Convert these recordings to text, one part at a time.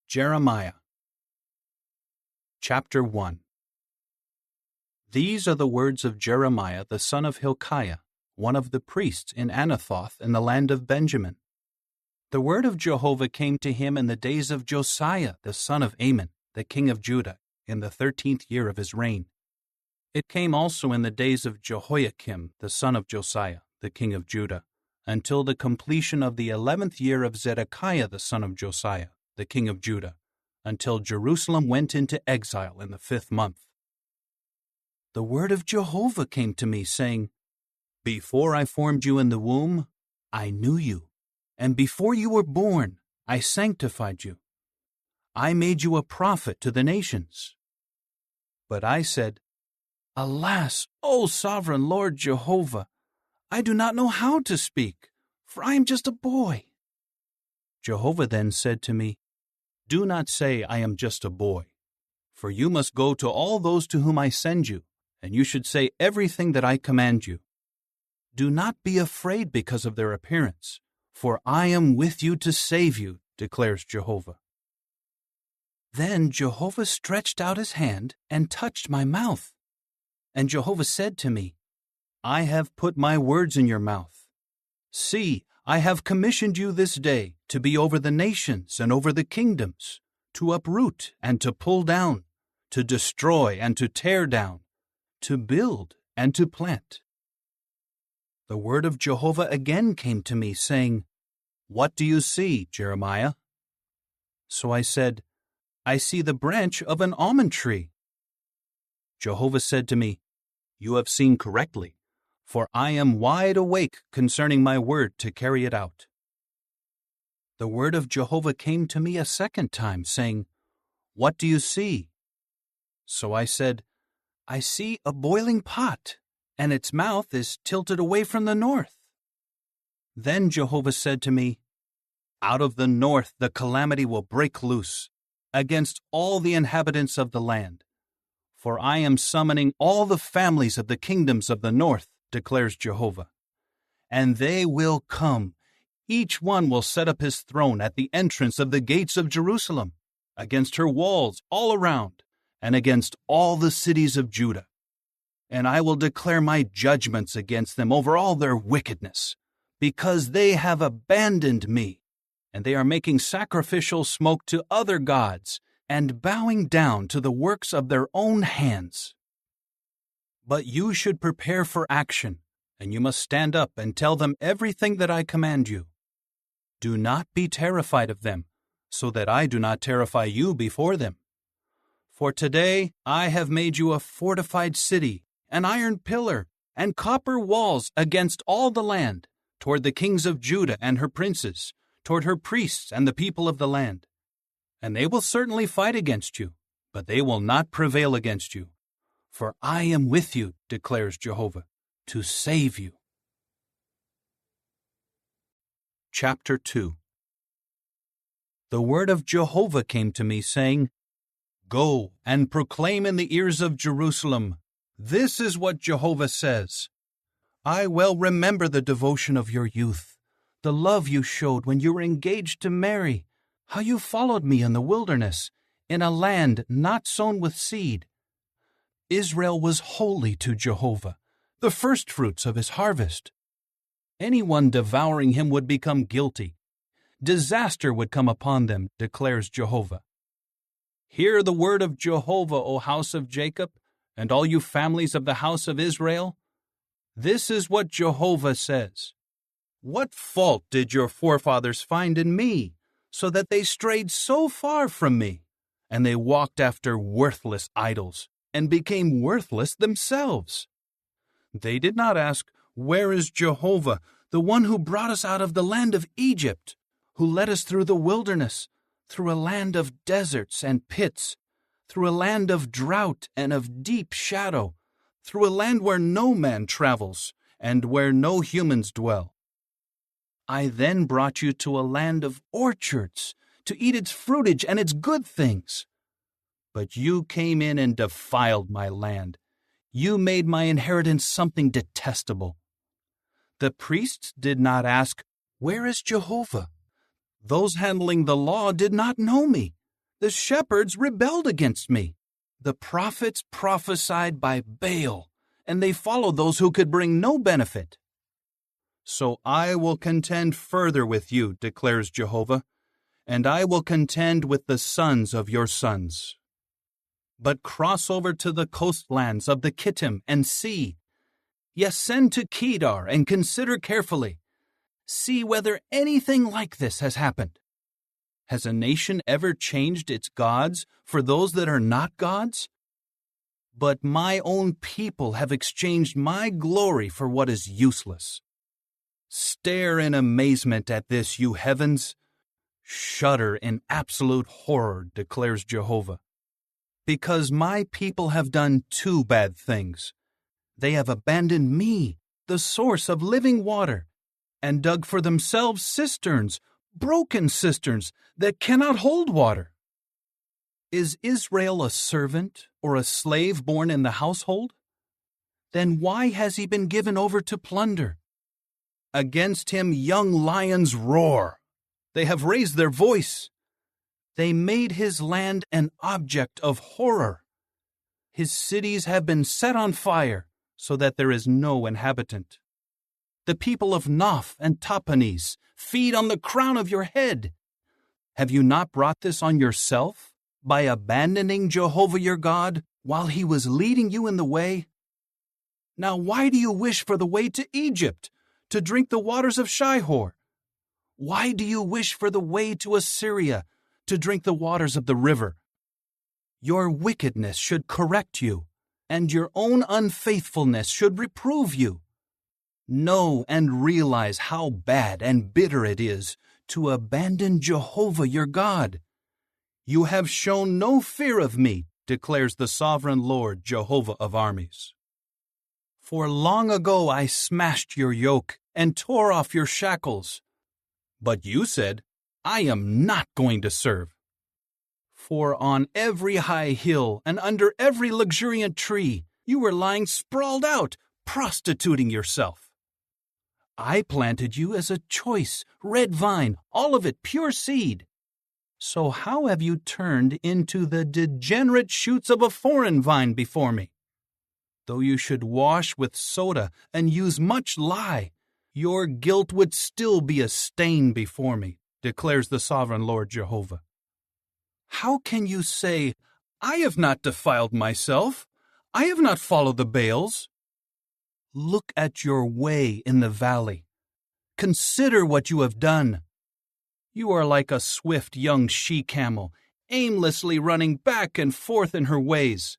Jeremiah Chapter 1. These are the words of Jeremiah the son of Hilkiah, one of the priests in Anathoth in the land of Benjamin. The word of Jehovah came to him in the days of Josiah the son of Amon, the king of Judah, in the 13th year of his reign. It came also in the days of Jehoiakim the son of Josiah, the king of Judah, until the completion of the 11th year of Zedekiah the son of Josiah, the king of Judah, until Jerusalem went into exile in the 5th month. The word of Jehovah came to me, saying, Before I formed you in the womb, I knew you, and before you were born, I sanctified you. I made you a prophet to the nations. But I said, Alas, O sovereign Lord Jehovah, I do not know how to speak, for I am just a boy. Jehovah then said to me, Do not say, I am just a boy, for you must go to all those to whom I send you, and you should say everything that I command you. Do not be afraid because of their appearance, for I am with you to save you, declares Jehovah. Then Jehovah stretched out his hand and touched my mouth. And Jehovah said to me, I have put my words in your mouth. See, I have commissioned you this day to be over the nations and over the kingdoms, to uproot and to pull down, to destroy and to tear down, to build and to plant. The word of Jehovah again came to me, saying, What do you see, Jeremiah? So I said, I see the branch of an almond tree. Jehovah said to me, You have seen correctly, for I am wide awake concerning my word to carry it out. The word of Jehovah came to me a second time, saying, What do you see? So I said, I see a boiling pot, and its mouth is tilted away from the north. Then Jehovah said to me, Out of the north the calamity will break loose against all the inhabitants of the land. For I am summoning all the families of the kingdoms of the north, declares Jehovah. And they will come. Each one will set up his throne at the entrance of the gates of Jerusalem, against her walls all around, and against all the cities of Judah. And I will declare my judgments against them over all their wickedness, because they have abandoned me, and they are making sacrificial smoke to other gods, and bowing down to the works of their own hands. But you should prepare for action, and you must stand up and tell them everything that I command you. Do not be terrified of them, so that I do not terrify you before them. For today I have made you a fortified city, an iron pillar, and copper walls against all the land, toward the kings of Judah and her princes, toward her priests and the people of the land. And they will certainly fight against you, but they will not prevail against you. For I am with you, declares Jehovah, to save you. Chapter 2. The word of Jehovah came to me, saying, Go and proclaim in the ears of Jerusalem, This is what Jehovah says. I well remember the devotion of your youth, the love you showed when you were engaged to marry, how you followed me in the wilderness, in a land not sown with seed. Israel was holy to Jehovah, the firstfruits of his harvest. Anyone devouring him would become guilty. Disaster would come upon them, declares Jehovah. Hear the word of Jehovah, O house of Jacob, and all you families of the house of Israel. This is what Jehovah says. What fault did your forefathers find in me, so that they strayed so far from me, and they walked after worthless idols, and became worthless themselves? They did not ask, Where is Jehovah, the one who brought us out of the land of Egypt, who led us through the wilderness, through a land of deserts and pits, through a land of drought and of deep shadow, through a land where no man travels, and where no humans dwell? I then brought you to a land of orchards, to eat its fruitage and its good things. But you came in and defiled my land. You made my inheritance something detestable. The priests did not ask, Where is Jehovah? Those handling the law did not know me, The shepherds rebelled against me. The prophets prophesied by Baal, and they followed those who could bring no benefit. So I will contend further with you, declares Jehovah, and I will contend with the sons of your sons. But cross over to the coastlands of the Kittim and see. Yes, send to Kedar and consider carefully. See whether anything like this has happened. Has a nation ever changed its gods for those that are not gods? But my own people have exchanged my glory for what is useless. Stare in amazement at this, you heavens. Shudder in absolute horror, declares Jehovah. Because my people have done two bad things. They have abandoned me, the source of living water, and dug for themselves cisterns, broken cisterns that cannot hold water. Is Israel a servant or a slave born in the household? Then why has he been given over to plunder? Against him young lions roar. They have raised their voice. They made his land an object of horror. His cities have been set on fire, so that there is no inhabitant. The people of Noph and Tahpanhes feed on the crown of your head. Have you not brought this on yourself by abandoning Jehovah your God while he was leading you in the way? Now why do you wish for the way to Egypt, to drink the waters of Shihor? Why do you wish for the way to Assyria, to drink the waters of the river? Your wickedness should correct you, and your own unfaithfulness should reprove you. Know and realize how bad and bitter it is to abandon Jehovah your God. You have shown no fear of me, declares the sovereign Lord, Jehovah of armies. For long ago I smashed your yoke and tore off your shackles. But you said, I am not going to serve. For on every high hill and under every luxuriant tree, you were lying sprawled out, prostituting yourself. I planted you as a choice, red vine, all of it pure seed. So how have you turned into the degenerate shoots of a foreign vine before me? Though you should wash with soda and use much lye, your guilt would still be a stain before me, declares the sovereign Lord Jehovah. How can you say, I have not defiled myself, I have not followed the Baals? Look at your way in the valley. Consider what you have done. You are like a swift young she-camel, aimlessly running back and forth in her ways,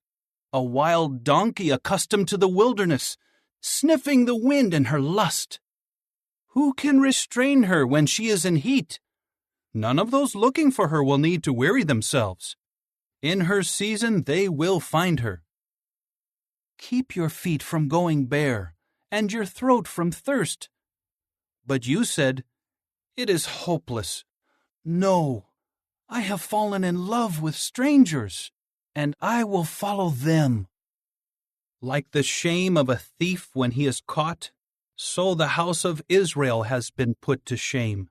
a wild donkey accustomed to the wilderness, sniffing the wind in her lust. Who can restrain her when she is in heat? None of those looking for her will need to weary themselves. In her season they will find her. Keep your feet from going bare, and your throat from thirst. But you said, it is hopeless. No, I have fallen in love with strangers, and I will follow them. Like the shame of a thief when he is caught, so the house of Israel has been put to shame.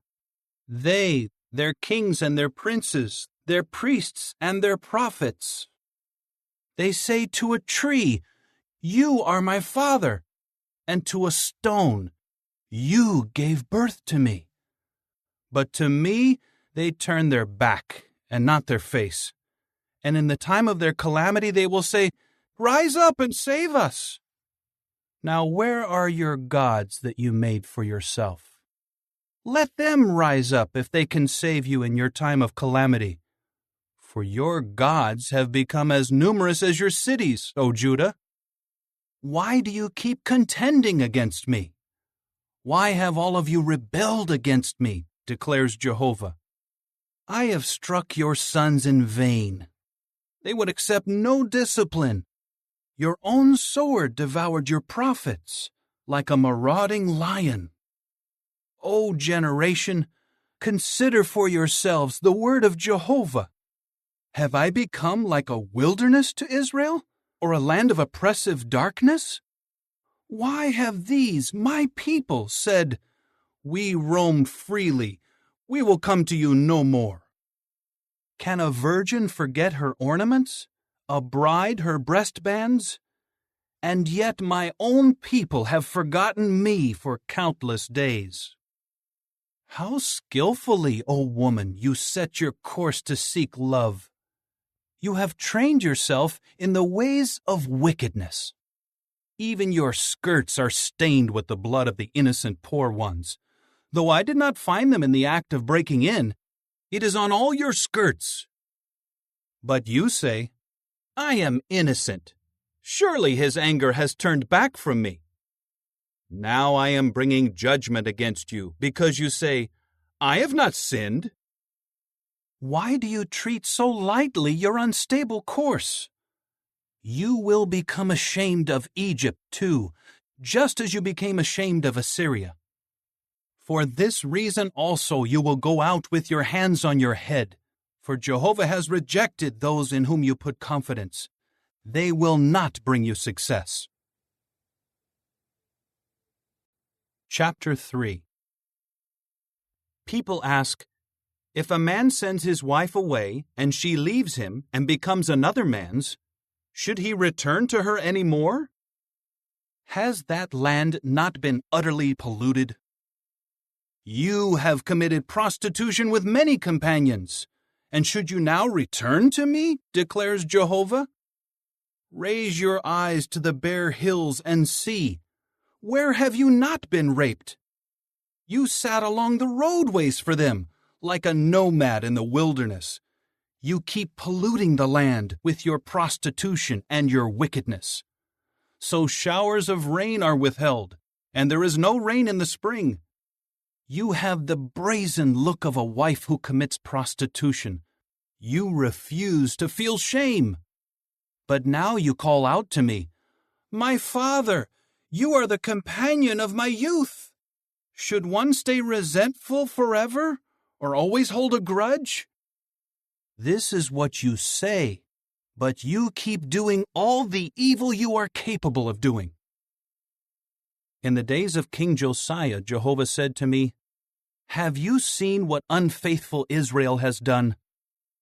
They, their kings and their princes, their priests and their prophets. They say to a tree, you are my father, and to a stone, you gave birth to me. But to me they turn their back and not their face. And in the time of their calamity they will say, rise up and save us. Now where are your gods that you made for yourself? Let them rise up if they can save you in your time of calamity. For your gods have become as numerous as your cities, O Judah. Why do you keep contending against me? Why have all of you rebelled against me, declares Jehovah? I have struck your sons in vain. They would accept no discipline. Your own sword devoured your prophets, like a marauding lion. O generation, consider for yourselves the word of Jehovah. Have I become like a wilderness to Israel, or a land of oppressive darkness? Why have these, my people, said, we roam freely, we will come to you no more? Can a virgin forget her ornaments? A bride her breastbands? And yet my own people have forgotten me for countless days. How skillfully, O woman, you set your course to seek love. You have trained yourself in the ways of wickedness. Even your skirts are stained with the blood of the innocent poor ones. Though I did not find them in the act of breaking in, it is on all your skirts. But you say, I am innocent. Surely his anger has turned back from me. Now I am bringing judgment against you, because you say, I have not sinned. Why do you treat so lightly your unstable course? You will become ashamed of Egypt too, just as you became ashamed of Assyria. For this reason also you will go out with your hands on your head, for Jehovah has rejected those in whom you put confidence. They will not bring you success. Chapter 3. People ask, if a man sends his wife away and she leaves him and becomes another man's, should he return to her any more? Has that land not been utterly polluted? You have committed prostitution with many companions, and should you now return to me, declares Jehovah? Raise your eyes to the bare hills and see. Where have you not been raped? You sat along the roadways for them, like a nomad in the wilderness. You keep polluting the land with your prostitution and your wickedness. So showers of rain are withheld, and there is no rain in the spring. You have the brazen look of a wife who commits prostitution. You refuse to feel shame. But now you call out to me, My father, you are the companion of my youth. Should one stay resentful forever, or always hold a grudge? This is what you say, but you keep doing all the evil you are capable of doing. In the days of King Josiah, Jehovah said to me, Have you seen what unfaithful Israel has done?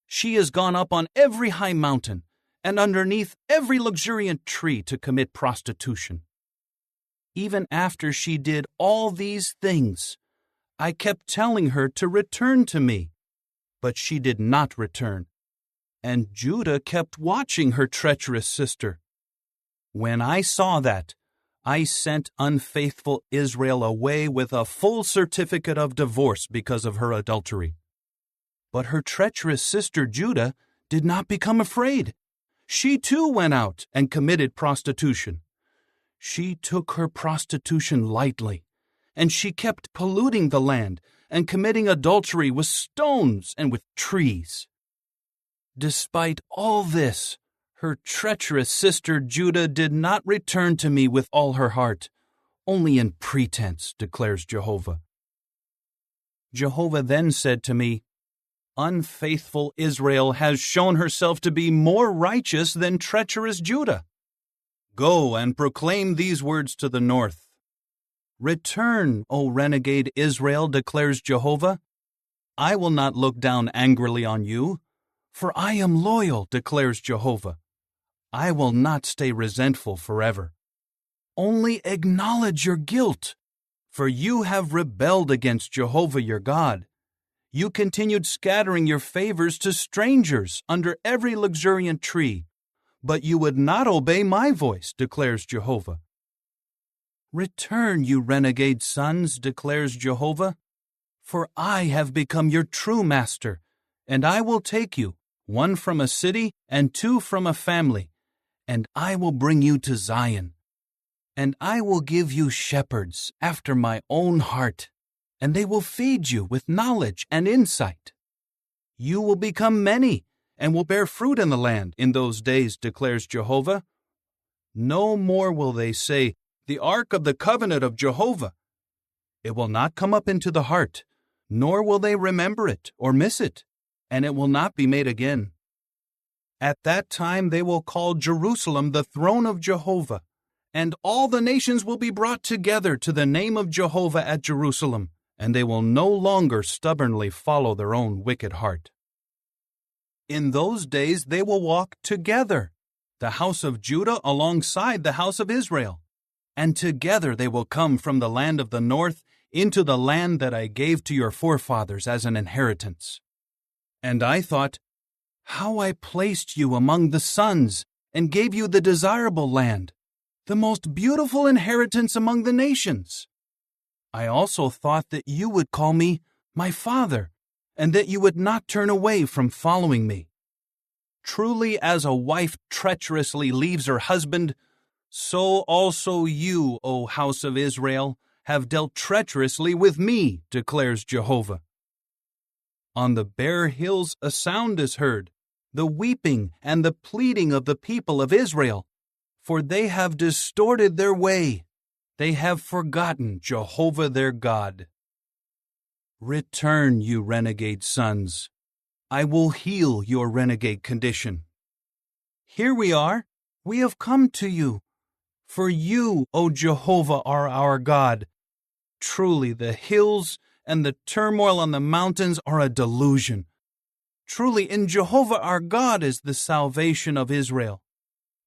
She has gone up on every high mountain and underneath every luxuriant tree to commit prostitution. Even after she did all these things, I kept telling her to return to me, but she did not return, and Judah kept watching her treacherous sister. When I saw that, I sent unfaithful Israel away with a full certificate of divorce because of her adultery. But her treacherous sister Judah did not become afraid. She too went out and committed prostitution. She took her prostitution lightly, and she kept polluting the land and committing adultery with stones and with trees. Despite all this, her treacherous sister Judah did not return to me with all her heart, only in pretense, declares Jehovah. Jehovah then said to me, Unfaithful Israel has shown herself to be more righteous than treacherous Judah. Go and proclaim these words to the north. Return, O renegade Israel, declares Jehovah. I will not look down angrily on you, for I am loyal, declares Jehovah. I will not stay resentful forever. Only acknowledge your guilt, for you have rebelled against Jehovah your God. You continued scattering your favors to strangers under every luxuriant tree, but you would not obey my voice, declares Jehovah. Return, you renegade sons, declares Jehovah, for I have become your true master, and I will take you, one from a city and two from a family, and I will bring you to Zion. And I will give you shepherds after my own heart, and they will feed you with knowledge and insight. You will become many, and will bear fruit in the land in those days, declares Jehovah. No more will they say, the ark of the covenant of Jehovah. It will not come up into the heart, nor will they remember it or miss it, and it will not be made again. At that time they will call Jerusalem the throne of Jehovah, and all the nations will be brought together to the name of Jehovah at Jerusalem, and they will no longer stubbornly follow their own wicked heart. In those days they will walk together, the house of Judah alongside the house of Israel, and together they will come from the land of the north into the land that I gave to your forefathers as an inheritance. And I thought, how I placed you among the sons and gave you the desirable land, the most beautiful inheritance among the nations. I also thought that you would call me my father, and that you would not turn away from following me. Truly, as a wife treacherously leaves her husband, so also you, O house of Israel, have dealt treacherously with me, declares Jehovah. On the bare hills a sound is heard, the weeping and the pleading of the people of Israel, for they have distorted their way. They have forgotten Jehovah their God. Return, you renegade sons. I will heal your renegade condition. Here we are. We have come to you. For you, O Jehovah, are our God. Truly, the hills and the turmoil on the mountains are a delusion. Truly, in Jehovah our God is the salvation of Israel.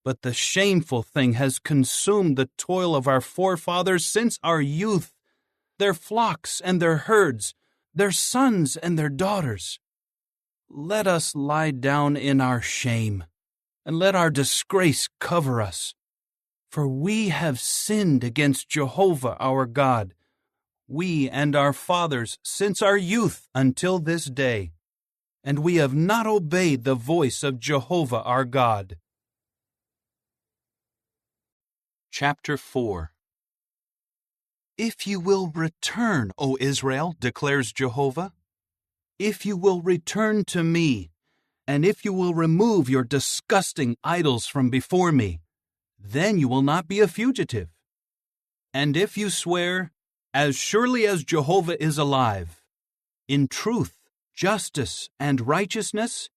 But the shameful thing has consumed the toil of our forefathers since our youth, their flocks and their herds, their sons and their daughters. Let us lie down in our shame, and let our disgrace cover us. For we have sinned against Jehovah our God, we and our fathers since our youth until this day, and we have not obeyed the voice of Jehovah our God. Chapter 4. If you will return, O Israel, declares Jehovah, if you will return to me, and if you will remove your disgusting idols from before me, then you will not be a fugitive. And if you swear, as surely as Jehovah is alive, in truth, justice, and righteousness,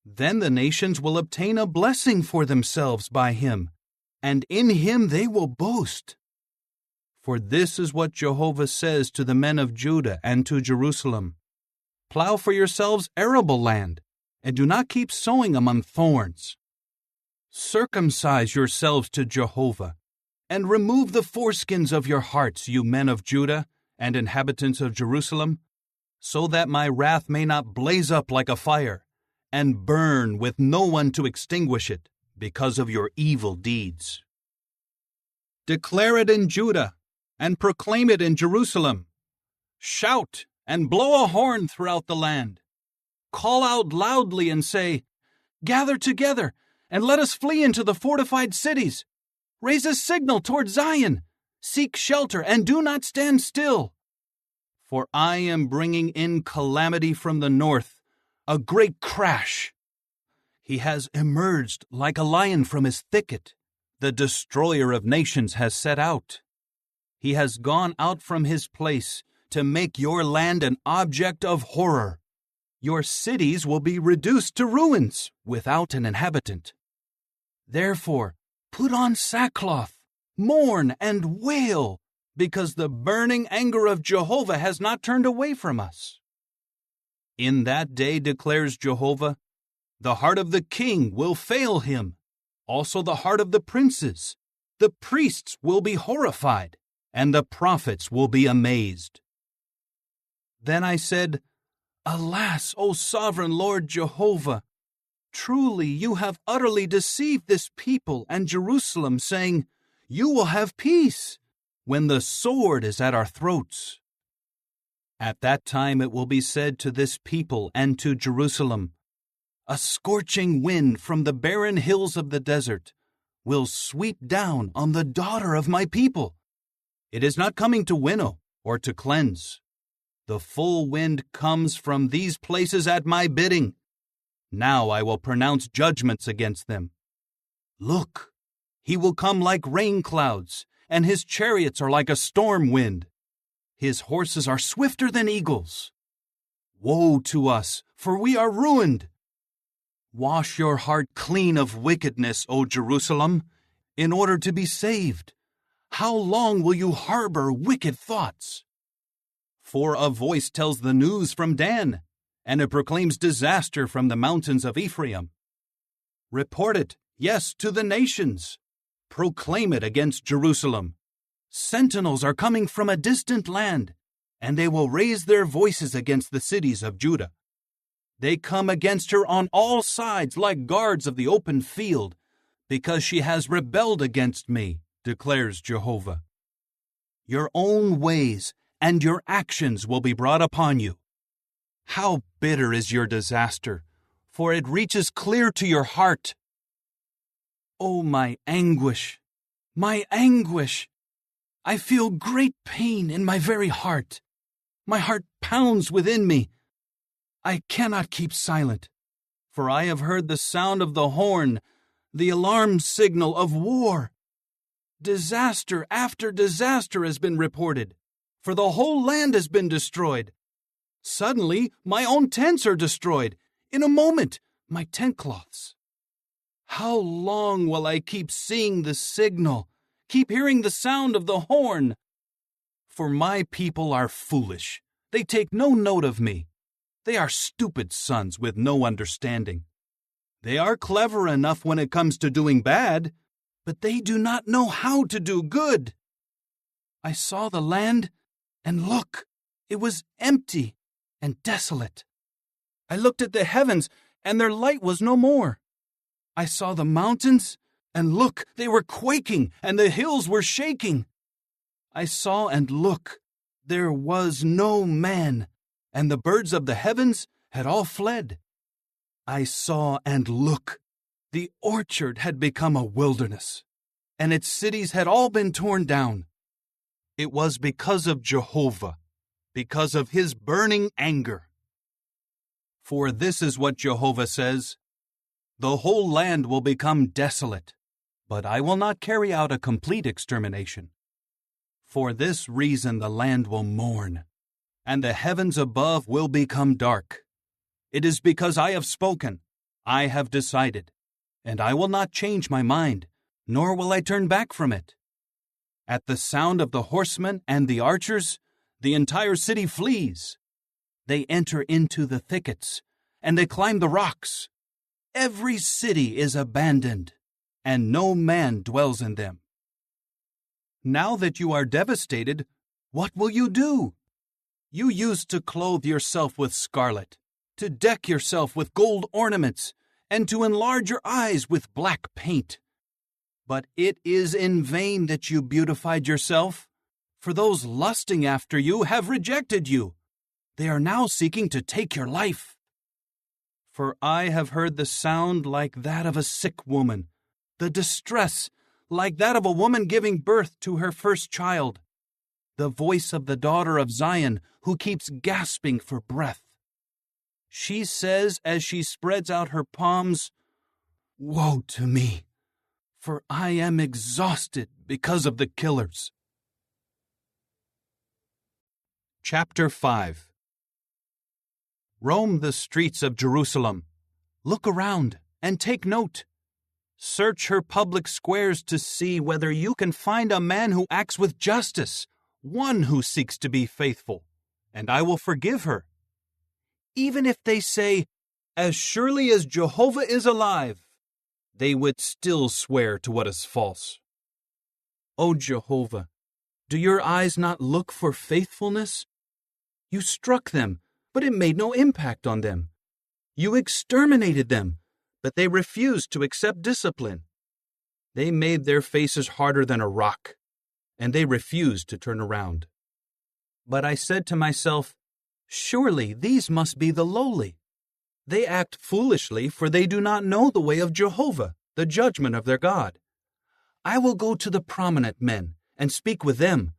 then the nations will obtain a blessing for themselves by him, and in him they will boast. For this is what Jehovah says to the men of Judah and to Jerusalem: Plow for yourselves arable land, and do not keep sowing among thorns. Circumcise yourselves to Jehovah, and remove the foreskins of your hearts, you men of Judah and inhabitants of Jerusalem, so that my wrath may not blaze up like a fire, and burn with no one to extinguish it, because of your evil deeds. Declare it in Judah, and proclaim it in Jerusalem. Shout and blow a horn throughout the land. Call out loudly and say, Gather together, and let us flee into the fortified cities. Raise a signal toward Zion. Seek shelter, and do not stand still. For I am bringing in calamity from the north, a great crash. He has emerged like a lion from his thicket. The destroyer of nations has set out. He has gone out from his place to make your land an object of horror. Your cities will be reduced to ruins without an inhabitant. Therefore, put on sackcloth, mourn and wail, because the burning anger of Jehovah has not turned away from us. In that day, declares Jehovah, the heart of the king will fail him, also the heart of the princes. The priests will be horrified, and the prophets will be amazed. Then I said, Alas, O sovereign Lord Jehovah! Truly you have utterly deceived this people and Jerusalem, saying, You will have peace, when the sword is at our throats. At that time it will be said to this people and to Jerusalem, A scorching wind from the barren hills of the desert will sweep down on the daughter of my people. It is not coming to winnow or to cleanse. The full wind comes from these places at my bidding. Now I will pronounce judgments against them. Look, he will come like rain clouds, and his chariots are like a storm wind. His horses are swifter than eagles. Woe to us, for we are ruined. Wash your heart clean of wickedness, O Jerusalem, in order to be saved. How long will you harbor wicked thoughts? For a voice tells the news from Dan, and it proclaims disaster from the mountains of Ephraim. Report it, yes, to the nations. Proclaim it against Jerusalem. Sentinels are coming from a distant land, and they will raise their voices against the cities of Judah. They come against her on all sides like guards of the open field, because she has rebelled against me, declares Jehovah. Your own ways and your actions will be brought upon you. How bitter is your disaster, for it reaches clear to your heart. Oh, my anguish, my anguish! I feel great pain in my very heart. My heart pounds within me. I cannot keep silent, for I have heard the sound of the horn, the alarm signal of war. Disaster after disaster has been reported, for the whole land has been destroyed. Suddenly, my own tents are destroyed. In a moment, my tent cloths. How long will I keep seeing the signal, keep hearing the sound of the horn? For my people are foolish. They take no note of me. They are stupid sons with no understanding. They are clever enough when it comes to doing bad, but they do not know how to do good. I saw the land, and look, it was empty and desolate. I looked at the heavens, and their light was no more. I saw the mountains, and look, they were quaking, and the hills were shaking. I saw, and look, there was no man, and the birds of the heavens had all fled. I saw, and look, the orchard had become a wilderness, and its cities had all been torn down. It was because of Jehovah, because of his burning anger. For this is what Jehovah says, the whole land will become desolate, but I will not carry out a complete extermination. For this reason the land will mourn, and the heavens above will become dark. It is because I have spoken, I have decided, and I will not change my mind, nor will I turn back from it. At the sound of the horsemen and the archers, the entire city flees. They enter into the thickets, and they climb the rocks. Every city is abandoned, and no man dwells in them. Now that you are devastated, what will you do? You used to clothe yourself with scarlet, to deck yourself with gold ornaments, and to enlarge your eyes with black paint. But it is in vain that you beautified yourself, for those lusting after you have rejected you. They are now seeking to take your life. For I have heard the sound like that of a sick woman, the distress like that of a woman giving birth to her first child, the voice of the daughter of Zion who keeps gasping for breath. She says as she spreads out her palms, "Woe to me, for I am exhausted because of the killers." Chapter 5. Roam the streets of Jerusalem. Look around and take note. Search her public squares to see whether you can find a man who acts with justice, one who seeks to be faithful, and I will forgive her. Even if they say, "As surely as Jehovah is alive," they would still swear to what is false. O Jehovah, do your eyes not look for faithfulness? You struck them, but it made no impact on them. You exterminated them, but they refused to accept discipline. They made their faces harder than a rock, and they refused to turn around. But I said to myself, surely these must be the lowly. They act foolishly, for they do not know the way of Jehovah, the judgment of their God. I will go to the prominent men and speak with them,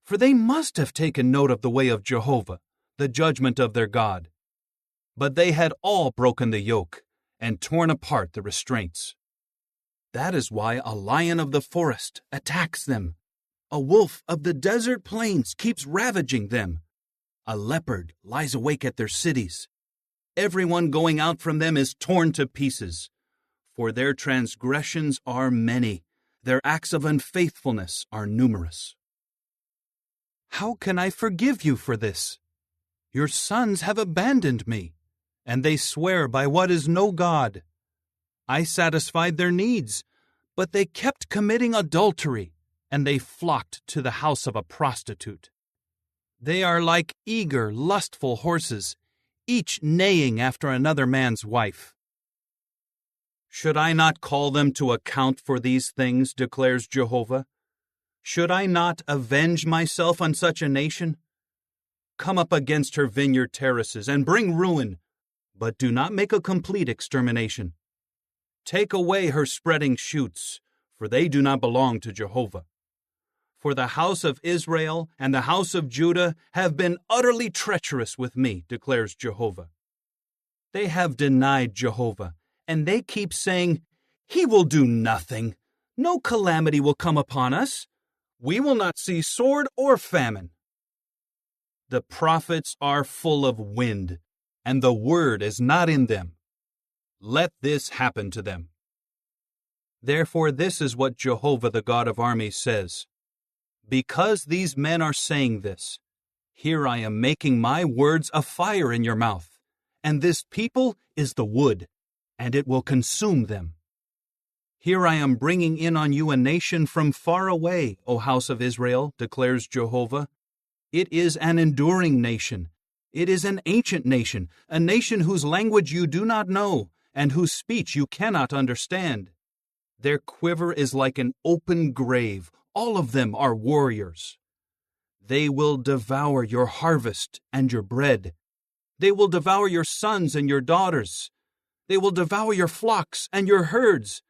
for they must have taken note of the way of Jehovah, the judgment of their God. But they had all broken the yoke and torn apart the restraints. That is why a lion of the forest attacks them. A wolf of the desert plains keeps ravaging them. A leopard lies awake at their cities. Everyone going out from them is torn to pieces. For their transgressions are many. Their acts of unfaithfulness are numerous. How can I forgive you for this? Your sons have abandoned me. and they swear by what is no God. I satisfied their needs, but they kept committing adultery, and they flocked to the house of a prostitute. They are like eager, lustful horses, each neighing after another man's wife. Should I not call them to account for these things, declares Jehovah? Should I not avenge myself on such a nation? Come up against her vineyard terraces and bring ruin, but do not make a complete extermination. Take away her spreading shoots, for they do not belong to Jehovah. For the house of Israel and the house of Judah have been utterly treacherous with me, declares Jehovah. They have denied Jehovah, and they keep saying, He will do nothing. No calamity will come upon us. We will not see sword or famine. The prophets are full of wind, and the word is not in them. Let this happen to them. Therefore, this is what Jehovah, the God of armies, says. Because these men are saying this, here I am making my words a fire in your mouth, and this people is the wood, and it will consume them. Here I am bringing in on you a nation from far away, O house of Israel, declares Jehovah. It is an enduring nation. It is an ancient nation, a nation whose language you do not know, and whose speech you cannot understand. Their quiver is like an open grave. All of them are warriors. They will devour your harvest and your bread. They will devour your sons and your daughters. They will devour your flocks and your herds.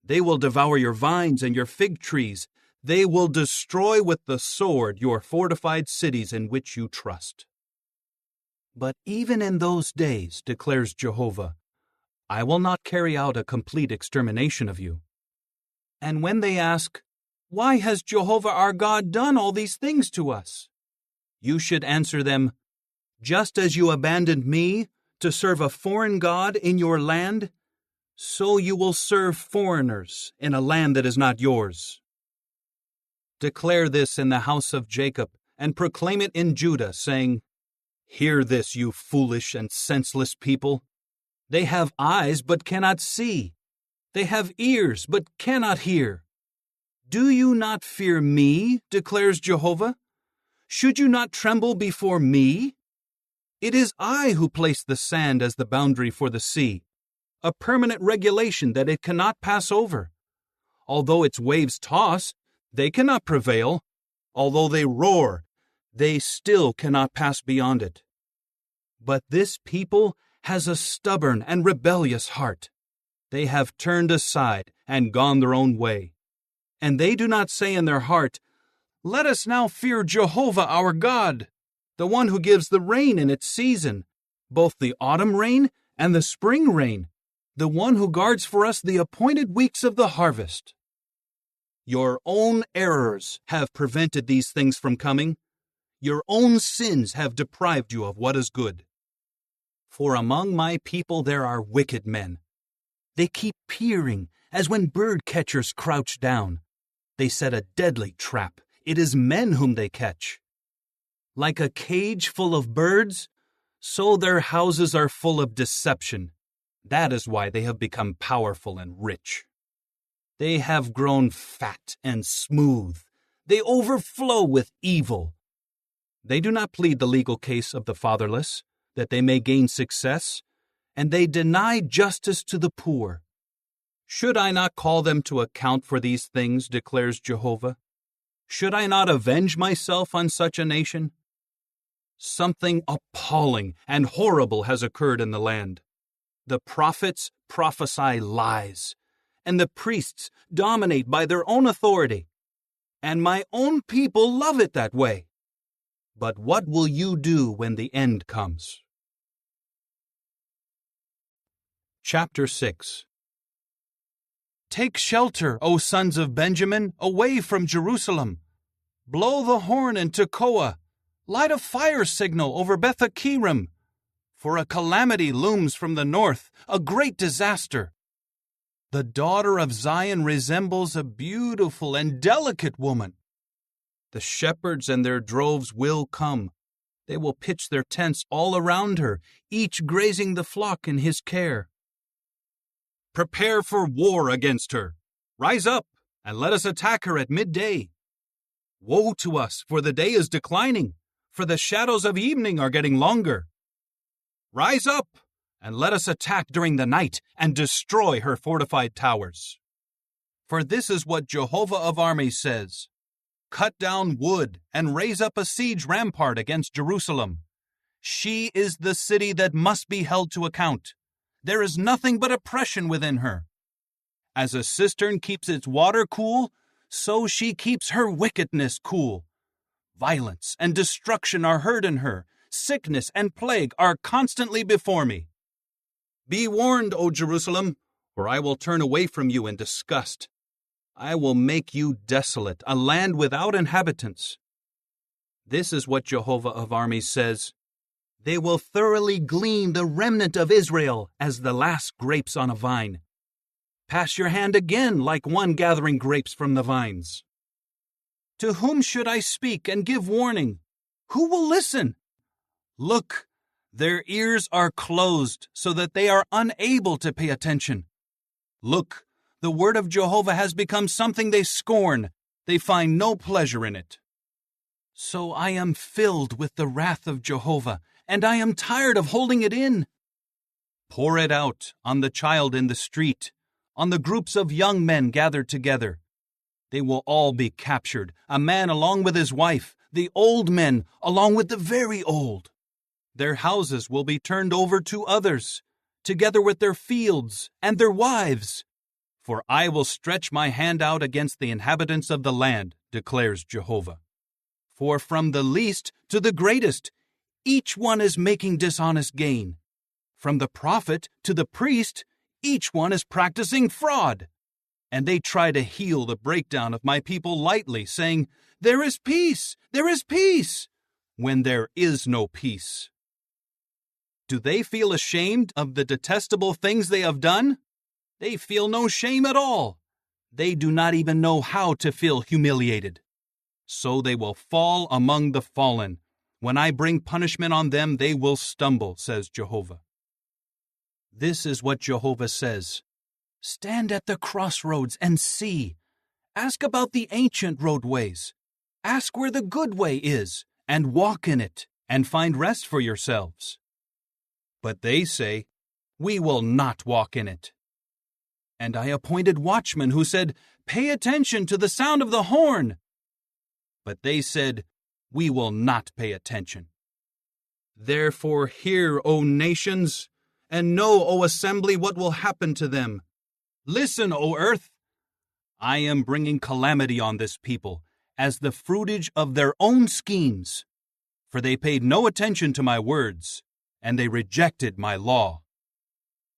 They will devour your vines and your fig trees. They will destroy with the sword your fortified cities in which you trust. But even in those days, declares Jehovah, I will not carry out a complete extermination of you. And when they ask, Why has Jehovah our God done all these things to us? You should answer them, Just as you abandoned me to serve a foreign god in your land, so you will serve foreigners in a land that is not yours. Declare this in the house of Jacob, and proclaim it in Judah, saying, Hear this, you foolish and senseless people. They have eyes but cannot see. They have ears but cannot hear. Do you not fear me, declares Jehovah? Should you not tremble before me? It is I who place the sand as the boundary for the sea, a permanent regulation that it cannot pass over. Although its waves toss, they cannot prevail. Although they roar, they still cannot pass beyond it. But this people has a stubborn and rebellious heart. They have turned aside and gone their own way. And they do not say in their heart, Let us now fear Jehovah our God, the one who gives the rain in its season, both the autumn rain and the spring rain, the one who guards for us the appointed weeks of the harvest. Your own errors have prevented these things from coming. Your own sins have deprived you of what is good. For among my people there are wicked men. They keep peering as when bird catchers crouch down. They set a deadly trap. It is men whom they catch. Like a cage full of birds, so their houses are full of deception. That is why they have become powerful and rich. They have grown fat and smooth. They overflow with evil. They do not plead the legal case of the fatherless, that they may gain success, and they deny justice to the poor. Should I not call them to account for these things, declares Jehovah? Should I not avenge myself on such a nation? Something appalling and horrible has occurred in the land. The prophets prophesy lies, and the priests dominate by their own authority. And my own people love it that way. But what will you do when the end comes? Chapter 6. Take shelter, O sons of Benjamin, away from Jerusalem. Blow the horn in Tekoa. Light a fire signal over Beth-Acherim. For a calamity looms from the north, a great disaster. The daughter of Zion resembles a beautiful and delicate woman. The shepherds and their droves will come. They will pitch their tents all around her, each grazing the flock in his care. Prepare for war against her. Rise up, and let us attack her at midday. Woe to us, for the day is declining, for the shadows of evening are getting longer. Rise up, and let us attack during the night and destroy her fortified towers. For this is what Jehovah of armies says: cut down wood and raise up a siege rampart against Jerusalem. She is the city that must be held to account. There is nothing but oppression within her. As a cistern keeps its water cool, so she keeps her wickedness cool. Violence and destruction are heard in her. Sickness and plague are constantly before me. Be warned, O Jerusalem, or I will turn away from you in disgust. I will make you desolate, a land without inhabitants. This is what Jehovah of armies says: they will thoroughly glean the remnant of Israel as the last grapes on a vine. Pass your hand again like one gathering grapes from the vines. To whom should I speak and give warning? Who will listen? Look, their ears are closed so that they are unable to pay attention. Look, the word of Jehovah has become something they scorn. They find no pleasure in it. So I am filled with the wrath of Jehovah, and I am tired of holding it in. Pour it out on the child in the street, on the groups of young men gathered together. They will all be captured, a man along with his wife, the old men along with the very old. Their houses will be turned over to others, together with their fields and their wives. For I will stretch my hand out against the inhabitants of the land, declares Jehovah. For from the least to the greatest, each one is making dishonest gain. From the prophet to the priest, each one is practicing fraud. And they try to heal the breakdown of my people lightly, saying, there is peace, when there is no peace. Do they feel ashamed of the detestable things they have done? They feel no shame at all. They do not even know how to feel humiliated. So they will fall among the fallen. When I bring punishment on them, they will stumble, says Jehovah. This is what Jehovah says: stand at the crossroads and see. Ask about the ancient roadways. Ask where the good way is, and walk in it, and find rest for yourselves. But they say, we will not walk in it. And I appointed watchmen who said, pay attention to the sound of the horn. But they said, we will not pay attention. Therefore hear, O nations, and know, O assembly, what will happen to them. Listen, O earth. I am bringing calamity on this people as the fruitage of their own schemes, for they paid no attention to my words, and they rejected my law.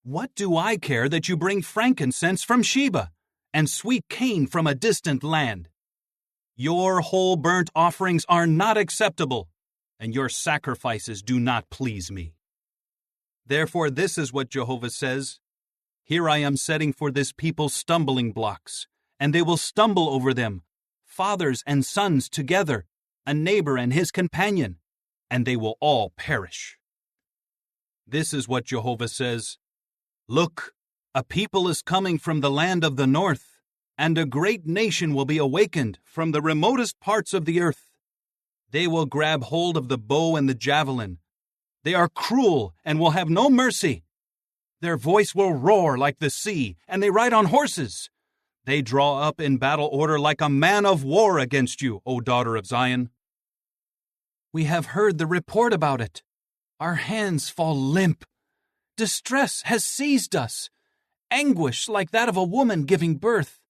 What do I care that you bring frankincense from Sheba and sweet cane from a distant land? Your whole burnt offerings are not acceptable, and your sacrifices do not please me. Therefore, this is what Jehovah says: here I am setting for this people stumbling blocks, and they will stumble over them, fathers and sons together, a neighbor and his companion, and they will all perish. This is what Jehovah says: look, a people is coming from the land of the north, and a great nation will be awakened from the remotest parts of the earth. They will grab hold of the bow and the javelin. They are cruel and will have no mercy. Their voice will roar like the sea, and they ride on horses. They draw up in battle order like a man of war against you, O daughter of Zion. We have heard the report about it. Our hands fall limp. Distress has seized us, anguish like that of a woman giving birth.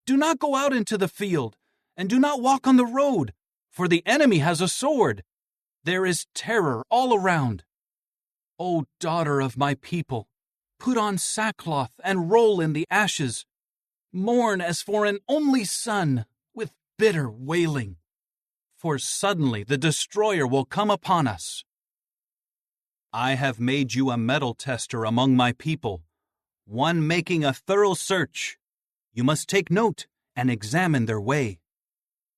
Do not go out into the field, and do not walk on the road, for the enemy has a sword. There is terror all around. O daughter of my people, put on sackcloth and roll in the ashes. Mourn as for an only son, with bitter wailing. For suddenly the destroyer will come upon us. I have made you a metal tester among my people, one making a thorough search. You must take note and examine their way.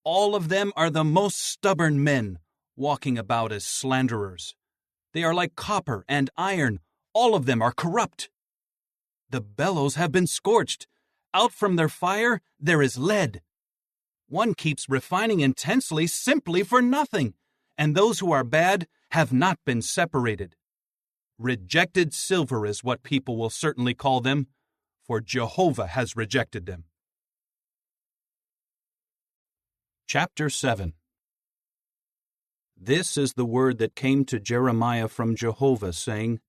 All of them are the most stubborn men, walking about as slanderers. They are like copper and iron. All of them are corrupt. The bellows have been scorched. Out from their fire there is lead. One keeps refining intensely simply for nothing, and those who are bad have not been separated. Rejected silver is what people will certainly call them, for Jehovah has rejected them. Chapter 7. This is the word that came to Jeremiah from Jehovah, saying,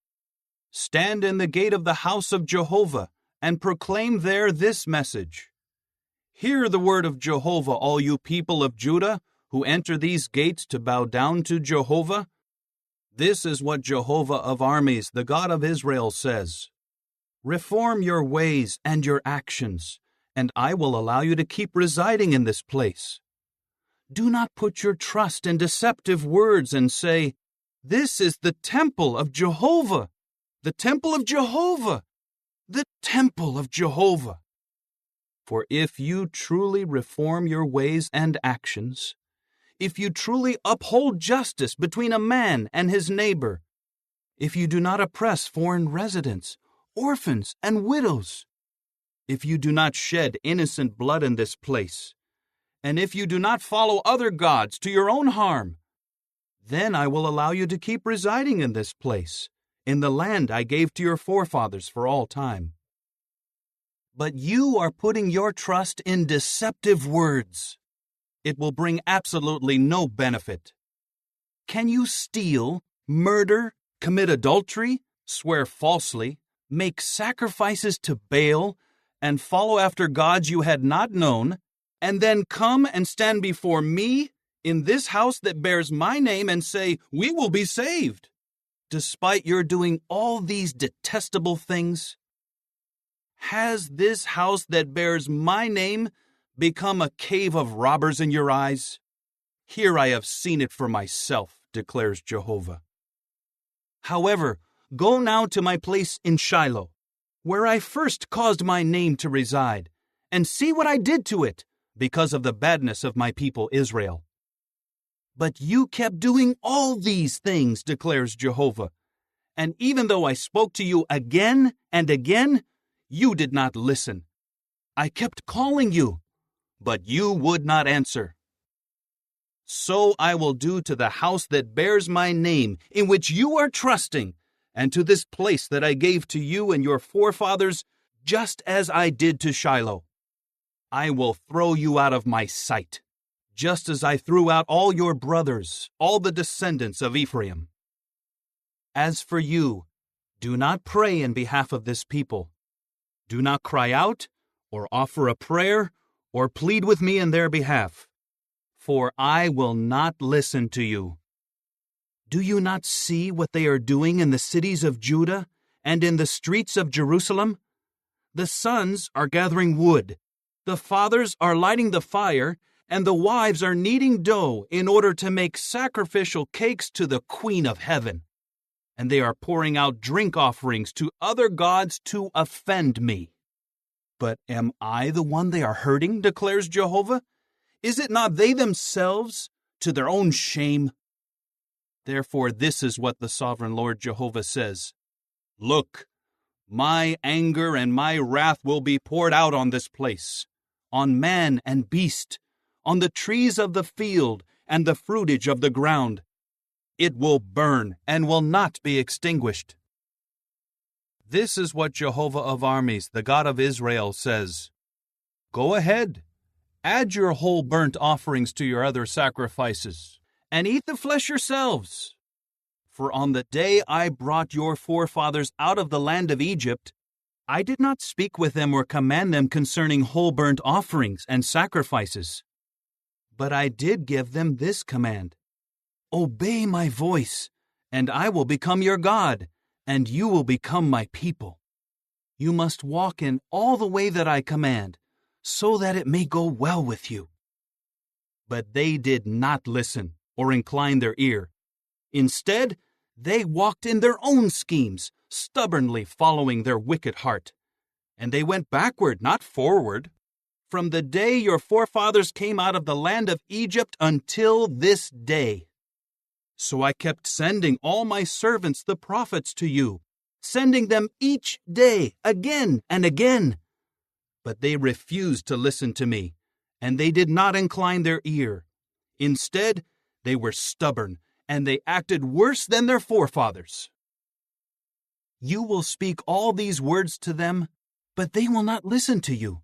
Stand in the gate of the house of Jehovah, and proclaim there this message. Hear the word of Jehovah, all you people of Judah, who enter these gates to bow down to Jehovah. This is what Jehovah of armies, the God of Israel, says. Reform your ways and your actions, and I will allow you to keep residing in this place. Do not put your trust in deceptive words and say, This is the temple of Jehovah, the temple of Jehovah, the temple of Jehovah. For if you truly reform your ways and actions, if you truly uphold justice between a man and his neighbor, if you do not oppress foreign residents, orphans, and widows, if you do not shed innocent blood in this place, and if you do not follow other gods to your own harm, then I will allow you to keep residing in this place, in the land I gave to your forefathers for all time. But you are putting your trust in deceptive words. It will bring absolutely no benefit. Can you steal, murder, commit adultery, swear falsely, make sacrifices to Baal, and follow after gods you had not known, and then come and stand before me in this house that bears my name and say, We will be saved, despite your doing all these detestable things? Has this house that bears my name become a cave of robbers in your eyes? Here I have seen it for myself, declares Jehovah. However, go now to my place in Shiloh, where I first caused my name to reside, and see what I did to it, because of the badness of my people Israel. But you kept doing all these things, declares Jehovah, and even though I spoke to you again and again, you did not listen. I kept calling you, but you would not answer. So I will do to the house that bears my name, in which you are trusting, and to this place that I gave to you and your forefathers, just as I did to Shiloh. I will throw you out of my sight, just as I threw out all your brothers, all the descendants of Ephraim. As for you, do not pray in behalf of this people. Do not cry out, or offer a prayer, or plead with me in their behalf, for I will not listen to you. Do you not see what they are doing in the cities of Judah and in the streets of Jerusalem? The sons are gathering wood, the fathers are lighting the fire, and the wives are kneading dough in order to make sacrificial cakes to the Queen of Heaven. And they are pouring out drink offerings to other gods to offend me. But am I the one they are hurting, declares Jehovah? Is it not they themselves, to their own shame? Therefore this is what the sovereign Lord Jehovah says. Look, my anger and my wrath will be poured out on this place, on man and beast, on the trees of the field and the fruitage of the ground. It will burn and will not be extinguished. This is what Jehovah of armies, the God of Israel, says. Go ahead, add your whole burnt offerings to your other sacrifices, and eat the flesh yourselves. For on the day I brought your forefathers out of the land of Egypt, I did not speak with them or command them concerning whole burnt offerings and sacrifices. But I did give them this command: Obey my voice, and I will become your God, and you will become my people. You must walk in all the way that I command, so that it may go well with you. But they did not listen or incline their ear. Instead, they walked in their own schemes, stubbornly following their wicked heart. And they went backward, not forward, from the day your forefathers came out of the land of Egypt until this day. So I kept sending all my servants the prophets to you, sending them each day again and again. But they refused to listen to me, and they did not incline their ear. Instead, they were stubborn, and they acted worse than their forefathers. You will speak all these words to them, but they will not listen to you.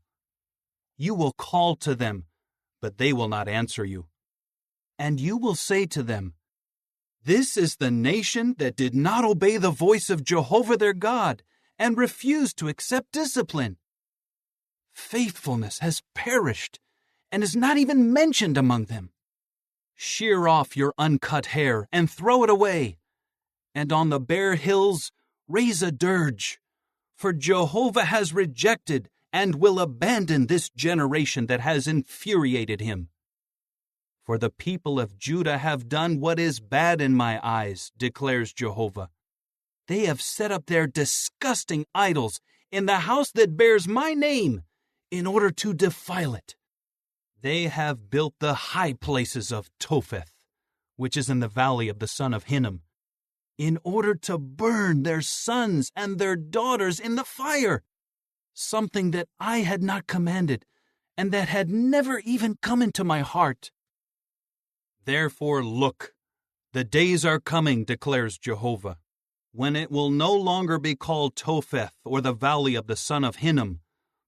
You will call to them, but they will not answer you. And you will say to them, This is the nation that did not obey the voice of Jehovah their God and refused to accept discipline. Faithfulness has perished and is not even mentioned among them. Shear off your uncut hair and throw it away, and on the bare hills raise a dirge, for Jehovah has rejected and will abandon this generation that has infuriated him. For the people of Judah have done what is bad in my eyes, declares Jehovah. They have set up their disgusting idols in the house that bears my name, in order to defile it. They have built the high places of Topheth, which is in the valley of the son of Hinnom, in order to burn their sons and their daughters in the fire, something that I had not commanded, and that had never even come into my heart. Therefore look, the days are coming, declares Jehovah, when it will no longer be called Topheth or the valley of the son of Hinnom,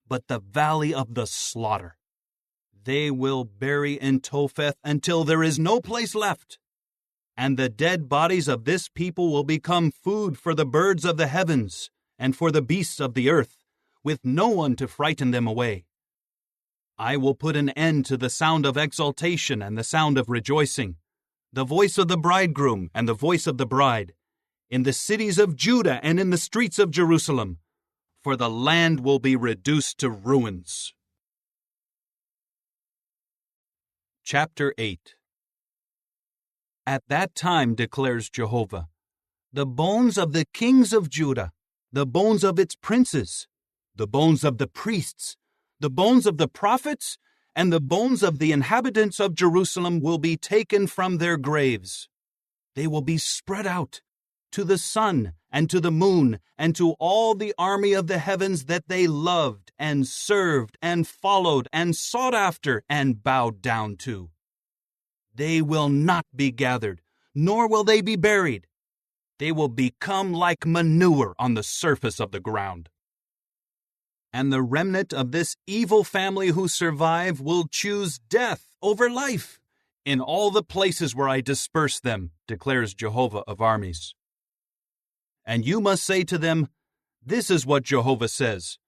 but the valley of the slaughter. They will bury in Topheth until there is no place left. And the dead bodies of this people will become food for the birds of the heavens and for the beasts of the earth, with no one to frighten them away. I will put an end to the sound of exultation and the sound of rejoicing, the voice of the bridegroom and the voice of the bride, in the cities of Judah and in the streets of Jerusalem, for the land will be reduced to ruins. Chapter 8. At that time, declares Jehovah, the bones of the kings of Judah, the bones of its princes, the bones of the priests, the bones of the prophets, and the bones of the inhabitants of Jerusalem will be taken from their graves. They will be spread out to the sun and to the moon and to all the army of the heavens that they loved and served and followed and sought after and bowed down to. They will not be gathered, nor will they be buried. They will become like manure on the surface of the ground. And the remnant of this evil family who survive will choose death over life in all the places where I disperse them, declares Jehovah of armies. And you must say to them, This is what Jehovah says.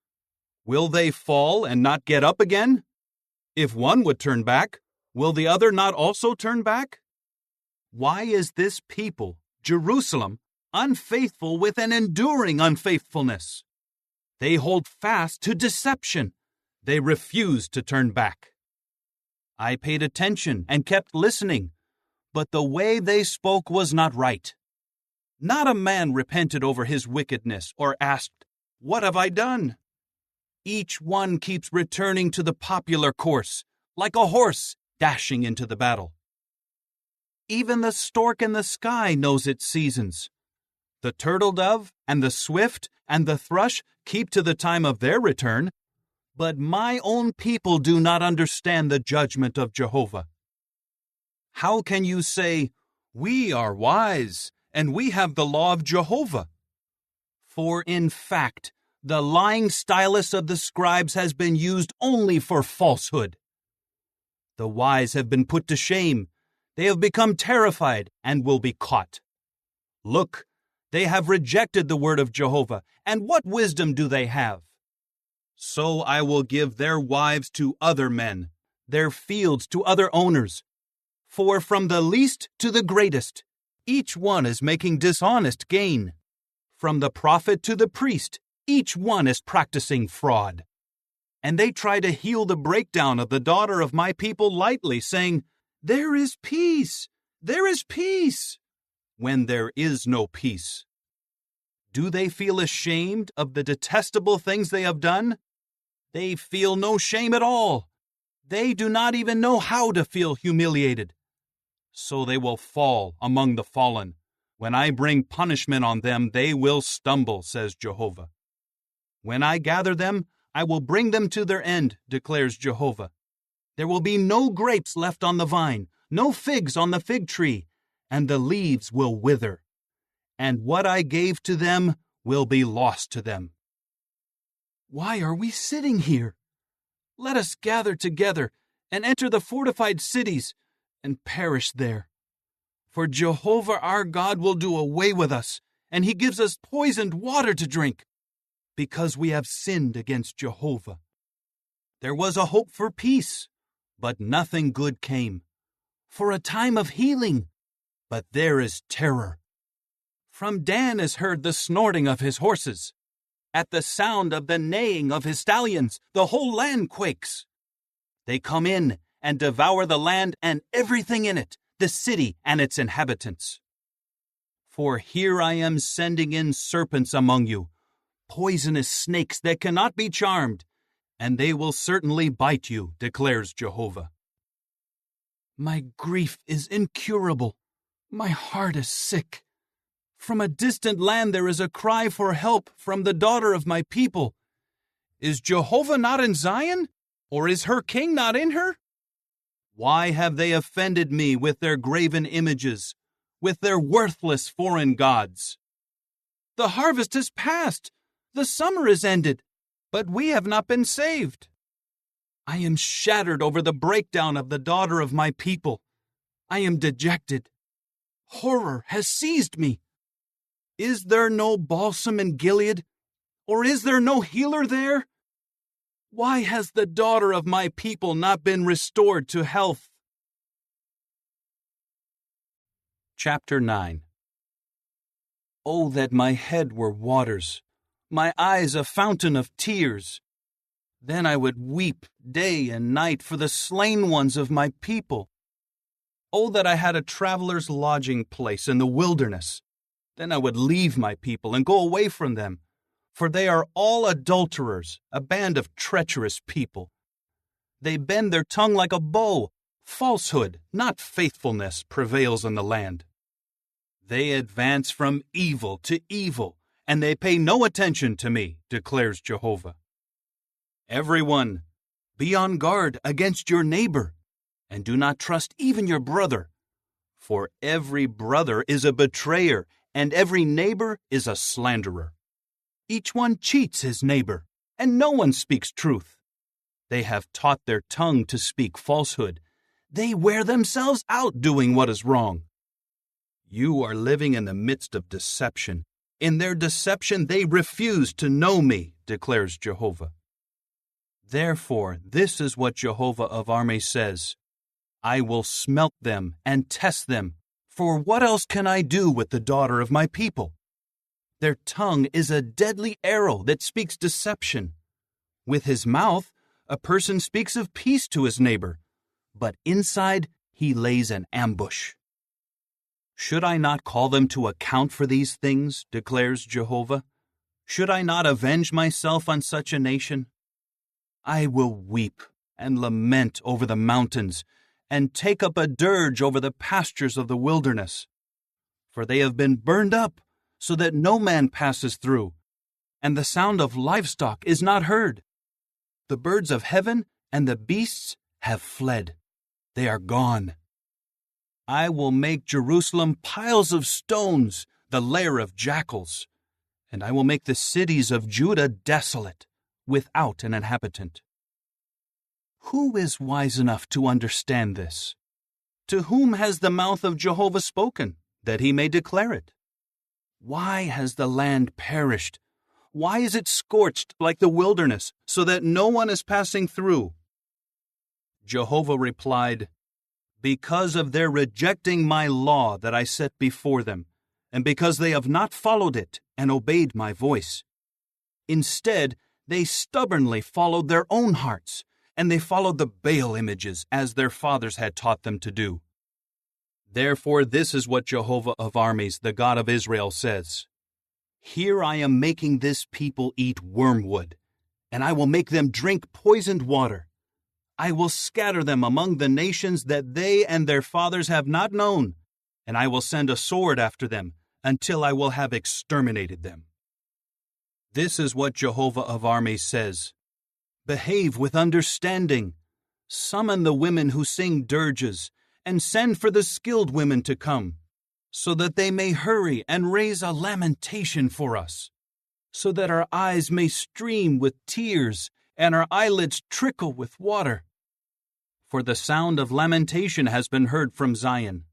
Will they fall and not get up again? If one would turn back, will the other not also turn back? Why is this people, Jerusalem, unfaithful with an enduring unfaithfulness? They hold fast to deception. They refuse to turn back. I paid attention and kept listening, but the way they spoke was not right. Not a man repented over his wickedness or asked, What have I done? Each one keeps returning to the popular course, like a horse dashing into the battle. Even the stork in the sky knows its seasons. The turtle dove and the swift and the thrush keep to the time of their return, but my own people do not understand the judgment of Jehovah. How can you say, We are wise, and we have the law of Jehovah? For in fact, the lying stylus of the scribes has been used only for falsehood. The wise have been put to shame. They have become terrified and will be caught. Look, they have rejected the word of Jehovah, and what wisdom do they have? So I will give their wives to other men, their fields to other owners. For from the least to the greatest, each one is making dishonest gain. From the prophet to the priest, each one is practicing fraud. And they try to heal the breakdown of the daughter of my people lightly, saying, There is peace, there is peace, when there is no peace. Do they feel ashamed of the detestable things they have done? They feel no shame at all. They do not even know how to feel humiliated. so they will fall among the fallen. When I bring punishment on them, they will stumble, says Jehovah. When I gather them, I will bring them to their end, declares Jehovah. There will be no grapes left on the vine, no figs on the fig tree, and the leaves will wither. And what I gave to them will be lost to them. Why are we sitting here? Let us gather together and enter the fortified cities and perish there. For Jehovah our God will do away with us, and he gives us poisoned water to drink, because we have sinned against Jehovah. There was a hope for peace, but nothing good came. For a time of healing, but there is terror. From Dan is heard the snorting of his horses. At the sound of the neighing of his stallions, the whole land quakes. They come in and devour the land and everything in it, the city and its inhabitants. For here I am sending in serpents among you, poisonous snakes that cannot be charmed, and they will certainly bite you, declares Jehovah. My grief is incurable. My heart is sick. From a distant land there is a cry for help from the daughter of my people. Is Jehovah not in Zion? Or is her king not in her? Why have they offended me with their graven images, with their worthless foreign gods? The harvest is past, the summer is ended, but we have not been saved. I am shattered over the breakdown of the daughter of my people. I am dejected. Horror has seized me. Is there no balsam in Gilead? Or is there no healer there? Why has the daughter of my people not been restored to health? Chapter 9. Oh, that my head were waters, my eyes a fountain of tears. Then I would weep day and night for the slain ones of my people. Oh, that I had a traveler's lodging place in the wilderness. Then I would leave my people and go away from them. For they are all adulterers, a band of treacherous people. They bend their tongue like a bow. Falsehood, not faithfulness, prevails in the land. They advance from evil to evil, and they pay no attention to me, declares Jehovah. Everyone, be on guard against your neighbor, and do not trust even your brother. For every brother is a betrayer, and every neighbor is a slanderer. Each one cheats his neighbor, and no one speaks truth. They have taught their tongue to speak falsehood. They wear themselves out doing what is wrong. You are living in the midst of deception. In their deception they refuse to know me, declares Jehovah. Therefore, this is what Jehovah of armies says. I will smelt them and test them, for what else can I do with the daughter of my people? Their tongue is a deadly arrow that speaks deception. With his mouth, a person speaks of peace to his neighbor, but inside he lays an ambush. Should I not call them to account for these things, declares Jehovah? Should I not avenge myself on such a nation? I will weep and lament over the mountains, and take up a dirge over the pastures of the wilderness. For they have been burned up, so that no man passes through, and the sound of livestock is not heard. The birds of heaven and the beasts have fled. They are gone. I will make Jerusalem piles of stones, the lair of jackals, and I will make the cities of Judah desolate, without an inhabitant. Who is wise enough to understand this? To whom has the mouth of Jehovah spoken, that he may declare it? Why has the land perished? Why is it scorched like the wilderness, so that no one is passing through? Jehovah replied, Because of their rejecting my law that I set before them, and because they have not followed it and obeyed my voice. Instead, they stubbornly followed their own hearts, and they followed the Baal images as their fathers had taught them to do. Therefore, this is what Jehovah of armies, the God of Israel, says. Here I am making this people eat wormwood, and I will make them drink poisoned water. I will scatter them among the nations that they and their fathers have not known, and I will send a sword after them until I will have exterminated them. This is what Jehovah of armies says. Behave with understanding. Summon the women who sing dirges, and send for the skilled women to come, so that they may hurry and raise a lamentation for us, so that our eyes may stream with tears and our eyelids trickle with water. For the sound of lamentation has been heard from Zion.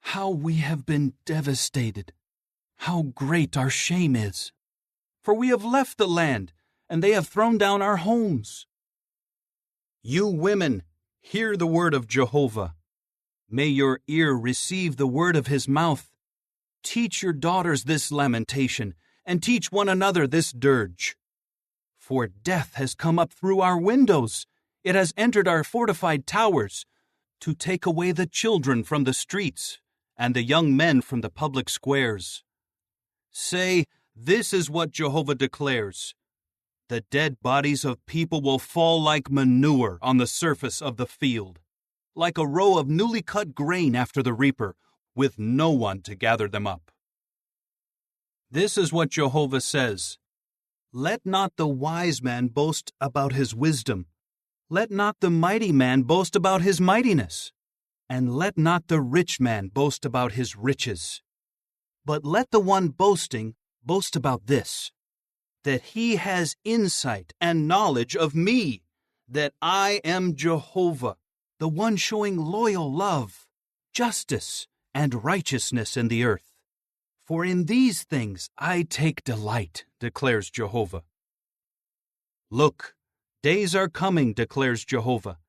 How we have been devastated! How great our shame is! For we have left the land, and they have thrown down our homes. You women, hear the word of Jehovah. May your ear receive the word of his mouth. Teach your daughters this lamentation, and teach one another this dirge. For death has come up through our windows. It has entered our fortified towers, to take away the children from the streets, and the young men from the public squares. Say, this is what Jehovah declares. The dead bodies of people will fall like manure on the surface of the field, like a row of newly cut grain after the reaper, with no one to gather them up. This is what Jehovah says. Let not the wise man boast about his wisdom. Let not the mighty man boast about his mightiness. And let not the rich man boast about his riches. But let the one boasting boast about this, that he has insight and knowledge of me, that I am Jehovah, the one showing loyal love, justice, and righteousness in the earth. For in these things I take delight, declares Jehovah. Look, days are coming, declares Jehovah,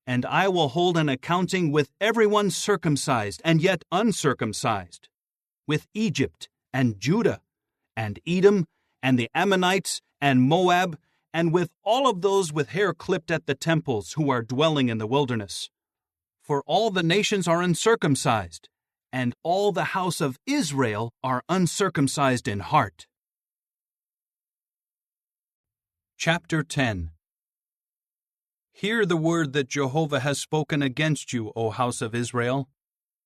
and I will hold an accounting with everyone circumcised and yet uncircumcised, with Egypt and Judah and Edom and the Ammonites and Moab, and with all of those with hair clipped at the temples who are dwelling in the wilderness. For all the nations are uncircumcised, and all the house of Israel are uncircumcised in heart. Chapter 10. Hear the word that Jehovah has spoken against you, O house of Israel.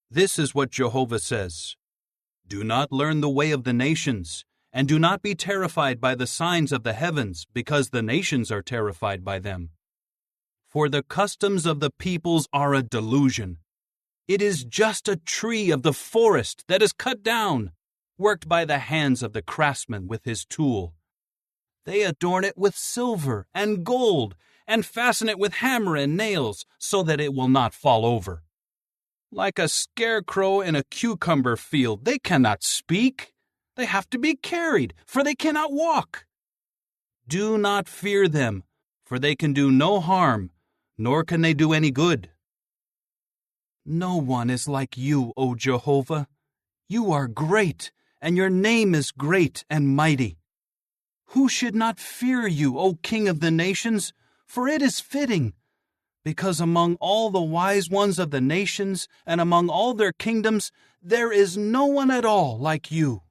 This is what Jehovah says. Do not learn the way of the nations, and do not be terrified by the signs of the heavens, because the nations are terrified by them. For the customs of the peoples are a delusion. It is just a tree of the forest that is cut down, worked by the hands of the craftsman with his tool. They adorn it with silver and gold, and fasten it with hammer and nails, so that it will not fall over. Like a scarecrow in a cucumber field, they cannot speak. They have to be carried, for they cannot walk. Do not fear them, for they can do no harm, nor can they do any good. No one is like you, O Jehovah. You are great, and your name is great and mighty. Who should not fear you, O King of the nations? For it is fitting, because among all the wise ones of the nations and among all their kingdoms, there is no one at all like you.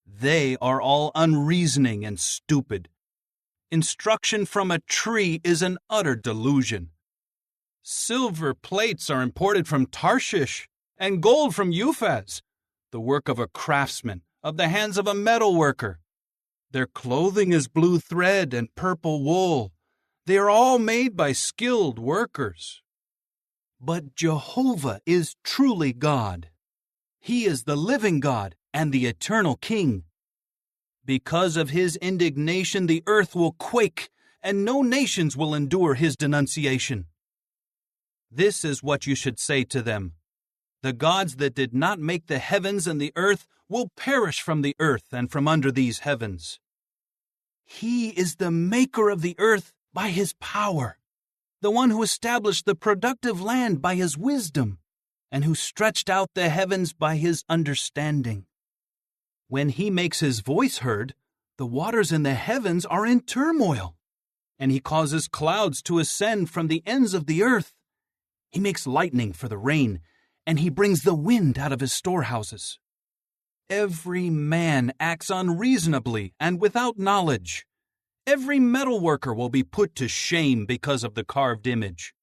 They are all unreasoning and stupid. Instruction from a tree is an utter delusion. Silver plates are imported from Tarshish, and gold from Uphaz, the work of a craftsman, of the hands of a metal worker. Their clothing is blue thread and purple wool. They are all made by skilled workers. But Jehovah is truly God. He is the living God and the eternal King. Because of his indignation, the earth will quake, and no nations will endure his denunciation. This is what you should say to them. The gods that did not make the heavens and the earth will perish from the earth and from under these heavens. He is the maker of the earth by his power, the one who established the productive land by his wisdom, and who stretched out the heavens by his understanding. When he makes his voice heard, the waters in the heavens are in turmoil, and he causes clouds to ascend from the ends of the earth. He makes lightning for the rain, and he brings the wind out of his storehouses. Every man acts unreasonably and without knowledge. Every metal worker will be put to shame because of the carved image.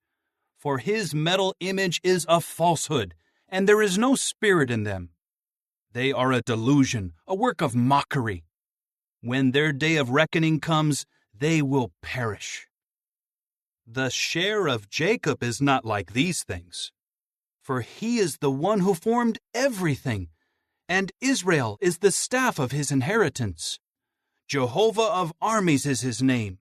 For his metal image is a falsehood, and there is no spirit in them. They are a delusion, a work of mockery. When their day of reckoning comes, they will perish. The share of Jacob is not like these things, for he is the one who formed everything, and Israel is the staff of his inheritance. Jehovah of armies is his name.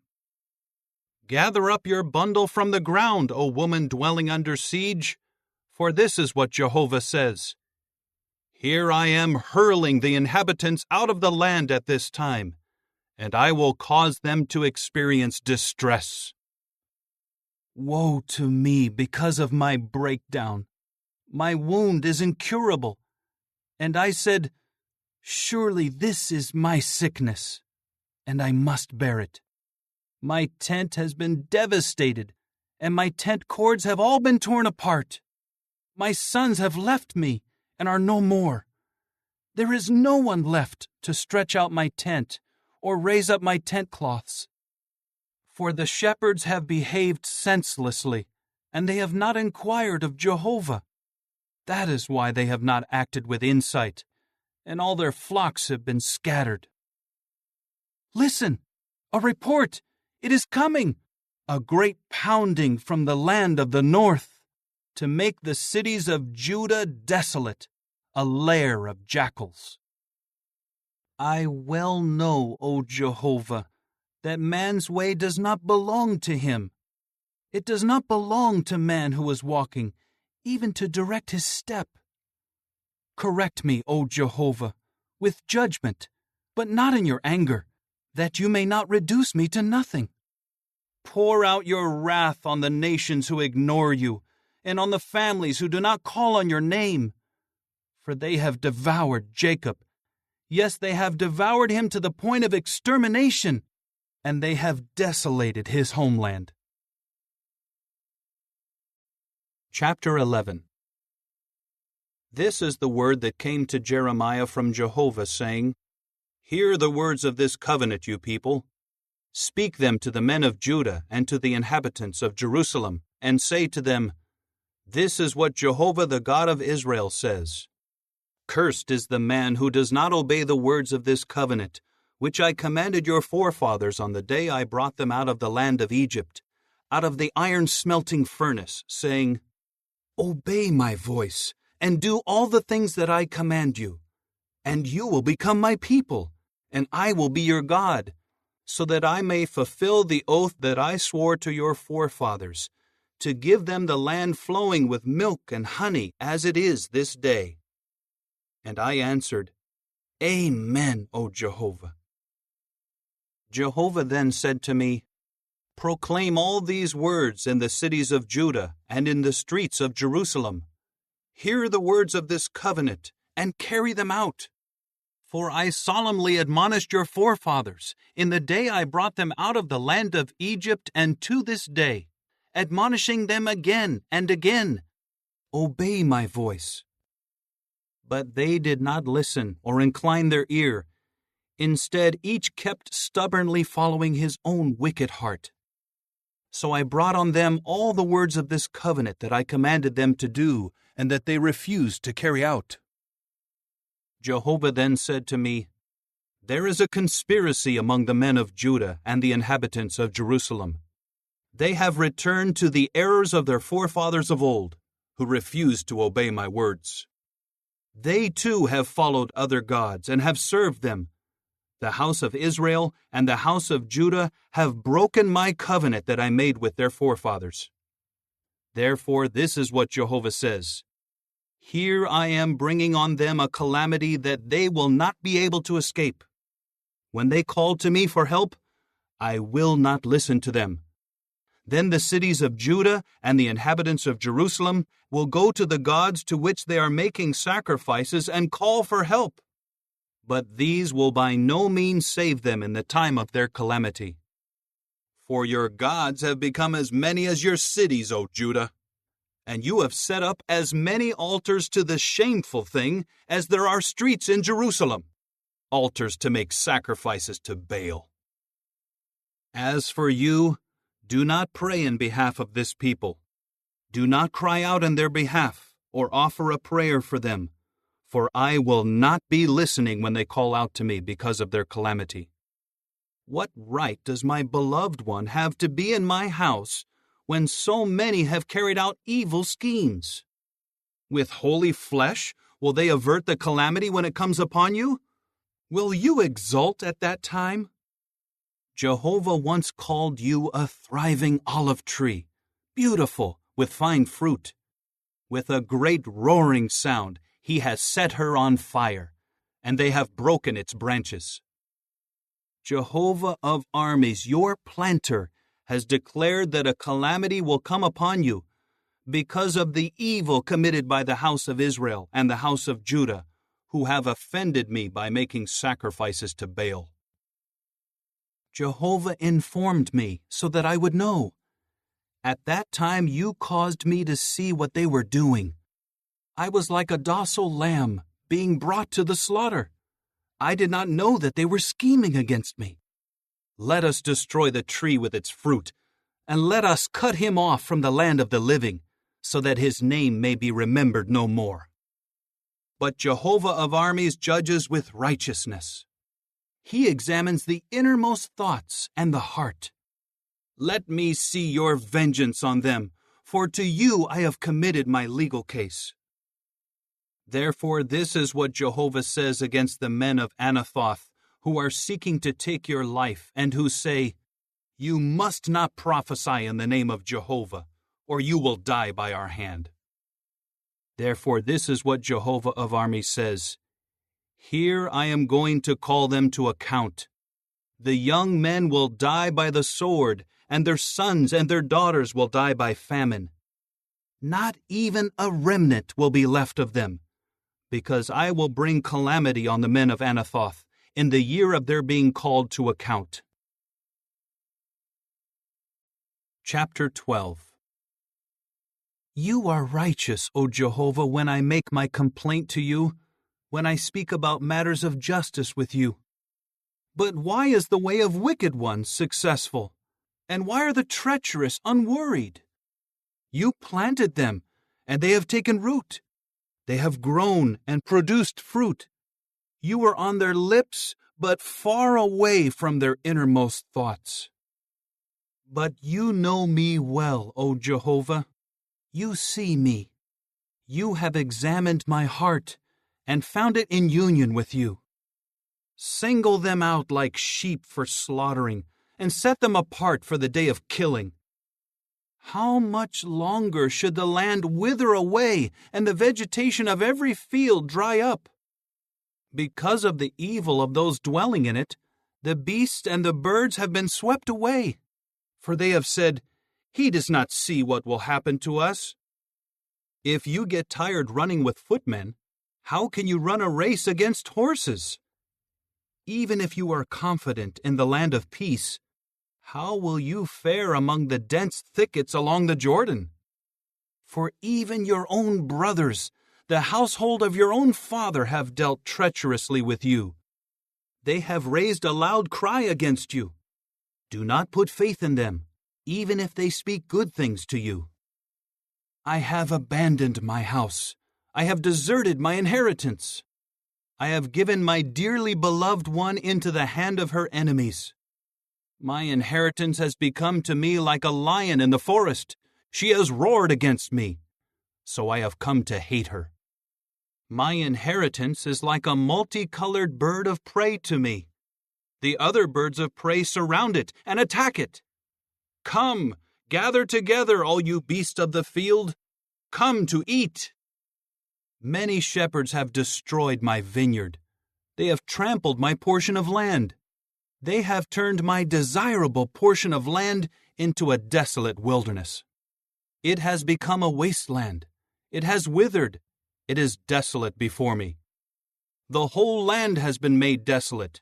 Gather up your bundle from the ground, O woman dwelling under siege, for this is what Jehovah says. Here I am hurling the inhabitants out of the land at this time, and I will cause them to experience distress. Woe to me because of my breakdown. My wound is incurable. And I said, surely this is my sickness, and I must bear it. My tent has been devastated, and my tent cords have all been torn apart. My sons have left me and are no more. There is no one left to stretch out my tent or raise up my tent cloths. For the shepherds have behaved senselessly, and they have not inquired of Jehovah. That is why they have not acted with insight, and all their flocks have been scattered. Listen, a report! It is coming! A great pounding from the land of the north, to make the cities of Judah desolate, a lair of jackals. I well know, O Jehovah, that man's way does not belong to him. It does not belong to man who is walking, even to direct his step. Correct me, O Jehovah, with judgment, but not in your anger, that you may not reduce me to nothing. Pour out your wrath on the nations who ignore you, and on the families who do not call on your name. For they have devoured Jacob. Yes, they have devoured him to the point of extermination, and they have desolated his homeland. Chapter 11. This is the word that came to Jeremiah from Jehovah, saying, Hear the words of this covenant, you people. Speak them to the men of Judah and to the inhabitants of Jerusalem, and say to them, This is what Jehovah the God of Israel says. Cursed is the man who does not obey the words of this covenant, which I commanded your forefathers on the day I brought them out of the land of Egypt, out of the iron-smelting furnace, saying, Obey my voice, and do all the things that I command you, and you will become my people, and I will be your God, so that I may fulfill the oath that I swore to your forefathers, to give them the land flowing with milk and honey as it is this day. And I answered, Amen, O Jehovah. Jehovah then said to me, Proclaim all these words in the cities of Judah and in the streets of Jerusalem. Hear the words of this covenant and carry them out. For I solemnly admonished your forefathers in the day I brought them out of the land of Egypt and to this day, admonishing them again and again, Obey my voice. But they did not listen or incline their ear. Instead, each kept stubbornly following his own wicked heart. So I brought on them all the words of this covenant that I commanded them to do, and that they refused to carry out. Jehovah then said to me, There is a conspiracy among the men of Judah and the inhabitants of Jerusalem. They have returned to the errors of their forefathers of old, who refused to obey my words. They too have followed other gods and have served them. The house of Israel and the house of Judah have broken my covenant that I made with their forefathers. Therefore, this is what Jehovah says. Here I am bringing on them a calamity that they will not be able to escape. When they call to me for help, I will not listen to them. Then the cities of Judah and the inhabitants of Jerusalem will go to the gods to which they are making sacrifices and call for help. But these will by no means save them in the time of their calamity. For your gods have become as many as your cities, O Judah, and you have set up as many altars to the shameful thing as there are streets in Jerusalem, altars to make sacrifices to Baal. As for you, do not pray in behalf of this people. Do not cry out in their behalf or offer a prayer for them, for I will not be listening when they call out to me because of their calamity. What right does my beloved one have to be in my house when so many have carried out evil schemes? With holy flesh will they avert the calamity when it comes upon you? Will you exult at that time? Jehovah once called you a thriving olive tree, beautiful, with fine fruit. With a great roaring sound, he has set her on fire, and they have broken its branches. Jehovah of armies, your planter, has declared that a calamity will come upon you because of the evil committed by the house of Israel and the house of Judah, who have offended me by making sacrifices to Baal. Jehovah informed me so that I would know. At that time you caused me to see what they were doing. I was like a docile lamb being brought to the slaughter. I did not know that they were scheming against me. Let us destroy the tree with its fruit, and let us cut him off from the land of the living, so that his name may be remembered no more. But Jehovah of armies judges with righteousness. He examines the innermost thoughts and the heart. Let me see your vengeance on them, for to you I have committed my legal case. Therefore this is what Jehovah says against the men of Anathoth, who are seeking to take your life, and who say, "You must not prophesy in the name of Jehovah, or you will die by our hand." Therefore this is what Jehovah of armies says, "Here I am going to call them to account. The young men will die by the sword, and their sons and their daughters will die by famine. Not even a remnant will be left of them, because I will bring calamity on the men of Anathoth in the year of their being called to account." Chapter 12. You are righteous, O Jehovah, when I make my complaint to you, when I speak about matters of justice with you. But why is the way of wicked ones successful? And why are the treacherous unworried? You planted them, and they have taken root. They have grown and produced fruit. You were on their lips, but far away from their innermost thoughts. But you know me well, O Jehovah. You see me. You have examined my heart and found it in union with you. Single them out like sheep for slaughtering, and set them apart for the day of killing. How much longer should the land wither away and the vegetation of every field dry up? Because of the evil of those dwelling in it, the beasts and the birds have been swept away. For they have said, "He does not see what will happen to us." If you get tired running with footmen, how can you run a race against horses? Even if you are confident in the land of peace, how will you fare among the dense thickets along the Jordan? For even your own brothers, the household of your own father, have dealt treacherously with you. They have raised a loud cry against you. Do not put faith in them, even if they speak good things to you. I have abandoned my house. I have deserted my inheritance. I have given my dearly beloved one into the hand of her enemies. My inheritance has become to me like a lion in the forest. She has roared against me, so I have come to hate her. My inheritance is like a multicolored bird of prey to me. The other birds of prey surround it and attack it. Come, gather together, all you beasts of the field. Come to eat. Many shepherds have destroyed my vineyard. They have trampled my portion of land. They have turned my desirable portion of land into a desolate wilderness. It has become a wasteland. It has withered. It is desolate before me. The whole land has been made desolate,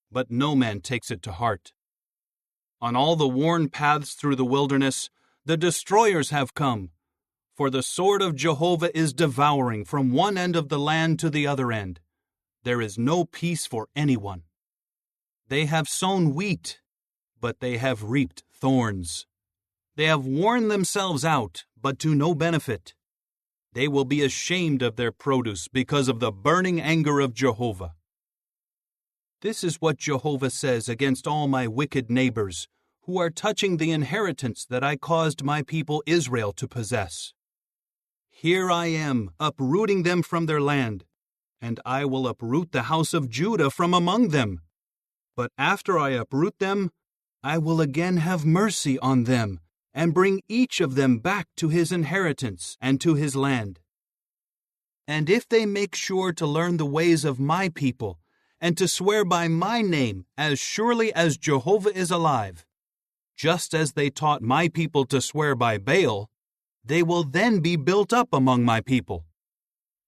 but no man takes it to heart. On all the worn paths through the wilderness, the destroyers have come, for the sword of Jehovah is devouring from one end of the land to the other end. There is no peace for anyone. They have sown wheat. but they have reaped thorns. They have worn themselves out, but to no benefit. They will be ashamed of their produce because of the burning anger of Jehovah. This is what Jehovah says against all my wicked neighbors, who are touching the inheritance that I caused my people Israel to possess. Here I am, uprooting them from their land, and I will uproot the house of Judah from among them. But after I uproot them, I will again have mercy on them, and bring each of them back to his inheritance and to his land. And if they make sure to learn the ways of my people, and to swear by my name as surely as Jehovah is alive, just as they taught my people to swear by Baal, they will then be built up among my people.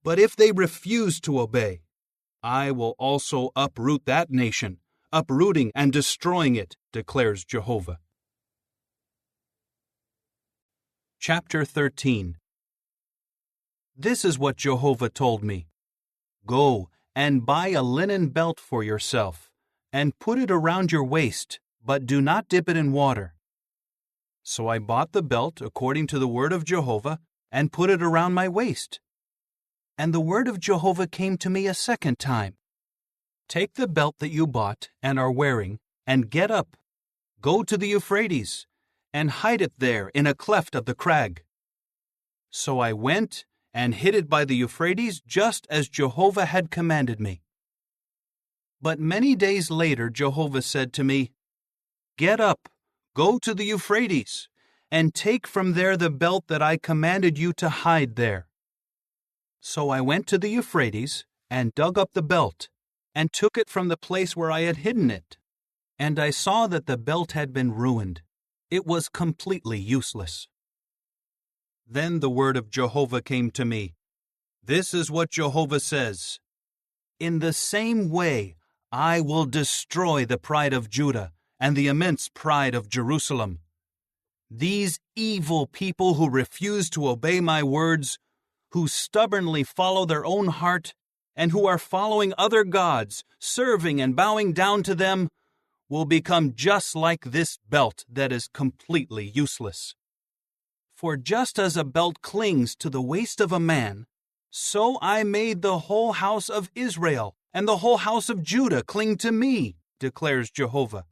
But if they refuse to obey, I will also uproot that nation, uprooting and destroying it, declares Jehovah. Chapter 13. This is what Jehovah told me. Go and buy a linen belt for yourself, and put it around your waist, but do not dip it in water. So I bought the belt according to the word of Jehovah, and put it around my waist. And the word of Jehovah came to me a second time. Take the belt that you bought and are wearing, and get up. Go to the Euphrates, and hide it there in a cleft of the crag. So I went and hid it by the Euphrates, just as Jehovah had commanded me. But many days later Jehovah said to me, Get up, go to the Euphrates, and take from there the belt that I commanded you to hide there. So I went to the Euphrates, and dug up the belt, and took it from the place where I had hidden it. And I saw that the belt had been ruined. It was completely useless. Then the word of Jehovah came to me. This is what Jehovah says. In the same way, I will destroy the pride of Judah and the immense pride of Jerusalem. These evil people who refuse to obey my words, who stubbornly follow their own heart, and who are following other gods, serving and bowing down to them, will become just like this belt that is completely useless. For just as a belt clings to the waist of a man, so I made the whole house of Israel and the whole house of Judah cling to me, declares Jehovah,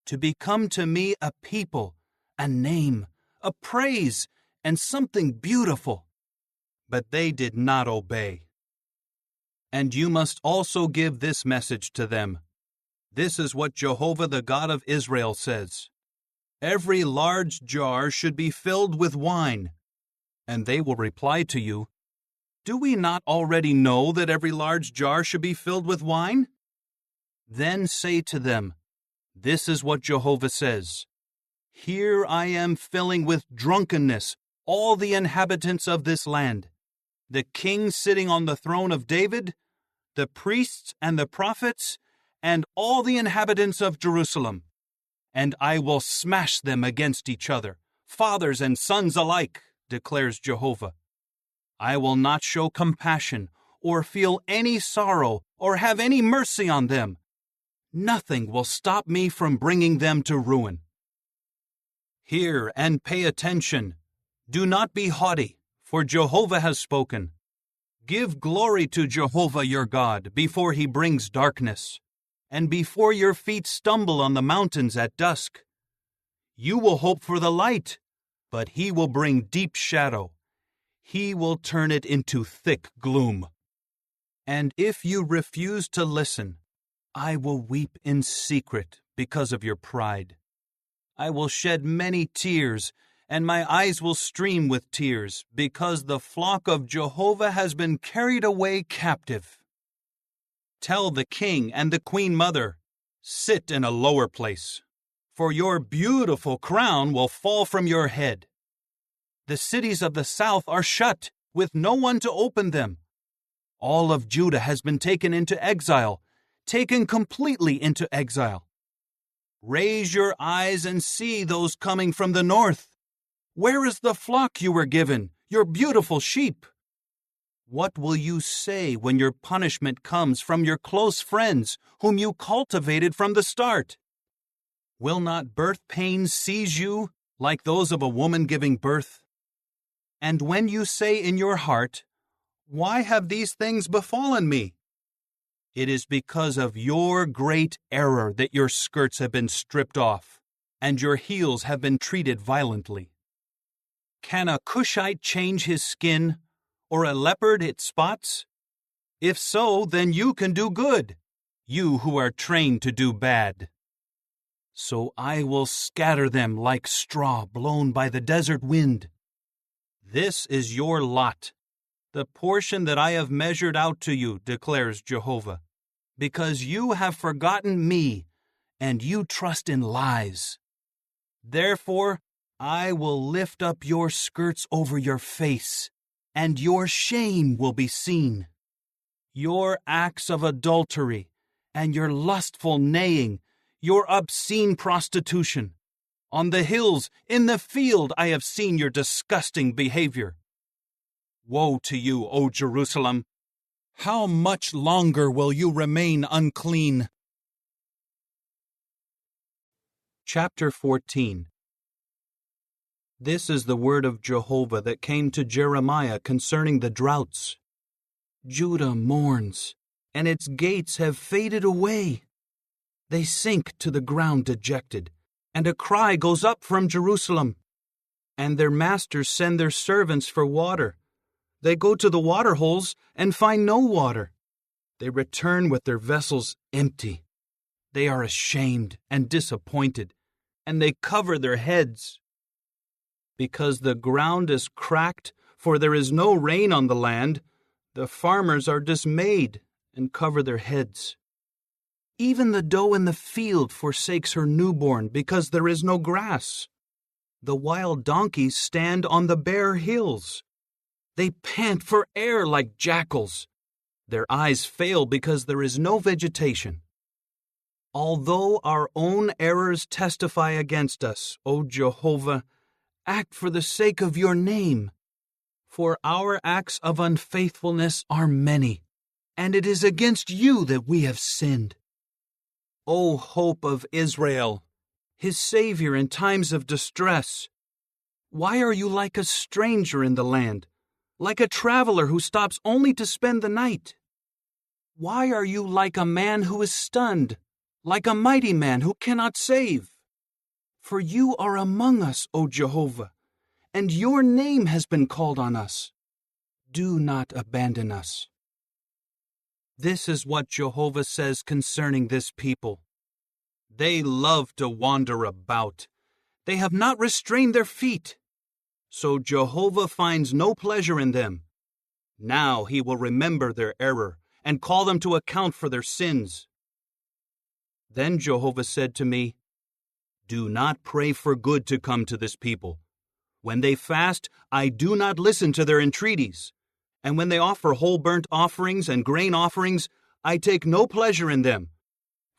to become to me a people, a name, a praise, and something beautiful. But they did not obey. And you must also give this message to them. This is what Jehovah the God of Israel says. Every large jar should be filled with wine. And they will reply to you, Do we not already know that every large jar should be filled with wine? Then say to them, This is what Jehovah says. Here I am filling with drunkenness all the inhabitants of this land, the king sitting on the throne of David, the priests and the prophets, and all the inhabitants of Jerusalem. And I will smash them against each other, fathers and sons alike, declares Jehovah. I will not show compassion, or feel any sorrow, or have any mercy on them. Nothing will stop me from bringing them to ruin. Hear and pay attention. Do not be haughty, for Jehovah has spoken. Give glory to Jehovah your God before he brings darkness, and before your feet stumble on the mountains at dusk. You will hope for the light, but he will bring deep shadow. He will turn it into thick gloom. And if you refuse to listen, I will weep in secret because of your pride. I will shed many tears, and my eyes will stream with tears, because the flock of Jehovah has been carried away captive. Tell the king and the queen mother, Sit in a lower place, for your beautiful crown will fall from your head. The cities of the south are shut, with no one to open them. All of Judah has been taken into exile, taken completely into exile. Raise your eyes and see those coming from the north. Where is the flock you were given, your beautiful sheep? What will you say when your punishment comes from your close friends, whom you cultivated from the start? Will not birth pains seize you like those of a woman giving birth? And when you say in your heart, "Why have these things befallen me?" It is because of your great error that your skirts have been stripped off, and your heels have been treated violently. Can a Cushite change his skin, or a leopard its spots? If so, then you can do good, you who are trained to do bad. So I will scatter them like straw blown by the desert wind. This is your lot, the portion that I have measured out to you, declares Jehovah, because you have forgotten me, and you trust in lies. Therefore, I will lift up your skirts over your face, and your shame will be seen. Your acts of adultery, and your lustful neighing, your obscene prostitution. On the hills, in the field, I have seen your disgusting behavior. Woe to you, O Jerusalem! How much longer will you remain unclean? Chapter 14. This is the word of Jehovah that came to Jeremiah concerning the droughts. Judah mourns, and its gates have faded away. They sink to the ground dejected, and a cry goes up from Jerusalem. And their masters send their servants for water. They go to the water holes and find no water. They return with their vessels empty. They are ashamed and disappointed, and they cover their heads. Because the ground is cracked, for there is no rain on the land, the farmers are dismayed and cover their heads. Even the doe in the field forsakes her newborn because there is no grass. The wild donkeys stand on the bare hills. They pant for air like jackals. Their eyes fail because there is no vegetation. Although our own errors testify against us, O Jehovah, act for the sake of your name. For our acts of unfaithfulness are many, and it is against you that we have sinned. O hope of Israel, his Savior in times of distress, why are you like a stranger in the land, like a traveler who stops only to spend the night? Why are you like a man who is stunned, like a mighty man who cannot save? For you are among us, O Jehovah, and your name has been called on us. Do not abandon us. This is what Jehovah says concerning this people. They love to wander about. They have not restrained their feet. So Jehovah finds no pleasure in them. Now he will remember their error and call them to account for their sins. Then Jehovah said to me, Do not pray for good to come to this people. When they fast, I do not listen to their entreaties. And when they offer whole burnt offerings and grain offerings, I take no pleasure in them.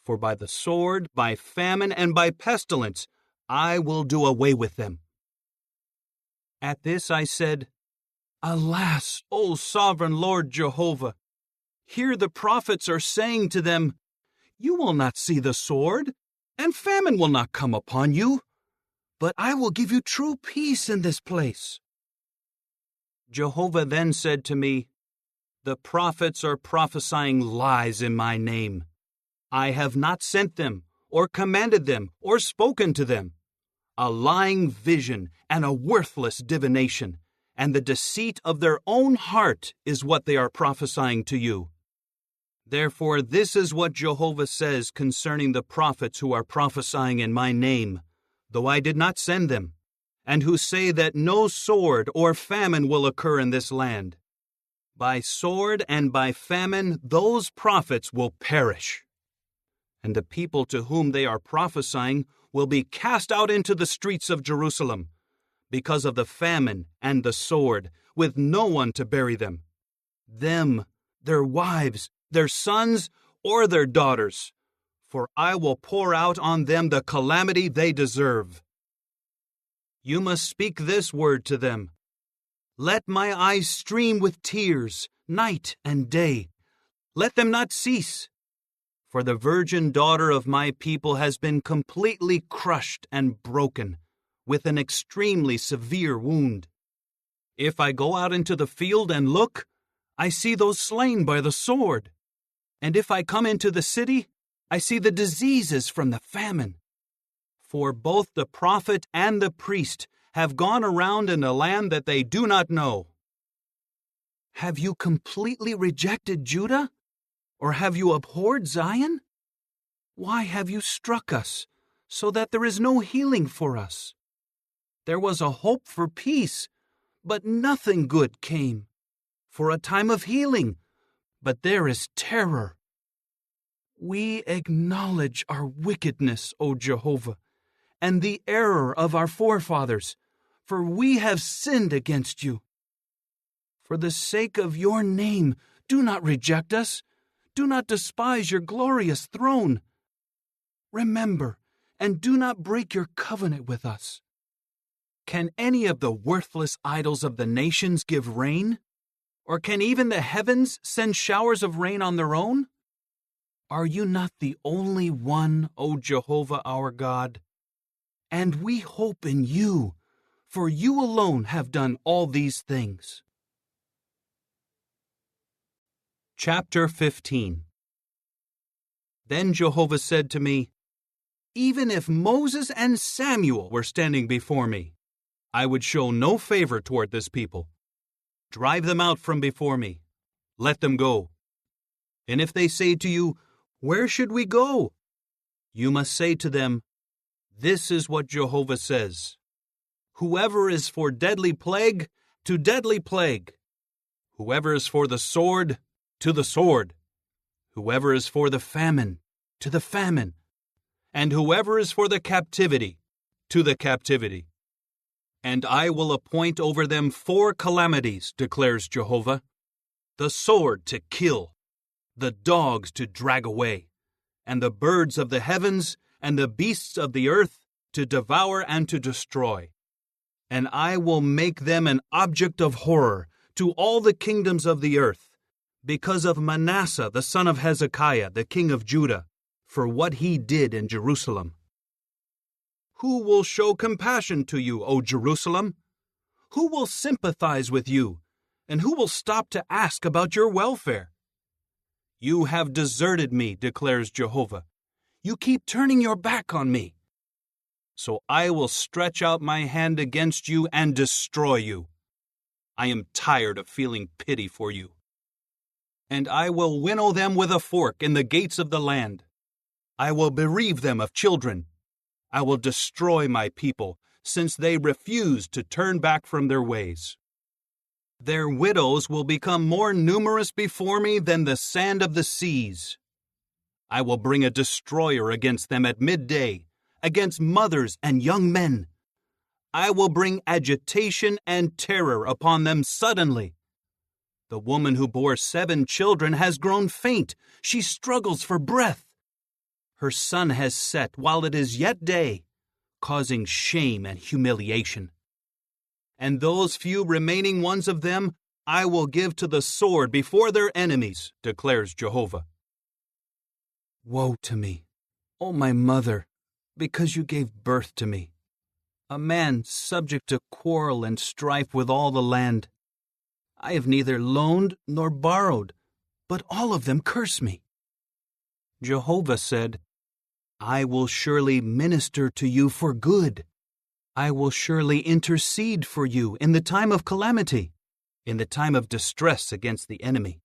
For by the sword, by famine, and by pestilence, I will do away with them. At this I said, Alas, O sovereign Lord Jehovah! Here the prophets are saying to them, You will not see the sword, and famine will not come upon you, but I will give you true peace in this place. Jehovah then said to me, The prophets are prophesying lies in my name. I have not sent them, or commanded them, or spoken to them. A lying vision and a worthless divination, and the deceit of their own heart is what they are prophesying to you. Therefore, this is what Jehovah says concerning the prophets who are prophesying in my name, though I did not send them, and who say that no sword or famine will occur in this land. By sword and by famine, those prophets will perish. And the people to whom they are prophesying will be cast out into the streets of Jerusalem, because of the famine and the sword, with no one to bury them. Them, their wives, their sons, or their daughters, for I will pour out on them the calamity they deserve. You must speak this word to them. Let my eyes stream with tears, night and day. Let them not cease. For the virgin daughter of my people has been completely crushed and broken, with an extremely severe wound. If I go out into the field and look, I see those slain by the sword. And if I come into the city, I see the diseases from the famine. For both the prophet and the priest have gone around in a land that they do not know. Have you completely rejected Judah? Or have you abhorred Zion? Why have you struck us, so that there is no healing for us? There was a hope for peace, but nothing good came. For a time of healing, but there is terror. We acknowledge our wickedness, O Jehovah, and the error of our forefathers, for we have sinned against you. For the sake of your name, do not reject us. Do not despise your glorious throne. Remember, and do not break your covenant with us. Can any of the worthless idols of the nations give rain? Or can even the heavens send showers of rain on their own? Are you not the only one, O Jehovah our God? And we hope in you, for you alone have done all these things. Chapter 15. Then Jehovah said to me, Even if Moses and Samuel were standing before me, I would show no favor toward this people. Drive them out from before me. Let them go. And if they say to you, Where should we go? You must say to them, This is what Jehovah says. Whoever is for deadly plague, to deadly plague. Whoever is for the sword, to the sword. Whoever is for the famine, to the famine. And whoever is for the captivity, to the captivity. And I will appoint over them 4 calamities, declares Jehovah. The sword to kill, the dogs to drag away, and the birds of the heavens and the beasts of the earth to devour and to destroy. And I will make them an object of horror to all the kingdoms of the earth, because of Manasseh the son of Hezekiah, the king of Judah, for what he did in Jerusalem. Who will show compassion to you, O Jerusalem? Who will sympathize with you, and who will stop to ask about your welfare? You have deserted me, declares Jehovah. You keep turning your back on me. So I will stretch out my hand against you and destroy you. I am tired of feeling pity for you. And I will winnow them with a fork in the gates of the land. I will bereave them of children. I will destroy my people, since they refuse to turn back from their ways. Their widows will become more numerous before me than the sand of the seas. I will bring a destroyer against them at midday, against mothers and young men. I will bring agitation and terror upon them suddenly. The woman who bore 7 children has grown faint. She struggles for breath. Her sun has set while it is yet day, causing shame and humiliation. And those few remaining ones of them I will give to the sword before their enemies, declares Jehovah. Woe to me, O my mother, because you gave birth to me, a man subject to quarrel and strife with all the land. I have neither loaned nor borrowed, but all of them curse me. Jehovah said, I will surely minister to you for good. I will surely intercede for you in the time of calamity, in the time of distress against the enemy.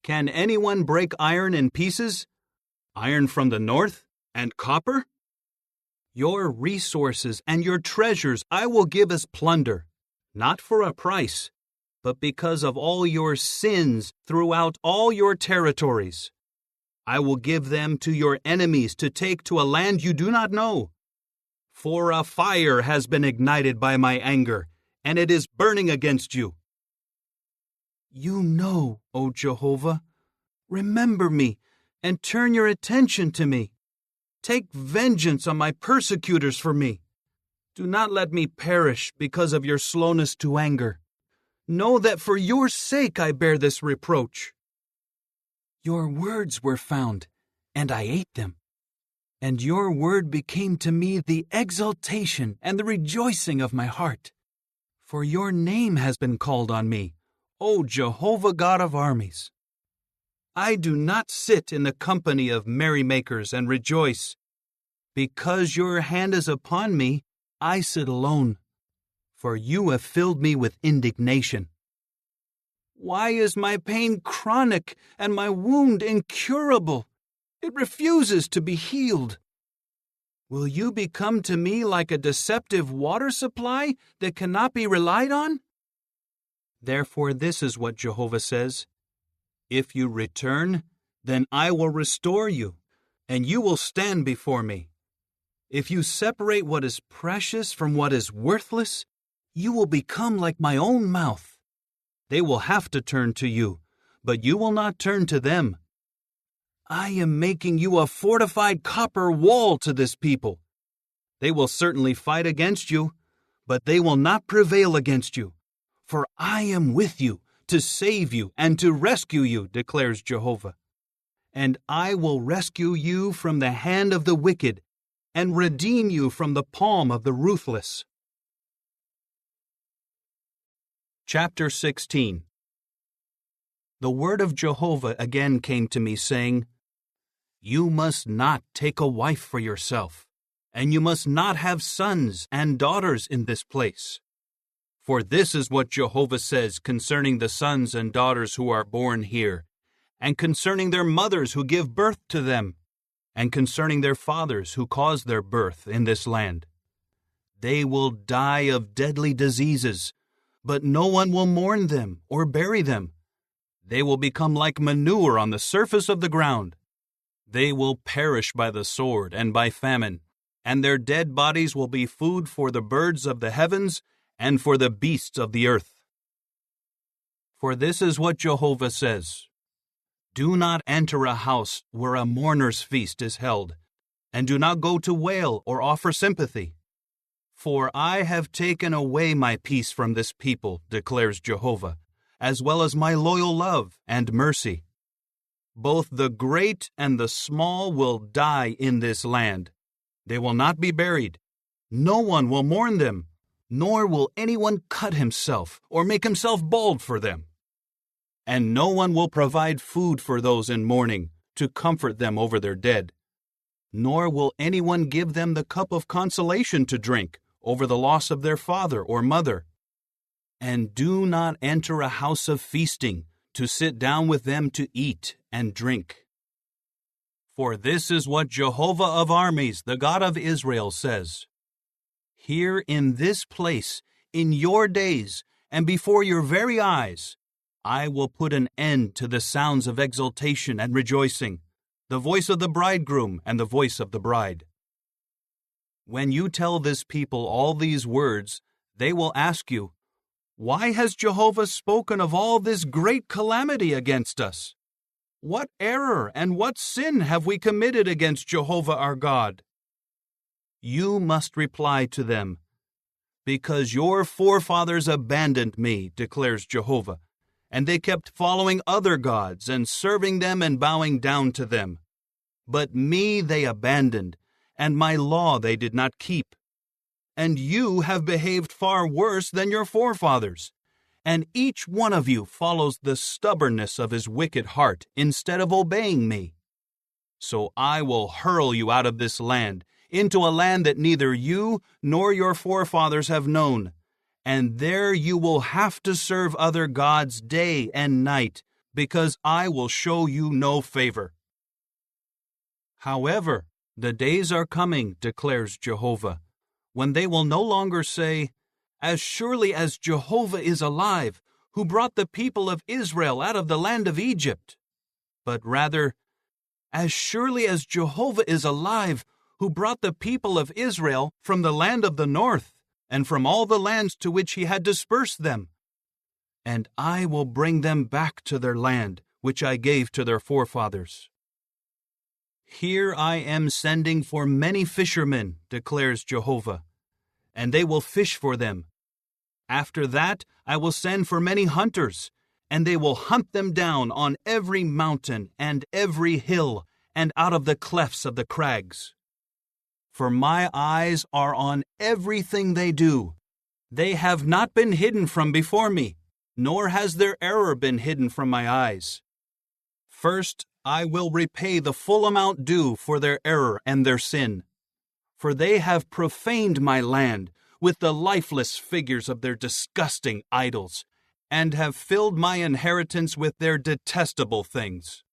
Can anyone break iron in pieces? Iron from the north and copper? Your resources and your treasures I will give as plunder, not for a price, but because of all your sins throughout all your territories. I will give them to your enemies to take to a land you do not know. For a fire has been ignited by my anger, and it is burning against you. You know, O Jehovah, remember me and turn your attention to me. Take vengeance on my persecutors for me. Do not let me perish because of your slowness to anger. Know that for your sake I bear this reproach. Your words were found, and I ate them. And your word became to me the exultation and the rejoicing of my heart. For your name has been called on me, O Jehovah God of armies. I do not sit in the company of merrymakers and rejoice. Because your hand is upon me, I sit alone, for you have filled me with indignation. Why is my pain chronic and my wound incurable? It refuses to be healed. Will you become to me like a deceptive water supply that cannot be relied on? Therefore, this is what Jehovah says. If you return, then I will restore you, and you will stand before me. If you separate what is precious from what is worthless, you will become like my own mouth. They will have to turn to you, but you will not turn to them. I am making you a fortified copper wall to this people. They will certainly fight against you, but they will not prevail against you. For I am with you to save you and to rescue you, declares Jehovah. And I will rescue you from the hand of the wicked and redeem you from the palm of the ruthless. Chapter 16. The word of Jehovah again came to me, saying, You must not take a wife for yourself, and you must not have sons and daughters in this place. For this is what Jehovah says concerning the sons and daughters who are born here, and concerning their mothers who give birth to them, and concerning their fathers who cause their birth in this land. They will die of deadly diseases, but no one will mourn them or bury them. They will become like manure on the surface of the ground. They will perish by the sword and by famine, and their dead bodies will be food for the birds of the heavens and for the beasts of the earth. For this is what Jehovah says, Do not enter a house where a mourner's feast is held, and do not go to wail or offer sympathy. For I have taken away my peace from this people, declares Jehovah, as well as my loyal love and mercy. Both the great and the small will die in this land. They will not be buried. No one will mourn them, nor will anyone cut himself or make himself bald for them. And no one will provide food for those in mourning to comfort them over their dead, nor will anyone give them the cup of consolation to drink over the loss of their father or mother. And do not enter a house of feasting to sit down with them to eat and drink. For this is what Jehovah of armies, the God of Israel, says. Here in this place, in your days, and before your very eyes, I will put an end to the sounds of exultation and rejoicing, the voice of the bridegroom and the voice of the bride. When you tell this people all these words, they will ask you, Why has Jehovah spoken of all this great calamity against us? What error and what sin have we committed against Jehovah our God? You must reply to them, Because your forefathers abandoned me, declares Jehovah, and they kept following other gods and serving them and bowing down to them. But me they abandoned, and my law they did not keep. And you have behaved far worse than your forefathers, and each one of you follows the stubbornness of his wicked heart instead of obeying me. So I will hurl you out of this land, into a land that neither you nor your forefathers have known, and there you will have to serve other gods day and night, because I will show you no favor. However, the days are coming, declares Jehovah, when they will no longer say, As surely as Jehovah is alive, who brought the people of Israel out of the land of Egypt, but rather, As surely as Jehovah is alive, who brought the people of Israel from the land of the north, and from all the lands to which he had dispersed them. And I will bring them back to their land, which I gave to their forefathers. Here I am sending for many fishermen, declares Jehovah, and they will fish for them. After that I will send for many hunters, and they will hunt them down on every mountain and every hill, and out of the clefts of the crags. For my eyes are on everything they do. They have not been hidden from before me, nor has their error been hidden from my eyes. First, I will repay the full amount due for their error and their sin. For they have profaned my land with the lifeless figures of their disgusting idols, and have filled my inheritance with their detestable things.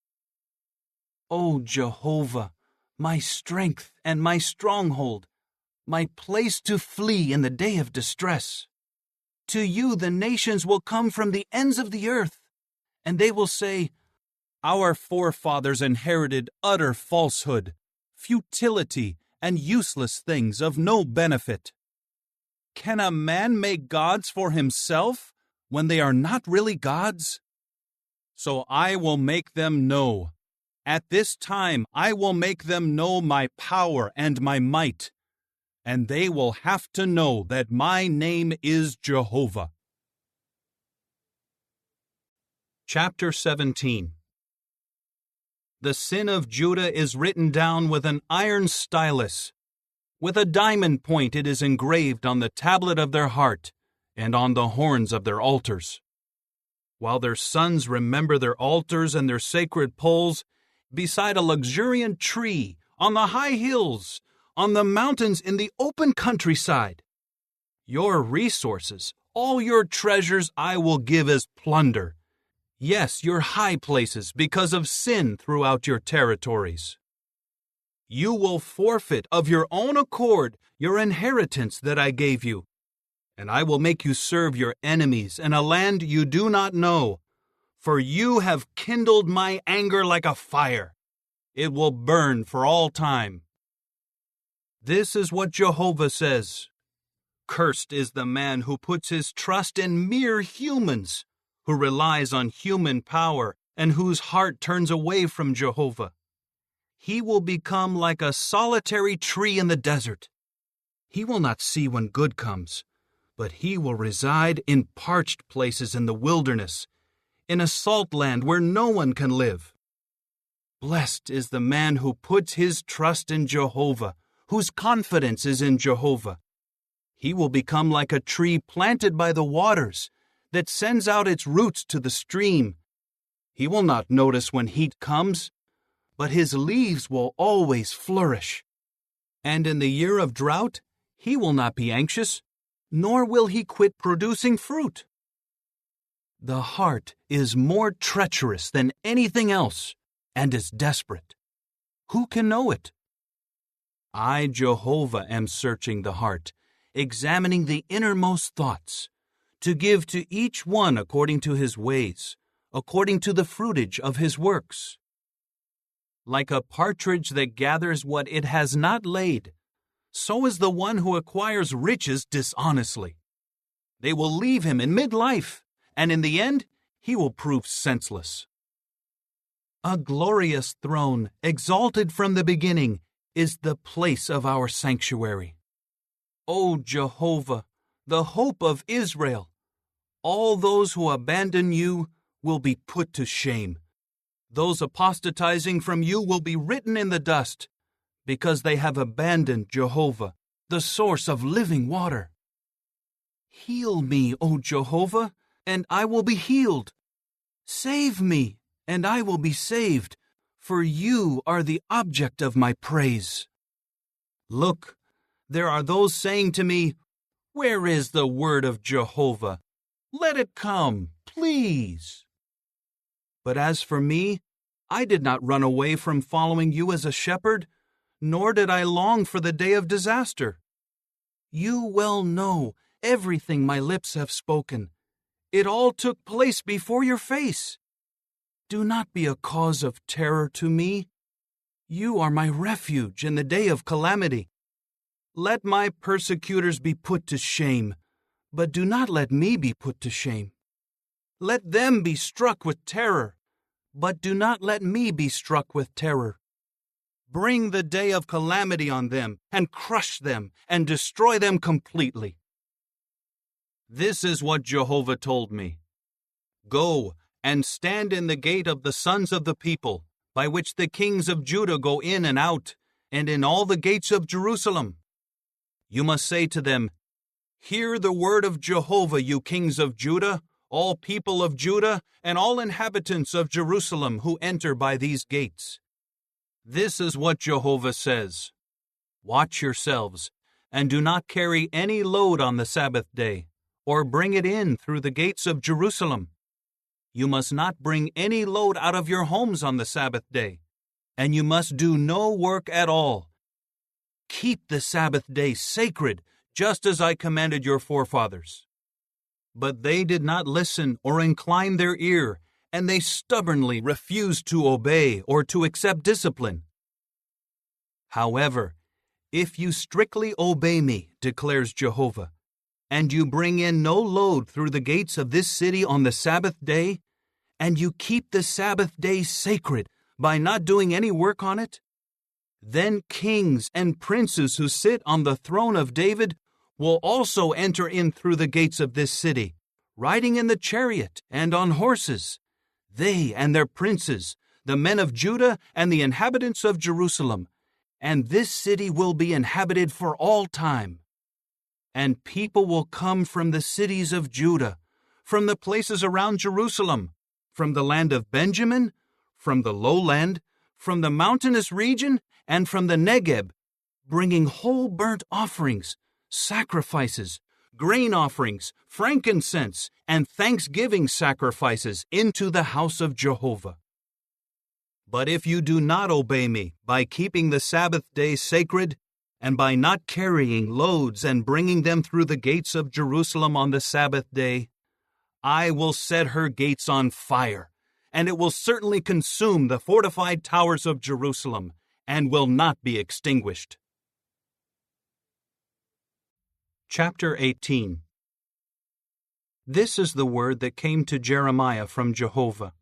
O Jehovah, my strength and my stronghold, my place to flee in the day of distress. To you the nations will come from the ends of the earth, and they will say, Our forefathers inherited utter falsehood, futility, and useless things of no benefit. Can a man make gods for himself when they are not really gods? So I will make them know. At this time I will make them know my power and my might, and they will have to know that my name is Jehovah. Chapter 17. The sin of Judah is written down with an iron stylus. With a diamond point it is engraved on the tablet of their heart and on the horns of their altars. While their sons remember their altars and their sacred poles, beside a luxuriant tree, on the high hills, on the mountains in the open countryside. Your resources, all your treasures I will give as plunder. Yes, your high places because of sin throughout your territories. You will forfeit of your own accord your inheritance that I gave you, and I will make you serve your enemies in a land you do not know, for you have kindled my anger like a fire. It will burn for all time. This is what Jehovah says. Cursed is the man who puts his trust in mere humans, who relies on human power, and whose heart turns away from Jehovah. He will become like a solitary tree in the desert. He will not see when good comes, but he will reside in parched places in the wilderness, in a salt land where no one can live. Blessed is the man who puts his trust in Jehovah, whose confidence is in Jehovah. He will become like a tree planted by the waters, that sends out its roots to the stream. He will not notice when heat comes, but his leaves will always flourish. And in the year of drought, he will not be anxious, nor will he quit producing fruit. The heart is more treacherous than anything else, and is desperate. Who can know it? I, Jehovah, am searching the heart, examining the innermost thoughts, to give to each one according to his ways, according to the fruitage of his works. Like a partridge that gathers what it has not laid, so is the one who acquires riches dishonestly. They will leave him in midlife, and in the end he will prove senseless. A glorious throne, exalted from the beginning, is the place of our sanctuary. O Jehovah, the hope of Israel, all those who abandon you will be put to shame. Those apostatizing from you will be written in the dust, because they have abandoned Jehovah, the source of living water. Heal me, O Jehovah, and I will be healed. Save me, and I will be saved, for you are the object of my praise. Look, there are those saying to me, Where is the word of Jehovah? Let it come, please. But as for me, I did not run away from following you as a shepherd, nor did I long for the day of disaster. You well know everything my lips have spoken. It all took place before your face. Do not be a cause of terror to me. You are my refuge in the day of calamity. Let my persecutors be put to shame, but do not let me be put to shame. Let them be struck with terror, but do not let me be struck with terror. Bring the day of calamity on them, and crush them, and destroy them completely. This is what Jehovah told me. Go and stand in the gate of the sons of the people, by which the kings of Judah go in and out, and in all the gates of Jerusalem. You must say to them, Hear the word of Jehovah, you kings of Judah, all people of Judah, and all inhabitants of Jerusalem who enter by these gates. This is what Jehovah says. Watch yourselves, and do not carry any load on the Sabbath day, or bring it in through the gates of Jerusalem. You must not bring any load out of your homes on the Sabbath day, and you must do no work at all. Keep the Sabbath day sacred, just as I commanded your forefathers. But they did not listen or incline their ear, and they stubbornly refused to obey or to accept discipline. However, if you strictly obey me, declares Jehovah, and you bring in no load through the gates of this city on the Sabbath day, and you keep the Sabbath day sacred by not doing any work on it, then kings and princes who sit on the throne of David will also enter in through the gates of this city, riding in the chariot and on horses, they and their princes, the men of Judah and the inhabitants of Jerusalem, and this city will be inhabited for all time. And people will come from the cities of Judah, from the places around Jerusalem, from the land of Benjamin, from the lowland, from the mountainous region, and from the Negeb, bringing whole burnt offerings, sacrifices, grain offerings, frankincense, and thanksgiving sacrifices into the house of Jehovah. But if you do not obey me by keeping the Sabbath day sacred, and by not carrying loads and bringing them through the gates of Jerusalem on the Sabbath day, I will set her gates on fire, and it will certainly consume the fortified towers of Jerusalem, and will not be extinguished. Chapter 18. This is the word that came to Jeremiah from Jehovah.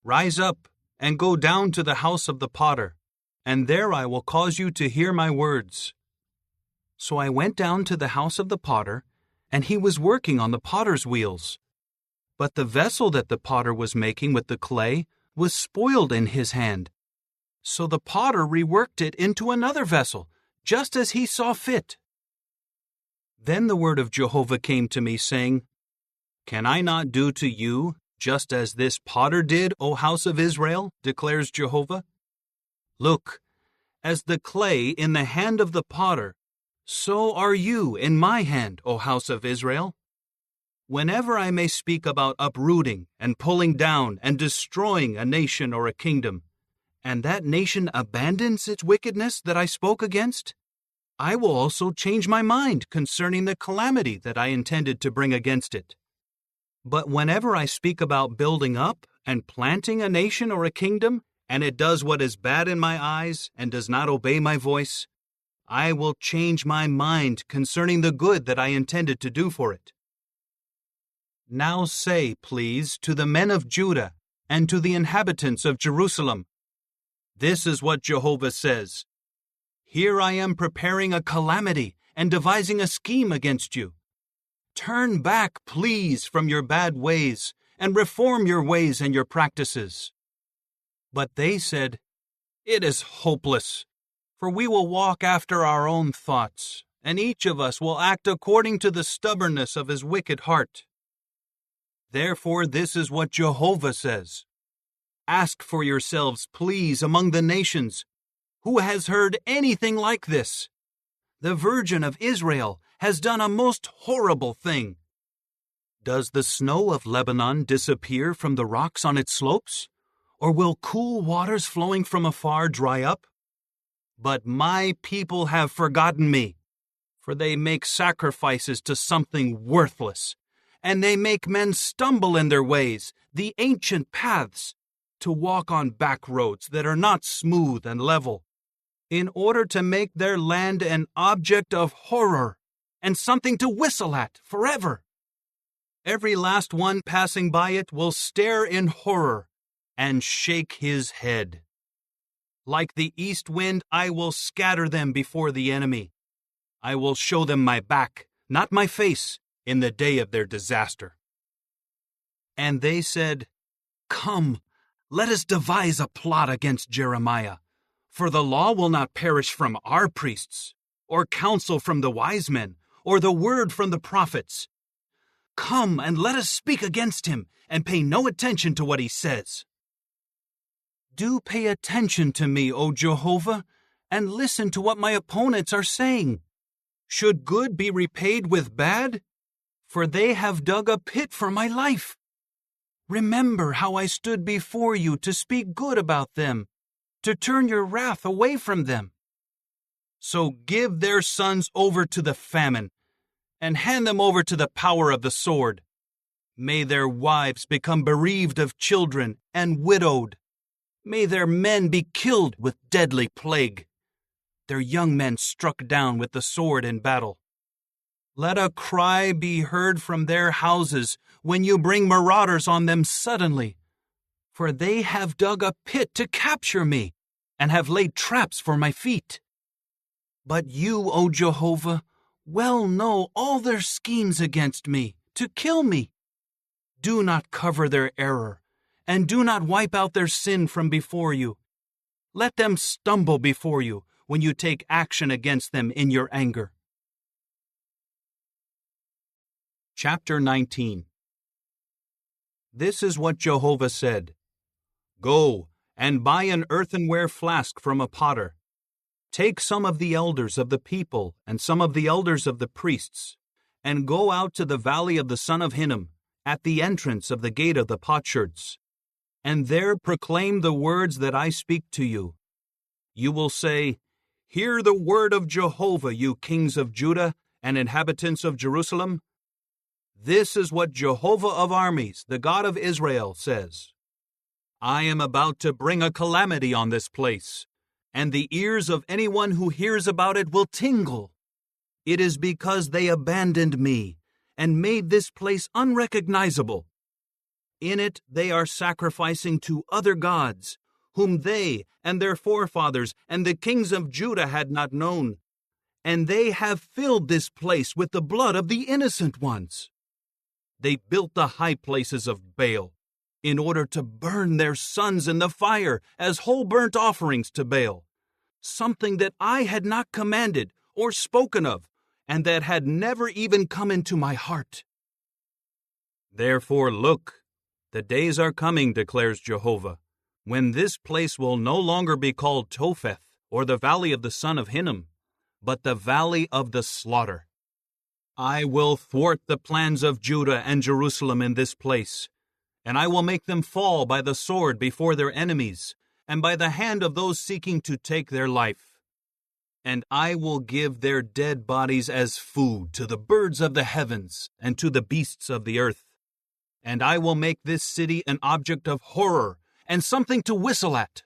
Rise up, and go down to the house of the potter, and there I will cause you to hear my words. So I went down to the house of the potter, and he was working on the potter's wheels. But the vessel that the potter was making with the clay was spoiled in his hand. So the potter reworked it into another vessel, just as he saw fit. Then the word of Jehovah came to me, saying, Can I not do to you just as this potter did, O house of Israel, declares Jehovah? Look, as the clay in the hand of the potter, so are you in my hand, O house of Israel. Whenever I may speak about uprooting and pulling down and destroying a nation or a kingdom, and that nation abandons its wickedness that I spoke against, I will also change my mind concerning the calamity that I intended to bring against it. But whenever I speak about building up and planting a nation or a kingdom, and it does what is bad in my eyes and does not obey my voice, I will change my mind concerning the good that I intended to do for it. Now say, please, to the men of Judah and to the inhabitants of Jerusalem, This is what Jehovah says. Here I am preparing a calamity and devising a scheme against you. Turn back, please, from your bad ways and reform your ways and your practices. But they said, It is hopeless, for we will walk after our own thoughts, and each of us will act according to the stubbornness of his wicked heart. Therefore, this is what Jehovah says. Ask for yourselves, please, among the nations, who has heard anything like this? The Virgin of Israel has done a most horrible thing. Does the snow of Lebanon disappear from the rocks on its slopes? Or will cool waters flowing from afar dry up? But my people have forgotten me, for they make sacrifices to something worthless, and they make men stumble in their ways, the ancient paths, to walk on back roads that are not smooth and level, in order to make their land an object of horror and something to whistle at forever. Every last one passing by it will stare in horror and shake his head. Like the east wind, I will scatter them before the enemy. I will show them my back, not my face, in the day of their disaster. And they said, Come, Let us devise a plot against Jeremiah, for the law will not perish from our priests, or counsel from the wise men, or the word from the prophets. Come and let us speak against him, and pay no attention to what he says. Do pay attention to me, O Jehovah, and listen to what my opponents are saying. Should good be repaid with bad? For they have dug a pit for my life. Remember how I stood before you to speak good about them, to turn your wrath away from them. So give their sons over to the famine, and hand them over to the power of the sword. May their wives become bereaved of children and widowed. May their men be killed with deadly plague, their young men struck down with the sword in battle. Let a cry be heard from their houses when you bring marauders on them suddenly, for they have dug a pit to capture me and have laid traps for my feet. But you, O Jehovah, well know all their schemes against me, to kill me. Do not cover their error, and do not wipe out their sin from before you. Let them stumble before you when you take action against them in your anger. Chapter 19. This is what Jehovah said. Go and buy an earthenware flask from a potter. Take some of the elders of the people and some of the elders of the priests, and go out to the valley of the son of Hinnom, at the entrance of the gate of the potsherds, and there proclaim the words that I speak to you. You will say, Hear the word of Jehovah, you kings of Judah and inhabitants of Jerusalem. This is what Jehovah of armies, the God of Israel, says. I am about to bring a calamity on this place, and the ears of anyone who hears about it will tingle. It is because they abandoned me and made this place unrecognizable. In it they are sacrificing to other gods, whom they and their forefathers and the kings of Judah had not known, and they have filled this place with the blood of the innocent ones. They built the high places of Baal, in order to burn their sons in the fire as whole burnt offerings to Baal, something that I had not commanded or spoken of, and that had never even come into my heart. Therefore look, the days are coming, declares Jehovah, when this place will no longer be called Topheth, or the valley of the son of Hinnom, but the valley of the slaughter. I will thwart the plans of Judah and Jerusalem in this place, and I will make them fall by the sword before their enemies, and by the hand of those seeking to take their life. And I will give their dead bodies as food to the birds of the heavens and to the beasts of the earth. And I will make this city an object of horror and something to whistle at.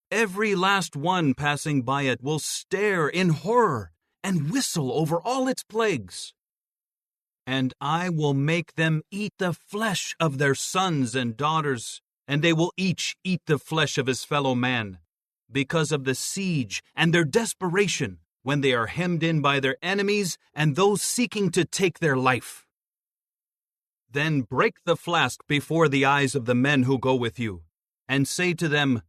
Every last one passing by it will stare in horror and whistle over all its plagues. And I will make them eat the flesh of their sons and daughters, and they will each eat the flesh of his fellow man, because of the siege and their desperation when they are hemmed in by their enemies and those seeking to take their life. Then break the flask before the eyes of the men who go with you, and say to them,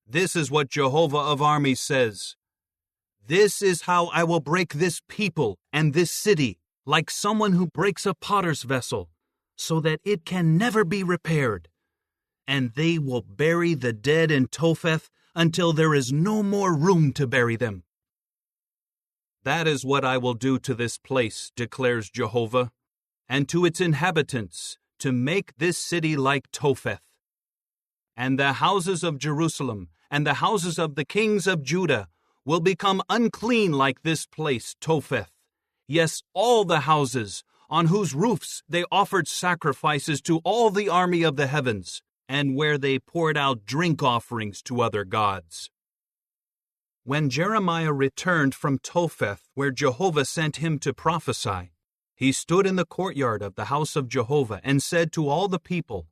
This is what Jehovah of armies says. This is how I will break this people and this city, like someone who breaks a potter's vessel, so that it can never be repaired. And they will bury the dead in Topheth until there is no more room to bury them. That is what I will do to this place, declares Jehovah, and to its inhabitants, to make this city like Topheth. And the houses of Jerusalem and the houses of the kings of Judah will become unclean like this place, Topheth. Yes, all the houses on whose roofs they offered sacrifices to all the army of the heavens, and where they poured out drink offerings to other gods. When Jeremiah returned from Topheth, where Jehovah sent him to prophesy, he stood in the courtyard of the house of Jehovah and said to all the people,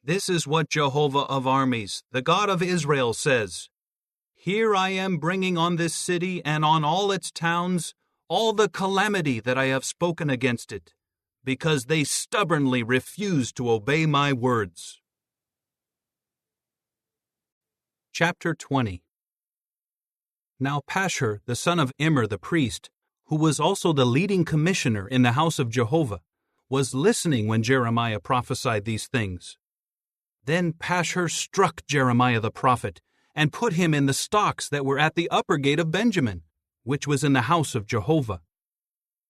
This is what Jehovah of armies, the God of Israel, says. Here I am bringing on this city and on all its towns all the calamity that I have spoken against it, because they stubbornly refuse to obey my words. Chapter 20. Now Pashur, the son of Immer the priest, who was also the leading commissioner in the house of Jehovah, was listening when Jeremiah prophesied these things. Then Pashur struck Jeremiah the prophet, and put him in the stocks that were at the upper gate of Benjamin, which was in the house of Jehovah.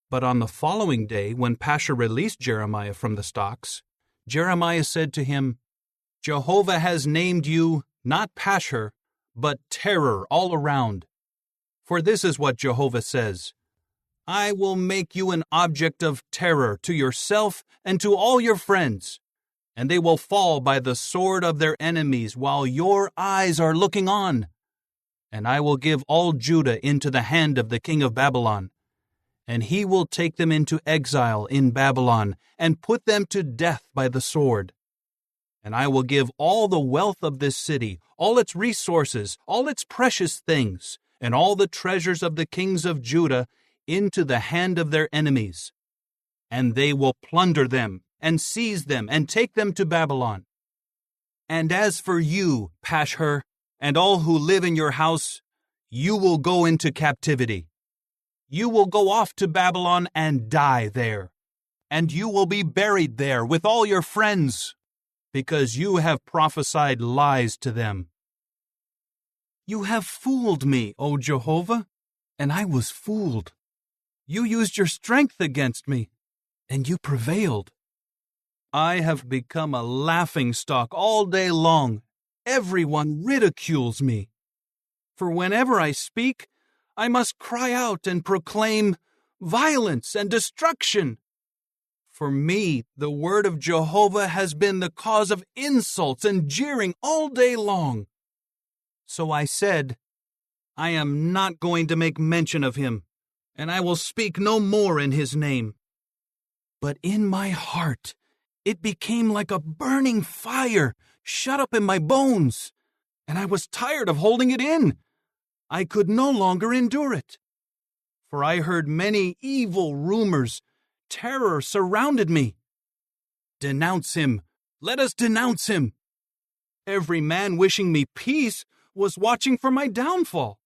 But on the following day, when Pashur released Jeremiah from the stocks, Jeremiah said to him, Jehovah has named you not Pashur, but terror all around. For this is what Jehovah says, I will make you an object of terror to yourself and to all your friends, and they will fall by the sword of their enemies while your eyes are looking on. And I will give all Judah into the hand of the king of Babylon, and he will take them into exile in Babylon, and put them to death by the sword. And I will give all the wealth of this city, all its resources, all its precious things, and all the treasures of the kings of Judah into the hand of their enemies. And they will plunder them, and seize them, and take them to Babylon. And as for you, Pashur, and all who live in your house, you will go into captivity. You will go off to Babylon and die there, and you will be buried there with all your friends, because you have prophesied lies to them. You have fooled me, O Jehovah, and I was fooled. You used your strength against me, and you prevailed. I have become a laughingstock all day long. Everyone ridicules me. For whenever I speak, I must cry out and proclaim violence and destruction. For me, the word of Jehovah has been the cause of insults and jeering all day long. So I said, I am not going to make mention of him, and I will speak no more in his name. But in my heart, it became like a burning fire shut up in my bones, and I was tired of holding it in. I could no longer endure it. For I heard many evil rumors. Terror surrounded me. Denounce him. Let us denounce him. Every man wishing me peace was watching for my downfall.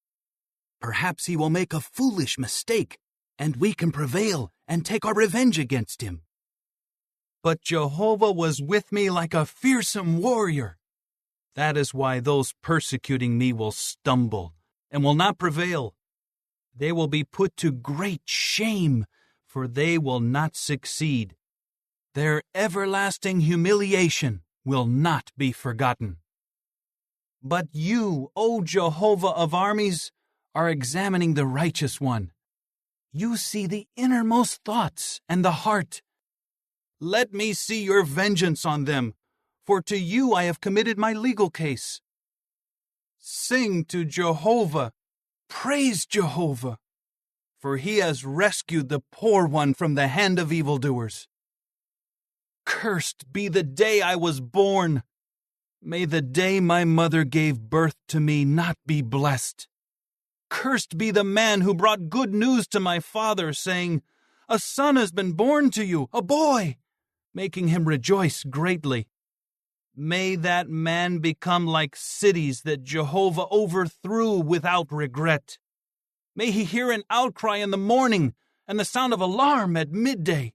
Perhaps he will make a foolish mistake, and we can prevail and take our revenge against him. But Jehovah was with me like a fearsome warrior. That is why those persecuting me will stumble and will not prevail. They will be put to great shame, for they will not succeed. Their everlasting humiliation will not be forgotten. But you, O Jehovah of armies, are examining the righteous one. You see the innermost thoughts and the heart. Let me see your vengeance on them, for to you I have committed my legal case. Sing to Jehovah, praise Jehovah, for he has rescued the poor one from the hand of evildoers. Cursed be the day I was born. May the day my mother gave birth to me not be blessed. Cursed be the man who brought good news to my father, saying, A son has been born to you, a boy, making him rejoice greatly. May that man become like cities that Jehovah overthrew without regret. May he hear an outcry in the morning and the sound of alarm at midday.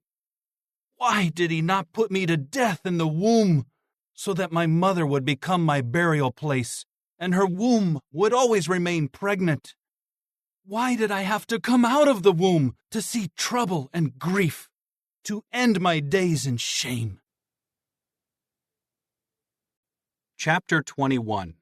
Why did he not put me to death in the womb, so that my mother would become my burial place, and her womb would always remain pregnant? Why did I have to come out of the womb to see trouble and grief, to end my days in shame? Chapter 21.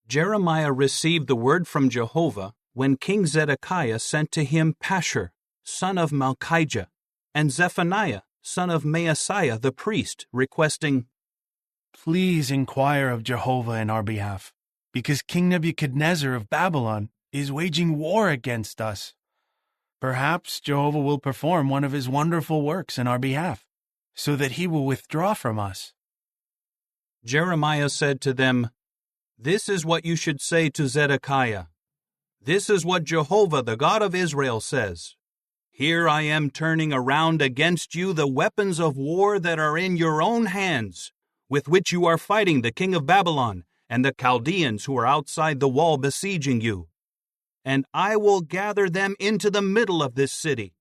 Jeremiah received the word from Jehovah when King Zedekiah sent to him Pashur, son of Malchijah, and Zephaniah, son of Maaseiah the priest, requesting, Please inquire of Jehovah in our behalf, because King Nebuchadnezzar of Babylon is waging war against us. Perhaps Jehovah will perform one of his wonderful works in our behalf, so that he will withdraw from us. Jeremiah said to them, This is what you should say to Zedekiah. This is what Jehovah, the God of Israel, says. Here I am turning around against you the weapons of war that are in your own hands, with which you are fighting the king of Babylon, and the Chaldeans who are outside the wall besieging you. And I will gather them into the middle of this city.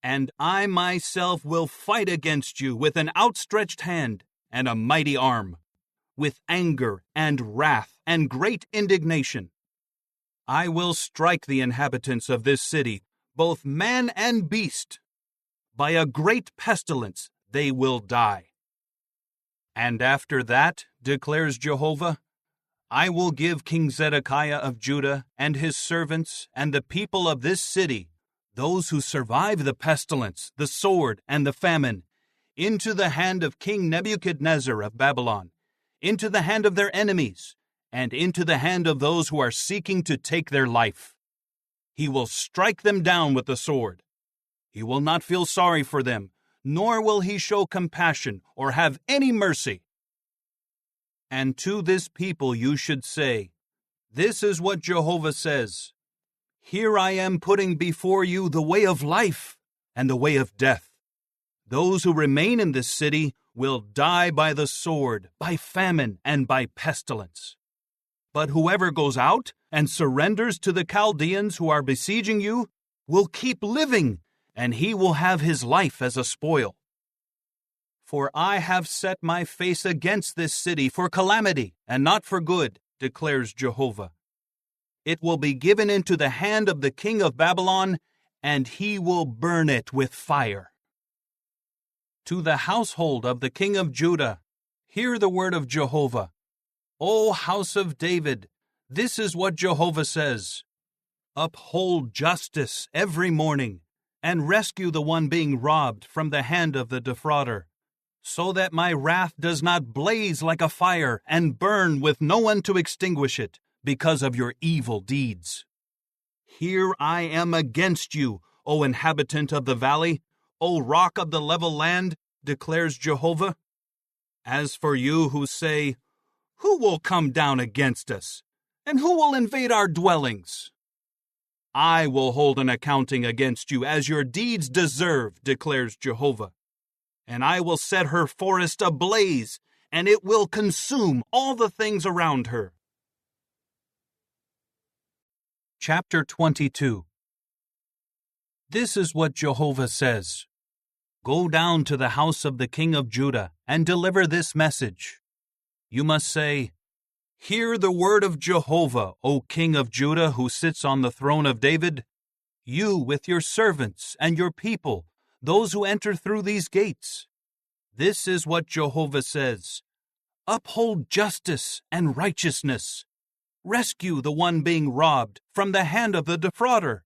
And I myself will fight against you with an outstretched hand and a mighty arm, with anger and wrath and great indignation. I will strike the inhabitants of this city, both man and beast. By a great pestilence they will die. And after that, declares Jehovah, I will give King Zedekiah of Judah and his servants and the people of this city, those who survive the pestilence, the sword, and the famine, into the hand of King Nebuchadnezzar of Babylon, into the hand of their enemies, and into the hand of those who are seeking to take their life. He will strike them down with the sword. He will not feel sorry for them, nor will he show compassion or have any mercy. And to this people you should say, This is what Jehovah says. Here I am putting before you the way of life and the way of death. Those who remain in this city will die by the sword, by famine, and by pestilence. But whoever goes out and surrenders to the Chaldeans who are besieging you will keep living, and he will have his life as a spoil. For I have set my face against this city for calamity and not for good, declares Jehovah. It will be given into the hand of the king of Babylon, and he will burn it with fire. To the household of the king of Judah, hear the word of Jehovah. O house of David, this is what Jehovah says. Uphold justice every morning, and rescue the one being robbed from the hand of the defrauder, so that my wrath does not blaze like a fire and burn with no one to extinguish it because of your evil deeds. Here I am against you, O inhabitant of the valley, O rock of the level land, declares Jehovah. As for you who say, Who will come down against us? And who will invade our dwellings? I will hold an accounting against you as your deeds deserve, declares Jehovah. And I will set her forest ablaze, and it will consume all the things around her. Chapter 22. This is what Jehovah says. Go down to the house of the king of Judah and deliver this message. You must say, Hear the word of Jehovah, O king of Judah who sits on the throne of David. You with your servants and your people, those who enter through these gates. This is what Jehovah says. Uphold justice and righteousness. Rescue the one being robbed from the hand of the defrauder.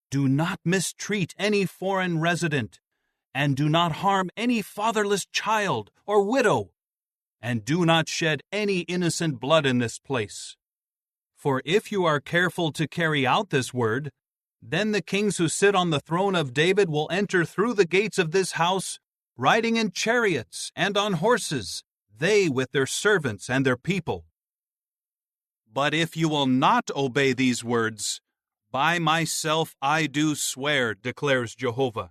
Do not mistreat any foreign resident, and do not harm any fatherless child or widow, and do not shed any innocent blood in this place. For if you are careful to carry out this word, then the kings who sit on the throne of David will enter through the gates of this house, riding in chariots and on horses, they with their servants and their people. But if you will not obey these words, by myself I do swear, declares Jehovah,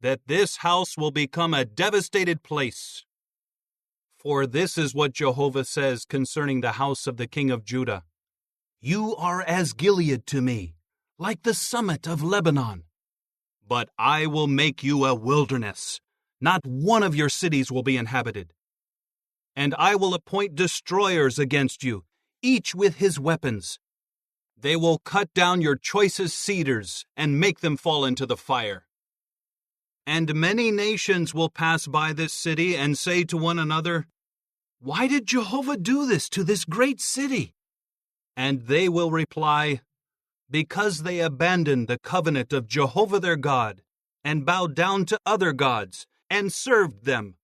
that this house will become a devastated place. For this is what Jehovah says concerning the house of the king of Judah. You are as Gilead to me, like the summit of Lebanon. But I will make you a wilderness. Not one of your cities will be inhabited. And I will appoint destroyers against you, each with his weapons. They will cut down your choicest cedars and make them fall into the fire. And many nations will pass by this city and say to one another, Why did Jehovah do this to this great city? And they will reply, Because they abandoned the covenant of Jehovah their God, and bowed down to other gods, and served them.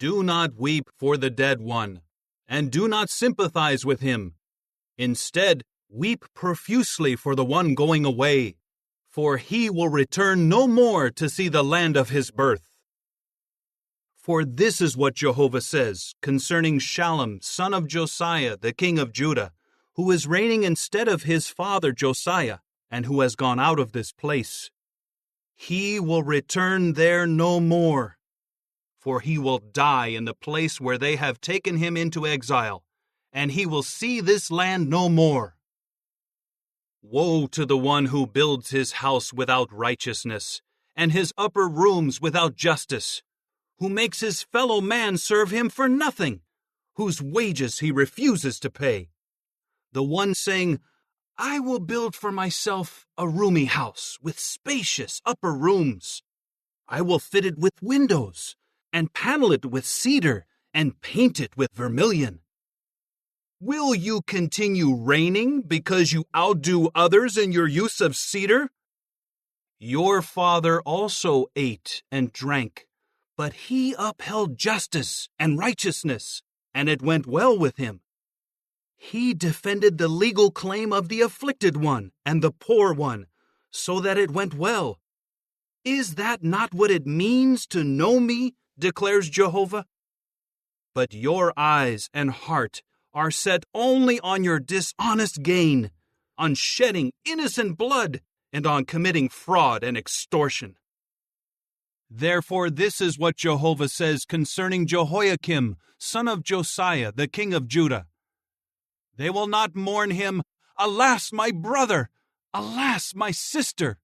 Do not weep for the dead one, and do not sympathize with him. Instead, weep profusely for the one going away, for he will return no more to see the land of his birth. For this is what Jehovah says concerning Shallum, son of Josiah, the king of Judah, who is reigning instead of his father Josiah, and who has gone out of this place. He will return there no more, for he will die in the place where they have taken him into exile, and he will see this land no more. Woe to the one who builds his house without righteousness, and his upper rooms without justice, who makes his fellow man serve him for nothing, whose wages he refuses to pay. The one saying, I will build for myself a roomy house with spacious upper rooms. I will fit it with windows, and panel it with cedar, and paint it with vermilion. Will you continue reigning because you outdo others in your use of cedar? Your father also ate and drank, but he upheld justice and righteousness, and it went well with him. He defended the legal claim of the afflicted one and the poor one, so that it went well. Is that not what it means to know me, declares Jehovah? But your eyes and heart are set only on your dishonest gain, on shedding innocent blood, and on committing fraud and extortion. Therefore, this is what Jehovah says concerning Jehoiakim, son of Josiah, the king of Judah. They will not mourn him, alas, my brother, alas, my sister.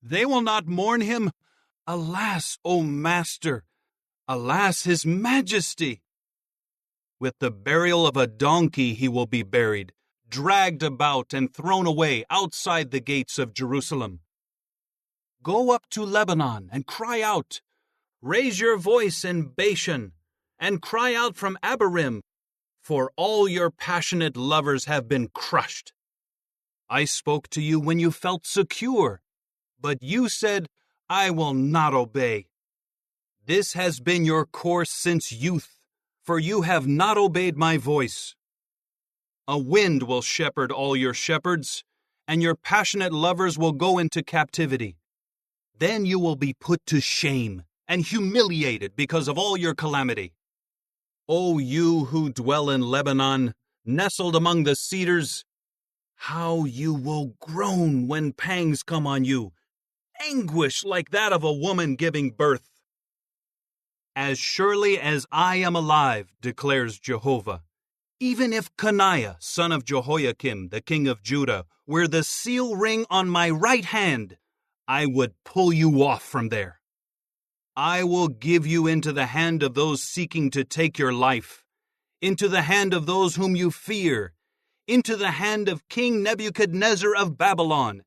They will not mourn him, alas, O master, alas, his majesty. With the burial of a donkey he will be buried, dragged about and thrown away outside the gates of Jerusalem. Go up to Lebanon and cry out. Raise your voice in Bashan and cry out from Abarim, for all your passionate lovers have been crushed. I spoke to you when you felt secure, but you said, I will not obey. This has been your course since youth, for you have not obeyed my voice. A wind will shepherd all your shepherds, and your passionate lovers will go into captivity. Then you will be put to shame and humiliated because of all your calamity. O you who dwell in Lebanon, nestled among the cedars, how you will groan when pangs come on you, anguish like that of a woman giving birth. As surely as I am alive, declares Jehovah, even if Coniah, son of Jehoiakim, the king of Judah, were the seal ring on my right hand, I would pull you off from there. I will give you into the hand of those seeking to take your life, into the hand of those whom you fear, into the hand of King Nebuchadnezzar of Babylon,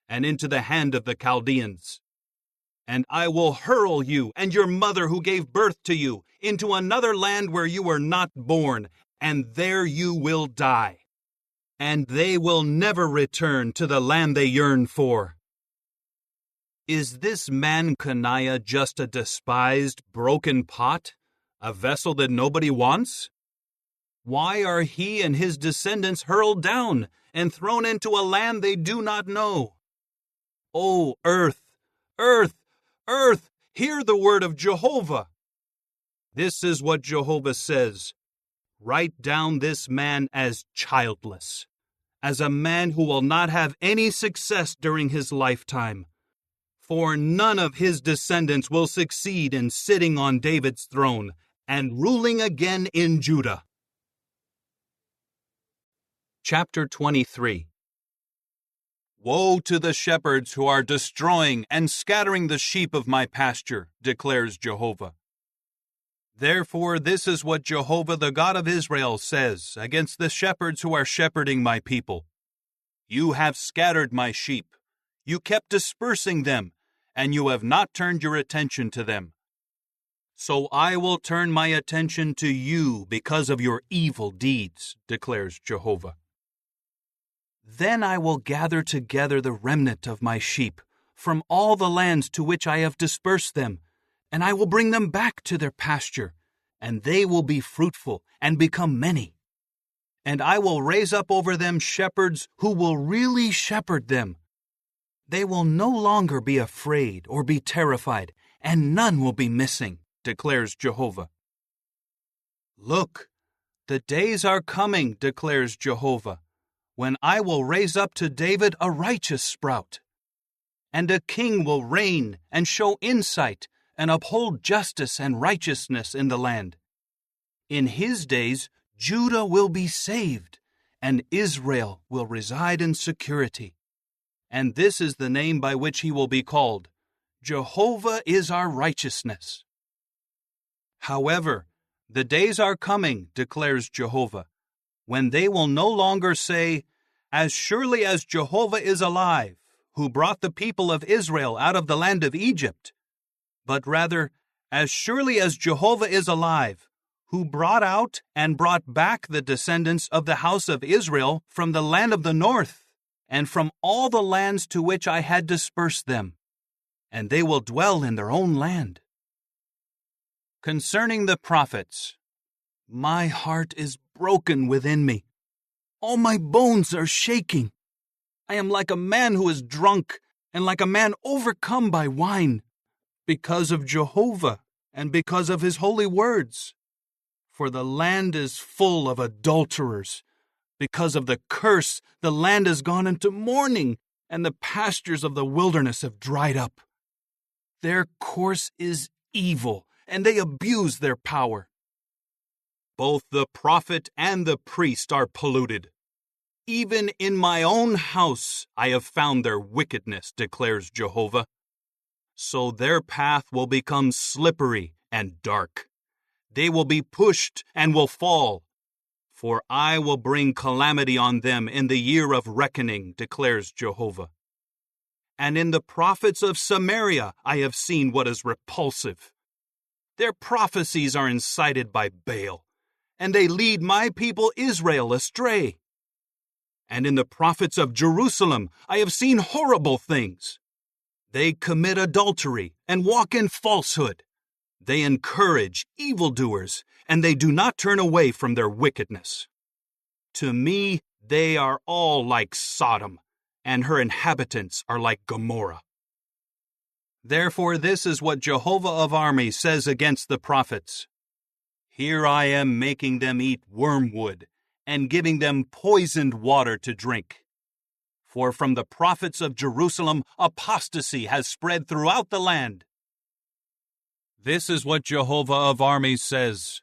and into the hand of the Chaldeans. And I will hurl you and your mother who gave birth to you into another land where you were not born, and there you will die. And they will never return to the land they yearn for. Is this man Coniah just a despised, broken pot, a vessel that nobody wants? Why are he and his descendants hurled down and thrown into a land they do not know? O earth, earth, earth, hear the word of Jehovah. This is what Jehovah says. Write down this man as childless, as a man who will not have any success during his lifetime. For none of his descendants will succeed in sitting on David's throne and ruling again in Judah. Chapter 23. Woe to the shepherds who are destroying and scattering the sheep of my pasture, declares Jehovah. Therefore, this is what Jehovah, the God of Israel, says against the shepherds who are shepherding my people. You have scattered my sheep. You kept dispersing them, and you have not turned your attention to them. So I will turn my attention to you because of your evil deeds, declares Jehovah. Then I will gather together the remnant of my sheep from all the lands to which I have dispersed them, and I will bring them back to their pasture, and they will be fruitful and become many. And I will raise up over them shepherds who will really shepherd them. They will no longer be afraid or be terrified, and none will be missing, declares Jehovah. Look, the days are coming, declares Jehovah, when I will raise up to David a righteous sprout. And a king will reign and show insight and uphold justice and righteousness in the land. In his days, Judah will be saved, and Israel will reside in security. And this is the name by which he will be called: Jehovah is our righteousness. However, the days are coming, declares Jehovah, when they will no longer say, As surely as Jehovah is alive, who brought the people of Israel out of the land of Egypt, but rather, As surely as Jehovah is alive, who brought out and brought back the descendants of the house of Israel from the land of the north, and from all the lands to which I had dispersed them, and they will dwell in their own land. Concerning the prophets, my heart is broken within me. All my bones are shaking. I am like a man who is drunk, and like a man overcome by wine, because of Jehovah and because of his holy words. For the land is full of adulterers. Because of the curse, the land has gone into mourning, and the pastures of the wilderness have dried up. Their course is evil, and they abuse their power. Both the prophet and the priest are polluted. Even in my own house I have found their wickedness, declares Jehovah. So their path will become slippery and dark. They will be pushed and will fall. For I will bring calamity on them in the year of reckoning, declares Jehovah. And in the prophets of Samaria I have seen what is repulsive. Their prophecies are incited by Baal, and they lead my people Israel astray. And in the prophets of Jerusalem I have seen horrible things. They commit adultery and walk in falsehood. They encourage evildoers, and they do not turn away from their wickedness. To me, they are all like Sodom, and her inhabitants are like Gomorrah. Therefore, this is what Jehovah of armies says against the prophets. Here I am making them eat wormwood, and giving them poisoned water to drink. For from the prophets of Jerusalem, apostasy has spread throughout the land. This is what Jehovah of armies says.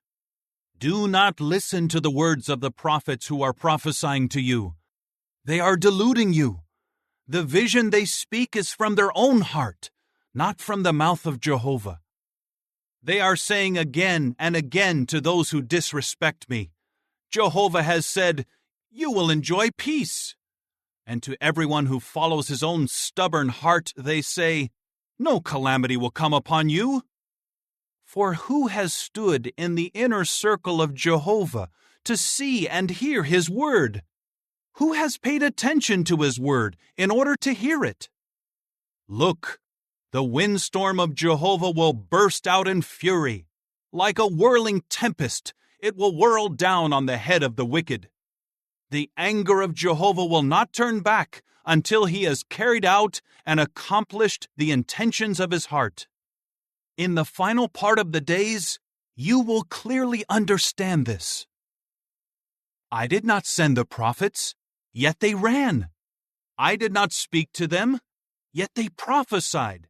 Do not listen to the words of the prophets who are prophesying to you. They are deluding you. The vision they speak is from their own heart, not from the mouth of Jehovah. They are saying again and again to those who disrespect me, Jehovah has said, you will enjoy peace. And to everyone who follows his own stubborn heart, they say, no calamity will come upon you. For who has stood in the inner circle of Jehovah to see and hear his word? Who has paid attention to his word in order to hear it? Look, the windstorm of Jehovah will burst out in fury. Like a whirling tempest, it will whirl down on the head of the wicked. The anger of Jehovah will not turn back until he has carried out and accomplished the intentions of his heart. In the final part of the days, you will clearly understand this. I did not send the prophets, yet they ran. I did not speak to them, yet they prophesied.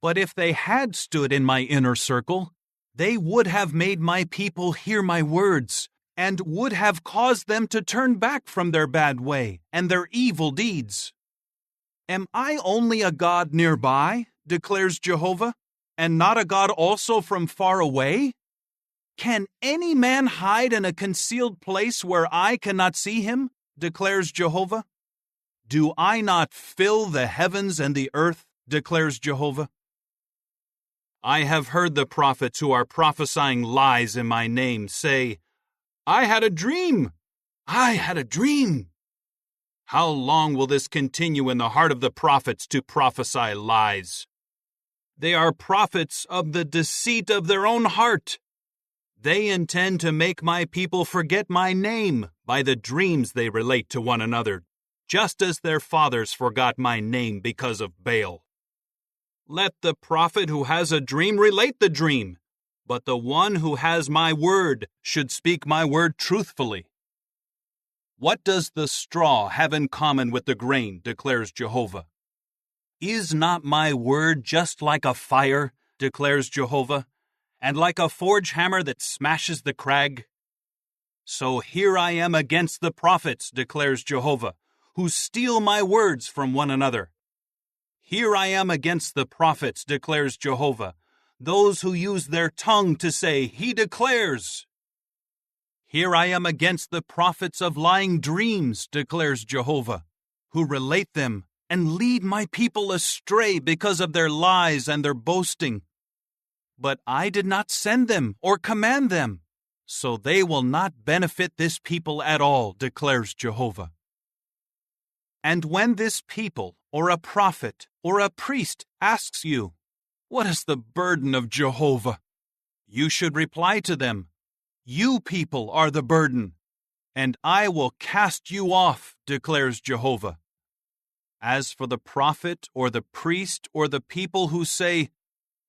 But if they had stood in my inner circle, they would have made my people hear my words, and would have caused them to turn back from their bad way and their evil deeds. Am I only a God nearby, declares Jehovah, and not a God also from far away? Can any man hide in a concealed place where I cannot see him, declares Jehovah? Do I not fill the heavens and the earth, declares Jehovah? I have heard the prophets who are prophesying lies in my name say, I had a dream! I had a dream! How long will this continue in the heart of the prophets to prophesy lies? They are prophets of the deceit of their own heart. They intend to make my people forget my name by the dreams they relate to one another, just as their fathers forgot my name because of Baal. Let the prophet who has a dream relate the dream, but the one who has my word should speak my word truthfully. What does the straw have in common with the grain, declares Jehovah? Is not my word just like a fire, declares Jehovah, and like a forge hammer that smashes the crag? So here I am against the prophets, declares Jehovah, who steal my words from one another. Here I am against the prophets, declares Jehovah, those who use their tongue to say, He declares. Here I am against the prophets of lying dreams, declares Jehovah, who relate them and lead my people astray because of their lies and their boasting. But I did not send them or command them, so they will not benefit this people at all, declares Jehovah. And when this people, or a prophet, or a priest asks you, What is the burden of Jehovah? You should reply to them, You people are the burden, and I will cast you off, declares Jehovah. As for the prophet, or the priest, or the people who say,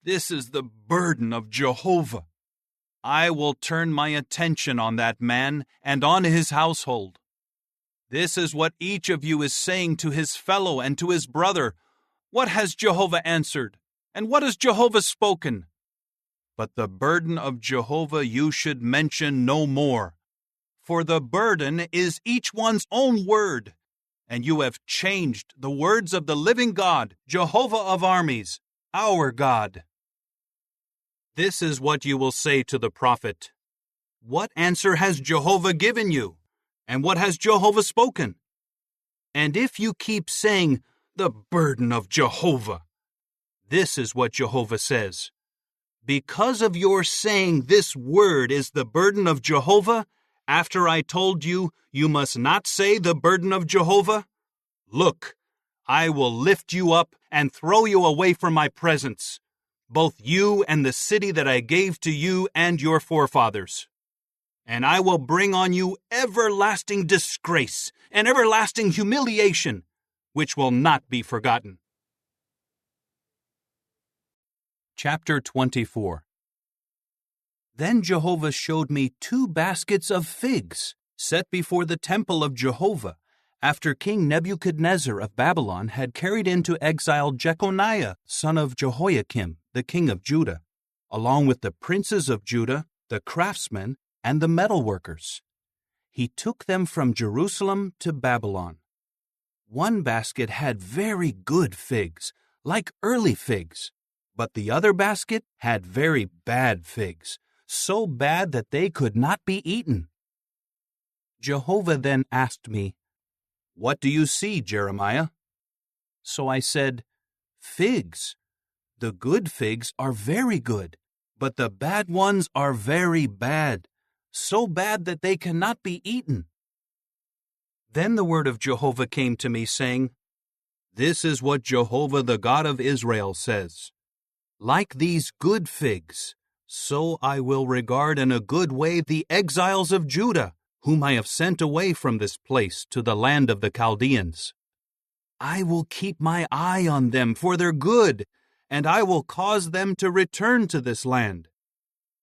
This is the burden of Jehovah, I will turn my attention on that man and on his household. This is what each of you is saying to his fellow and to his brother. What has Jehovah answered? And what has Jehovah spoken? But the burden of Jehovah you should mention no more. For the burden is each one's own word, and you have changed the words of the living God, Jehovah of armies, our God. This is what you will say to the prophet. What answer has Jehovah given you? And what has Jehovah spoken? And if you keep saying, The burden of Jehovah, this is what Jehovah says. Because of your saying this word is the burden of Jehovah, after I told you, you must not say the burden of Jehovah, look, I will lift you up and throw you away from my presence, both you and the city that I gave to you and your forefathers. And I will bring on you everlasting disgrace and everlasting humiliation, which will not be forgotten. Chapter 24. Then Jehovah showed me 2 baskets of figs set before the temple of Jehovah, after King Nebuchadnezzar of Babylon had carried into exile Jeconiah, son of Jehoiakim, the king of Judah, along with the princes of Judah, the craftsmen, and the metalworkers. He took them from Jerusalem to Babylon. One basket had very good figs, like early figs, but the other basket had very bad figs, so bad that they could not be eaten. Jehovah then asked me, What do you see, Jeremiah? So I said, Figs. The good figs are very good, but the bad ones are very bad, so bad that they cannot be eaten. Then the word of Jehovah came to me, saying, This is what Jehovah the God of Israel says. Like these good figs, so I will regard in a good way the exiles of Judah, whom I have sent away from this place to the land of the Chaldeans. I will keep my eye on them for their good, and I will cause them to return to this land.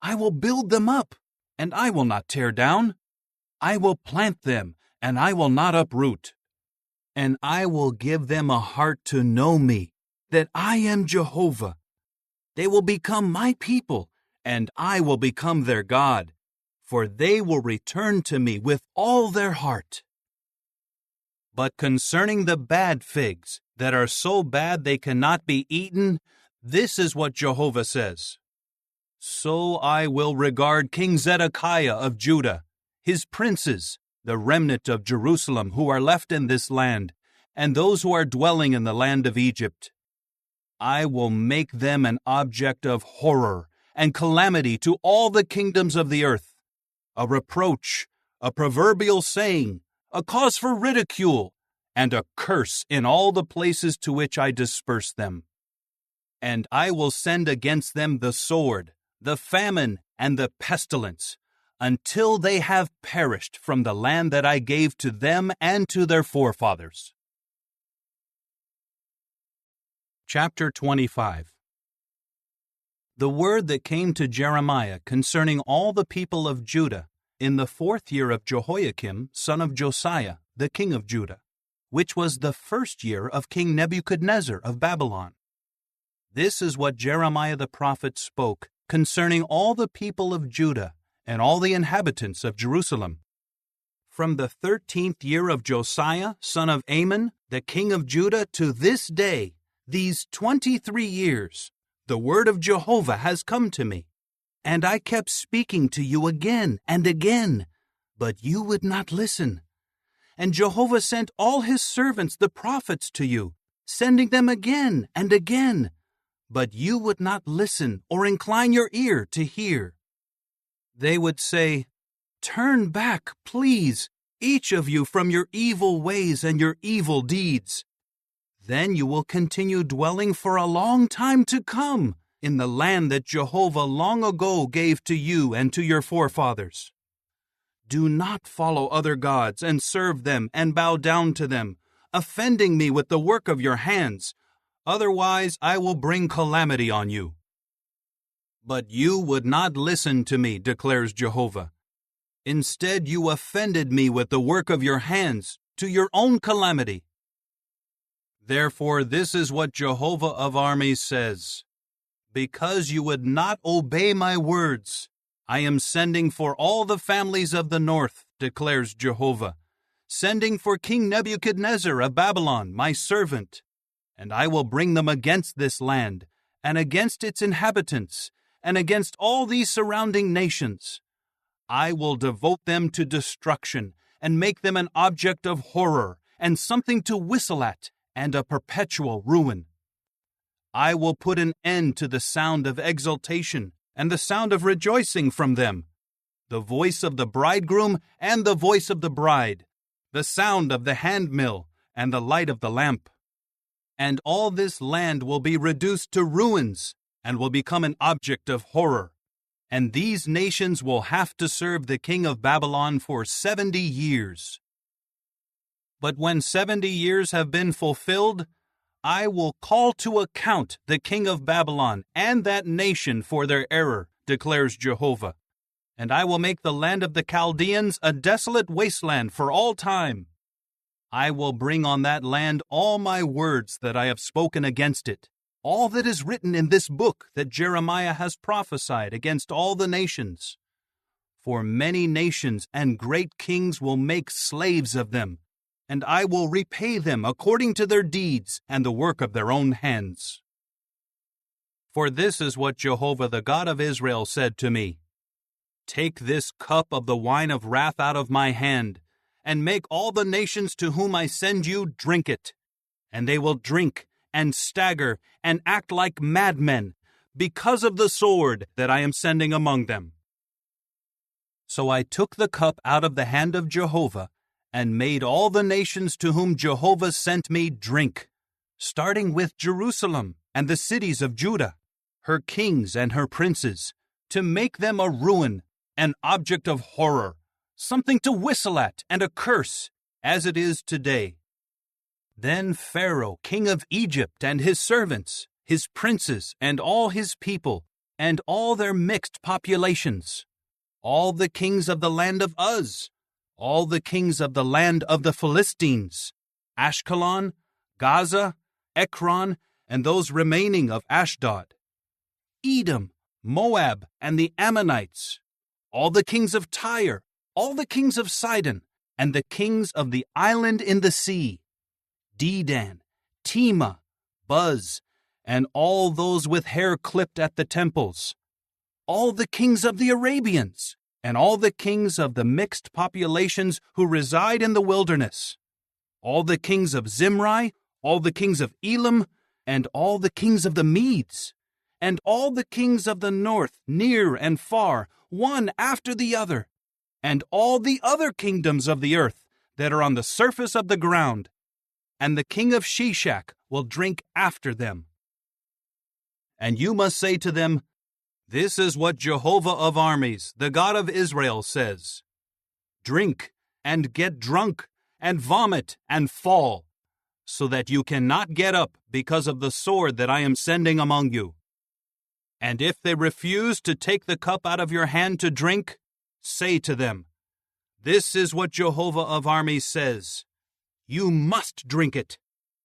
I will build them up, and I will not tear down. I will plant them, and I will not uproot. And I will give them a heart to know me, that I am Jehovah. They will become my people, and I will become their God, for they will return to me with all their heart. But concerning the bad figs, that are so bad they cannot be eaten, this is what Jehovah says. So I will regard King Zedekiah of Judah, his princes, the remnant of Jerusalem who are left in this land, and those who are dwelling in the land of Egypt. I will make them an object of horror and calamity to all the kingdoms of the earth, a reproach, a proverbial saying, a cause for ridicule, and a curse in all the places to which I disperse them. And I will send against them the sword, the famine, and the pestilence, until they have perished from the land that I gave to them and to their forefathers. Chapter 25. The word that came to Jeremiah concerning all the people of Judah in the 4th year of Jehoiakim, son of Josiah, the king of Judah, which was the 1st year of King Nebuchadnezzar of Babylon. This is what Jeremiah the prophet spoke concerning all the people of Judah and all the inhabitants of Jerusalem. From the 13th year of Josiah, son of Amon, the king of Judah, to this day, these 23 years, the word of Jehovah has come to me. And I kept speaking to you again and again, but you would not listen. And Jehovah sent all his servants, the prophets, to you, sending them again and again, but you would not listen or incline your ear to hear. They would say, "Turn back, please, each of you from your evil ways and your evil deeds. Then you will continue dwelling for a long time to come in the land that Jehovah long ago gave to you and to your forefathers. Do not follow other gods and serve them and bow down to them, offending me with the work of your hands. Otherwise I will bring calamity on you." But you would not listen to me, declares Jehovah. Instead, you offended me with the work of your hands, to your own calamity. Therefore, this is what Jehovah of armies says. Because you would not obey my words, I am sending for all the families of the north, declares Jehovah, sending for King Nebuchadnezzar of Babylon, my servant. And I will bring them against this land, and against its inhabitants, and against all these surrounding nations. I will devote them to destruction, and make them an object of horror, and something to whistle at, and a perpetual ruin. I will put an end to the sound of exultation, and the sound of rejoicing from them, the voice of the bridegroom and the voice of the bride, the sound of the handmill and the light of the lamp. And all this land will be reduced to ruins, and will become an object of horror. And these nations will have to serve the king of Babylon for 70 years. But when 70 years have been fulfilled, I will call to account the king of Babylon and that nation for their error, declares Jehovah. And I will make the land of the Chaldeans a desolate wasteland for all time. I will bring on that land all my words that I have spoken against it, all that is written in this book that Jeremiah has prophesied against all the nations. For many nations and great kings will make slaves of them, and I will repay them according to their deeds and the work of their own hands. For this is what Jehovah the God of Israel said to me: Take this cup of the wine of wrath out of my hand, and make all the nations to whom I send you drink it. And they will drink and stagger and act like madmen because of the sword that I am sending among them. So I took the cup out of the hand of Jehovah and made all the nations to whom Jehovah sent me drink, starting with Jerusalem and the cities of Judah, her kings and her princes, to make them a ruin, an object of horror, something to whistle at and a curse, as it is today. Then Pharaoh, king of Egypt, and his servants, his princes, and all his people, and all their mixed populations, all the kings of the land of Uz, all the kings of the land of the Philistines, Ashkelon, Gaza, Ekron, and those remaining of Ashdod, Edom, Moab, and the Ammonites, all the kings of Tyre, all the kings of Sidon, and the kings of the island in the sea, Dedan, Tema, Buz, and all those with hair clipped at the temples, all the kings of the Arabians, and all the kings of the mixed populations who reside in the wilderness, all the kings of Zimri, all the kings of Elam, and all the kings of the Medes, and all the kings of the north, near and far, one after the other, and all the other kingdoms of the earth that are on the surface of the ground, and the king of Sheshach will drink after them. And you must say to them, This is what Jehovah of armies, the God of Israel, says: Drink, and get drunk, and vomit, and fall, so that you cannot get up because of the sword that I am sending among you. And if they refuse to take the cup out of your hand to drink, say to them, This is what Jehovah of armies says: You must drink it.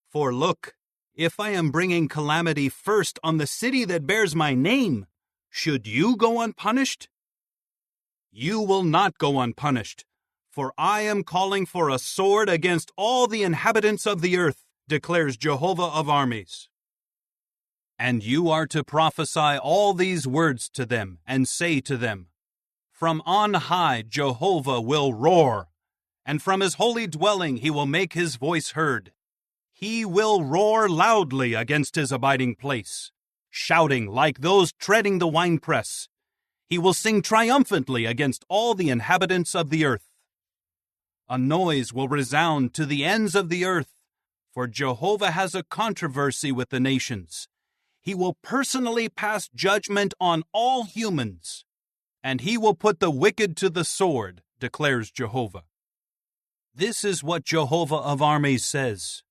For look, if I am bringing calamity first on the city that bears my name, should you go unpunished? You will not go unpunished, for I am calling for a sword against all the inhabitants of the earth, declares Jehovah of armies. And you are to prophesy all these words to them, and say to them, From on high Jehovah will roar, and from his holy dwelling he will make his voice heard. He will roar loudly against his abiding place, shouting like those treading the winepress. He will sing triumphantly against all the inhabitants of the earth. A noise will resound to the ends of the earth, for Jehovah has a controversy with the nations. He will personally pass judgment on all humans, and he will put the wicked to the sword, declares Jehovah. This is what Jehovah of armies says.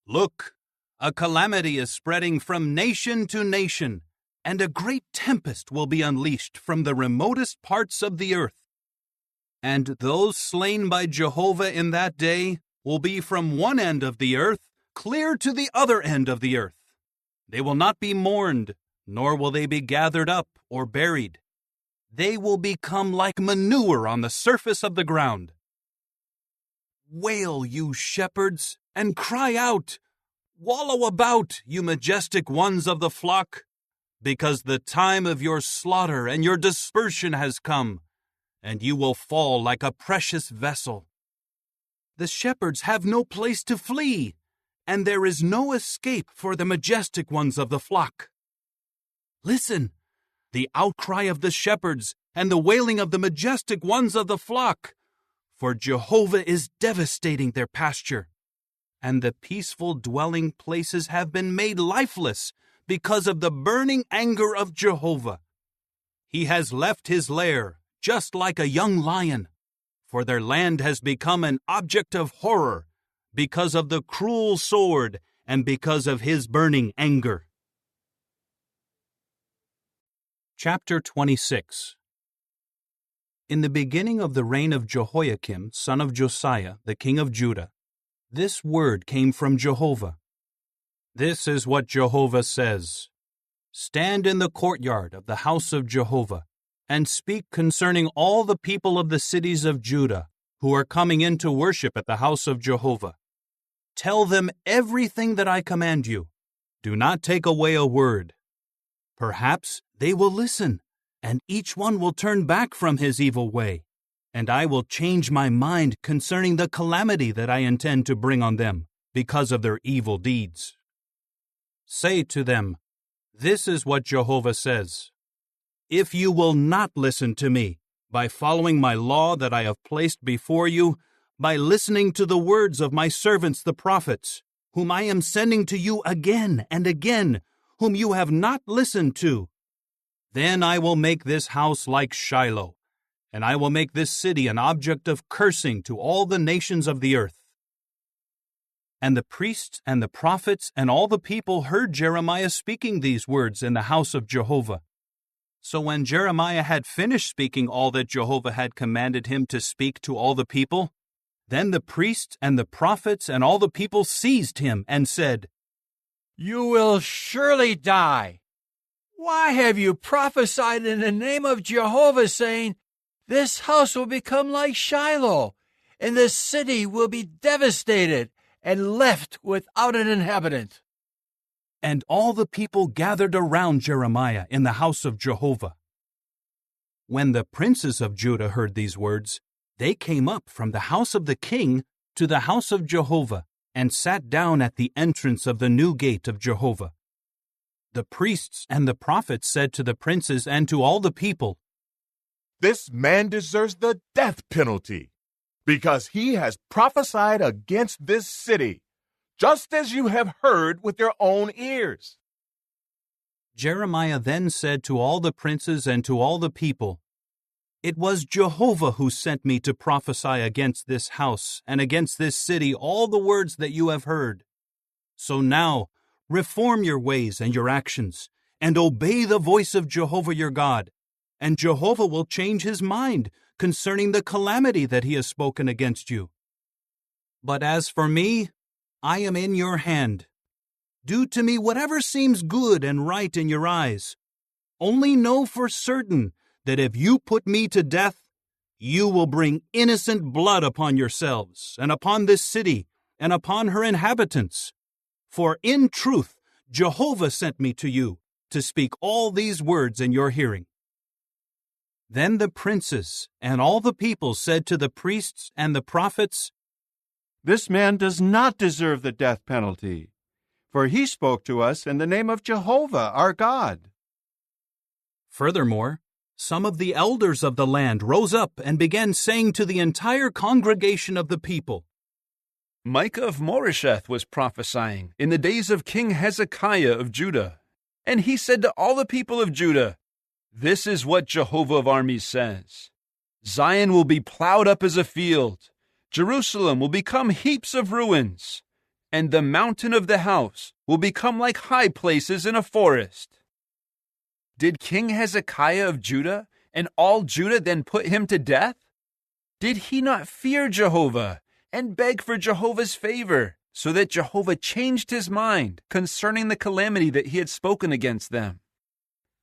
Look, a calamity is spreading from nation to nation, and a great tempest will be unleashed from the remotest parts of the earth. And those slain by Jehovah in that day will be from one end of the earth clear to the other end of the earth. They will not be mourned, nor will they be gathered up or buried. They will become like manure on the surface of the ground. Wail, you shepherds, and cry out. Wallow about, you majestic ones of the flock, because the time of your slaughter and your dispersion has come, and you will fall like a precious vessel. The shepherds have no place to flee, and there is no escape for the majestic ones of the flock. Listen, the outcry of the shepherds and the wailing of the majestic ones of the flock, for Jehovah is devastating their pasture, and the peaceful dwelling places have been made lifeless because of the burning anger of Jehovah. He has left his lair just like a young lion, for their land has become an object of horror because of the cruel sword and because of his burning anger. Chapter 26. In the beginning of the reign of Jehoiakim, son of Josiah, the king of Judah, this word came from Jehovah. This is what Jehovah says. Stand in the courtyard of the house of Jehovah, and speak concerning all the people of the cities of Judah who are coming in to worship at the house of Jehovah. Tell them everything that I command you. Do not take away a word. Perhaps they will listen, and each one will turn back from his evil way, and I will change my mind concerning the calamity that I intend to bring on them because of their evil deeds. Say to them, This is what Jehovah says. If you will not listen to me by following my law that I have placed before you, by listening to the words of my servants the prophets, whom I am sending to you again and again, whom you have not listened to, then I will make this house like Shiloh, and I will make this city an object of cursing to all the nations of the earth. And the priests and the prophets and all the people heard Jeremiah speaking these words in the house of Jehovah. So when Jeremiah had finished speaking all that Jehovah had commanded him to speak to all the people, then the priests and the prophets and all the people seized him and said, You will surely die. Why have you prophesied in the name of Jehovah, saying, This house will become like Shiloh, and this city will be devastated and left without an inhabitant? And all the people gathered around Jeremiah in the house of Jehovah. When the princes of Judah heard these words, they came up from the house of the king to the house of Jehovah and sat down at the entrance of the new gate of Jehovah. The priests and the prophets said to the princes and to all the people, This man deserves the death penalty, because he has prophesied against this city, just as you have heard with your own ears. Jeremiah then said to all the princes and to all the people, It was Jehovah who sent me to prophesy against this house and against this city all the words that you have heard. So now, reform your ways and your actions, and obey the voice of Jehovah your God, and Jehovah will change his mind concerning the calamity that he has spoken against you. But as for me, I am in your hand. Do to me whatever seems good and right in your eyes. Only know for certain that if you put me to death, You will bring innocent blood upon yourselves, and upon this city, and upon her inhabitants. For in truth, Jehovah sent me to you, to speak all these words in your hearing. Then the princes and all the people said to the priests and the prophets, This man does not deserve the death penalty, for he spoke to us in the name of Jehovah, our God. Furthermore, some of the elders of the land rose up and began saying to the entire congregation of the people, Micah of Moresheth was prophesying in the days of King Hezekiah of Judah. And he said to all the people of Judah, This is what Jehovah of armies says. Zion will be plowed up as a field. Jerusalem will become heaps of ruins. And the mountain of the house will become like high places in a forest. Did King Hezekiah of Judah and all Judah then put him to death? Did he not fear Jehovah and beg for Jehovah's favor, so that Jehovah changed his mind concerning the calamity that he had spoken against them?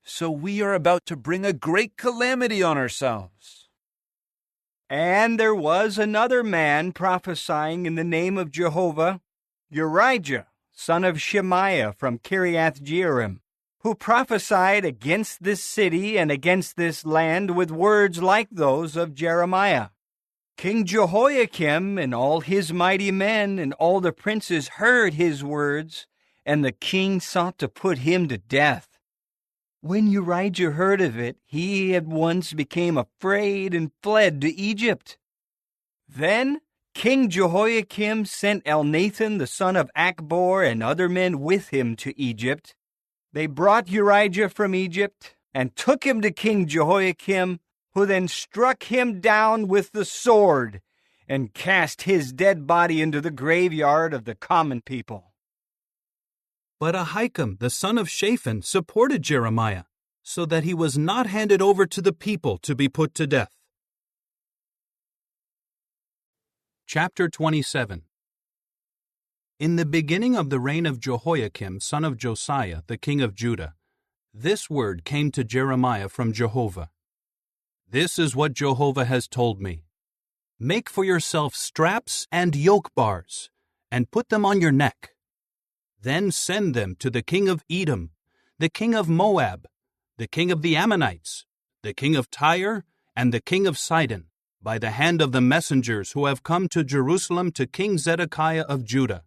So we are about to bring a great calamity on ourselves. And there was another man prophesying in the name of Jehovah, Urijah, son of Shemaiah from Kiriath-Jearim, who prophesied against this city and against this land with words like those of Jeremiah. King Jehoiakim and all his mighty men and all the princes heard his words, and the king sought to put him to death. When Urijah heard of it, he at once became afraid and fled to Egypt. Then King Jehoiakim sent Elnathan the son of Achbor and other men with him to Egypt. They brought Urijah from Egypt and took him to King Jehoiakim, who then struck him down with the sword and cast his dead body into the graveyard of the common people. But Ahikam, the son of Shaphan, supported Jeremiah, so that he was not handed over to the people to be put to death. Chapter 27. In the beginning of the reign of Jehoiakim, son of Josiah, the king of Judah, this word came to Jeremiah from Jehovah. This is what Jehovah has told me. Make for yourself straps and yoke bars, and put them on your neck. Then send them to the king of Edom, the king of Moab, the king of the Ammonites, the king of Tyre, and the king of Sidon, by the hand of the messengers who have come to Jerusalem to King Zedekiah of Judah.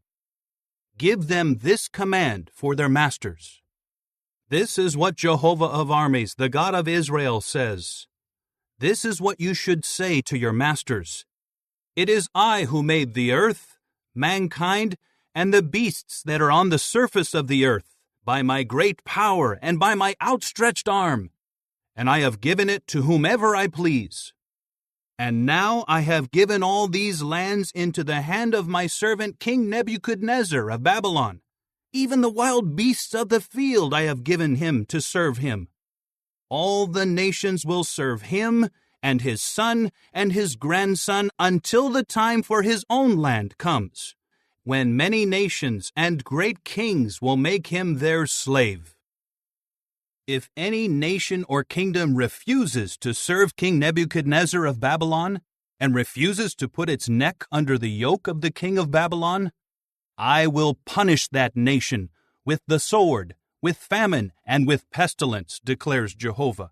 Give them this command for their masters. This is what Jehovah of armies, the God of Israel, says. This is what you should say to your masters. It is I who made the earth, mankind, and the beasts that are on the surface of the earth, by my great power and by my outstretched arm, and I have given it to whomever I please. And now I have given all these lands into the hand of my servant King Nebuchadnezzar of Babylon. Even the wild beasts of the field I have given him to serve him. All the nations will serve him and his son and his grandson until the time for his own land comes, when many nations and great kings will make him their slave. If any nation or kingdom refuses to serve King Nebuchadnezzar of Babylon and refuses to put its neck under the yoke of the king of Babylon, I will punish that nation with the sword, with famine, and with pestilence, declares Jehovah,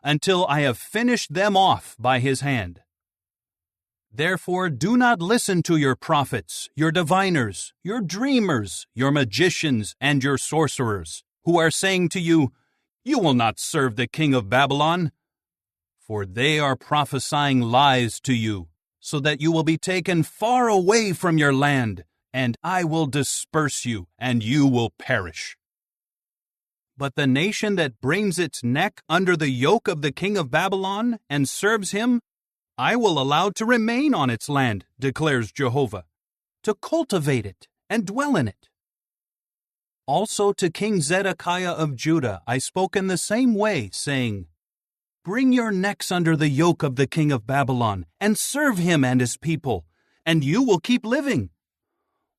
until I have finished them off by his hand. Therefore do not listen to your prophets, your diviners, your dreamers, your magicians, and your sorcerers, who are saying to you, You will not serve the king of Babylon. For they are prophesying lies to you, so that you will be taken far away from your land, and I will disperse you, and you will perish. But the nation that brings its neck under the yoke of the king of Babylon and serves him, I will allow to remain on its land, declares Jehovah, to cultivate it and dwell in it. Also to King Zedekiah of Judah I spoke in the same way, saying, Bring your necks under the yoke of the king of Babylon, and serve him and his people, and you will keep living.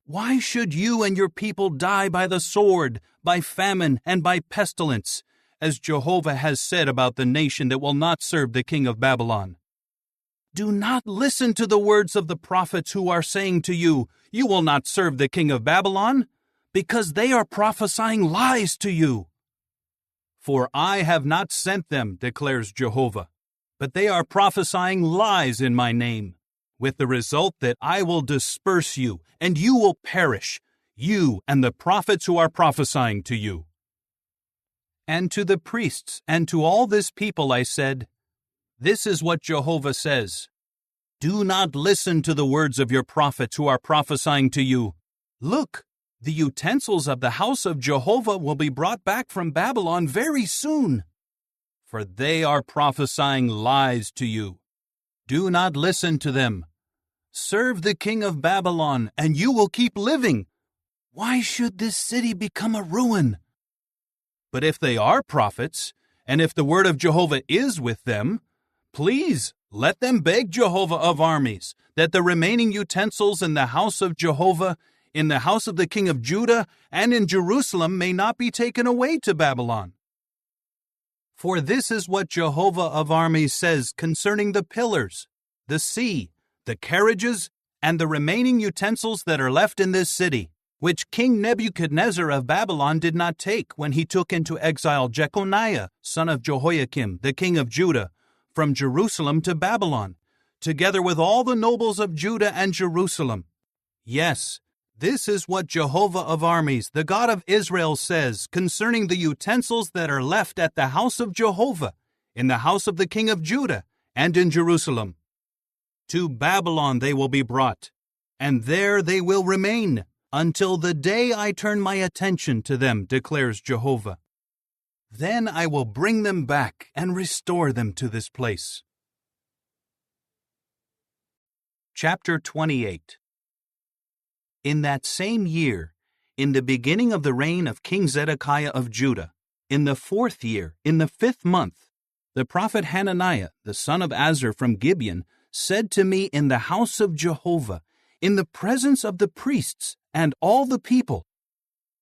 Why should you and your people die by the sword, by famine, and by pestilence, as Jehovah has said about the nation that will not serve the king of Babylon? Do not listen to the words of the prophets who are saying to you, 'You will not serve the king of Babylon,' because they are prophesying lies to you. For I have not sent them, declares Jehovah, but they are prophesying lies in my name, with the result that I will disperse you, and you will perish, you and the prophets who are prophesying to you." And to the priests and to all this people I said, "This is what Jehovah says. Do not listen to the words of your prophets who are prophesying to you. Look, the utensils of the house of Jehovah will be brought back from Babylon very soon. For they are prophesying lies to you. Do not listen to them. Serve the king of Babylon, and you will keep living. Why should this city become a ruin? But if they are prophets, and if the word of Jehovah is with them, please let them beg Jehovah of armies that the remaining utensils in the house of Jehovah, in the house of the king of Judah, and in Jerusalem may not be taken away to Babylon. For this is what Jehovah of armies says concerning the pillars, the sea, the carriages, and the remaining utensils that are left in this city, which King Nebuchadnezzar of Babylon did not take when he took into exile Jeconiah, son of Jehoiakim, the king of Judah, from Jerusalem to Babylon, together with all the nobles of Judah and Jerusalem. Yes, this is what Jehovah of armies, the God of Israel, says concerning the utensils that are left at the house of Jehovah, in the house of the king of Judah, and in Jerusalem. To Babylon they will be brought, and there they will remain, until the day I turn my attention to them, declares Jehovah. Then I will bring them back and restore them to this place. Chapter 28. In that same year, in the beginning of the reign of King Zedekiah of Judah, in the 4th year, in the 5th month, the prophet Hananiah, the son of Azur from Gibeon, said to me in the house of Jehovah, in the presence of the priests and all the people,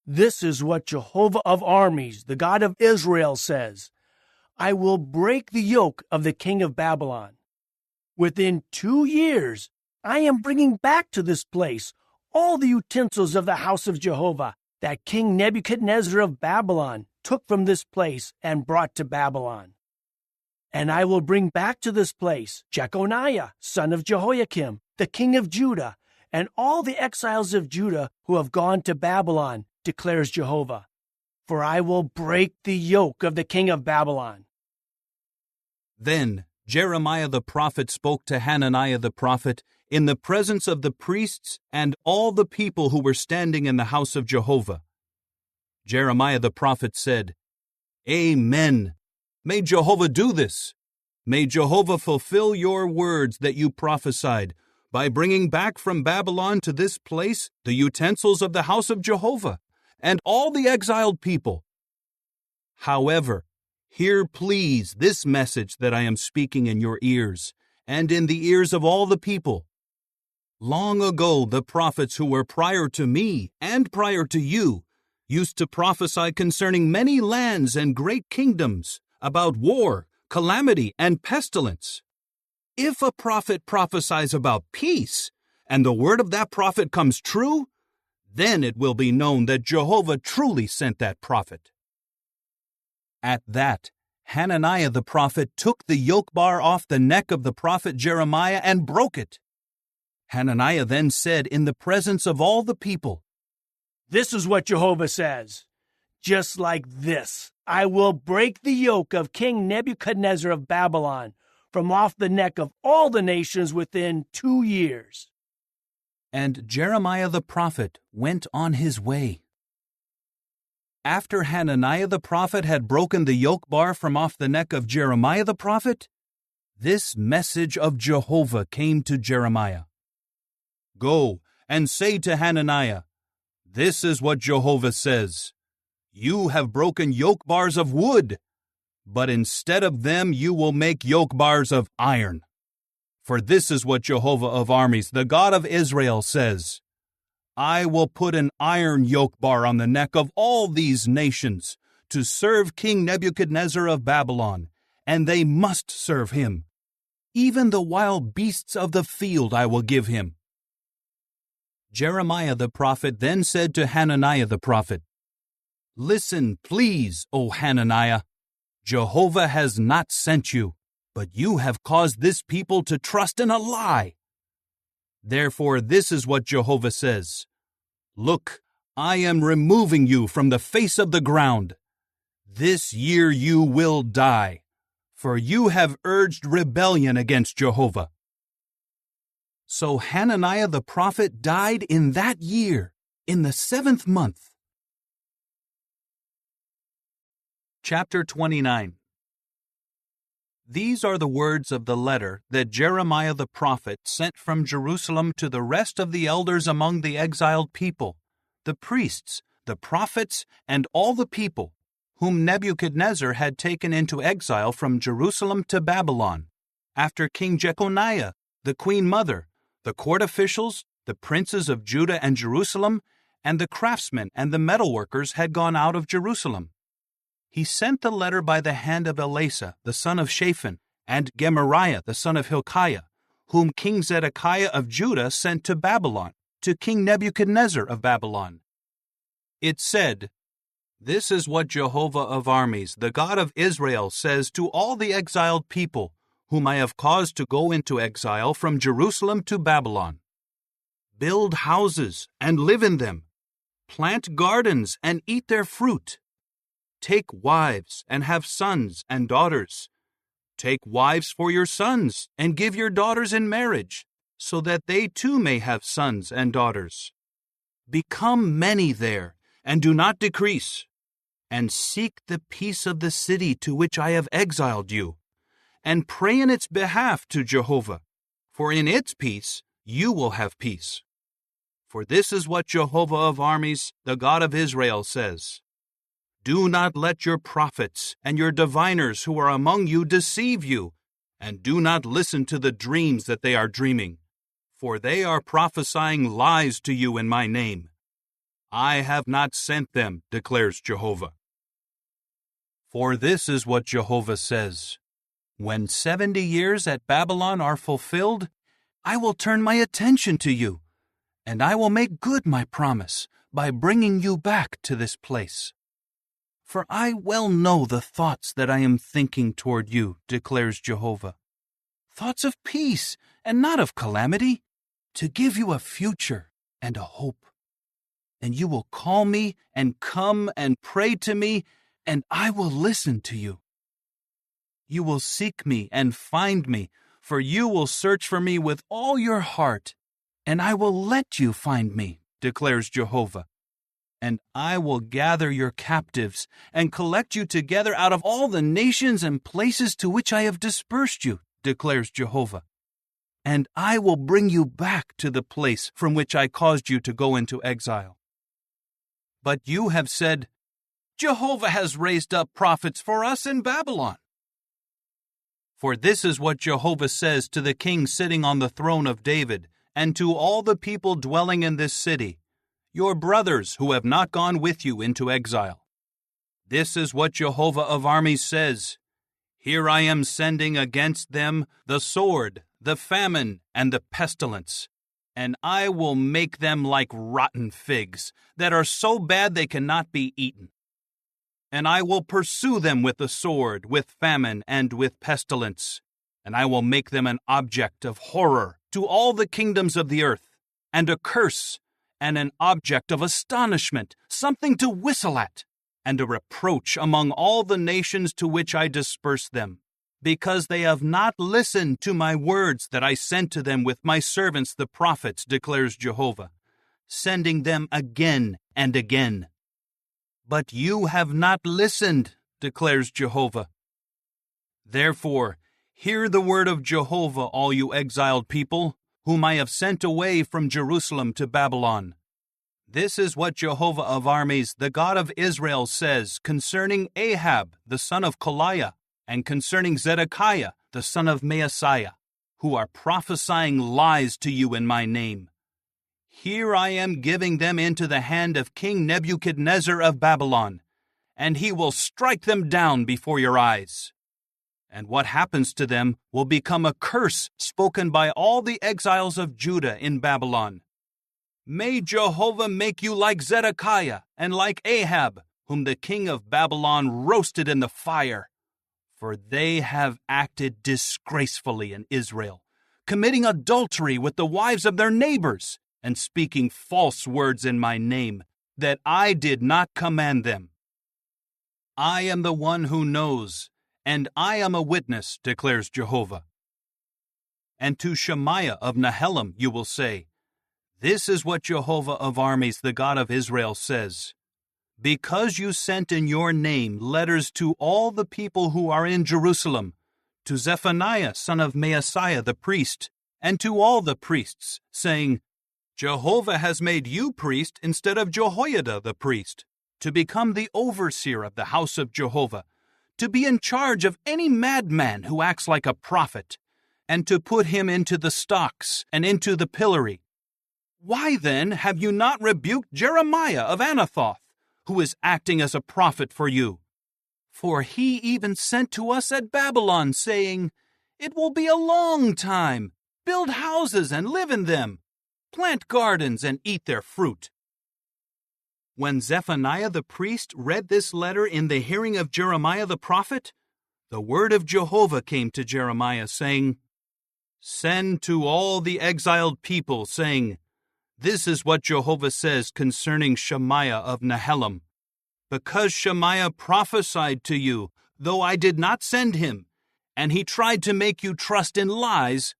"This is what Jehovah of armies, the God of Israel, says. I will break the yoke of the king of Babylon. Within 2 years, I am bringing back to this place all the utensils of the house of Jehovah that King Nebuchadnezzar of Babylon took from this place and brought to Babylon. And I will bring back to this place Jeconiah, son of Jehoiakim, the king of Judah, and all the exiles of Judah who have gone to Babylon, declares Jehovah. For I will break the yoke of the king of Babylon." Then Jeremiah the prophet spoke to Hananiah the prophet in the presence of the priests and all the people who were standing in the house of Jehovah. Jeremiah the prophet said, "Amen. May Jehovah do this. May Jehovah fulfill your words that you prophesied by bringing back from Babylon to this place the utensils of the house of Jehovah and all the exiled people. However, hear please this message that I am speaking in your ears and in the ears of all the people. Long ago, the prophets who were prior to me and prior to you used to prophesy concerning many lands and great kingdoms, about war, calamity, and pestilence. If a prophet prophesies about peace, and the word of that prophet comes true, then it will be known that Jehovah truly sent that prophet." At that, Hananiah the prophet took the yoke bar off the neck of the prophet Jeremiah and broke it. Hananiah then said in the presence of all the people, "This is what Jehovah says. Just like this, I will break the yoke of King Nebuchadnezzar of Babylon from off the neck of all the nations within 2 years." And Jeremiah the prophet went on his way. After Hananiah the prophet had broken the yoke bar from off the neck of Jeremiah the prophet, this message of Jehovah came to Jeremiah. "Go and say to Hananiah, this is what Jehovah says. You have broken yoke bars of wood, but instead of them you will make yoke bars of iron. For this is what Jehovah of armies, the God of Israel, says. I will put an iron yoke bar on the neck of all these nations to serve King Nebuchadnezzar of Babylon, and they must serve him. Even the wild beasts of the field I will give him." Jeremiah the prophet then said to Hananiah the prophet, "Listen, please, O Hananiah. Jehovah has not sent you, but you have caused this people to trust in a lie. Therefore, this is what Jehovah says: Look, I am removing you from the face of the ground. This year you will die, for you have urged rebellion against Jehovah." So Hananiah the prophet died in that year, in the 7th month. Chapter 29. These are the words of the letter that Jeremiah the prophet sent from Jerusalem to the rest of the elders among the exiled people, the priests, the prophets, and all the people, whom Nebuchadnezzar had taken into exile from Jerusalem to Babylon, after King Jeconiah, the queen mother, the court officials, the princes of Judah and Jerusalem, and the craftsmen and the metalworkers had gone out of Jerusalem. He sent the letter by the hand of Elasah, the son of Shaphan, and Gemariah, the son of Hilkiah, whom King Zedekiah of Judah sent to Babylon, to King Nebuchadnezzar of Babylon. It said, "This is what Jehovah of armies, the God of Israel, says to all the exiled people, whom I have caused to go into exile from Jerusalem to Babylon. Build houses and live in them. Plant gardens and eat their fruit. Take wives and have sons and daughters. Take wives for your sons and give your daughters in marriage, so that they too may have sons and daughters. Become many there, and do not decrease. And seek the peace of the city to which I have exiled you, and pray in its behalf to Jehovah, for in its peace you will have peace. For this is what Jehovah of armies, the God of Israel, says: Do not let your prophets and your diviners who are among you deceive you, and do not listen to the dreams that they are dreaming, for they are prophesying lies to you in my name. I have not sent them, declares Jehovah. For this is what Jehovah says: When 70 years at Babylon are fulfilled, I will turn my attention to you, and I will make good my promise by bringing you back to this place. For I well know the thoughts that I am thinking toward you, declares Jehovah. Thoughts of peace and not of calamity, to give you a future and a hope. And you will call me and come and pray to me, and I will listen to you. You will seek me and find me, for you will search for me with all your heart, and I will let you find me, declares Jehovah. And I will gather your captives and collect you together out of all the nations and places to which I have dispersed you, declares Jehovah. And I will bring you back to the place from which I caused you to go into exile. But you have said, Jehovah has raised up prophets for us in Babylon. For this is what Jehovah says to the king sitting on the throne of David, and to all the people dwelling in this city, your brothers who have not gone with you into exile. This is what Jehovah of armies says: Here I am sending against them the sword, the famine, and the pestilence, and I will make them like rotten figs, that are so bad they cannot be eaten. And I will pursue them with the sword, with famine, and with pestilence, and I will make them an object of horror to all the kingdoms of the earth, and a curse, and an object of astonishment, something to whistle at, and a reproach among all the nations to which I disperse them, because they have not listened to my words that I sent to them with my servants the prophets, declares Jehovah, sending them again and again. But you have not listened, declares Jehovah. Therefore, hear the word of Jehovah, all you exiled people, whom I have sent away from Jerusalem to Babylon. This is what Jehovah of armies, the God of Israel, says concerning Ahab, the son of Koliah, and concerning Zedekiah, the son of Maaseiah, who are prophesying lies to you in my name. Here I am giving them into the hand of King Nebuchadnezzar of Babylon, and he will strike them down before your eyes. and what happens to them will become a curse spoken by all the exiles of Judah in Babylon. May Jehovah make you like Zedekiah and like Ahab, whom the king of Babylon roasted in the fire. For they have acted disgracefully in Israel, committing adultery with the wives of their neighbors, and speaking false words in my name, that I did not command them. I am the one who knows, and I am a witness, declares Jehovah. And to Shemaiah of Nehelam you will say, This is what Jehovah of armies, the God of Israel, says. Because you sent in your name letters to all the people who are in Jerusalem, to Zephaniah son of Maaseiah the priest, and to all the priests, saying, Jehovah has made you priest instead of Jehoiada the priest, to become the overseer of the house of Jehovah, to be in charge of any madman who acts like a prophet, and to put him into the stocks and into the pillory. Why then have you not rebuked Jeremiah of Anathoth, who is acting as a prophet for you? For he even sent to us at Babylon, saying, It will be a long time. Build houses and live in them. Plant gardens and eat their fruit. When Zephaniah the priest read this letter in the hearing of Jeremiah the prophet, the word of Jehovah came to Jeremiah, saying, Send to all the exiled people, saying, This is what Jehovah says concerning Shemaiah of Nehelam. Because Shemaiah prophesied to you, though I did not send him, and he tried to make you trust in lies,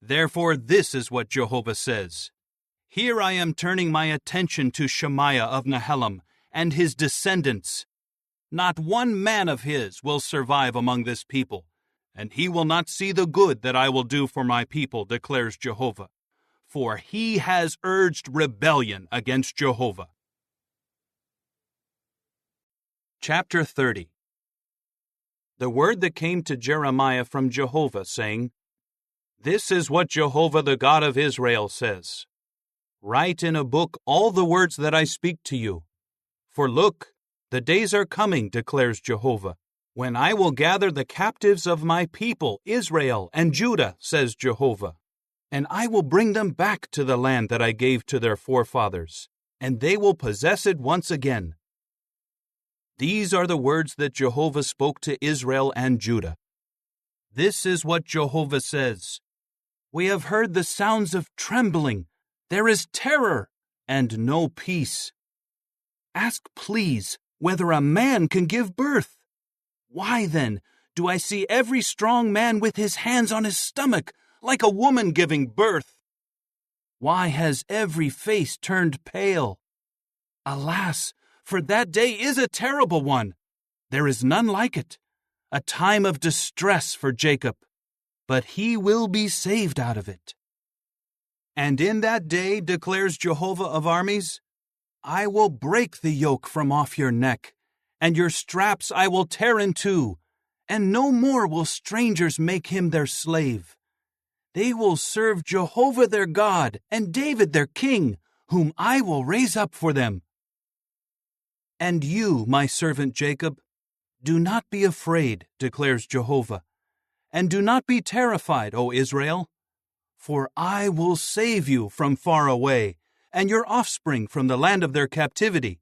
therefore this is what Jehovah says. Here I am turning my attention to Shemaiah of Nehelam and his descendants. Not one man of his will survive among this people, and he will not see the good that I will do for my people, declares Jehovah. For he has urged rebellion against Jehovah. Chapter 30. The word that came to Jeremiah from Jehovah, saying, This is what Jehovah the God of Israel says. Write in a book all the words that I speak to you. For look, the days are coming, declares Jehovah, when I will gather the captives of my people, Israel and Judah, says Jehovah. And I will bring them back to the land that I gave to their forefathers, and they will possess it once again. These are the words that Jehovah spoke to Israel and Judah. This is what Jehovah says. We have heard the sounds of trembling. There is terror and no peace. Ask, please, whether a man can give birth. Why, then, do I see every strong man with his hands on his stomach, like a woman giving birth? Why has every face turned pale? Alas, for that day is a terrible one. There is none like it, a time of distress for Jacob, but he will be saved out of it. And in that day, declares Jehovah of armies, I will break the yoke from off your neck, and your straps I will tear in two, and no more will strangers make him their slave. They will serve Jehovah their God and David their king, whom I will raise up for them. And you, my servant Jacob, do not be afraid, declares Jehovah, and do not be terrified, O Israel, for I will save you from far away, and your offspring from the land of their captivity.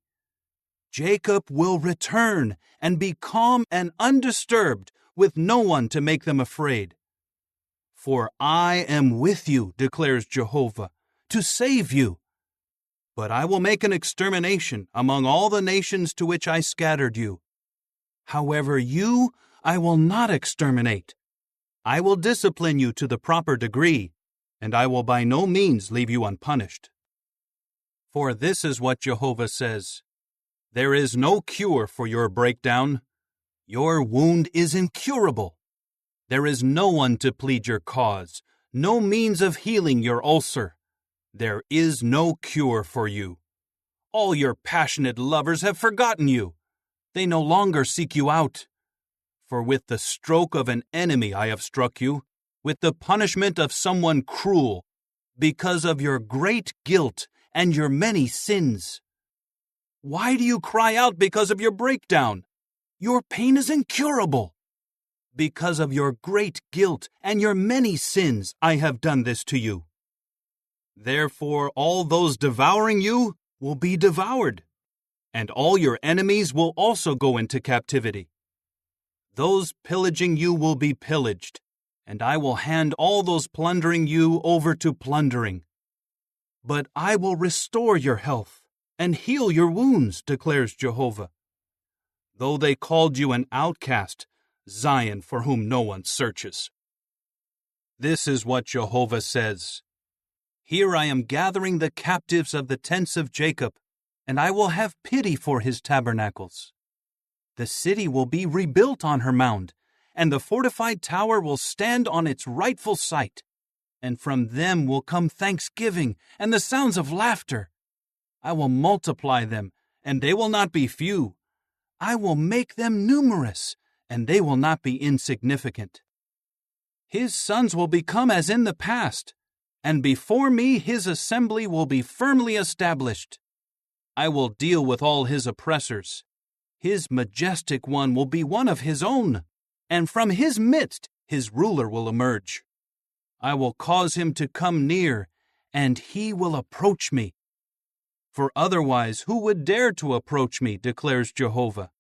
Jacob will return and be calm and undisturbed, with no one to make them afraid. For I am with you, declares Jehovah, to save you. But I will make an extermination among all the nations to which I scattered you. However, you I will not exterminate. I will discipline you to the proper degree, and I will by no means leave you unpunished. For this is what Jehovah says, There is no cure for your breakdown. Your wound is incurable. There is no one to plead your cause, no means of healing your ulcer. There is no cure for you. All your passionate lovers have forgotten you. They no longer seek you out. For with the stroke of an enemy I have struck you, with the punishment of someone cruel, because of your great guilt and your many sins. Why do you cry out because of your breakdown? Your pain is incurable. Because of your great guilt and your many sins, I have done this to you. Therefore, all those devouring you will be devoured, and all your enemies will also go into captivity. Those pillaging you will be pillaged, and I will hand all those plundering you over to plundering. But I will restore your health and heal your wounds, declares Jehovah. Though they called you an outcast, Zion for whom no one searches. This is what Jehovah says. Here I am gathering the captives of the tents of Jacob, and I will have pity for his tabernacles. The city will be rebuilt on her mound, and the fortified tower will stand on its rightful site, and from them will come thanksgiving and the sounds of laughter. I will multiply them, and they will not be few. I will make them numerous, and they will not be insignificant. His sons will become as in the past, and before me his assembly will be firmly established. I will deal with all his oppressors. His majestic one will be one of his own, and from his midst his ruler will emerge. I will cause him to come near, and he will approach me. For otherwise who would dare to approach me, declares Jehovah?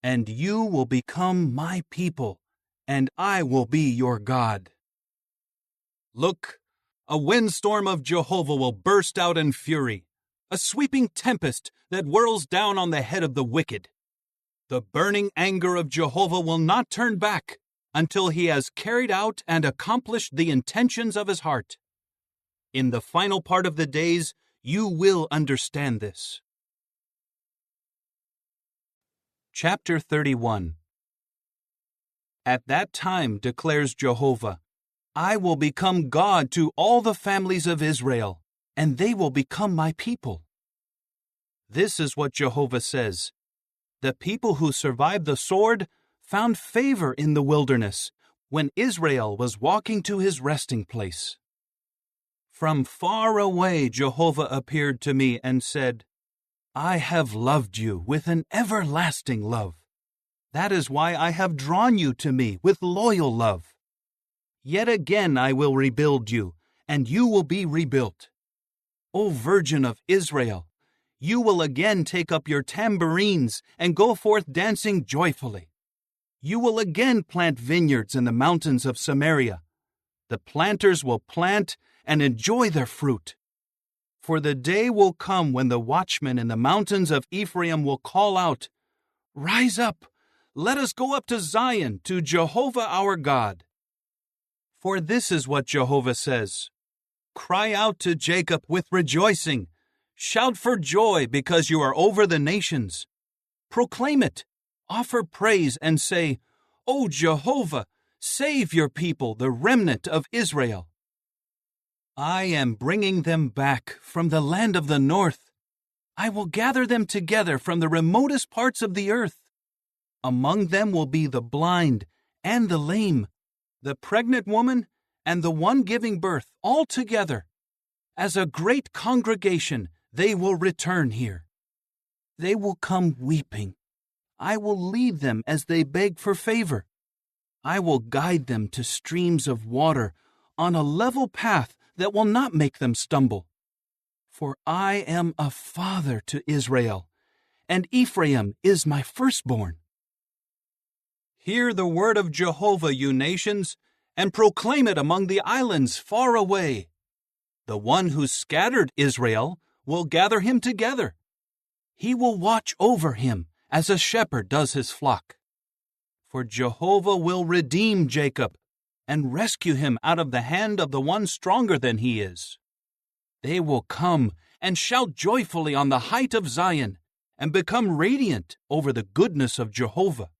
And you will become my people, and I will be your God. Look, a windstorm of Jehovah will burst out in fury, a sweeping tempest that whirls down on the head of the wicked. The burning anger of Jehovah will not turn back until he has carried out and accomplished the intentions of his heart. In the final part of the days, you will understand this. Chapter 31. At that time, declares Jehovah, I will become God to all the families of Israel, and they will become my people. This is what Jehovah says. The people who survived the sword found favor in the wilderness when Israel was walking to his resting place. From far away Jehovah appeared to me and said, I have loved you with an everlasting love. That is why I have drawn you to me with loyal love. Yet again I will rebuild you, and you will be rebuilt. O Virgin of Israel, you will again take up your tambourines and go forth dancing joyfully. You will again plant vineyards in the mountains of Samaria. The planters will plant and enjoy their fruit. For the day will come when the watchmen in the mountains of Ephraim will call out, Rise up, let us go up to Zion, to Jehovah our God. For this is what Jehovah says, Cry out to Jacob with rejoicing. Shout for joy because you are over the nations. Proclaim it, offer praise, and say, O Jehovah, save your people, the remnant of Israel. I am bringing them back from the land of the north. I will gather them together from the remotest parts of the earth. Among them will be the blind and the lame, the pregnant woman and the one giving birth, all together. As a great congregation, they will return here. They will come weeping. I will lead them as they beg for favor. I will guide them to streams of water on a level path that will not make them stumble. For I am a father to Israel, and Ephraim is my firstborn. Hear the word of Jehovah, you nations, and proclaim it among the islands far away. The one who scattered Israel will gather him together. He will watch over him as a shepherd does his flock. For Jehovah will redeem Jacob and rescue him out of the hand of the one stronger than he is. They will come and shout joyfully on the height of Zion and become radiant over the goodness of Jehovah,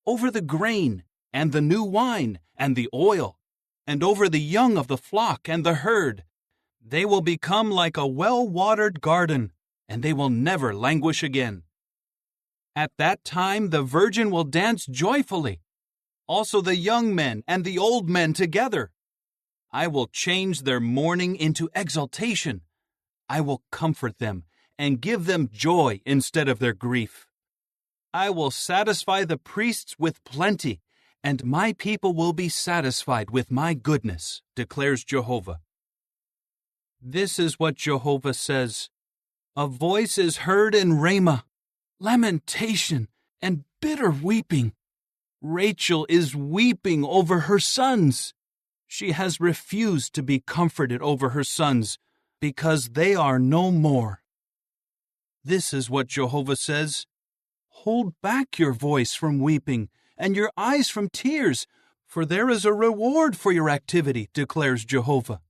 over the grain and the new wine and the oil, and over the young of the flock and the herd. They will become like a well-watered garden, and they will never languish again. At that time the virgin will dance joyfully, also the young men and the old men together. I will change their mourning into exultation. I will comfort them and give them joy instead of their grief. I will satisfy the priests with plenty and my people will be satisfied with my goodness, declares Jehovah. This is what Jehovah says. A voice is heard in Ramah, lamentation and bitter weeping. Rachel is weeping over her sons. She has refused to be comforted over her sons because they are no more. This is what Jehovah says. Hold back your voice from weeping and your eyes from tears, for there is a reward for your activity, declares Jehovah.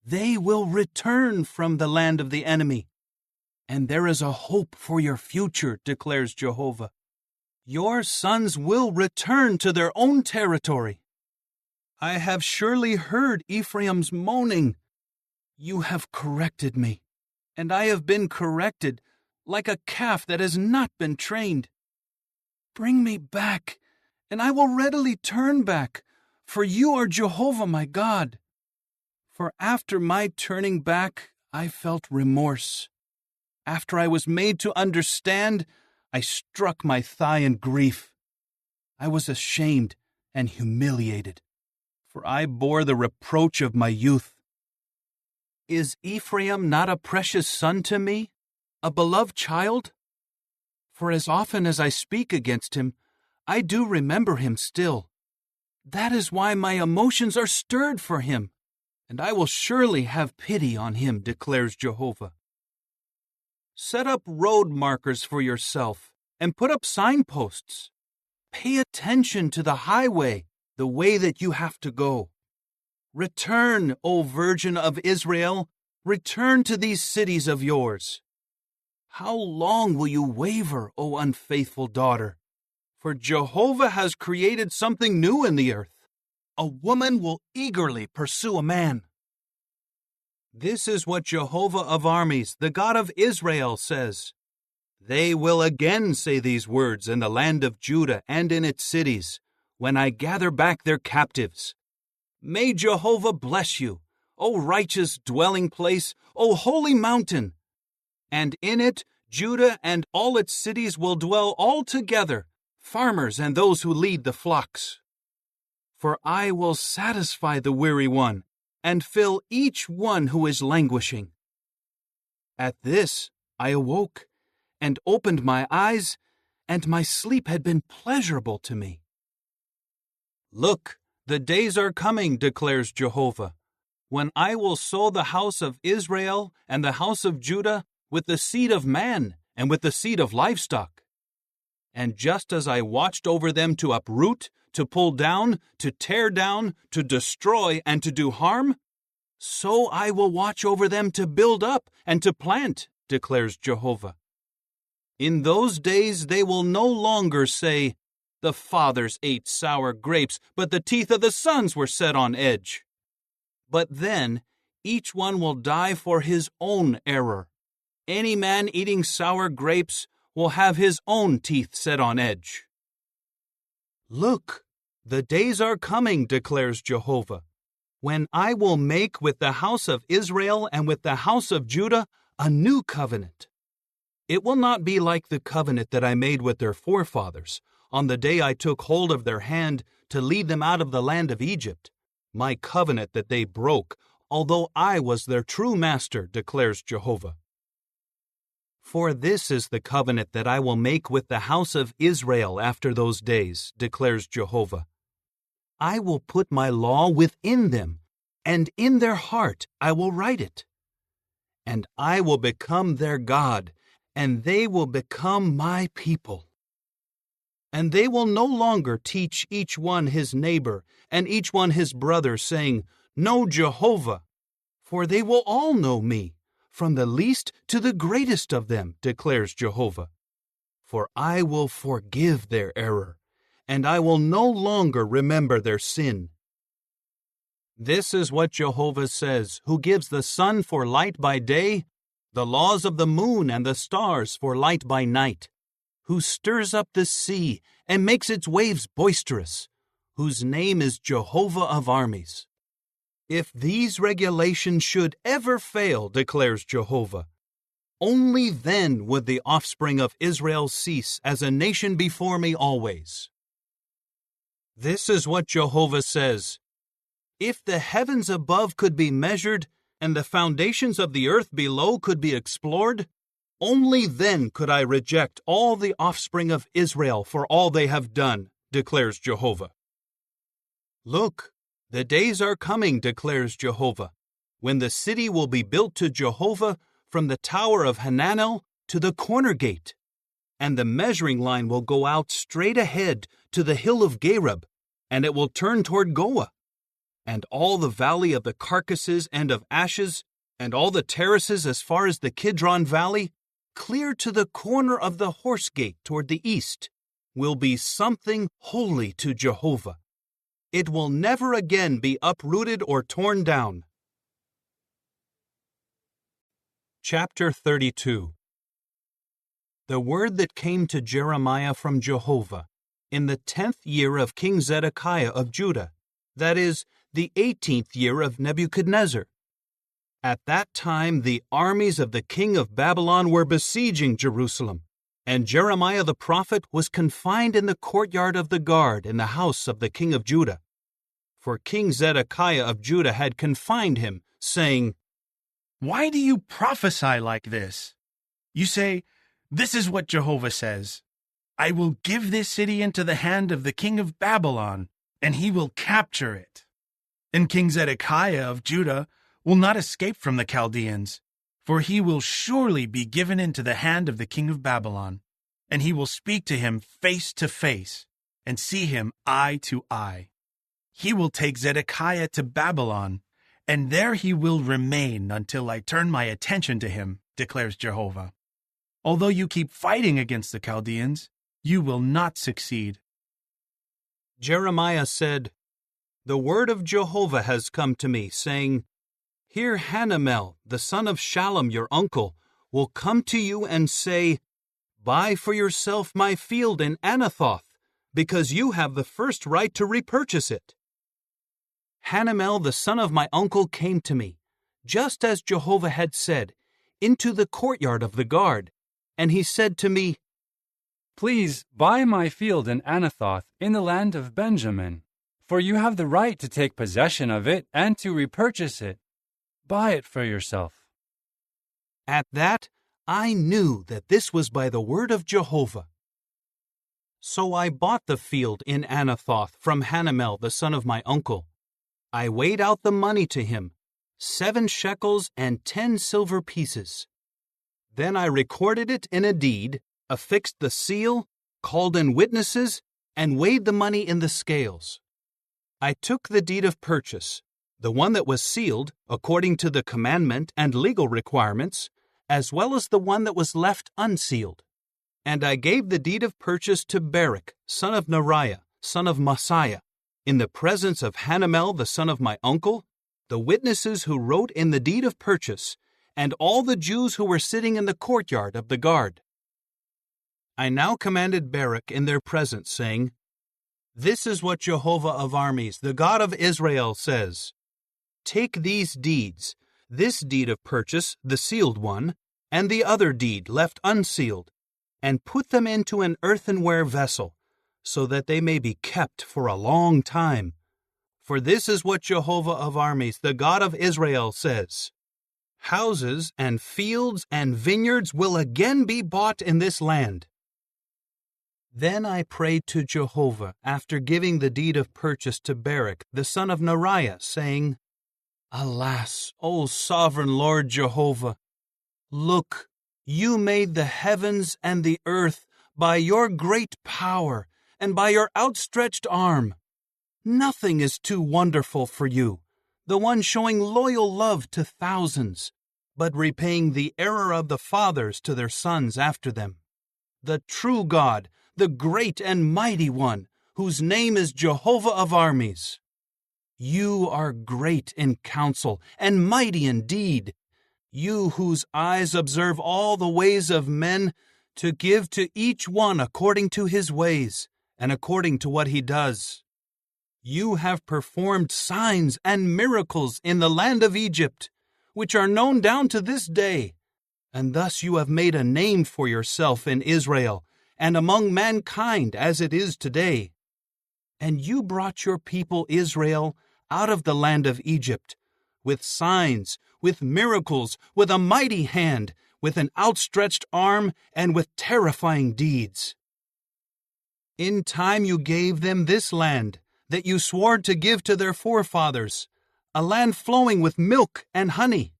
They will return from the land of the enemy, and there is a hope for your future, declares Jehovah. Your sons will return to their own territory. I have surely heard Ephraim's moaning. You have corrected me, and I have been corrected like a calf that has not been trained. Bring me back, and I will readily turn back, for you are Jehovah my God. For after my turning back, I felt remorse. After I was made to understand, I struck my thigh in grief. I was ashamed and humiliated, for I bore the reproach of my youth. Is Ephraim not a precious son to me, a beloved child? For as often as I speak against him, I do remember him still. That is why my emotions are stirred for him, and I will surely have pity on him, declares Jehovah. Set up road markers for yourself, and put up signposts. Pay attention to the highway, the way that you have to go. Return, O Virgin of Israel, return to these cities of yours. How long will you waver, O unfaithful daughter? For Jehovah has created something new in the earth. A woman will eagerly pursue a man. This is what Jehovah of armies, the God of Israel, says. They will again say these words in the land of Judah and in its cities, when I gather back their captives. May Jehovah bless you, O righteous dwelling place, O holy mountain. And in it Judah and all its cities will dwell all together, farmers and those who lead the flocks. For I will satisfy the weary one, and fill each one who is languishing. At this I awoke, and opened my eyes, and my sleep had been pleasurable to me. Look, the days are coming, declares Jehovah, when I will sow the house of Israel and the house of Judah with the seed of man and with the seed of livestock. And just as I watched over them to uproot, to pull down, to tear down, to destroy, and to do harm, so I will watch over them to build up and to plant, declares Jehovah. In those days they will no longer say, the fathers ate sour grapes, but the teeth of the sons were set on edge. But then each one will die for his own error. Any man eating sour grapes will have his own teeth set on edge. Look, the days are coming, declares Jehovah, when I will make with the house of Israel and with the house of Judah a new covenant. It will not be like the covenant that I made with their forefathers on the day I took hold of their hand to lead them out of the land of Egypt, my covenant that they broke, although I was their true master, declares Jehovah. For this is the covenant that I will make with the house of Israel after those days, declares Jehovah. I will put my law within them, and in their heart I will write it. And I will become their God, and they will become my people. And they will no longer teach each one his neighbor and each one his brother, saying, Know Jehovah, for they will all know me, from the least to the greatest of them, declares Jehovah. For I will forgive their error, and I will no longer remember their sin. This is what Jehovah says, who gives the sun for light by day, the laws of the moon and the stars for light by night, who stirs up the sea and makes its waves boisterous, whose name is Jehovah of armies. If these regulations should ever fail, declares Jehovah, only then would the offspring of Israel cease as a nation before me always. This is what Jehovah says. If the heavens above could be measured, and the foundations of the earth below could be explored, only then could I reject all the offspring of Israel for all they have done, declares Jehovah. Look, the days are coming, declares Jehovah, when the city will be built to Jehovah from the tower of Hananel to the corner gate, and the measuring line will go out straight ahead to the hill of Gareb, and it will turn toward Goah. And all the valley of the carcasses and of ashes, and all the terraces as far as the Kidron valley, clear to the corner of the horse gate toward the east, will be something holy to Jehovah. It will never again be uprooted or torn down. Chapter 32. The word that came to Jeremiah from Jehovah in the 10th year of King Zedekiah of Judah, that is, the 18th year of Nebuchadnezzar. At that time the armies of the king of Babylon were besieging Jerusalem, and Jeremiah the prophet was confined in the courtyard of the guard in the house of the king of Judah. For King Zedekiah of Judah had confined him, saying, Why do you prophesy like this? You say, This is what Jehovah says. I will give this city into the hand of the king of Babylon, and he will capture it. And King Zedekiah of Judah will not escape from the Chaldeans, for he will surely be given into the hand of the king of Babylon, and he will speak to him face to face, and see him eye to eye. He will take Zedekiah to Babylon, and there he will remain until I turn my attention to him, declares Jehovah. Although you keep fighting against the Chaldeans, you will not succeed. Jeremiah said, The word of Jehovah has come to me, saying, Here Hanamel, the son of Shallum, your uncle, will come to you and say, Buy for yourself my field in Anathoth, because you have the first right to repurchase it. Hanamel, the son of my uncle, came to me, just as Jehovah had said, into the courtyard of the guard, and he said to me, Please buy my field in Anathoth in the land of Benjamin, for you have the right to take possession of it and to repurchase it. Buy it for yourself. At that, I knew that this was by the word of Jehovah. So I bought the field in Anathoth from Hanamel, the son of my uncle. I weighed out the money to him, 7 shekels and 10 silver pieces. Then I recorded it in a deed, affixed the seal, called in witnesses, and weighed the money in the scales. I took the deed of purchase, the one that was sealed according to the commandment and legal requirements, as well as the one that was left unsealed. And I gave the deed of purchase to Baruch, son of Neriah, son of Messiah, in the presence of Hanamel, the son of my uncle, the witnesses who wrote in the deed of purchase, and all the Jews who were sitting in the courtyard of the guard. I now commanded Baruch in their presence, saying, This is what Jehovah of armies, the God of Israel, says. Take these deeds, this deed of purchase, the sealed one, and the other deed left unsealed, and put them into an earthenware vessel, so that they may be kept for a long time. For this is what Jehovah of armies, the God of Israel, says. Houses and fields and vineyards will again be bought in this land. Then I prayed to Jehovah after giving the deed of purchase to Baruch, the son of Neriah, saying, Alas, O sovereign Lord Jehovah! Look, you made the heavens and the earth by your great power and by your outstretched arm. Nothing is too wonderful for you, the one showing loyal love to thousands, but repaying the error of the fathers to their sons after them. The true God, the great and mighty one, whose name is Jehovah of armies. You are great in counsel and mighty in deed, you whose eyes observe all the ways of men, to give to each one according to his ways and according to what he does. You have performed signs and miracles in the land of Egypt, which are known down to this day, and thus you have made a name for yourself in Israel and among mankind as it is today. And you brought your people Israel out of the land of Egypt, with signs, with miracles, with a mighty hand, with an outstretched arm, and with terrifying deeds. In time you gave them this land that you swore to give to their forefathers, a land flowing with milk and honey.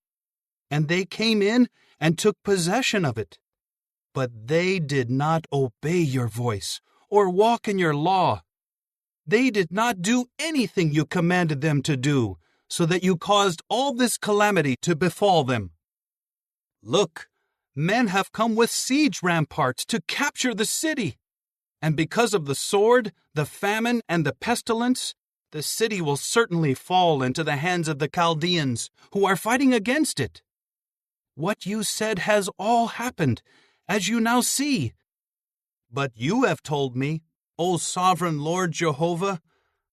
And they came in and took possession of it. But they did not obey your voice or walk in your law. They did not do anything you commanded them to do, so that you caused all this calamity to befall them. Look, men have come with siege ramparts to capture the city. And because of the sword, the famine, and the pestilence, the city will certainly fall into the hands of the Chaldeans, who are fighting against it. What you said has all happened, as you now see. But you have told me, O sovereign Lord Jehovah,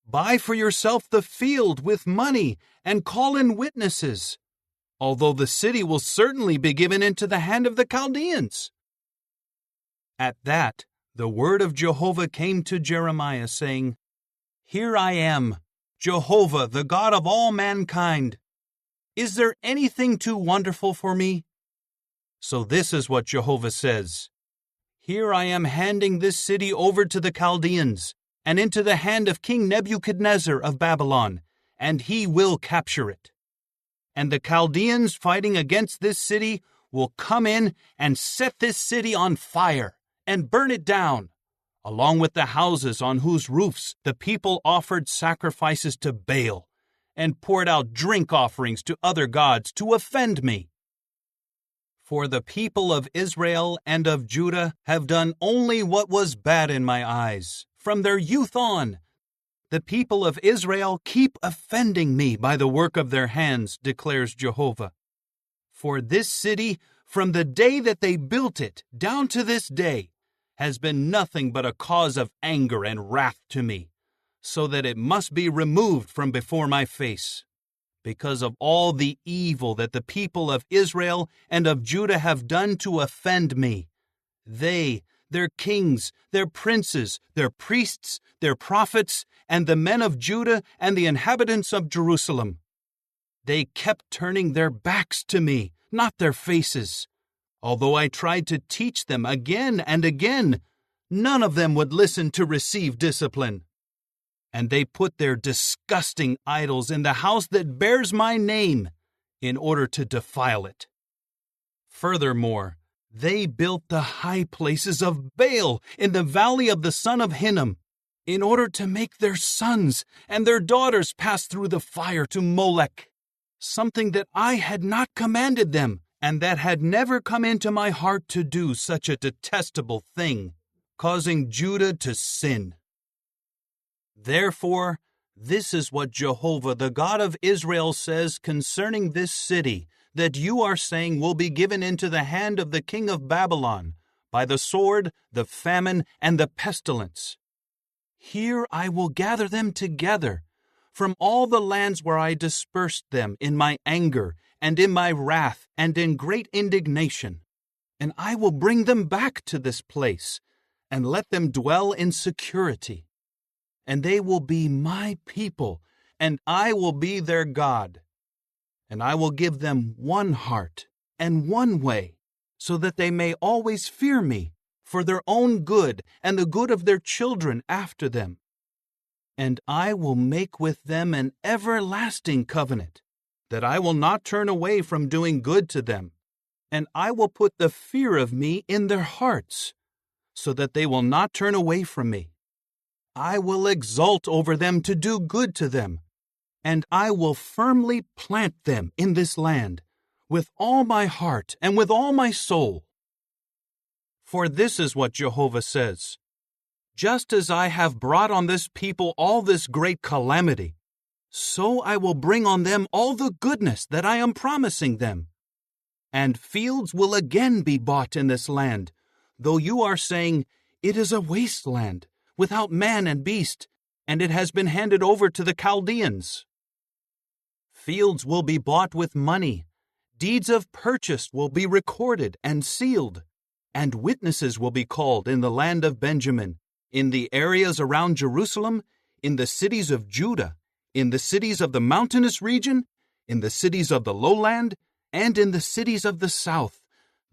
buy for yourself the field with money and call in witnesses, although the city will certainly be given into the hand of the Chaldeans. At that, the word of Jehovah came to Jeremiah, saying, Here I am, Jehovah, the God of all mankind. Is there anything too wonderful for me? So this is what Jehovah says. Here I am handing this city over to the Chaldeans, and into the hand of King Nebuchadnezzar of Babylon, and he will capture it. And the Chaldeans fighting against this city will come in and set this city on fire and burn it down, along with the houses on whose roofs the people offered sacrifices to Baal and poured out drink offerings to other gods to offend me. For the people of Israel and of Judah have done only what was bad in my eyes, from their youth on. The people of Israel keep offending me by the work of their hands, declares Jehovah. For this city, from the day that they built it down to this day, has been nothing but a cause of anger and wrath to me, so that it must be removed from before my face. Because of all the evil that the people of Israel and of Judah have done to offend me, they, their kings, their princes, their priests, their prophets, and the men of Judah and the inhabitants of Jerusalem, they kept turning their backs to me, not their faces. Although I tried to teach them again and again, none of them would listen to receive discipline. And they put their disgusting idols in the house that bears my name in order to defile it. Furthermore, they built the high places of Baal in the valley of the son of Hinnom in order to make their sons and their daughters pass through the fire to Molech, something that I had not commanded them, and that had never come into my heart to do such a detestable thing, causing Judah to sin. Therefore, this is what Jehovah, the God of Israel, says concerning this city that you are saying will be given into the hand of the king of Babylon by the sword, the famine, and the pestilence. Here I will gather them together from all the lands where I dispersed them in my anger and in my wrath and in great indignation, and I will bring them back to this place and let them dwell in security. And they will be my people, and I will be their God. And I will give them one heart and one way, so that they may always fear me for their own good and the good of their children after them. And I will make with them an everlasting covenant, that I will not turn away from doing good to them, and I will put the fear of me in their hearts, so that they will not turn away from me. I will exult over them to do good to them, and I will firmly plant them in this land, with all my heart and with all my soul. For this is what Jehovah says: just as I have brought on this people all this great calamity, so I will bring on them all the goodness that I am promising them. And fields will again be bought in this land, though you are saying, it is a wasteland, without man and beast, and it has been handed over to the Chaldeans. Fields will be bought with money, deeds of purchase will be recorded and sealed, and witnesses will be called in the land of Benjamin, in the areas around Jerusalem, in the cities of Judah, in the cities of the mountainous region, in the cities of the lowland, and in the cities of the south,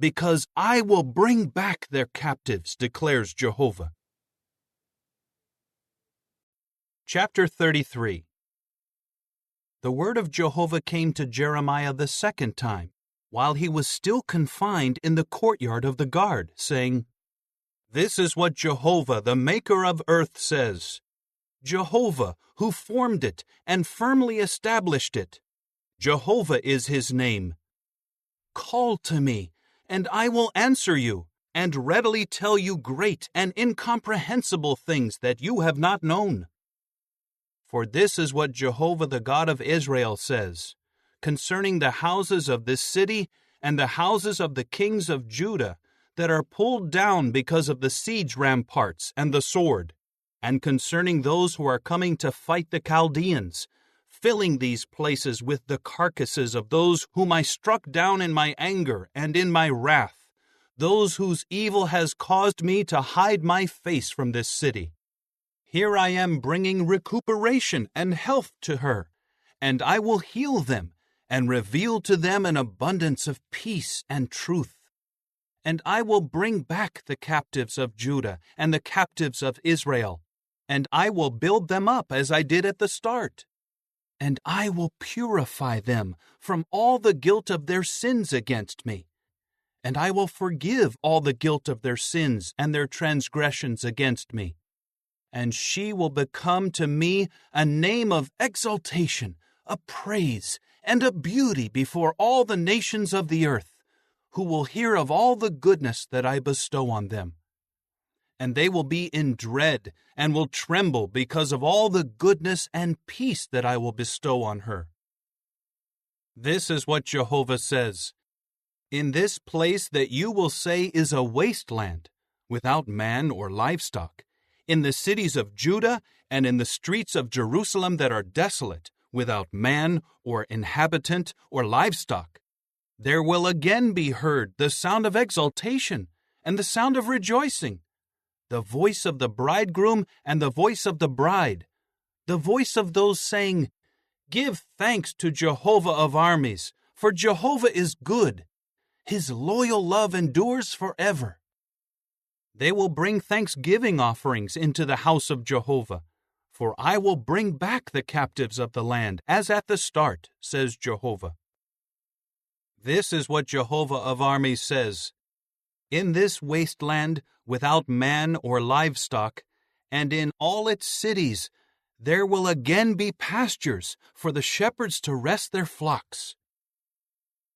because I will bring back their captives, declares Jehovah. Chapter 33. The word of Jehovah came to Jeremiah the second time, while he was still confined in the courtyard of the guard, saying, This is what Jehovah, the maker of earth, says. Jehovah, who formed it and firmly established it. Jehovah is his name. Call to me, and I will answer you, and readily tell you great and incomprehensible things that you have not known. For this is what Jehovah the God of Israel says, concerning the houses of this city and the houses of the kings of Judah that are pulled down because of the siege ramparts and the sword, and concerning those who are coming to fight the Chaldeans, filling these places with the carcasses of those whom I struck down in my anger and in my wrath, those whose evil has caused me to hide my face from this city. Here I am bringing recuperation and health to her, and I will heal them and reveal to them an abundance of peace and truth. And I will bring back the captives of Judah and the captives of Israel, and I will build them up as I did at the start. And I will purify them from all the guilt of their sins against me. And I will forgive all the guilt of their sins and their transgressions against me. And she will become to me a name of exaltation, a praise, and a beauty before all the nations of the earth, who will hear of all the goodness that I bestow on them. And they will be in dread and will tremble because of all the goodness and peace that I will bestow on her. This is what Jehovah says. In this place that you will say is a wasteland, without man or livestock, in the cities of Judah and in the streets of Jerusalem that are desolate, without man or inhabitant or livestock, there will again be heard the sound of exultation and the sound of rejoicing, the voice of the bridegroom and the voice of the bride, the voice of those saying, Give thanks to Jehovah of armies, for Jehovah is good. His loyal love endures forever. They will bring thanksgiving offerings into the house of Jehovah, for I will bring back the captives of the land as at the start, says Jehovah. This is what Jehovah of armies says. In this wasteland, without man or livestock, and in all its cities, there will again be pastures for the shepherds to rest their flocks.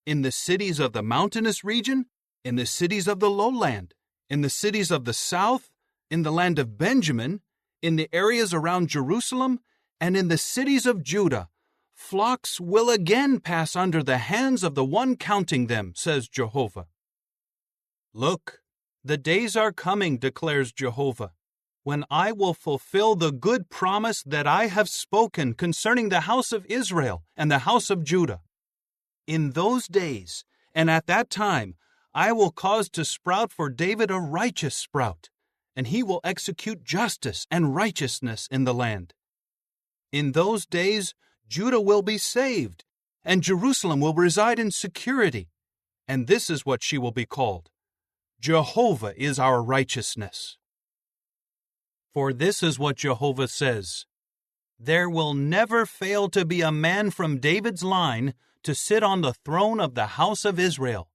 In the cities of the mountainous region, in the cities of the lowland, in the cities of the south, in the land of Benjamin, in the areas around Jerusalem, and in the cities of Judah, flocks will again pass under the hands of the one counting them, says Jehovah. Look, the days are coming, declares Jehovah, when I will fulfill the good promise that I have spoken concerning the house of Israel and the house of Judah. In those days, and at that time, I will cause to sprout for David a righteous sprout, and he will execute justice and righteousness in the land. In those days, Judah will be saved, and Jerusalem will reside in security, and this is what she will be called. Jehovah is our righteousness. For this is what Jehovah says. There will never fail to be a man from David's line to sit on the throne of the house of Israel,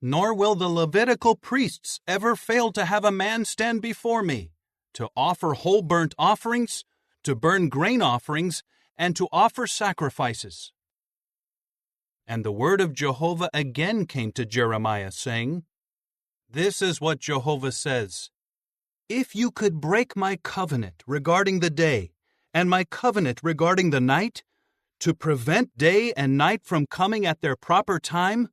nor will the Levitical priests ever fail to have a man stand before me, to offer whole burnt offerings, to burn grain offerings, and to offer sacrifices. And the word of Jehovah again came to Jeremiah, saying, This is what Jehovah says. If you could break my covenant regarding the day, and my covenant regarding the night, to prevent day and night from coming at their proper time,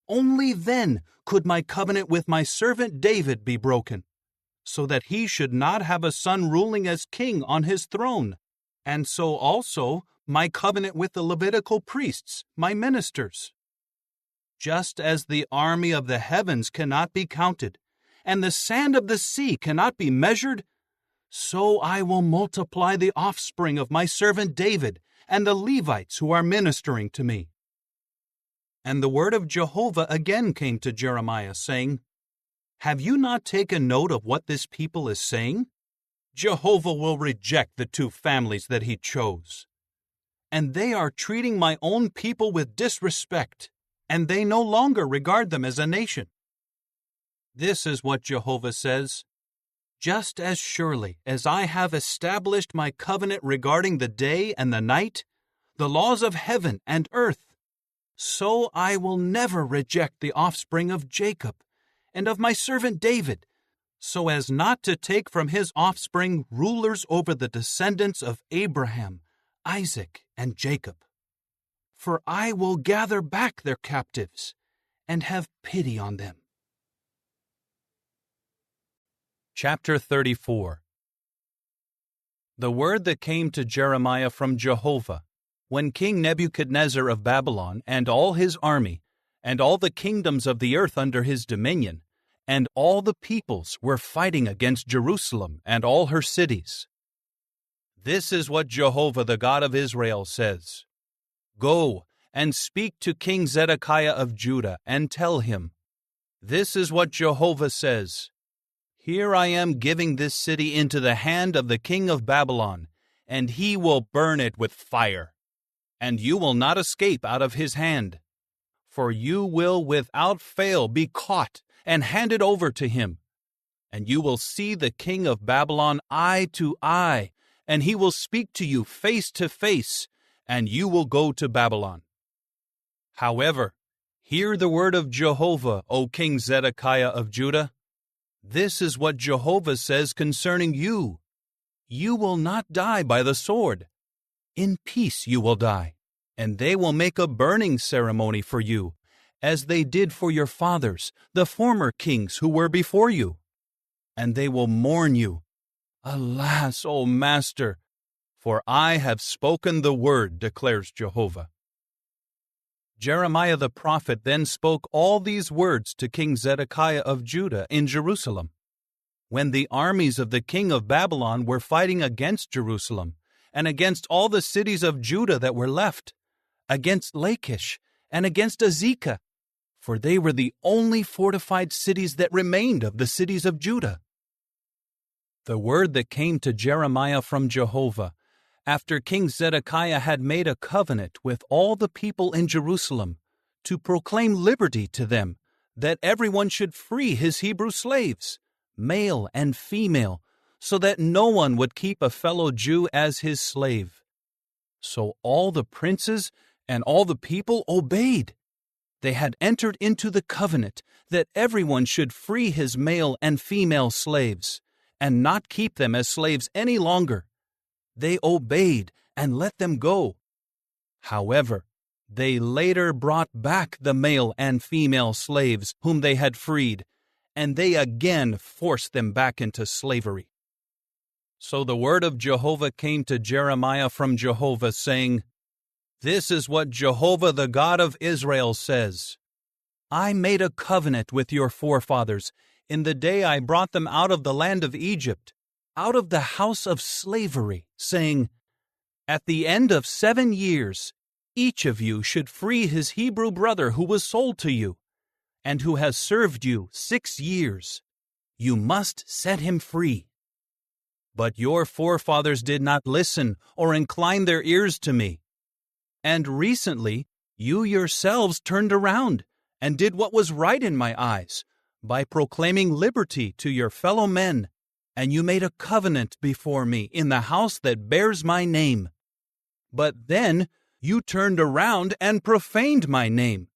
only then could my covenant with my servant David be broken, so that he should not have a son ruling as king on his throne, and so also my covenant with the Levitical priests, my ministers. Just as the army of the heavens cannot be counted, and the sand of the sea cannot be measured, so I will multiply the offspring of my servant David and the Levites who are ministering to me. And the word of Jehovah again came to Jeremiah, saying, Have you not taken note of what this people is saying? Jehovah will reject the two families that he chose. And they are treating my own people with disrespect, and they no longer regard them as a nation. This is what Jehovah says. Just as surely as I have established my covenant regarding the day and the night, the laws of heaven and earth, so I will never reject the offspring of Jacob and of my servant David, so as not to take from his offspring rulers over the descendants of Abraham, Isaac, and Jacob. For I will gather back their captives and have pity on them. Chapter 34. The word that came to Jeremiah from Jehovah, when King Nebuchadnezzar of Babylon and all his army, and all the kingdoms of the earth under his dominion, and all the peoples were fighting against Jerusalem and all her cities. This is what Jehovah the God of Israel says. Go and speak to King Zedekiah of Judah and tell him, This is what Jehovah says. Here I am giving this city into the hand of the king of Babylon, and he will burn it with fire. And you will not escape out of his hand. For you will without fail be caught and handed over to him. And you will see the king of Babylon eye to eye, and he will speak to you face to face, and you will go to Babylon. However, hear the word of Jehovah, O King Zedekiah of Judah. This is what Jehovah says concerning you. You will not die by the sword. In peace you will die, and they will make a burning ceremony for you, as they did for your fathers, the former kings who were before you. And they will mourn you. Alas, O Master, for I have spoken the word, declares Jehovah. Jeremiah the prophet then spoke all these words to King Zedekiah of Judah in Jerusalem, when the armies of the king of Babylon were fighting against Jerusalem, and against all the cities of Judah that were left, against Lachish, and against Azekah, for they were the only fortified cities that remained of the cities of Judah. The word that came to Jeremiah from Jehovah, after King Zedekiah had made a covenant with all the people in Jerusalem, to proclaim liberty to them, that everyone should free his Hebrew slaves, male and female, so that no one would keep a fellow Jew as his slave. So all the princes and all the people obeyed. They had entered into the covenant that everyone should free his male and female slaves, and not keep them as slaves any longer. They obeyed and let them go. However, they later brought back the male and female slaves whom they had freed, and they again forced them back into slavery. So the word of Jehovah came to Jeremiah from Jehovah, saying, This is what Jehovah the God of Israel says. I made a covenant with your forefathers in the day I brought them out of the land of Egypt, out of the house of slavery, saying, At the end of 7 years, each of you should free his Hebrew brother who was sold to you, and who has served you 6 years. You must set him free. But your forefathers did not listen or incline their ears to me. And recently, you yourselves turned around and did what was right in my eyes, by proclaiming liberty to your fellow men, and you made a covenant before me in the house that bears my name. But then you turned around and profaned my name,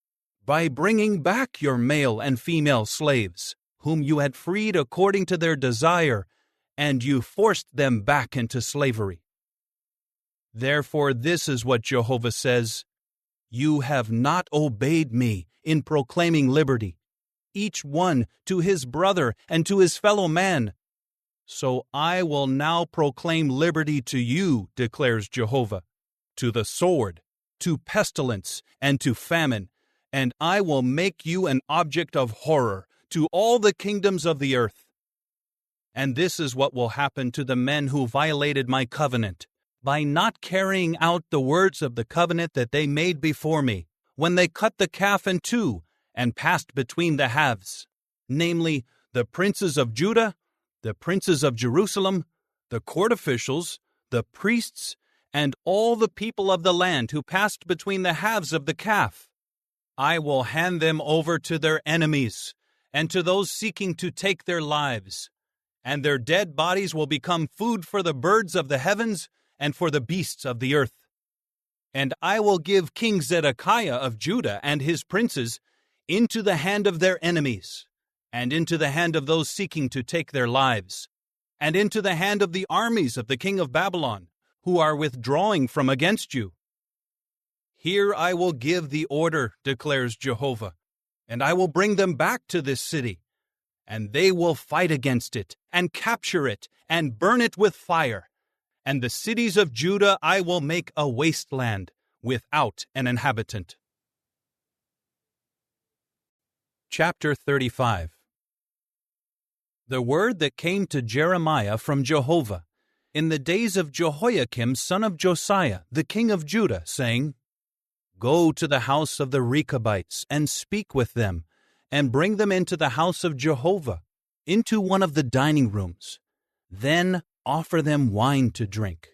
by bringing back your male and female slaves, whom you had freed according to their desire, and you forced them back into slavery. Therefore this is what Jehovah says, You have not obeyed me in proclaiming liberty, each one to his brother and to his fellow man. So I will now proclaim liberty to you, declares Jehovah, to the sword, to pestilence, and to famine, and I will make you an object of horror to all the kingdoms of the earth. And this is what will happen to the men who violated my covenant, by not carrying out the words of the covenant that they made before me, when they cut the calf in two and passed between the halves, namely, the princes of Judah, the princes of Jerusalem, the court officials, the priests, and all the people of the land who passed between the halves of the calf. I will hand them over to their enemies and to those seeking to take their lives, and their dead bodies will become food for the birds of the heavens and for the beasts of the earth. And I will give King Zedekiah of Judah and his princes into the hand of their enemies, and into the hand of those seeking to take their lives, and into the hand of the armies of the king of Babylon, who are withdrawing from against you. Here I will give the order, declares Jehovah, and I will bring them back to this city, and they will fight against it, and capture it, and burn it with fire. And the cities of Judah I will make a wasteland, without an inhabitant. Chapter 35. The word that came to Jeremiah from Jehovah in the days of Jehoiakim son of Josiah, the king of Judah, saying, Go to the house of the Rechabites, and speak with them, and bring them into the house of Jehovah, into one of the dining rooms. Then offer them wine to drink.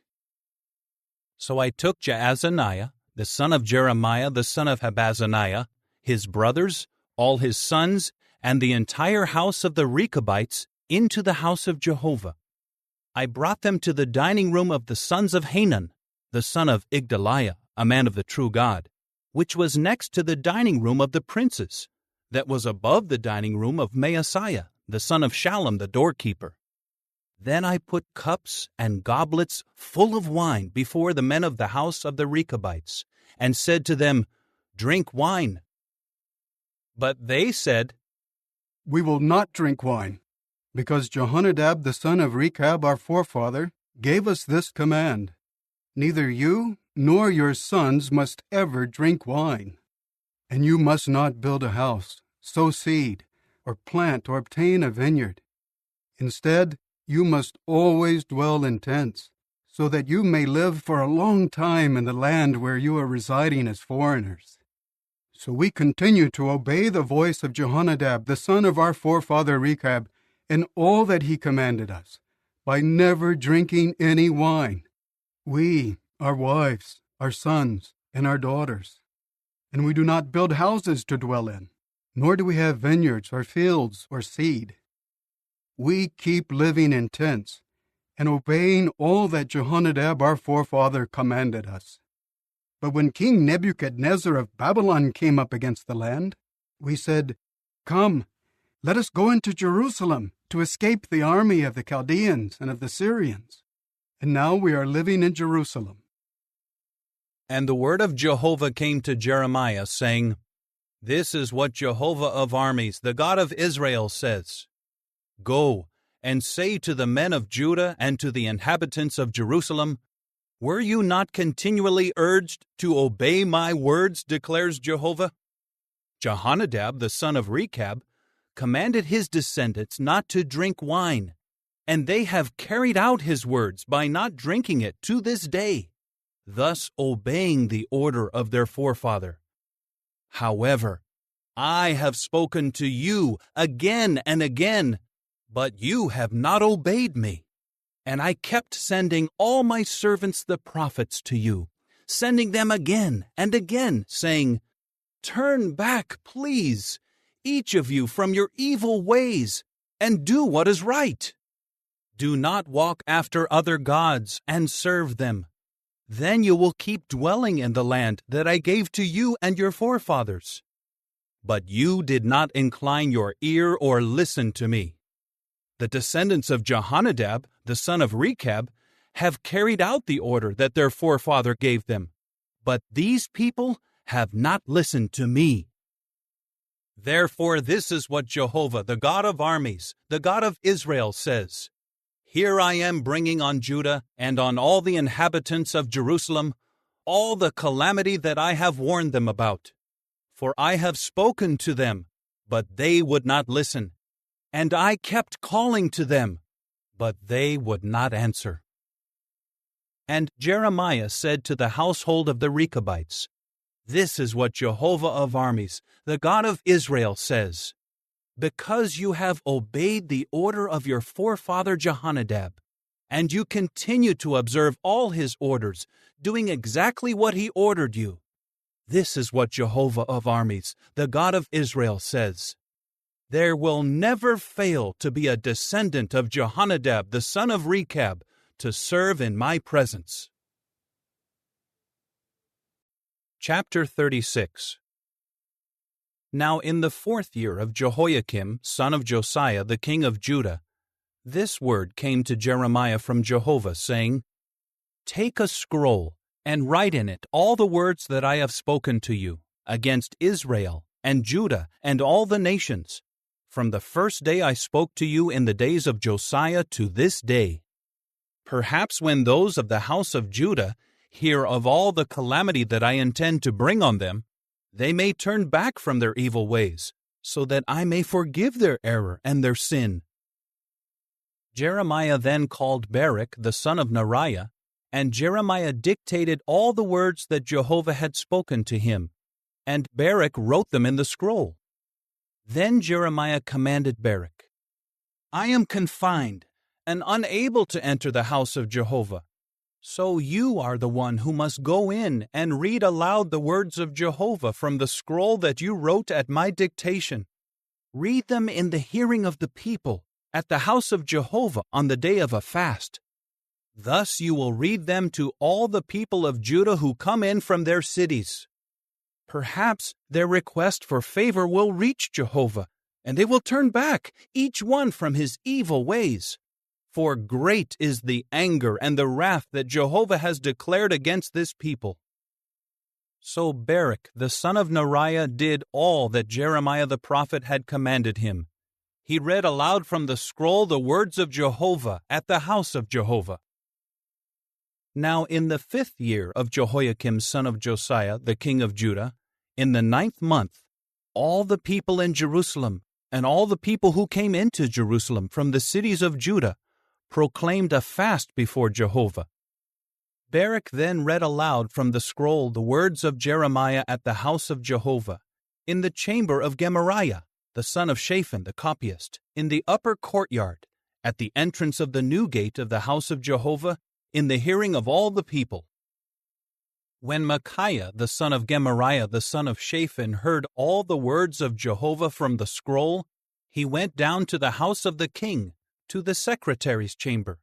So I took Jaazaniah, the son of Jeremiah, the son of Habazaniah, his brothers, all his sons, and the entire house of the Rechabites into the house of Jehovah. I brought them to the dining room of the sons of Hanan, the son of Igdaliah, a man of the true God, which was next to the dining room of the princes, that was above the dining room of Maaseiah, the son of Shallum the doorkeeper. Then I put cups and goblets full of wine before the men of the house of the Rechabites, and said to them, Drink wine. But they said, We will not drink wine, because Jehonadab the son of Rechab our forefather gave us this command, Neither you nor your sons must ever drink wine. And you must not build a house, sow seed, or plant or obtain a vineyard. Instead, you must always dwell in tents, so that you may live for a long time in the land where you are residing as foreigners. So we continue to obey the voice of Jehonadab, the son of our forefather Rechab, in all that he commanded us, by never drinking any wine, we, our wives, our sons, and our daughters. And we do not build houses to dwell in, nor do we have vineyards or fields or seed. We keep living in tents and obeying all that Jehonadab our forefather commanded us. But when King Nebuchadnezzar of Babylon came up against the land, we said, Come, let us go into Jerusalem to escape the army of the Chaldeans and of the Syrians. And now we are living in Jerusalem. And the word of Jehovah came to Jeremiah, saying, This is what Jehovah of armies, the God of Israel, says. Go and say to the men of Judah and to the inhabitants of Jerusalem, Were you not continually urged to obey my words, declares Jehovah? Jehonadab, the son of Rechab, commanded his descendants not to drink wine, and they have carried out his words by not drinking it to this day, thus obeying the order of their forefather. However, I have spoken to you again and again, but you have not obeyed me. And I kept sending all my servants the prophets to you, sending them again and again, saying, Turn back, please, each of you from your evil ways, and do what is right. Do not walk after other gods and serve them. Then you will keep dwelling in the land that I gave to you and your forefathers. But you did not incline your ear or listen to me. The descendants of Jehonadab, the son of Rechab, have carried out the order that their forefather gave them, but these people have not listened to me. Therefore this is what Jehovah, the God of armies, the God of Israel, says. Here I am bringing on Judah and on all the inhabitants of Jerusalem all the calamity that I have warned them about. For I have spoken to them, but they would not listen. And I kept calling to them, But they would not answer. And Jeremiah said to the household of the Rechabites, This is what Jehovah of armies, the God of Israel, says. Because you have obeyed the order of your forefather Jehonadab, and you continue to observe all his orders, doing exactly what he ordered you, this is what Jehovah of armies, the God of Israel, says. There will never fail to be a descendant of Jehonadab, the son of Rechab, to serve in my presence. Chapter 36. Now in the 4th year of Jehoiakim, son of Josiah, the king of Judah, this word came to Jeremiah from Jehovah, saying, Take a scroll, and write in it all the words that I have spoken to you against Israel and Judah and all the nations, from the first day I spoke to you in the days of Josiah to this day. Perhaps when those of the house of Judah hear of all the calamity that I intend to bring on them, they may turn back from their evil ways, so that I may forgive their error and their sin. Jeremiah then called Baruch the son of Neriah, and Jeremiah dictated all the words that Jehovah had spoken to him, and Baruch wrote them in the scroll. Then Jeremiah commanded Baruch, I am confined and unable to enter the house of Jehovah. So you are the one who must go in and read aloud the words of Jehovah from the scroll that you wrote at my dictation. Read them in the hearing of the people at the house of Jehovah on the day of a fast. Thus you will read them to all the people of Judah who come in from their cities. Perhaps their request for favor will reach Jehovah, and they will turn back, each one from his evil ways. For great is the anger and the wrath that Jehovah has declared against this people. So Baruch the son of Neriah did all that Jeremiah the prophet had commanded him. He read aloud from the scroll the words of Jehovah at the house of Jehovah. Now in the 5th year of Jehoiakim son of Josiah, the king of Judah, in the 9th month, all the people in Jerusalem and all the people who came into Jerusalem from the cities of Judah proclaimed a fast before Jehovah. Baruch then read aloud from the scroll the words of Jeremiah at the house of Jehovah, in the chamber of Gemariah, the son of Shaphan the copyist, in the upper courtyard, at the entrance of the new gate of the house of Jehovah, in the hearing of all the people. When Micaiah the son of Gemariah the son of Shaphan heard all the words of Jehovah from the scroll, he went down to the house of the king, to the secretary's chamber.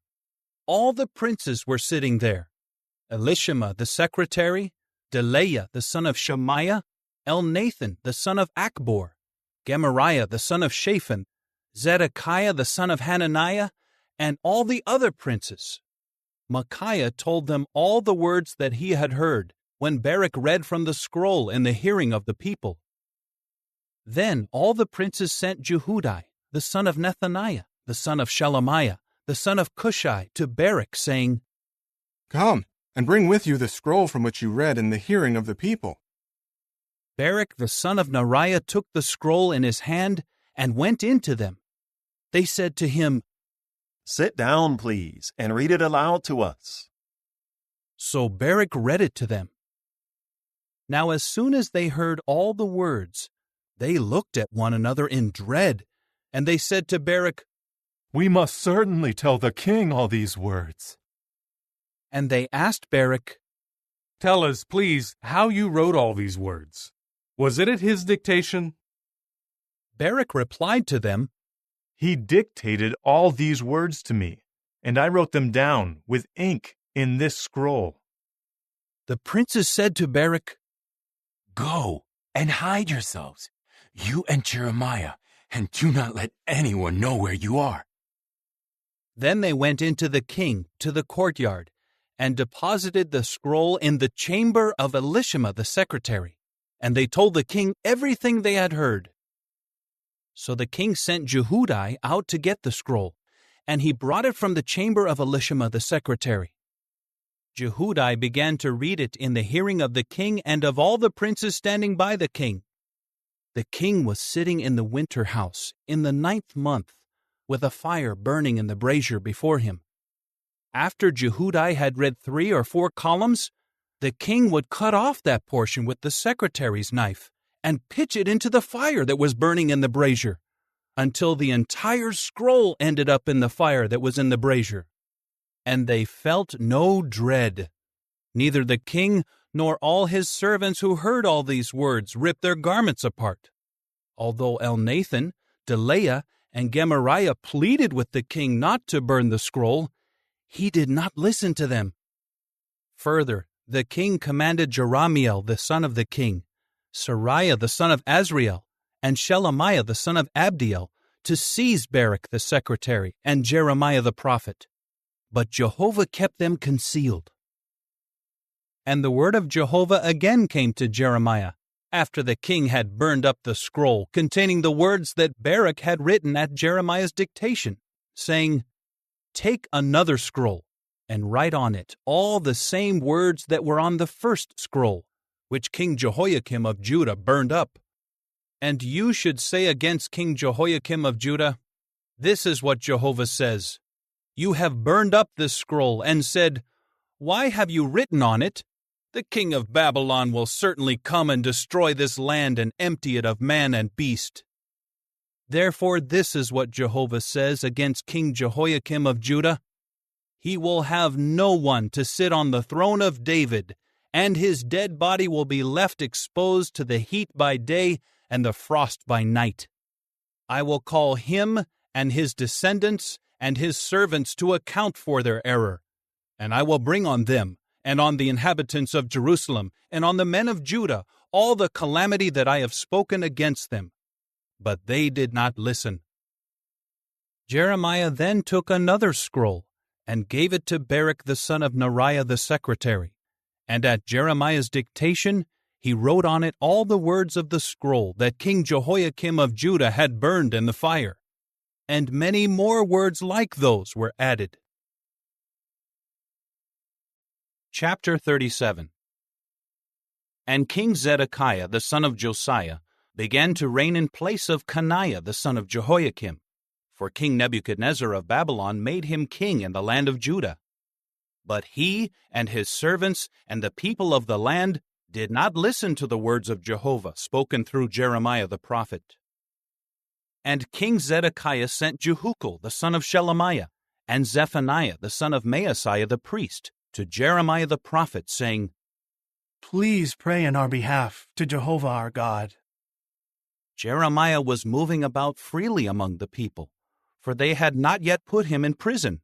All the princes were sitting there: Elishama the secretary, Delaiah the son of Shemaiah, Elnathan the son of Achbor, Gemariah the son of Shaphan, Zedekiah the son of Hananiah, and all the other princes. Micaiah told them all the words that he had heard when Baruch read from the scroll in the hearing of the people. Then all the princes sent Jehudi the son of Nethaniah, the son of Shelemiah, the son of Cushai, to Baruch, saying, Come, and bring with you the scroll from which you read in the hearing of the people. Baruch the son of Neriah took the scroll in his hand and went in to them. They said to him, Sit down, please, and read it aloud to us. So Baruch read it to them. Now as soon as they heard all the words, they looked at one another in dread, and they said to Baruch, We must certainly tell the king all these words. And they asked Baruch, Tell us, please, how you wrote all these words. Was it at his dictation? Baruch replied to them, He dictated all these words to me, and I wrote them down with ink in this scroll. The princes said to Baruch, Go and hide yourselves, you and Jeremiah, and do not let anyone know where you are. Then they went into the king to the courtyard and deposited the scroll in the chamber of Elishama the secretary, and they told the king everything they had heard. So the king sent Jehudi out to get the scroll, and he brought it from the chamber of Elishama the secretary. Jehudi began to read it in the hearing of the king and of all the princes standing by the king. The king was sitting in the winter house in the 9th month, with a fire burning in the brazier before him. After Jehudi had read 3 or 4 columns, the king would cut off that portion with the secretary's knife and pitch it into the fire that was burning in the brazier, until the entire scroll ended up in the fire that was in the brazier. And they felt no dread. Neither the king nor all his servants who heard all these words ripped their garments apart. Although Elnathan, Delaiah, and Gemariah pleaded with the king not to burn the scroll, he did not listen to them. Further, the king commanded Jerahmeel the son of the king, Seraiah the son of Azriel, and Shelemiah the son of Abdiel to seize Baruch the secretary and Jeremiah the prophet. But Jehovah kept them concealed. And the word of Jehovah again came to Jeremiah, after the king had burned up the scroll containing the words that Baruch had written at Jeremiah's dictation, saying, "Take another scroll, and write on it all the same words that were on the first scroll, which King Jehoiakim of Judah burned up. And you should say against King Jehoiakim of Judah, 'This is what Jehovah says. You have burned up this scroll and said, Why have you written on it? The king of Babylon will certainly come and destroy this land and empty it of man and beast.' Therefore this is what Jehovah says against King Jehoiakim of Judah. He will have no one to sit on the throne of David, and his dead body will be left exposed to the heat by day and the frost by night. I will call him and his descendants and his servants to account for their error, and I will bring on them and on the inhabitants of Jerusalem, and on the men of Judah, all the calamity that I have spoken against them. But they did not listen." Jeremiah then took another scroll, and gave it to Baruch the son of Neriah the secretary, and at Jeremiah's dictation he wrote on it all the words of the scroll that King Jehoiakim of Judah had burned in the fire, and many more words like those were added. Chapter 37. And King Zedekiah the son of Josiah began to reign in place of Coniah the son of Jehoiakim, for King Nebuchadnezzar of Babylon made him king in the land of Judah. But he and his servants and the people of the land did not listen to the words of Jehovah spoken through Jeremiah the prophet. And King Zedekiah sent Jehukal the son of Shelemiah and Zephaniah the son of Maaseiah the priest to Jeremiah the prophet, saying, "Please pray on our behalf to Jehovah our God." Jeremiah was moving about freely among the people, for they had not yet put him in prison.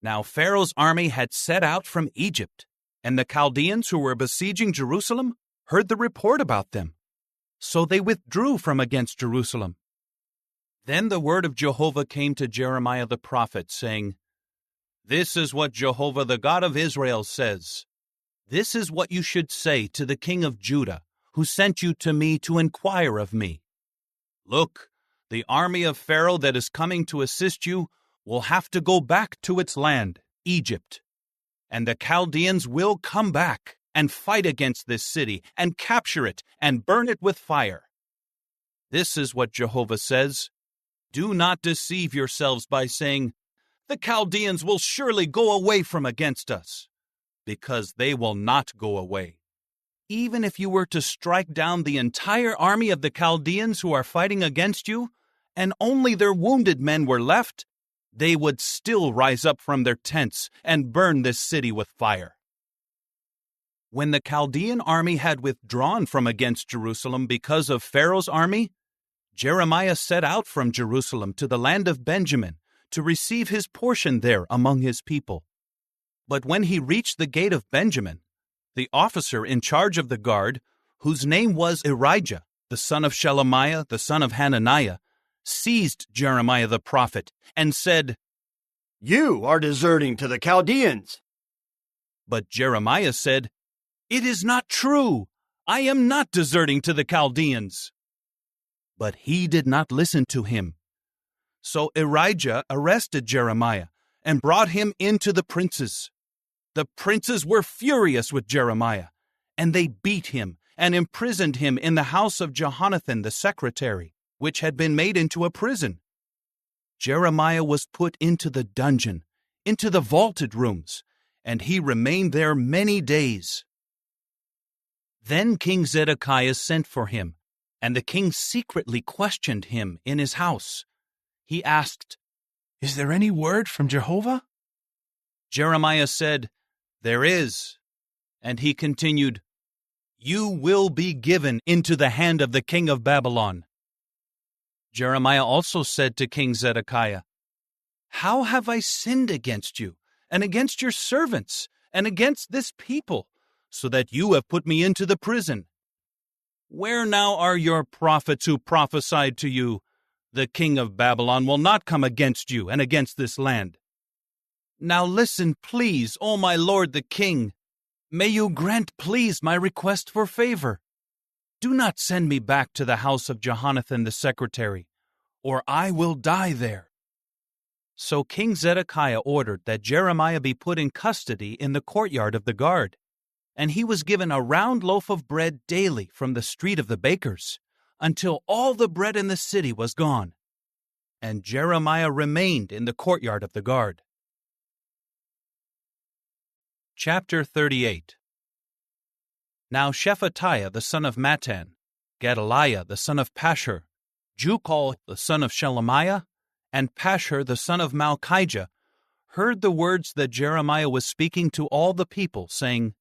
Now Pharaoh's army had set out from Egypt, and the Chaldeans who were besieging Jerusalem heard the report about them. So they withdrew from against Jerusalem. Then the word of Jehovah came to Jeremiah the prophet, saying, "This is what Jehovah the God of Israel says. This is what you should say to the king of Judah, who sent you to me to inquire of me. Look, the army of Pharaoh that is coming to assist you will have to go back to its land, Egypt. And the Chaldeans will come back and fight against this city and capture it and burn it with fire. This is what Jehovah says. Do not deceive yourselves by saying, 'The Chaldeans will surely go away from against us,' because they will not go away. Even if you were to strike down the entire army of the Chaldeans who are fighting against you, and only their wounded men were left, they would still rise up from their tents and burn this city with fire." When the Chaldean army had withdrawn from against Jerusalem because of Pharaoh's army, Jeremiah set out from Jerusalem to the land of Benjamin to receive his portion there among his people. But when he reached the gate of Benjamin, the officer in charge of the guard, whose name was Irijah, the son of Shelemiah, the son of Hananiah, seized Jeremiah the prophet and said, "You are deserting to the Chaldeans." But Jeremiah said, "It is not true. I am not deserting to the Chaldeans." But he did not listen to him. So Irijah arrested Jeremiah and brought him into the princes. The princes were furious with Jeremiah, and they beat him and imprisoned him in the house of Jehonathan the secretary, which had been made into a prison. Jeremiah was put into the dungeon, into the vaulted rooms, and he remained there many days. Then King Zedekiah sent for him, and the king secretly questioned him in his house. He asked, "Is there any word from Jehovah?" Jeremiah said, "There is." And he continued, "You will be given into the hand of the king of Babylon." Jeremiah also said to King Zedekiah, "How have I sinned against you, and against your servants, and against this people, so that you have put me into the prison? Where now are your prophets who prophesied to you, 'The king of Babylon will not come against you and against this land'? Now listen, please, O my lord the king. May you grant, please, my request for favor. Do not send me back to the house of Jehonathan the secretary, or I will die there." So King Zedekiah ordered that Jeremiah be put in custody in the courtyard of the guard, and he was given a round loaf of bread daily from the street of the bakers, until all the bread in the city was gone. And Jeremiah remained in the courtyard of the guard. Chapter 38. Now Shephatiah the son of Mattan, Gedaliah the son of Pashur, Jucal the son of Shelemiah, and Pashur the son of Malchijah heard the words that Jeremiah was speaking to all the people, saying,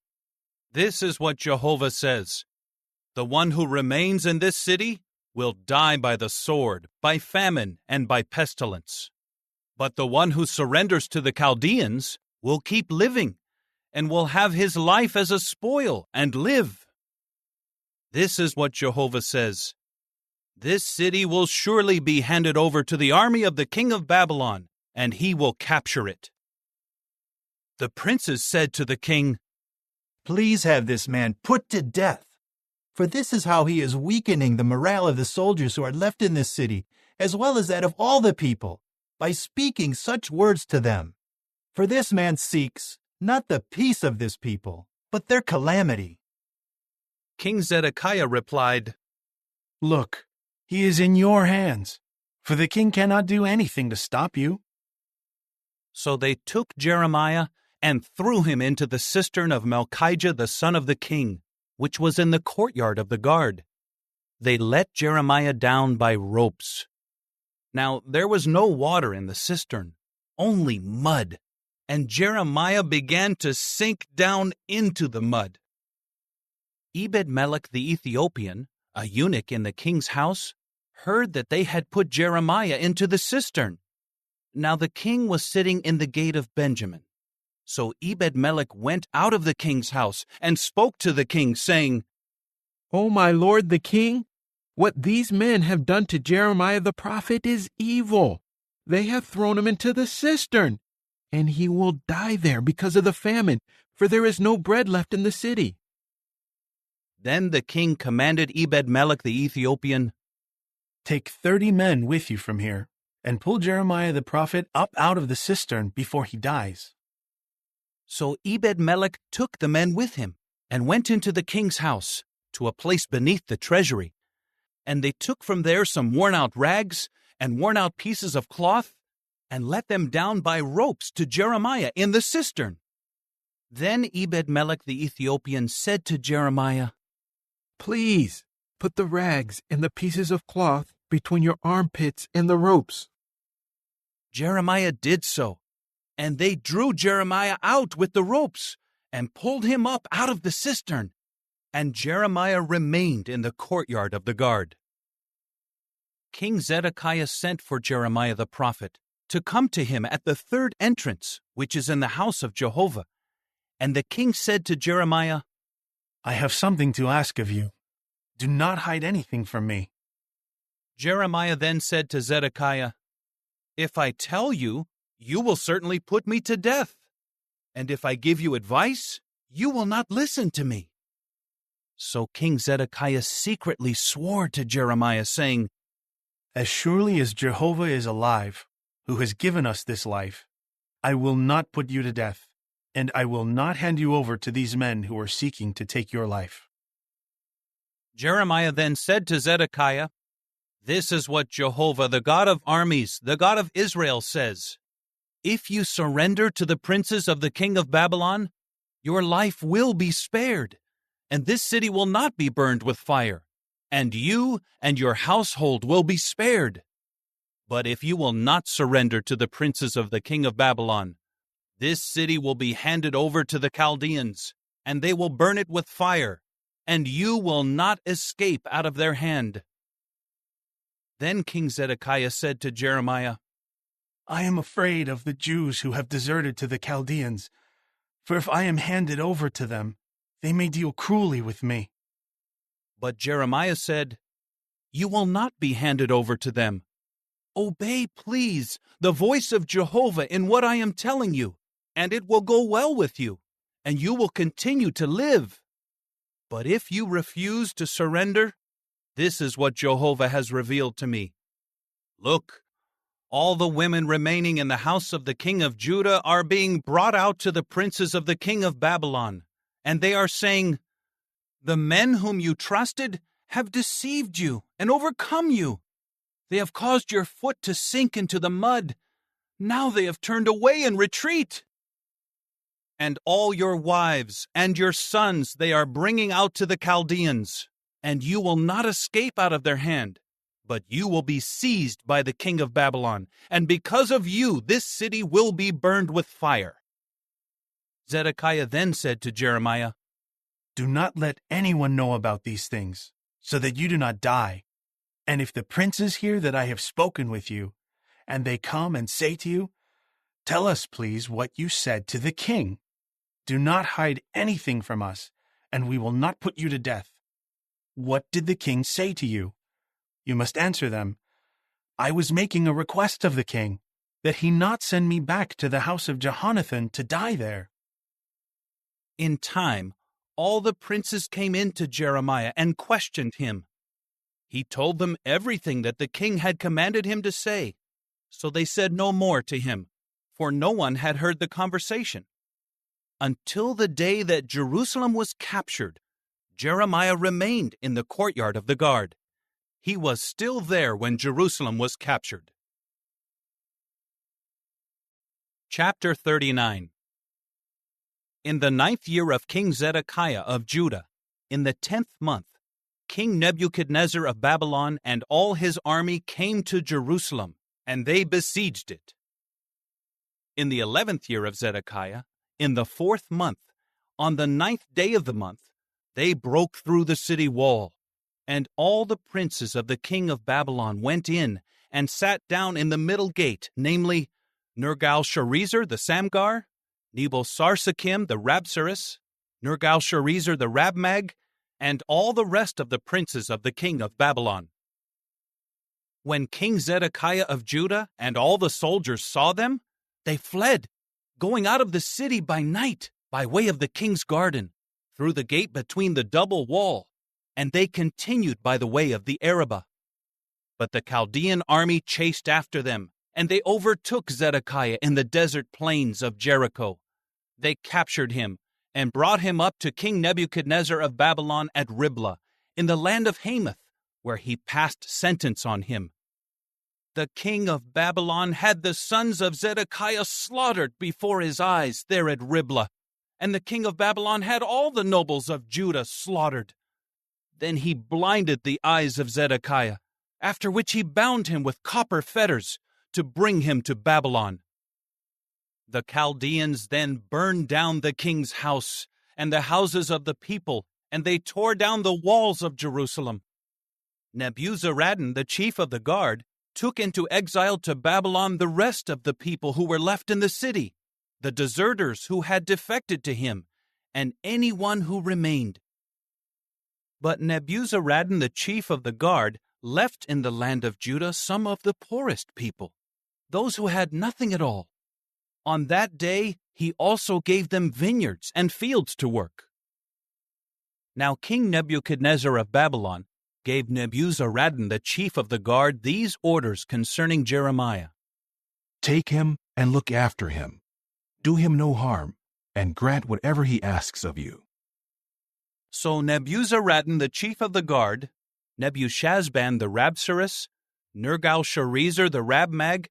"This is what Jehovah says. The one who remains in this city will die by the sword, by famine, and by pestilence. But the one who surrenders to the Chaldeans will keep living, and will have his life as a spoil and live. This is what Jehovah says. This city will surely be handed over to the army of the king of Babylon, and he will capture it." The princes said to the king, "Please have this man put to death, for this is how he is weakening the morale of the soldiers who are left in this city, as well as that of all the people, by speaking such words to them. For this man seeks not the peace of this people, but their calamity." King Zedekiah replied, "Look, he is in your hands, for the king cannot do anything to stop you." So they took Jeremiah and threw him into the cistern of Malchijah the son of the king, which was in the courtyard of the guard. They let Jeremiah down by ropes. Now there was no water in the cistern, only mud, and Jeremiah began to sink down into the mud. Ebed-Melech the Ethiopian, a eunuch in the king's house, heard that they had put Jeremiah into the cistern. Now the king was sitting in the gate of Benjamin. So Ebed-Melech went out of the king's house and spoke to the king, saying, "O my lord the king, what these men have done to Jeremiah the prophet is evil. They have thrown him into the cistern, and he will die there because of the famine, for there is no bread left in the city." Then the king commanded Ebed-Melech the Ethiopian, "Take 30 men with you from here, and pull Jeremiah the prophet up out of the cistern before he dies." So Ebed-Melech took the men with him, and went into the king's house, to a place beneath the treasury. And they took from there some worn-out rags and worn-out pieces of cloth, and let them down by ropes to Jeremiah in the cistern. Then Ebed-Melech the Ethiopian said to Jeremiah, "Please put the rags and the pieces of cloth between your armpits and the ropes." Jeremiah did so, and they drew Jeremiah out with the ropes, and pulled him up out of the cistern, and Jeremiah remained in the courtyard of the guard. King Zedekiah sent for Jeremiah the prophet to come to him at the third entrance, which is in the house of Jehovah. And the king said to Jeremiah, "I have something to ask of you. Do not hide anything from me." Jeremiah then said to Zedekiah, "If I tell you, you will certainly put me to death. And if I give you advice, you will not listen to me." So King Zedekiah secretly swore to Jeremiah, saying, "As surely as Jehovah is alive, who has given us this life, I will not put you to death, and I will not hand you over to these men who are seeking to take your life." Jeremiah then said to Zedekiah, This is what Jehovah, the God of armies, the God of Israel, says. If you surrender to the princes of the king of Babylon, your life will be spared, and this city will not be burned with fire, and you and your household will be spared. But if you will not surrender to the princes of the king of Babylon, this city will be handed over to the Chaldeans, and they will burn it with fire, and you will not escape out of their hand. Then King Zedekiah said to Jeremiah, I am afraid of the Jews who have deserted to the Chaldeans, for if I am handed over to them, they may deal cruelly with me. But Jeremiah said, You will not be handed over to them. Obey, please, the voice of Jehovah in what I am telling you, and it will go well with you, and you will continue to live. But if you refuse to surrender, this is what Jehovah has revealed to me. Look, all the women remaining in the house of the king of Judah are being brought out to the princes of the king of Babylon, and they are saying, The men whom you trusted have deceived you and overcome you. They have caused your foot to sink into the mud. Now they have turned away and retreat. And all your wives and your sons they are bringing out to the Chaldeans, and you will not escape out of their hand, but you will be seized by the king of Babylon, and because of you this city will be burned with fire. Zedekiah then said to Jeremiah, Do not let anyone know about these things, so that you do not die. And if the princes hear that I have spoken with you, and they come and say to you, Tell us, please, what you said to the king. Do not hide anything from us, and we will not put you to death. What did the king say to you? You must answer them, I was making a request of the king, that he not send me back to the house of Jehonathan to die there. In time, all the princes came in to Jeremiah and questioned him. He told them everything that the king had commanded him to say, so they said no more to him, for no one had heard the conversation. Until the day that Jerusalem was captured, Jeremiah remained in the courtyard of the guard. He was still there when Jerusalem was captured. Chapter 39. In the 9th year of King Zedekiah of Judah, in the 10th month, King Nebuchadnezzar of Babylon and all his army came to Jerusalem, and they besieged it. In the 11th year of Zedekiah, in the 4th month, on the 9th day of the month, they broke through the city wall, and all the princes of the king of Babylon went in and sat down in the middle gate, namely, Nergal-Sharezer the Samgar, Nebo-Sarsekim the Rabsaris, Nergal-Sharezer the Rabmag, and all the rest of the princes of the king of Babylon. When King Zedekiah of Judah and all the soldiers saw them, they fled, going out of the city by night, by way of the king's garden, through the gate between the double wall, and they continued by the way of the Arabah. But the Chaldean army chased after them, and they overtook Zedekiah in the desert plains of Jericho. They captured him, and brought him up to King Nebuchadnezzar of Babylon at Riblah, in the land of Hamath, where he passed sentence on him. The king of Babylon had the sons of Zedekiah slaughtered before his eyes there at Riblah, and the king of Babylon had all the nobles of Judah slaughtered. Then he blinded the eyes of Zedekiah, after which he bound him with copper fetters to bring him to Babylon. The Chaldeans then burned down the king's house and the houses of the people, and they tore down the walls of Jerusalem. Nebuzaradan, the chief of the guard, took into exile to Babylon the rest of the people who were left in the city, the deserters who had defected to him, and anyone who remained. But Nebuzaradan, the chief of the guard, left in the land of Judah some of the poorest people, those who had nothing at all. On that day he also gave them vineyards and fields to work. Now King Nebuchadnezzar of Babylon gave Nebuzaradan, the chief of the guard, these orders concerning Jeremiah. Take him and look after him. Do him no harm, and grant whatever he asks of you. So Nebuzaradan, the chief of the guard, Nebuchadnezzar the Rabsaris, Nergal-Sharezer the Rabmag,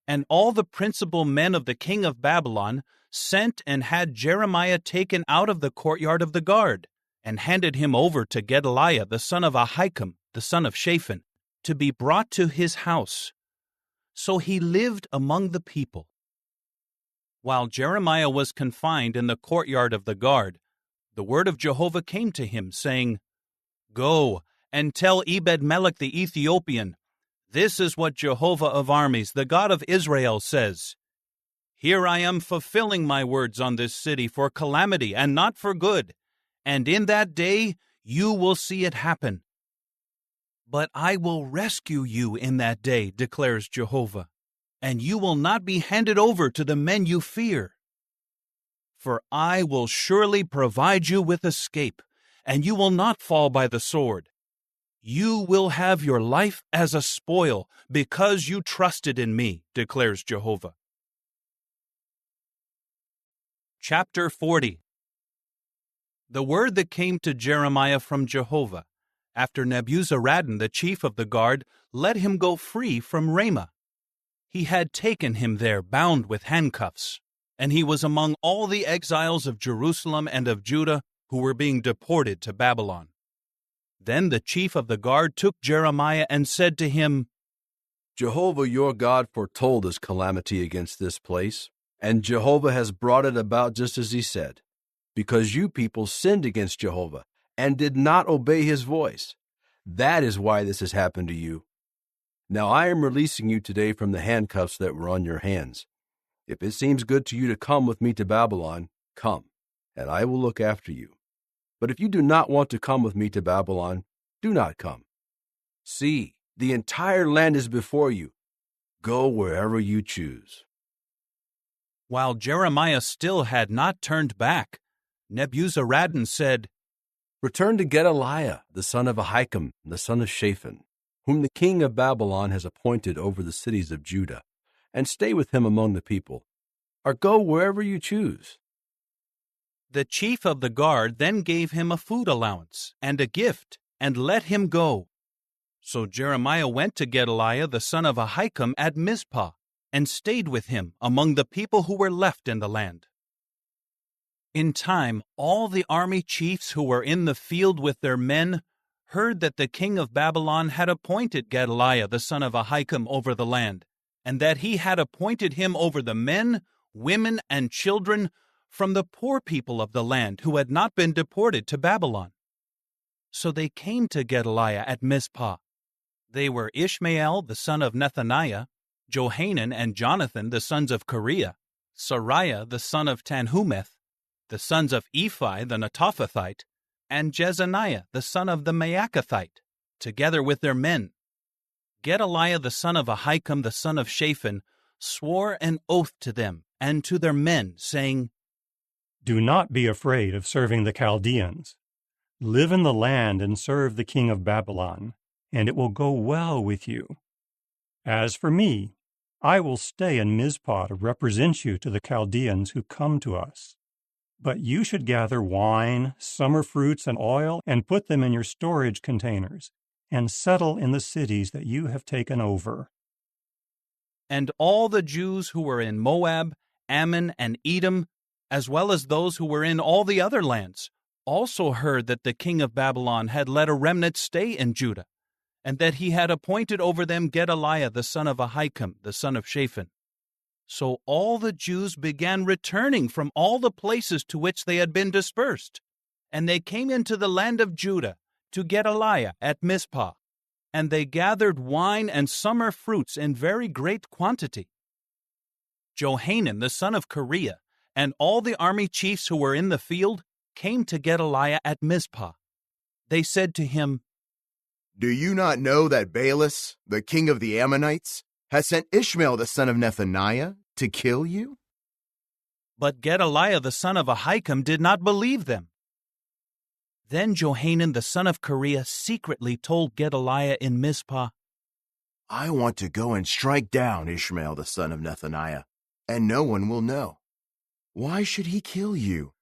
and all the principal men of the king of Babylon sent and had Jeremiah taken out of the courtyard of the guard, and handed him over to Gedaliah the son of Ahikam, the son of Shaphan, to be brought to his house. So he lived among the people. While Jeremiah was confined in the courtyard of the guard, the word of Jehovah came to him, saying, Go and tell Ebed-Melech the Ethiopian, This is what Jehovah of armies, the God of Israel, says. Here I am fulfilling my words on this city for calamity and not for good, and in that day you will see it happen. But I will rescue you in that day, declares Jehovah, and you will not be handed over to the men you fear. For I will surely provide you with escape, and you will not fall by the sword. You will have your life as a spoil, because you trusted in me, declares Jehovah. Chapter 40. The word that came to Jeremiah from Jehovah, after Nebuzaradan the chief of the guard let him go free from Ramah. He had taken him there bound with handcuffs, and he was among all the exiles of Jerusalem and of Judah who were being deported to Babylon. Then the chief of the guard took Jeremiah and said to him, Jehovah your God foretold this calamity against this place, and Jehovah has brought it about just as he said, because you people sinned against Jehovah and did not obey his voice. That is why this has happened to you. Now I am releasing you today from the handcuffs that were on your hands. If it seems good to you to come with me to Babylon, come, and I will look after you. But if you do not want to come with me to Babylon, do not come. See, the entire land is before you. Go wherever you choose. While Jeremiah still had not turned back, Nebuzaradan said, Return to Gedaliah, the son of Ahikam, the son of Shaphan, whom the king of Babylon has appointed over the cities of Judah, and stay with him among the people, or go wherever you choose. The chief of the guard then gave him a food allowance and a gift, and let him go. So Jeremiah went to Gedaliah the son of Ahikam at Mizpah, and stayed with him among the people who were left in the land. In time, all the army chiefs who were in the field with their men heard that the king of Babylon had appointed Gedaliah the son of Ahikam over the land, and that he had appointed him over the men, women, and children from the poor people of the land who had not been deported to Babylon. So they came to Gedaliah at Mizpah. They were Ishmael the son of Nethaniah, Johanan and Jonathan the sons of Kareah, Sariah the son of Tanhumeth, the sons of Ephi the Netophathite, and Jezaniah the son of the Maacathite, together with their men. Gedaliah the son of Ahikam the son of Shaphan swore an oath to them and to their men, saying, Do not be afraid of serving the Chaldeans. Live in the land and serve the king of Babylon, and it will go well with you. As for me, I will stay in Mizpah to represent you to the Chaldeans who come to us. But you should gather wine, summer fruits, and oil, and put them in your storage containers, and settle in the cities that you have taken over. And all the Jews who were in Moab, Ammon, and Edom, as well as those who were in all the other lands, also heard that the king of Babylon had let a remnant stay in Judah, and that he had appointed over them Gedaliah the son of Ahikam, the son of Shaphan. So all the Jews began returning from all the places to which they had been dispersed, and they came into the land of Judah to Gedaliah at Mizpah, and they gathered wine and summer fruits in very great quantity. Johanan the son of Kareah and all the army chiefs who were in the field came to Gedaliah at Mizpah. They said to him, Do you not know that Baalis, the king of the Ammonites, has sent Ishmael the son of Nethaniah to kill you? But Gedaliah the son of Ahikam did not believe them. Then Johanan the son of Kareah secretly told Gedaliah in Mizpah, I want to go and strike down Ishmael the son of Nethaniah, and no one will know. Why should he kill you?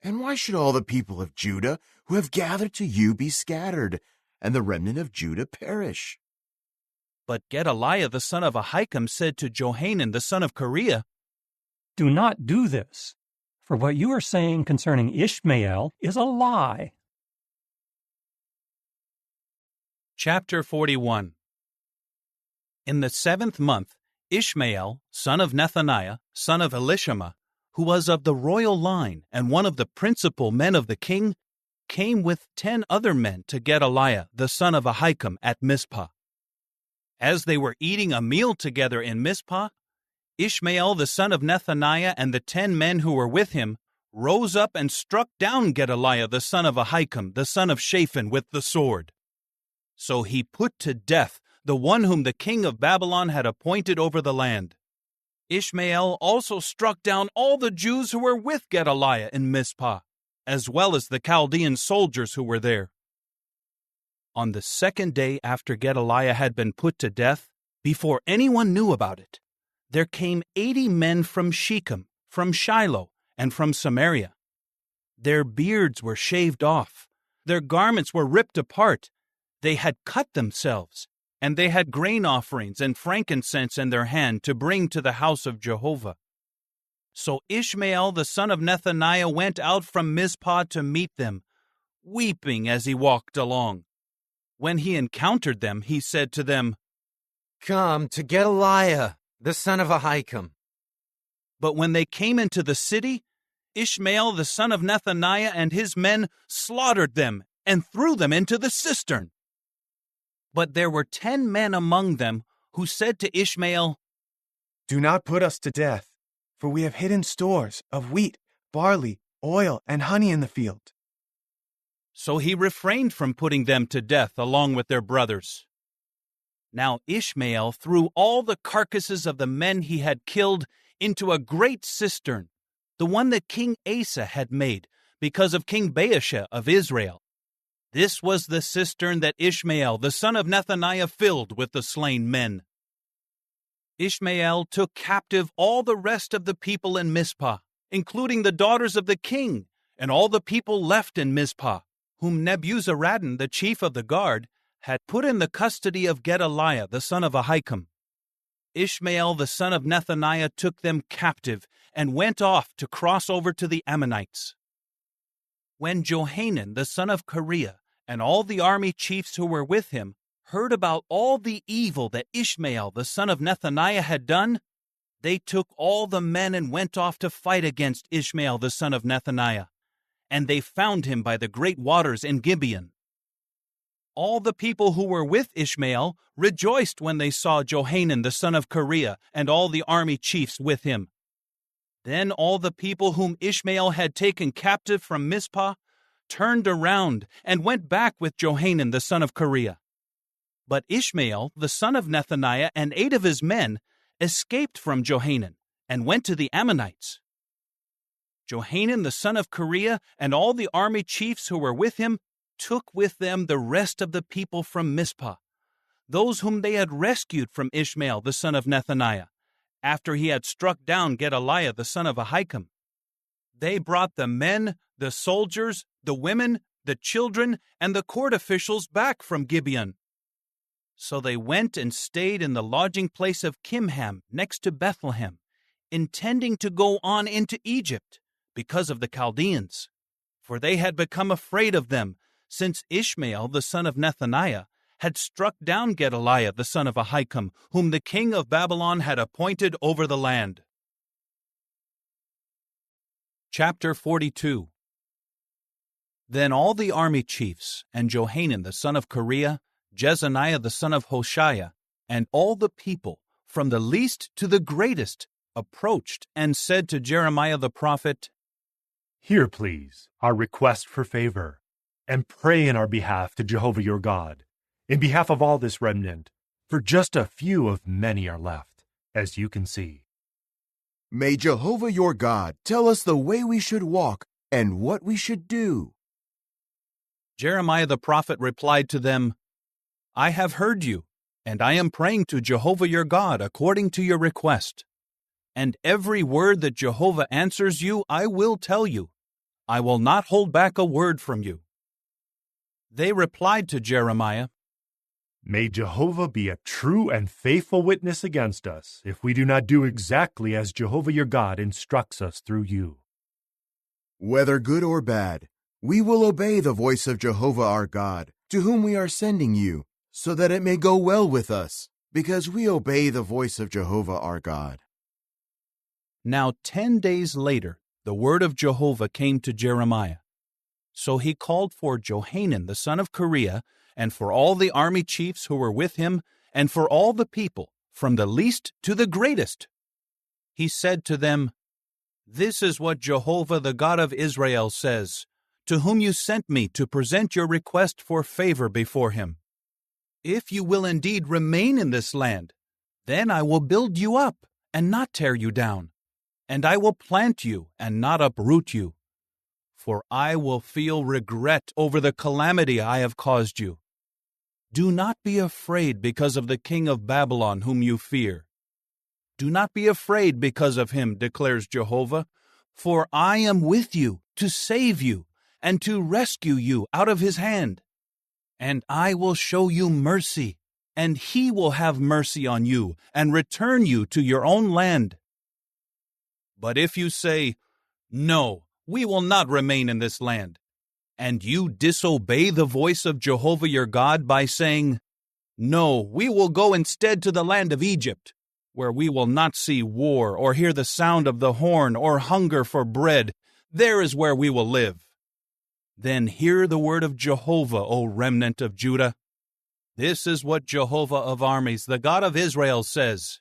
And why should all the people of Judah who have gathered to you be scattered, and the remnant of Judah perish. But Gedaliah the son of Ahikam said to Johanan the son of Kareah, Do not do this, for what you are saying concerning Ishmael is a lie. Chapter 41. In the 7th month, Ishmael, son of Nethaniah, son of Elishama, who was of the royal line and one of the principal men of the king, came with 10 other men to Gedaliah the son of Ahikam at Mizpah. As they were eating a meal together in Mizpah, Ishmael the son of Nethaniah and the 10 men who were with him rose up and struck down Gedaliah the son of Ahikam, the son of Shaphan, with the sword. So he put to death the one whom the king of Babylon had appointed over the land. Ishmael also struck down all the Jews who were with Gedaliah in Mizpah, as well as the Chaldean soldiers who were there. On the 2nd day after Gedaliah had been put to death, before anyone knew about it, there came 80 men from Shechem, from Shiloh, and from Samaria. Their beards were shaved off, their garments were ripped apart, they had cut themselves, and they had grain offerings and frankincense in their hand to bring to the house of Jehovah. So Ishmael the son of Nethaniah went out from Mizpah to meet them, weeping as he walked along. When he encountered them, he said to them, Come to Gedaliah, the son of Ahikam. But when they came into the city, Ishmael the son of Nethaniah and his men slaughtered them and threw them into the cistern. But there were 10 men among them who said to Ishmael, Do not put us to death, for we have hidden stores of wheat, barley, oil, and honey in the field. So he refrained from putting them to death along with their brothers. Now Ishmael threw all the carcasses of the men he had killed into a great cistern, the one that King Asa had made because of King Baasha of Israel. This was the cistern that Ishmael the son of Nethaniah filled with the slain men. Ishmael took captive all the rest of the people in Mizpah, including the daughters of the king, and all the people left in Mizpah, whom Nebuzaradan, the chief of the guard, had put in the custody of Gedaliah the son of Ahikam. Ishmael the son of Nethaniah took them captive and went off to cross over to the Ammonites. When Johanan the son of Kareah and all the army chiefs who were with him heard about all the evil that Ishmael the son of Nethaniah had done, they took all the men and went off to fight against Ishmael the son of Nethaniah, and they found him by the great waters in Gibeon. All the people who were with Ishmael rejoiced when they saw Johanan the son of Kareah and all the army chiefs with him. Then all the people whom Ishmael had taken captive from Mizpah turned around and went back with Johanan the son of Kareah. But Ishmael the son of Nethaniah and 8 of his men escaped from Johanan and went to the Ammonites. Johanan the son of Kareah and all the army chiefs who were with him took with them the rest of the people from Mizpah, those whom they had rescued from Ishmael the son of Nethaniah, after he had struck down Gedaliah the son of Ahikam. They brought the men, the soldiers, the women, the children, and the court officials back from Gibeon. So they went and stayed in the lodging place of Kimham next to Bethlehem, intending to go on into Egypt because of the Chaldeans, for they had become afraid of them, since Ishmael the son of Nethaniah had struck down Gedaliah the son of Ahikam, whom the king of Babylon had appointed over the land. Chapter 42. Then all the army chiefs, and Johanan the son of Kareah, Jezaniah the son of Hoshaiah, and all the people, from the least to the greatest, approached and said to Jeremiah the prophet, Hear, please, our request for favor, and pray in our behalf to Jehovah your God, in behalf of all this remnant, for just a few of many are left, as you can see. May Jehovah your God tell us the way we should walk and what we should do. Jeremiah the prophet replied to them, I have heard you, and I am praying to Jehovah your God according to your request. And every word that Jehovah answers you, I will tell you. I will not hold back a word from you. They replied to Jeremiah, May Jehovah be a true and faithful witness against us if we do not do exactly as Jehovah your God instructs us through you. Whether good or bad, we will obey the voice of Jehovah our God, to whom we are sending you, so that it may go well with us, because we obey the voice of Jehovah our God. Now 10 days later, the word of Jehovah came to Jeremiah. So he called for Johanan the son of Kareah, and for all the army chiefs who were with him, and for all the people, from the least to the greatest. He said to them, This is what Jehovah the God of Israel says, to whom you sent me to present your request for favor before him. If you will indeed remain in this land, then I will build you up and not tear you down, and I will plant you and not uproot you. For I will feel regret over the calamity I have caused you. Do not be afraid because of the king of Babylon whom you fear. Do not be afraid because of him, declares Jehovah, for I am with you to save you and to rescue you out of his hand. And I will show you mercy, and he will have mercy on you and return you to your own land. But if you say, No, we will not remain in this land, and you disobey the voice of Jehovah your God by saying, No, we will go instead to the land of Egypt, where we will not see war or hear the sound of the horn or hunger for bread, there is where we will live. Then hear the word of Jehovah, O remnant of Judah. This is what Jehovah of armies, the God of Israel, says.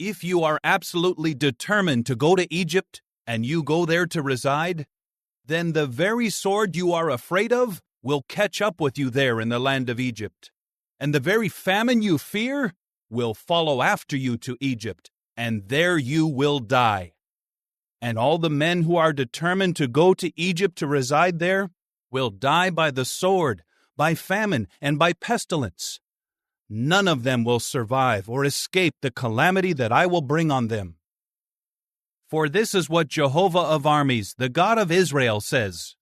If you are absolutely determined to go to Egypt, and you go there to reside, then the very sword you are afraid of will catch up with you there in the land of Egypt. And the very famine you fear will follow after you to Egypt, and there you will die. And all the men who are determined to go to Egypt to reside there will die by the sword, by famine, and by pestilence. None of them will survive or escape the calamity that I will bring on them. For this is what Jehovah of armies, the God of Israel, says.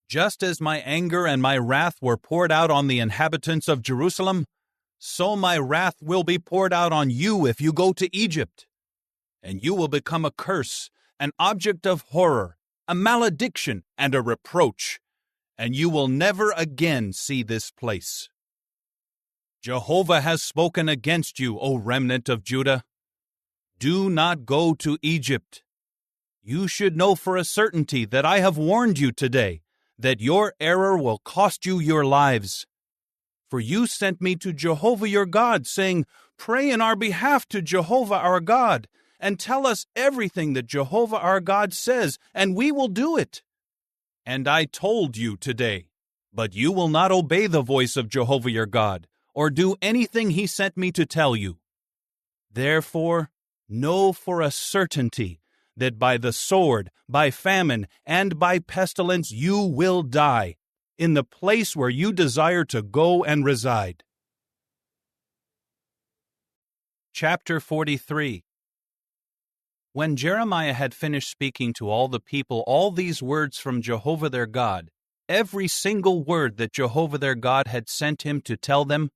Just as my anger and my wrath were poured out on the inhabitants of Jerusalem, so my wrath will be poured out on you if you go to Egypt. And you will become a curse, an object of horror, a malediction, and a reproach, and you will never again see this place. Jehovah has spoken against you, O remnant of Judah. Do not go to Egypt. You should know for a certainty that I have warned you today, that your error will cost you your lives. For you sent me to Jehovah your God, saying, Pray in our behalf to Jehovah our God, and tell us everything that Jehovah our God says, and we will do it. And I told you today, but you will not obey the voice of Jehovah your God, or do anything he sent me to tell you. Therefore, know for a certainty that by the sword, by famine, and by pestilence you will die, in the place where you desire to go and reside. Chapter 43. When Jeremiah had finished speaking to all the people all these words from Jehovah their God, every single word that Jehovah their God had sent him to tell them,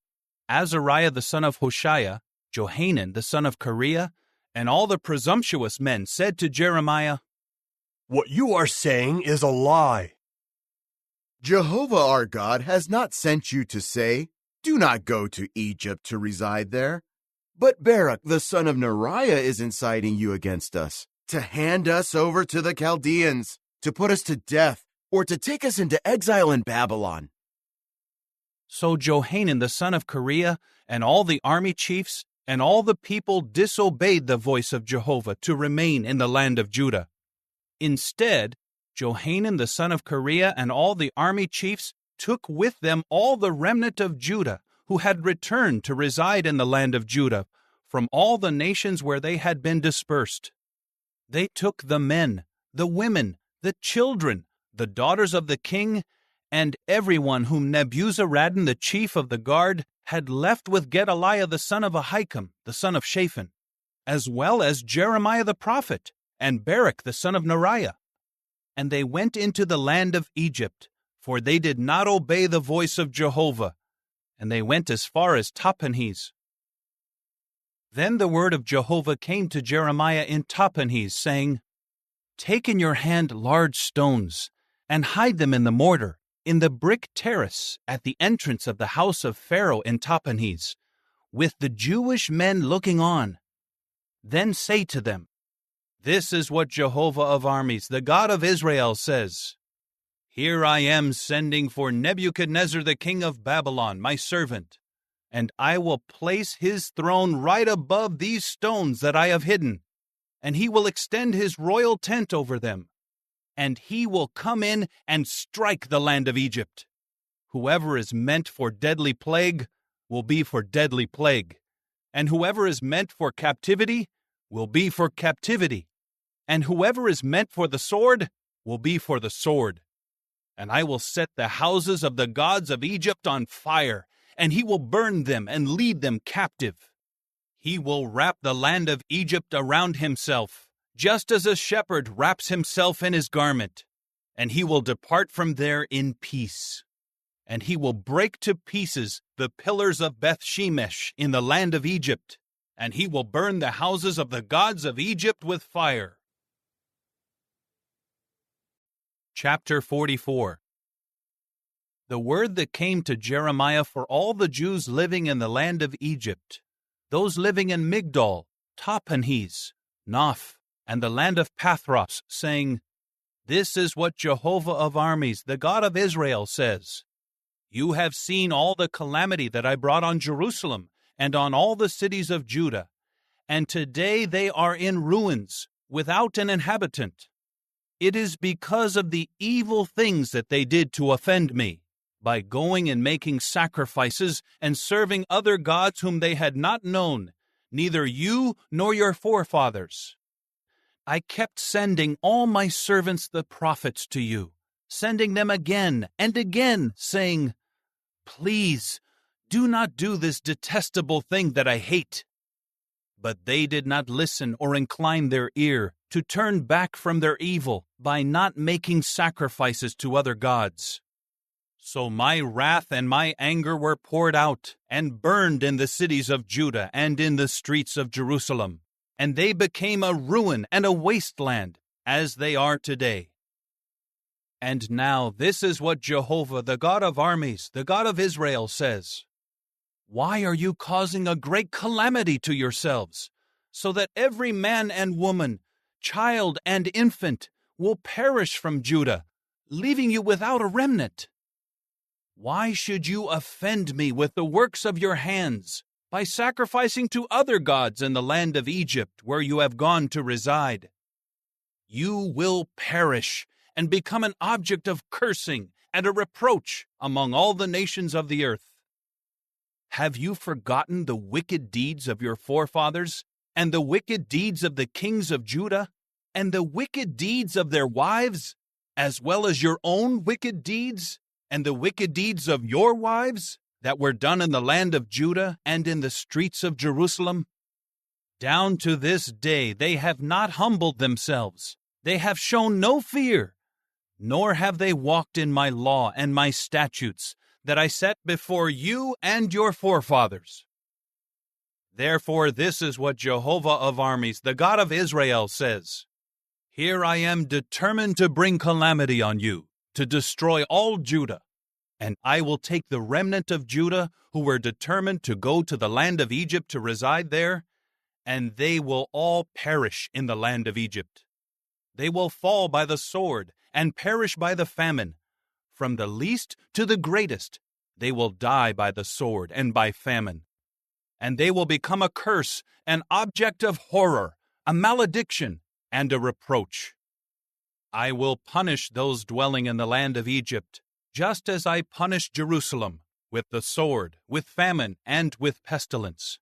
Azariah the son of Hoshea, Johanan the son of Kareah, and all the presumptuous men said to Jeremiah, What you are saying is a lie. Jehovah our God has not sent you to say, Do not go to Egypt to reside there. But Baruch the son of Neriah is inciting you against us, to hand us over to the Chaldeans, to put us to death, or to take us into exile in Babylon. So Johanan the son of Kareah, and all the army chiefs, and all the people disobeyed the voice of Jehovah to remain in the land of Judah. Instead, Johanan the son of Kareah and all the army chiefs took with them all the remnant of Judah, who had returned to reside in the land of Judah, from all the nations where they had been dispersed. They took the men, the women, the children, the daughters of the king, and everyone whom Nebuzaradan the chief of the guard had left with Gedaliah the son of Ahikam, the son of Shaphan, as well as Jeremiah the prophet, and Baruch the son of Neriah. And they went into the land of Egypt, for they did not obey the voice of Jehovah, and they went as far as Tahpanhes. Then the word of Jehovah came to Jeremiah in Tahpanhes, saying, Take in your hand large stones, and hide them in the mortar, in the brick terrace at the entrance of the house of Pharaoh in Tahpanhes, with the Jewish men looking on. Then say to them, This is what Jehovah of armies, the God of Israel, says. Here I am sending for Nebuchadnezzar the king of Babylon, my servant, and I will place his throne right above these stones that I have hidden, and he will extend his royal tent over them, and he will come in and strike the land of Egypt. Whoever is meant for deadly plague will be for deadly plague, and whoever is meant for captivity will be for captivity, and whoever is meant for the sword will be for the sword. And I will set the houses of the gods of Egypt on fire, and he will burn them and lead them captive. He will wrap the land of Egypt around himself, just as a shepherd wraps himself in his garment, and he will depart from there in peace. And he will break to pieces the pillars of Beth-Shemesh in the land of Egypt, and he will burn the houses of the gods of Egypt with fire. Chapter 44. The word that came to Jeremiah for all the Jews living in the land of Egypt, those living in Migdol, Tahpanhes, Noph, and the land of Pathros, saying, This is what Jehovah of armies, the God of Israel, says. You have seen all the calamity that I brought on Jerusalem and on all the cities of Judah, and today they are in ruins, without an inhabitant. It is because of the evil things that they did to offend me, by going and making sacrifices and serving other gods whom they had not known, neither you nor your forefathers. I kept sending all my servants the prophets to you, sending them again and again, saying, Please, do not do this detestable thing that I hate. But they did not listen or incline their ear to turn back from their evil by not making sacrifices to other gods. So my wrath and my anger were poured out and burned in the cities of Judah and in the streets of Jerusalem, and they became a ruin and a wasteland, as they are today. And now this is what Jehovah, the God of armies, the God of Israel, says. Why are you causing a great calamity to yourselves, so that every man and woman, child and infant, will perish from Judah, leaving you without a remnant? Why should you offend me with the works of your hands, by sacrificing to other gods in the land of Egypt, where you have gone to reside? You will perish and become an object of cursing and a reproach among all the nations of the earth. Have you forgotten the wicked deeds of your forefathers, and the wicked deeds of the kings of Judah, and the wicked deeds of their wives, as well as your own wicked deeds, and the wicked deeds of your wives, that were done in the land of Judah and in the streets of Jerusalem? Down to this day they have not humbled themselves, they have shown no fear, nor have they walked in my law and my statutes, that I set before you and your forefathers. Therefore this is what Jehovah of armies, the God of Israel, says. Here I am determined to bring calamity on you, to destroy all Judah, and I will take the remnant of Judah who were determined to go to the land of Egypt to reside there, and they will all perish in the land of Egypt. They will fall by the sword and perish by the famine. From the least to the greatest, they will die by the sword and by famine. And they will become a curse, an object of horror, a malediction, and a reproach. I will punish those dwelling in the land of Egypt, just as I punished Jerusalem, with the sword, with famine, and with pestilence.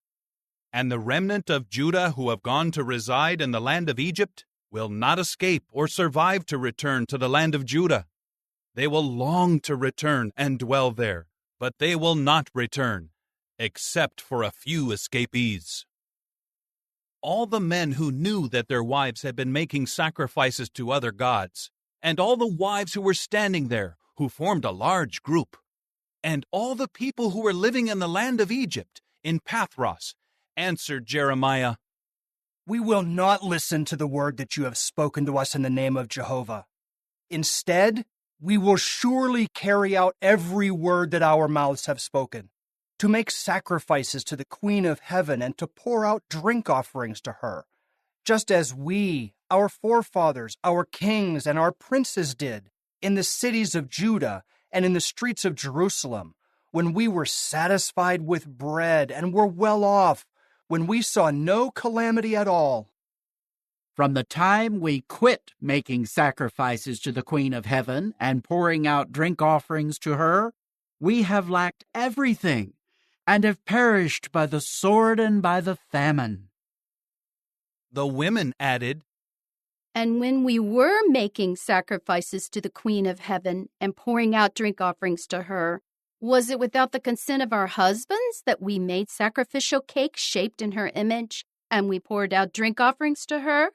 And the remnant of Judah who have gone to reside in the land of Egypt will not escape or survive to return to the land of Judah. They will long to return and dwell there, but they will not return, except for a few escapees. All the men who knew that their wives had been making sacrifices to other gods, and all the wives who were standing there, who formed a large group. And all the people who were living in the land of Egypt, in Pathros, answered Jeremiah, "We will not listen to the word that you have spoken to us in the name of Jehovah. Instead, we will surely carry out every word that our mouths have spoken, to make sacrifices to the Queen of Heaven and to pour out drink offerings to her, just as we, our forefathers, our kings, and our princes did in the cities of Judah and in the streets of Jerusalem, when we were satisfied with bread and were well off, when we saw no calamity at all." From the time we quit making sacrifices to the Queen of Heaven and pouring out drink offerings to her, we have lacked everything and have perished by the sword and by the famine. The women added, "And when we were making sacrifices to the Queen of Heaven and pouring out drink offerings to her, was it without the consent of our husbands that we made sacrificial cakes shaped in her image and we poured out drink offerings to her?"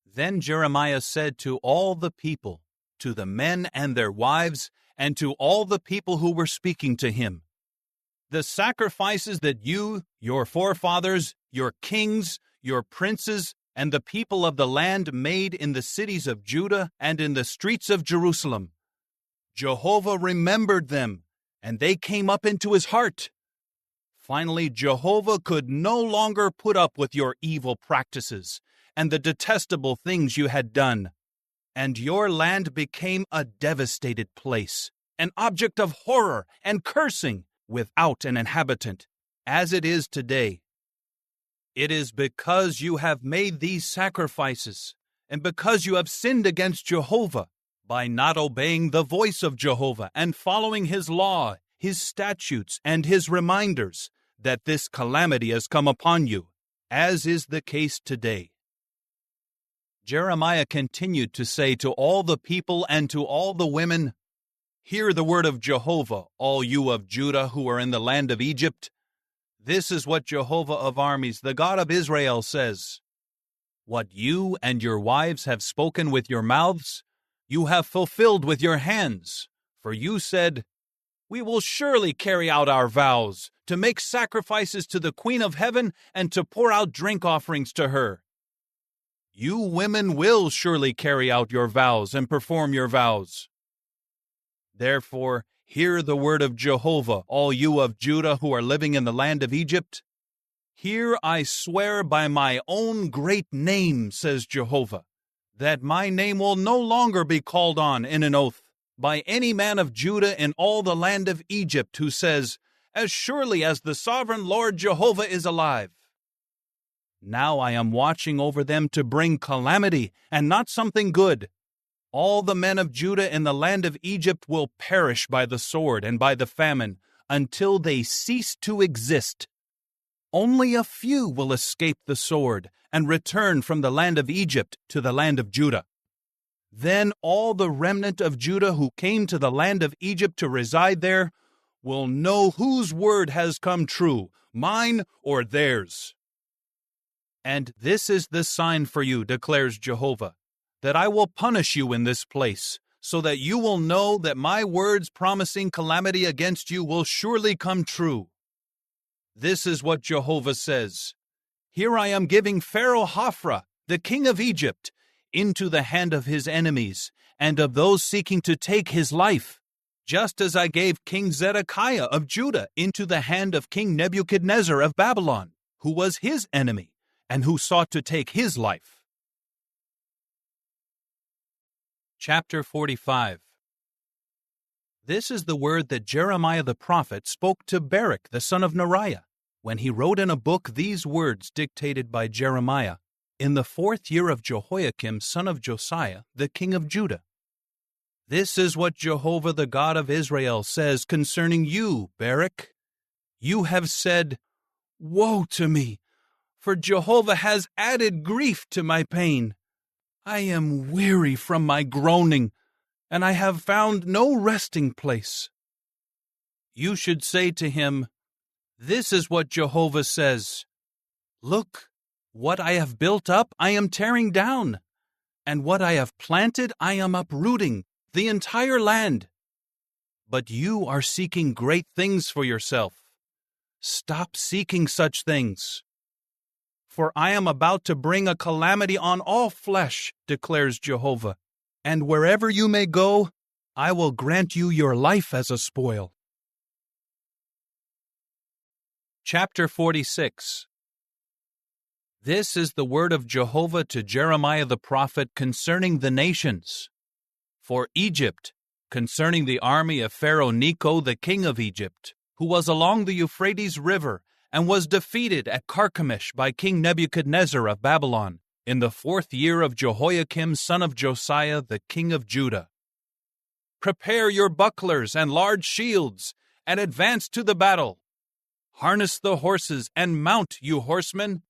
Then Jeremiah said to all the people, to the men and their wives, and to all the people who were speaking to him, "The sacrifices that you, your forefathers, your kings, your princes, and the people of the land made in the cities of Judah and in the streets of Jerusalem, Jehovah remembered them, and they came up into his heart. Finally, Jehovah could no longer put up with your evil practices and the detestable things you had done, and your land became a devastated place, an object of horror and cursing, without an inhabitant, as it is today. It is because you have made these sacrifices, and because you have sinned against Jehovah, by not obeying the voice of Jehovah and following his law, his statutes, and his reminders, that this calamity has come upon you, as is the case today." Jeremiah continued to say to all the people and to all the women, "Hear the word of Jehovah, all you of Judah who are in the land of Egypt. This is what Jehovah of armies, the God of Israel, says. What you and your wives have spoken with your mouths, you have fulfilled with your hands. For you said, 'We will surely carry out our vows, to make sacrifices to the Queen of Heaven and to pour out drink offerings to her.' You women will surely carry out your vows and perform your vows. Therefore, hear the word of Jehovah, all you of Judah who are living in the land of Egypt. Here I swear by my own great name, says Jehovah, that my name will no longer be called on in an oath by any man of Judah in all the land of Egypt who says, 'As surely as the sovereign Lord Jehovah is alive.' Now I am watching over them to bring calamity and not something good. All the men of Judah in the land of Egypt will perish by the sword and by the famine until they cease to exist. Only a few will escape the sword and return from the land of Egypt to the land of Judah. Then all the remnant of Judah who came to the land of Egypt to reside there will know whose word has come true, mine or theirs. And this is the sign for you, declares Jehovah, that I will punish you in this place, so that you will know that my words promising calamity against you will surely come true. This is what Jehovah says. Here I am giving Pharaoh Hophra, the king of Egypt, into the hand of his enemies and of those seeking to take his life, just as I gave King Zedekiah of Judah into the hand of King Nebuchadnezzar of Babylon, who was his enemy and who sought to take his life. Chapter 45. This is the word that Jeremiah the prophet spoke to Baruch the son of Neriah, when he wrote in a book these words dictated by Jeremiah, in the 4th year of Jehoiakim son of Josiah, the king of Judah. This is what Jehovah the God of Israel says concerning you, Baruch. You have said, "Woe to me, for Jehovah has added grief to my pain. I am weary from my groaning, and I have found no resting place." You should say to him, "This is what Jehovah says. Look, what I have built up I am tearing down, and what I have planted I am uprooting, the entire land. But you are seeking great things for yourself. Stop seeking such things. For I am about to bring a calamity on all flesh, declares Jehovah, and wherever you may go, I will grant you your life as a spoil. Chapter 46. This is the word of Jehovah to Jeremiah the prophet concerning the nations. For Egypt, concerning the army of Pharaoh Necho, the king of Egypt, who was along the Euphrates River, and was defeated at Carchemish by King Nebuchadnezzar of Babylon, in the 4th year of Jehoiakim son of Josiah, the king of Judah. Prepare your bucklers and large shields, and advance to the battle. Harness the horses and mount, you horsemen.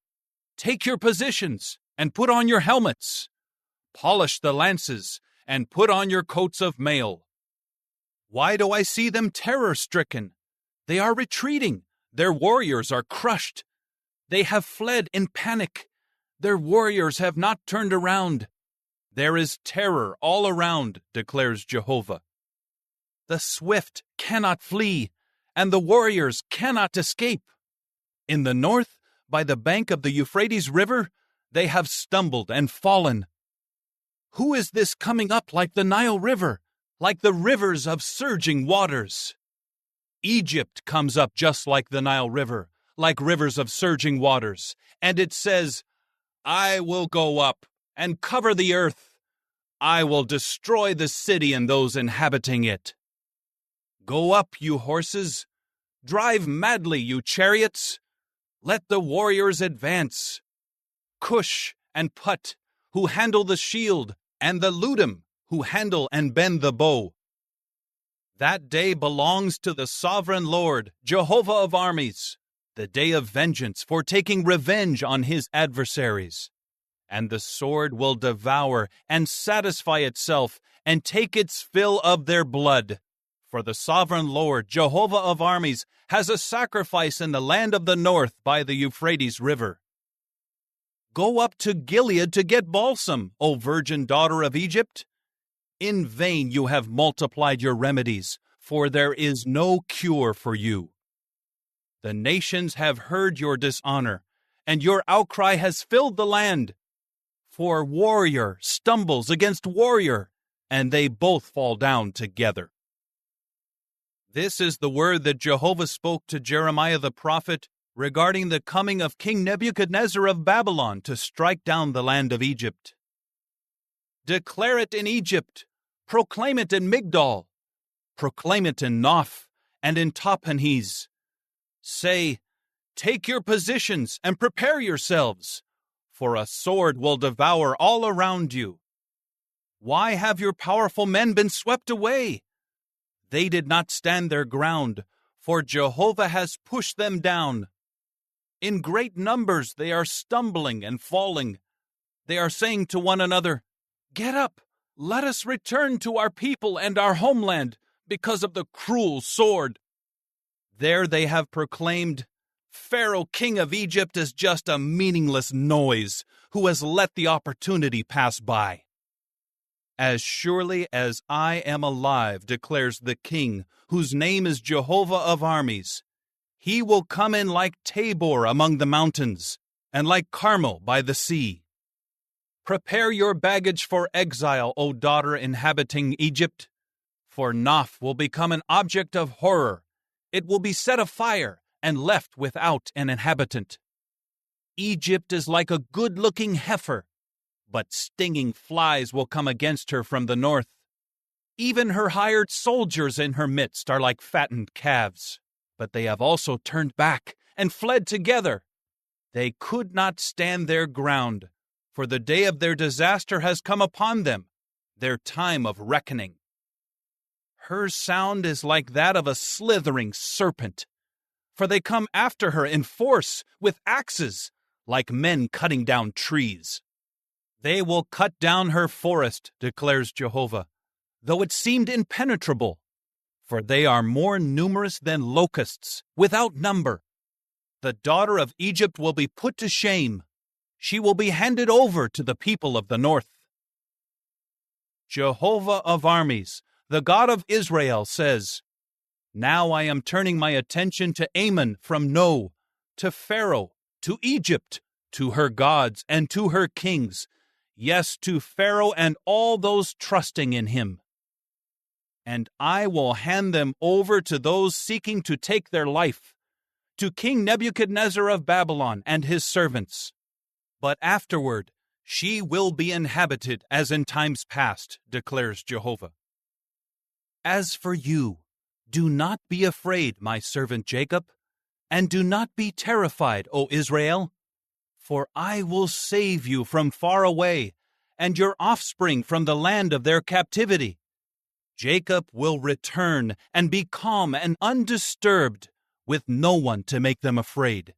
Take your positions and put on your helmets. Polish the lances and put on your coats of mail. Why do I see them terror-stricken? They are retreating. Their warriors are crushed. They have fled in panic. Their warriors have not turned around. There is terror all around, declares Jehovah. The swift cannot flee, and the warriors cannot escape. In the north, by the bank of the Euphrates River, they have stumbled and fallen. Who is this coming up like the Nile River, like the rivers of surging waters? Egypt comes up just like the Nile River, like rivers of surging waters, and it says, I will go up and cover the earth. I will destroy the city and those inhabiting it. Go up, you horses. Drive madly, you chariots. Let the warriors advance. Cush and Put, who handle the shield, and the Ludim, who handle and bend the bow. That day belongs to the sovereign Lord, Jehovah of armies, the day of vengeance for taking revenge on his adversaries. And the sword will devour and satisfy itself and take its fill of their blood. For the sovereign Lord, Jehovah of armies, has a sacrifice in the land of the north by the Euphrates River. Go up to Gilead to get balsam, O virgin daughter of Egypt. In vain you have multiplied your remedies, for there is no cure for you. The nations have heard your dishonor, and your outcry has filled the land. For warrior stumbles against warrior, and they both fall down together. This is the word that Jehovah spoke to Jeremiah the prophet regarding the coming of King Nebuchadnezzar of Babylon to strike down the land of Egypt. Declare it in Egypt. Proclaim it in Migdol. Proclaim it in Noph and in Tahpanhes. Say, take your positions and prepare yourselves, for a sword will devour all around you. Why have your powerful men been swept away? They did not stand their ground, for Jehovah has pushed them down. In great numbers they are stumbling and falling. They are saying to one another, Get up! Let us return to our people and our homeland because of the cruel sword. There they have proclaimed, Pharaoh, king of Egypt, is just a meaningless noise who has let the opportunity pass by. As surely as I am alive, declares the King, whose name is Jehovah of armies, he will come in like Tabor among the mountains, and like Carmel by the sea. Prepare your baggage for exile, O daughter inhabiting Egypt, for Noph will become an object of horror. It will be set afire and left without an inhabitant. Egypt is like a good-looking heifer, but stinging flies will come against her from the north. Even her hired soldiers in her midst are like fattened calves, but they have also turned back and fled together. They could not stand their ground, for the day of their disaster has come upon them, their time of reckoning. Her sound is like that of a slithering serpent, for they come after her in force with axes, like men cutting down trees. They will cut down her forest, declares Jehovah, though it seemed impenetrable, for they are more numerous than locusts, without number. The daughter of Egypt will be put to shame. She will be handed over to the people of the north. Jehovah of armies, the God of Israel, says, Now I am turning my attention to Ammon from No, to Pharaoh, to Egypt, to her gods and to her kings, yes, to Pharaoh and all those trusting in him. And I will hand them over to those seeking to take their life, to King Nebuchadnezzar of Babylon and his servants. But afterward she will be inhabited as in times past, declares Jehovah. As for you, do not be afraid, my servant Jacob, and do not be terrified, O Israel, for I will save you from far away, and your offspring from the land of their captivity. Jacob will return and be calm and undisturbed, with no one to make them afraid.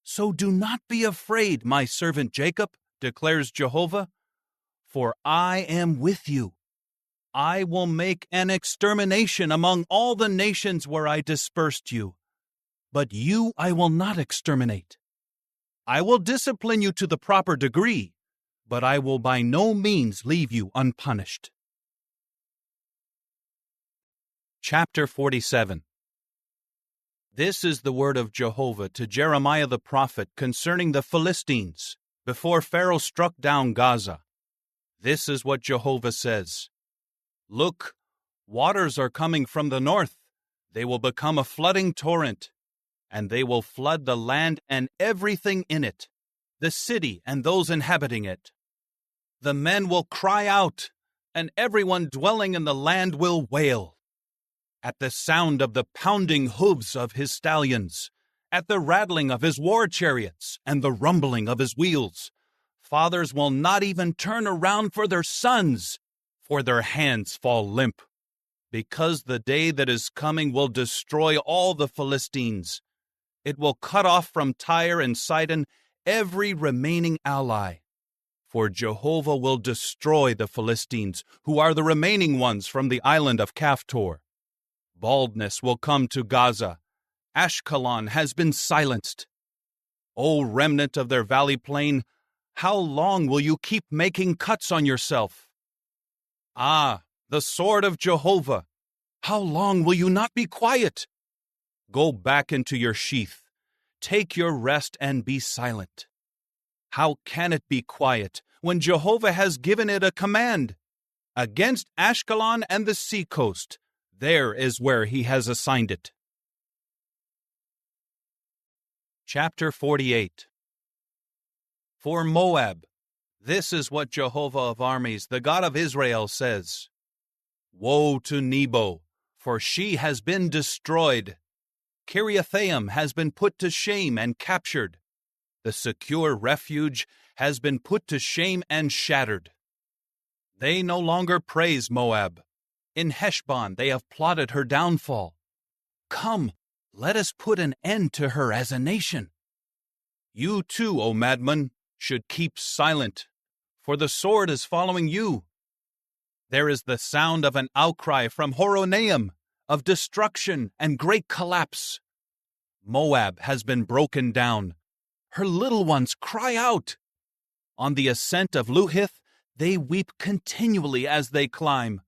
So do not be afraid, my servant Jacob, declares Jehovah, for I am with you. I will make an extermination among all the nations where I dispersed you, but you I will not exterminate. I will discipline you to the proper degree, but I will by no means leave you unpunished. Chapter 47. This is the word of Jehovah to Jeremiah the prophet concerning the Philistines, before Pharaoh struck down Gaza. This is what Jehovah says. Look, waters are coming from the north. They will become a flooding torrent, and they will flood the land and everything in it, the city and those inhabiting it. The men will cry out, and everyone dwelling in the land will wail. At the sound of the pounding hooves of his stallions, at the rattling of his war chariots and the rumbling of his wheels, fathers will not even turn around for their sons, for their hands fall limp, because the day that is coming will destroy all the Philistines. It will cut off from Tyre and Sidon every remaining ally. For Jehovah will destroy the Philistines, who are the remaining ones from the island of Caphtor. Baldness will come to Gaza. Ashkelon has been silenced. O remnant of their valley plain, how long will you keep making cuts on yourself? Ah, the sword of Jehovah, how long will you not be quiet? Go back into your sheath. Take your rest and be silent. How can it be quiet when Jehovah has given it a command? Against Ashkelon and the seacoast, there is where he has assigned it. Chapter 48. For Moab, this is what Jehovah of armies, the God of Israel, says. Woe to Nebo, for she has been destroyed. Kiriathaim has been put to shame and captured. The secure refuge has been put to shame and shattered. They no longer praise Moab. In Heshbon they have plotted her downfall. Come, let us put an end to her as a nation. You too, O madman, should keep silent, for the sword is following you. There is the sound of an outcry from Horonaim, of destruction and great collapse. Moab has been broken down. Her little ones cry out. On the ascent of Luhith, they weep continually as they climb.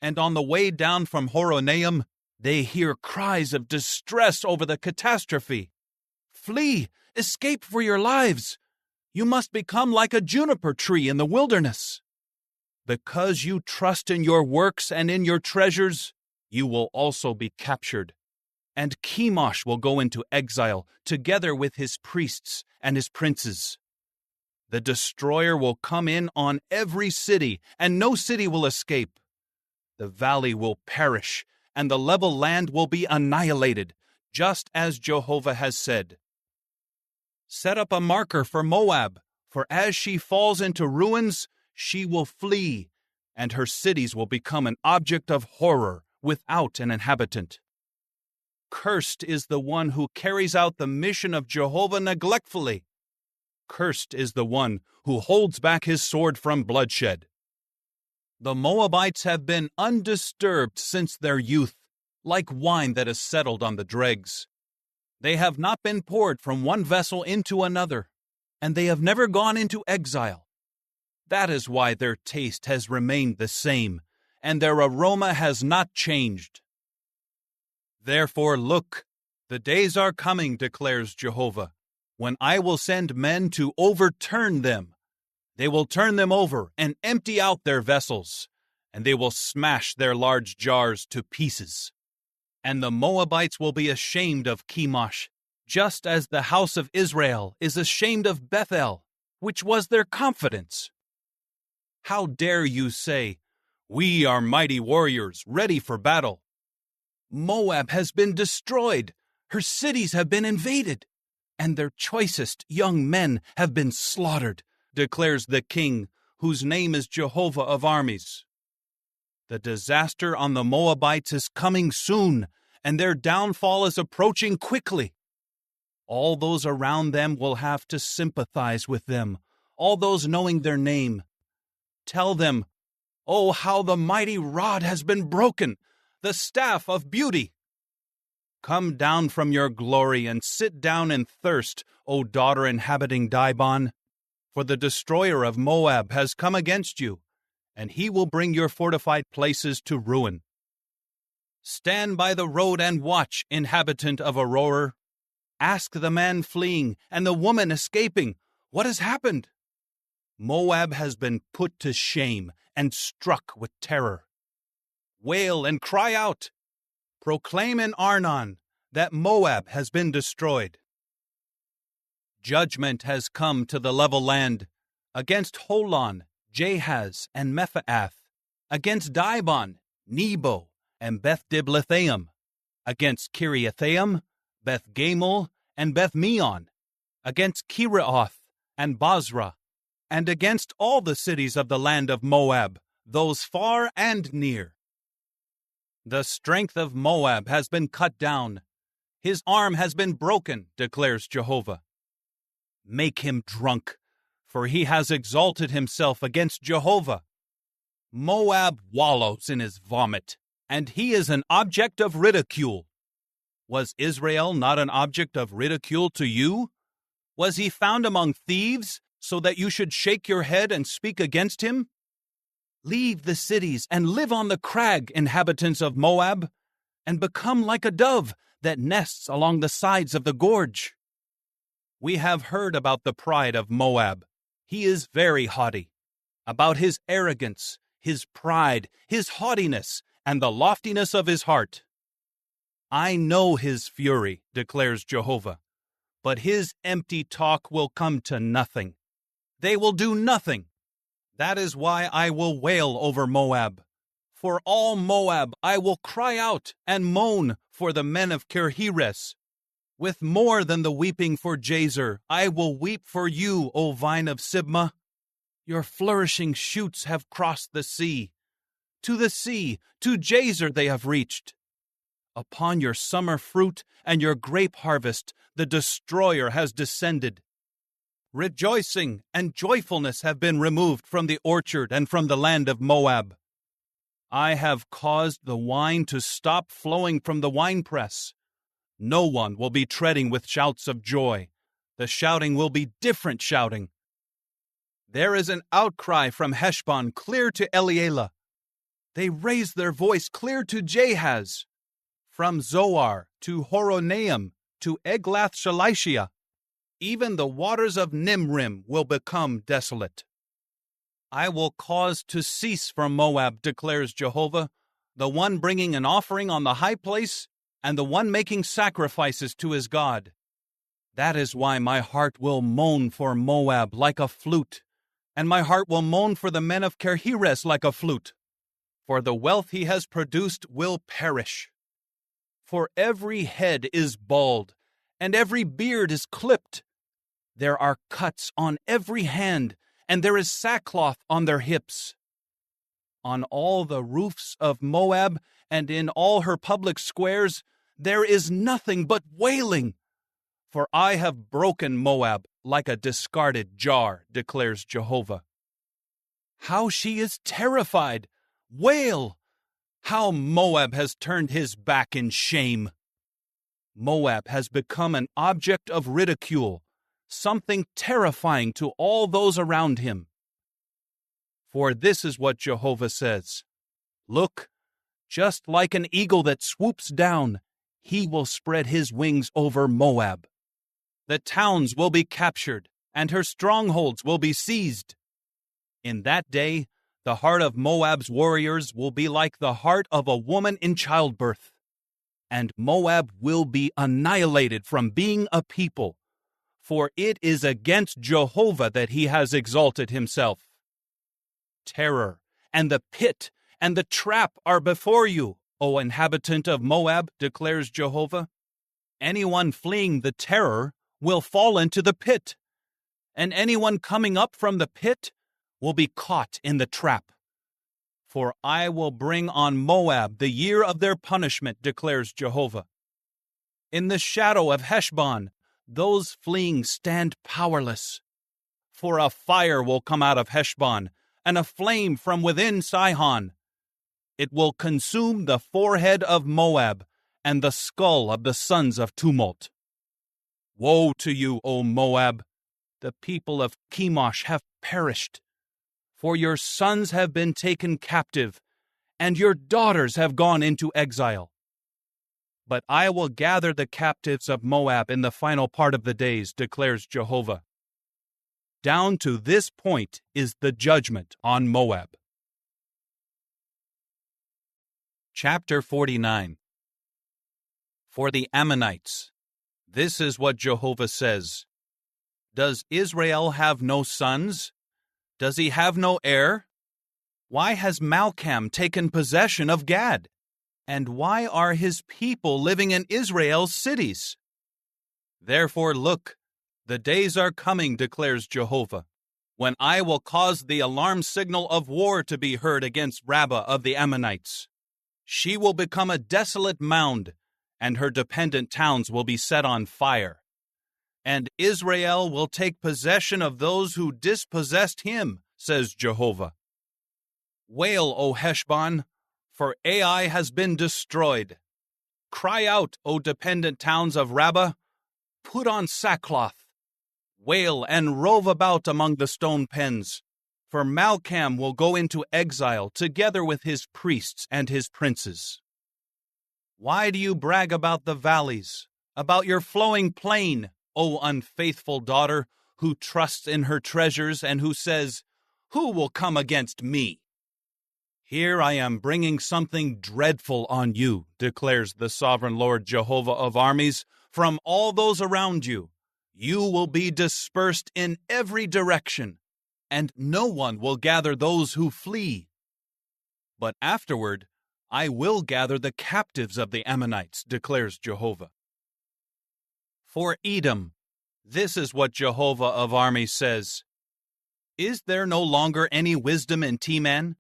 And on the way down from Horonaim, they hear cries of distress over the catastrophe. Flee! Escape for your lives! You must become like a juniper tree in the wilderness. Because you trust in your works and in your treasures, you will also be captured. And Chemosh will go into exile, together with his priests and his princes. The destroyer will come in on every city, and no city will escape. The valley will perish, and the level land will be annihilated, just as Jehovah has said. Set up a marker for Moab, for as she falls into ruins, she will flee, and her cities will become an object of horror without an inhabitant. Cursed is the one who carries out the mission of Jehovah neglectfully. Cursed is the one who holds back his sword from bloodshed. The Moabites have been undisturbed since their youth, like wine that is settled on the dregs. They have not been poured from one vessel into another, and they have never gone into exile. That is why their taste has remained the same, and their aroma has not changed. Therefore look, the days are coming, declares Jehovah, when I will send men to overturn them. They will turn them over and empty out their vessels, and they will smash their large jars to pieces. And the Moabites will be ashamed of Chemosh, just as the house of Israel is ashamed of Bethel, which was their confidence. How dare you say, "We are mighty warriors, ready for battle"? Moab has been destroyed, her cities have been invaded, and their choicest young men have been slaughtered, declares the King, whose name is Jehovah of armies. The disaster on the Moabites is coming soon, and their downfall is approaching quickly. All those around them will have to sympathize with them, all those knowing their name. Tell them, "Oh, how the mighty rod has been broken, the staff of beauty." Come down from your glory and sit down in thirst, O daughter inhabiting Dibon, for the destroyer of Moab has come against you, and he will bring your fortified places to ruin. Stand by the road and watch, inhabitant of Aroer. Ask the man fleeing and the woman escaping, what has happened? Moab has been put to shame and struck with terror. Wail and cry out. Proclaim in Arnon that Moab has been destroyed. Judgment has come to the level land against Holon, Jahaz, and Mephaath, against Dibon, Nebo, and Beth-Diblathaim, against Kiriathaim, Beth-Gamul, and Beth-Meon, against Kiraoth and Basra, and against all the cities of the land of Moab, those far and near. The strength of Moab has been cut down. His arm has been broken, declares Jehovah. Make him drunk, for he has exalted himself against Jehovah. Moab wallows in his vomit, and he is an object of ridicule. Was Israel not an object of ridicule to you? Was he found among thieves, so that you should shake your head and speak against him? Leave the cities and live on the crag, inhabitants of Moab, and become like a dove that nests along the sides of the gorge. We have heard about the pride of Moab. He is very haughty. About his arrogance, his pride, his haughtiness, and the loftiness of his heart. I know his fury, declares Jehovah, but his empty talk will come to nothing. They will do nothing. That is why I will wail over Moab. For all Moab I will cry out and moan for the men of Kirheres. With more than the weeping for Jazer, I will weep for you, O vine of Sibmah. Your flourishing shoots have crossed the sea. To the sea, to Jazer they have reached. Upon your summer fruit and your grape harvest, the destroyer has descended. Rejoicing and joyfulness have been removed from the orchard and from the land of Moab. I have caused the wine to stop flowing from the winepress. No one will be treading with shouts of joy. The shouting will be different shouting. There is an outcry from Heshbon clear to Elealeh. They raise their voice clear to Jahaz. From Zoar to Horonaim to Eglath-Shalishah, even the waters of Nimrim will become desolate. I will cause to cease from Moab, declares Jehovah, the one bringing an offering on the high place and the one making sacrifices to his God. That is why my heart will moan for Moab like a flute, and my heart will moan for the men of Kirheres like a flute. For the wealth he has produced will perish. For every head is bald, and every beard is clipped. There are cuts on every hand, and there is sackcloth on their hips. On all the roofs of Moab, and in all her public squares, there is nothing but wailing. For I have broken Moab like a discarded jar, declares Jehovah. How she is terrified! Wail! How Moab has turned his back in shame! Moab has become an object of ridicule, something terrifying to all those around him. For this is what Jehovah says. Look, just like an eagle that swoops down, he will spread his wings over Moab. The towns will be captured, and her strongholds will be seized. In that day, the heart of Moab's warriors will be like the heart of a woman in childbirth, and Moab will be annihilated from being a people, for it is against Jehovah that he has exalted himself. Terror and the pit and the trap are before you, O inhabitant of Moab, declares Jehovah. Anyone fleeing the terror will fall into the pit, and anyone coming up from the pit will be caught in the trap. For I will bring on Moab the year of their punishment, declares Jehovah. In the shadow of Heshbon, those fleeing stand powerless. For a fire will come out of Heshbon, and a flame from within Sihon. It will consume the forehead of Moab, and the skull of the sons of tumult. Woe to you, O Moab! The people of Chemosh have perished. For your sons have been taken captive, and your daughters have gone into exile. But I will gather the captives of Moab in the final part of the days, declares Jehovah. Down to this point is the judgment on Moab. Chapter 49. For the Ammonites, this is what Jehovah says. Does Israel have no sons? Does he have no heir? Why has Malcham taken possession of Gad? And why are his people living in Israel's cities? Therefore look, the days are coming, declares Jehovah, when I will cause the alarm signal of war to be heard against Rabbah of the Ammonites. She will become a desolate mound, and her dependent towns will be set on fire. And Israel will take possession of those who dispossessed him, says Jehovah. Wail, O Heshbon, for Ai has been destroyed. Cry out, O dependent towns of Rabbah, put on sackcloth. Wail and rove about among the stone pens, for Malcham will go into exile together with his priests and his princes. Why do you brag about the valleys, about your flowing plain, O unfaithful daughter, who trusts in her treasures and who says, "Who will come against me?" Here I am bringing something dreadful on you, declares the sovereign Lord Jehovah of armies, from all those around you. You will be dispersed in every direction, and no one will gather those who flee. But afterward, I will gather the captives of the Ammonites, declares Jehovah. For Edom, this is what Jehovah of armies says. Is there no longer any wisdom in Teman?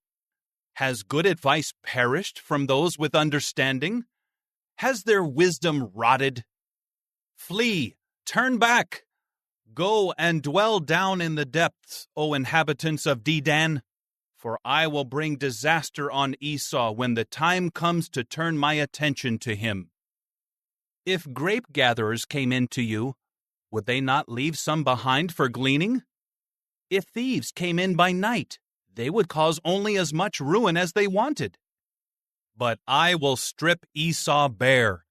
Has good advice perished from those with understanding? Has their wisdom rotted? Flee, turn back. Go and dwell down in the depths, O inhabitants of Dedan, for I will bring disaster on Esau when the time comes to turn my attention to him. If grape gatherers came into you, would they not leave some behind for gleaning? If thieves came in by night, they would cause only as much ruin as they wanted. But I will strip Esau bare.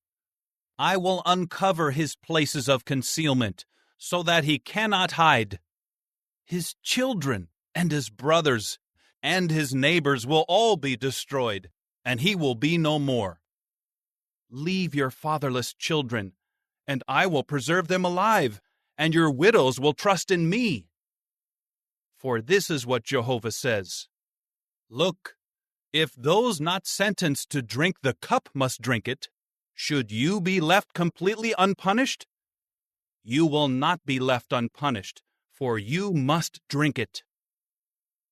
I will uncover his places of concealment, so that he cannot hide. His children and his brothers and his neighbors will all be destroyed, and he will be no more. Leave your fatherless children, and I will preserve them alive, and your widows will trust in me. For this is what Jehovah says. Look, if those not sentenced to drink the cup must drink it, should you be left completely unpunished? You will not be left unpunished, for you must drink it.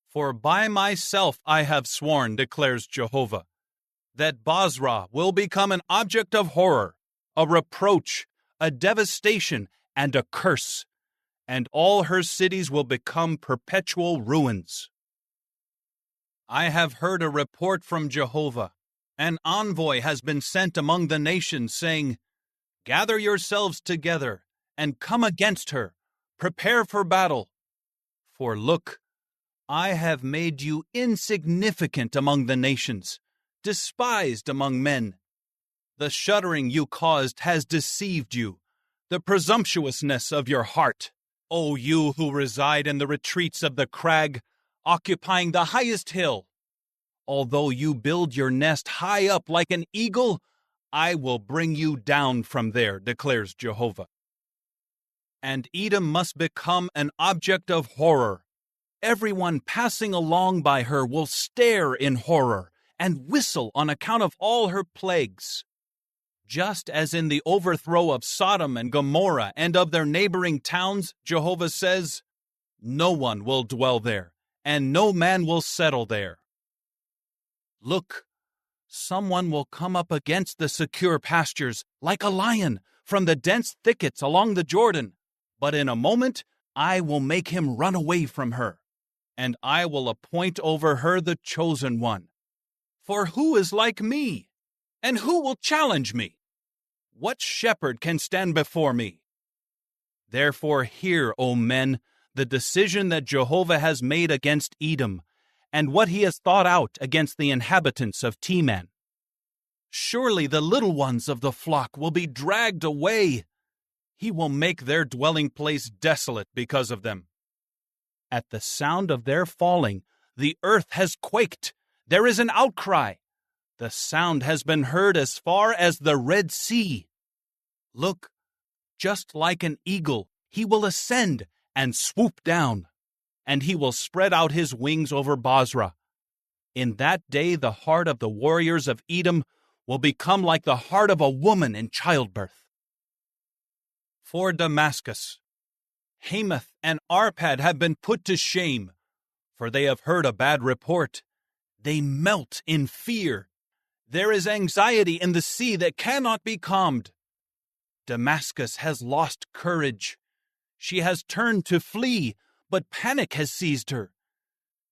For by myself I have sworn, declares Jehovah, that Bozrah will become an object of horror, a reproach, a devastation, and a curse, and all her cities will become perpetual ruins. I have heard a report from Jehovah. An envoy has been sent among the nations, saying, "Gather yourselves together, and come against her. Prepare for battle. For look, I have made you insignificant among the nations, despised among men. The shuddering you caused has deceived you, the presumptuousness of your heart. O you who reside in the retreats of the crag, occupying the highest hill. Although you build your nest high up like an eagle, I will bring you down from there, declares Jehovah. And Edom must become an object of horror. Everyone passing along by her will stare in horror and whistle on account of all her plagues. Just as in the overthrow of Sodom and Gomorrah and of their neighboring towns, Jehovah says, no one will dwell there, and no man will settle there. Look, someone will come up against the secure pastures like a lion from the dense thickets along the Jordan, but in a moment I will make him run away from her, and I will appoint over her the chosen one. For who is like me? And who will challenge me? What shepherd can stand before me? Therefore hear, O men, the decision that Jehovah has made against Edom, and what he has thought out against the inhabitants of Teman. Surely the little ones of the flock will be dragged away. He will make their dwelling place desolate because of them. At the sound of their falling, the earth has quaked. There is an outcry. The sound has been heard as far as the Red Sea. Look, just like an eagle, he will ascend and swoop down, and he will spread out his wings over Bozrah. In that day the heart of the warriors of Edom will become like the heart of a woman in childbirth. For Damascus, Hamath and Arpad have been put to shame, for they have heard a bad report. They melt in fear. There is anxiety in the sea that cannot be calmed. Damascus has lost courage. She has turned to flee, but panic has seized her.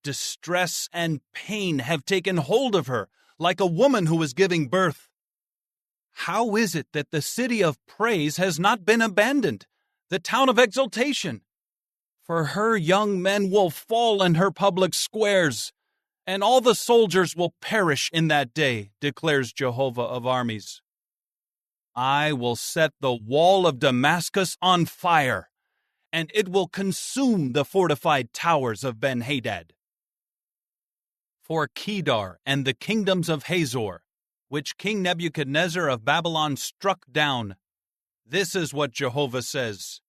Distress and pain have taken hold of her, like a woman who is giving birth. How is it that the city of praise has not been abandoned, the town of exultation? For her young men will fall in her public squares, and all the soldiers will perish in that day, declares Jehovah of armies. I will set the wall of Damascus on fire, and it will consume the fortified towers of Ben-Hadad. For Kedar and the kingdoms of Hazor, which King Nebuchadnezzar of Babylon struck down, this is what Jehovah says.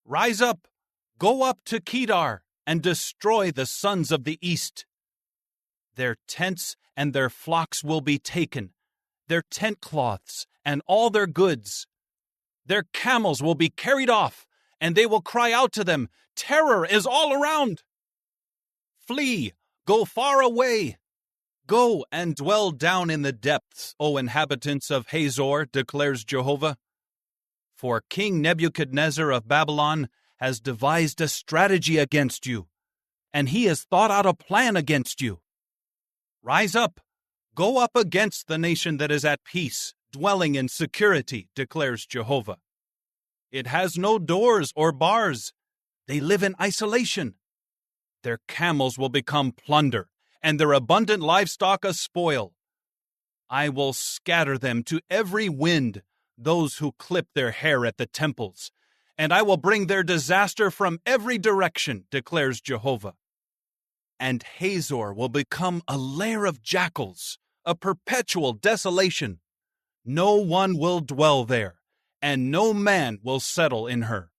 Rise up, go up to Kedar, and destroy the sons of the east. Their tents and their flocks will be taken, their tent cloths and all their goods. Their camels will be carried off, and they will cry out to them, terror is all around. Flee, go far away. Go and dwell down in the depths, O inhabitants of Hazor, declares Jehovah. For King Nebuchadnezzar of Babylon has devised a strategy against you, and he has thought out a plan against you. Rise up, go up against the nation that is at peace, dwelling in security, declares Jehovah. It has no doors or bars. They live in isolation. Their camels will become plunder, and their abundant livestock a spoil. I will scatter them to every wind, those who clip their hair at the temples, and I will bring their disaster from every direction, declares Jehovah. And Hazor will become a lair of jackals, a perpetual desolation. No one will dwell there, and no man will settle in her.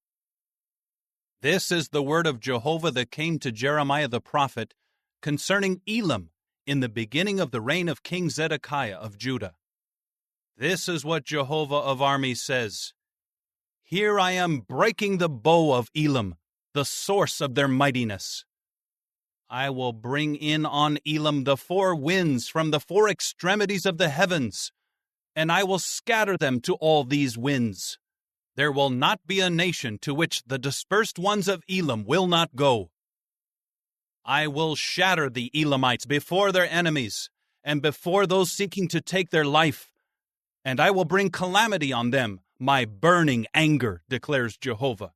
This is the word of Jehovah that came to Jeremiah the prophet concerning Elam in the beginning of the reign of King Zedekiah of Judah. This is what Jehovah of armies says. Here I am breaking the bow of Elam, the source of their mightiness. I will bring in on Elam the four winds from the four extremities of the heavens, and I will scatter them to all these winds. There will not be a nation to which the dispersed ones of Elam will not go. I will shatter the Elamites before their enemies, and before those seeking to take their life, and I will bring calamity on them, my burning anger, declares Jehovah.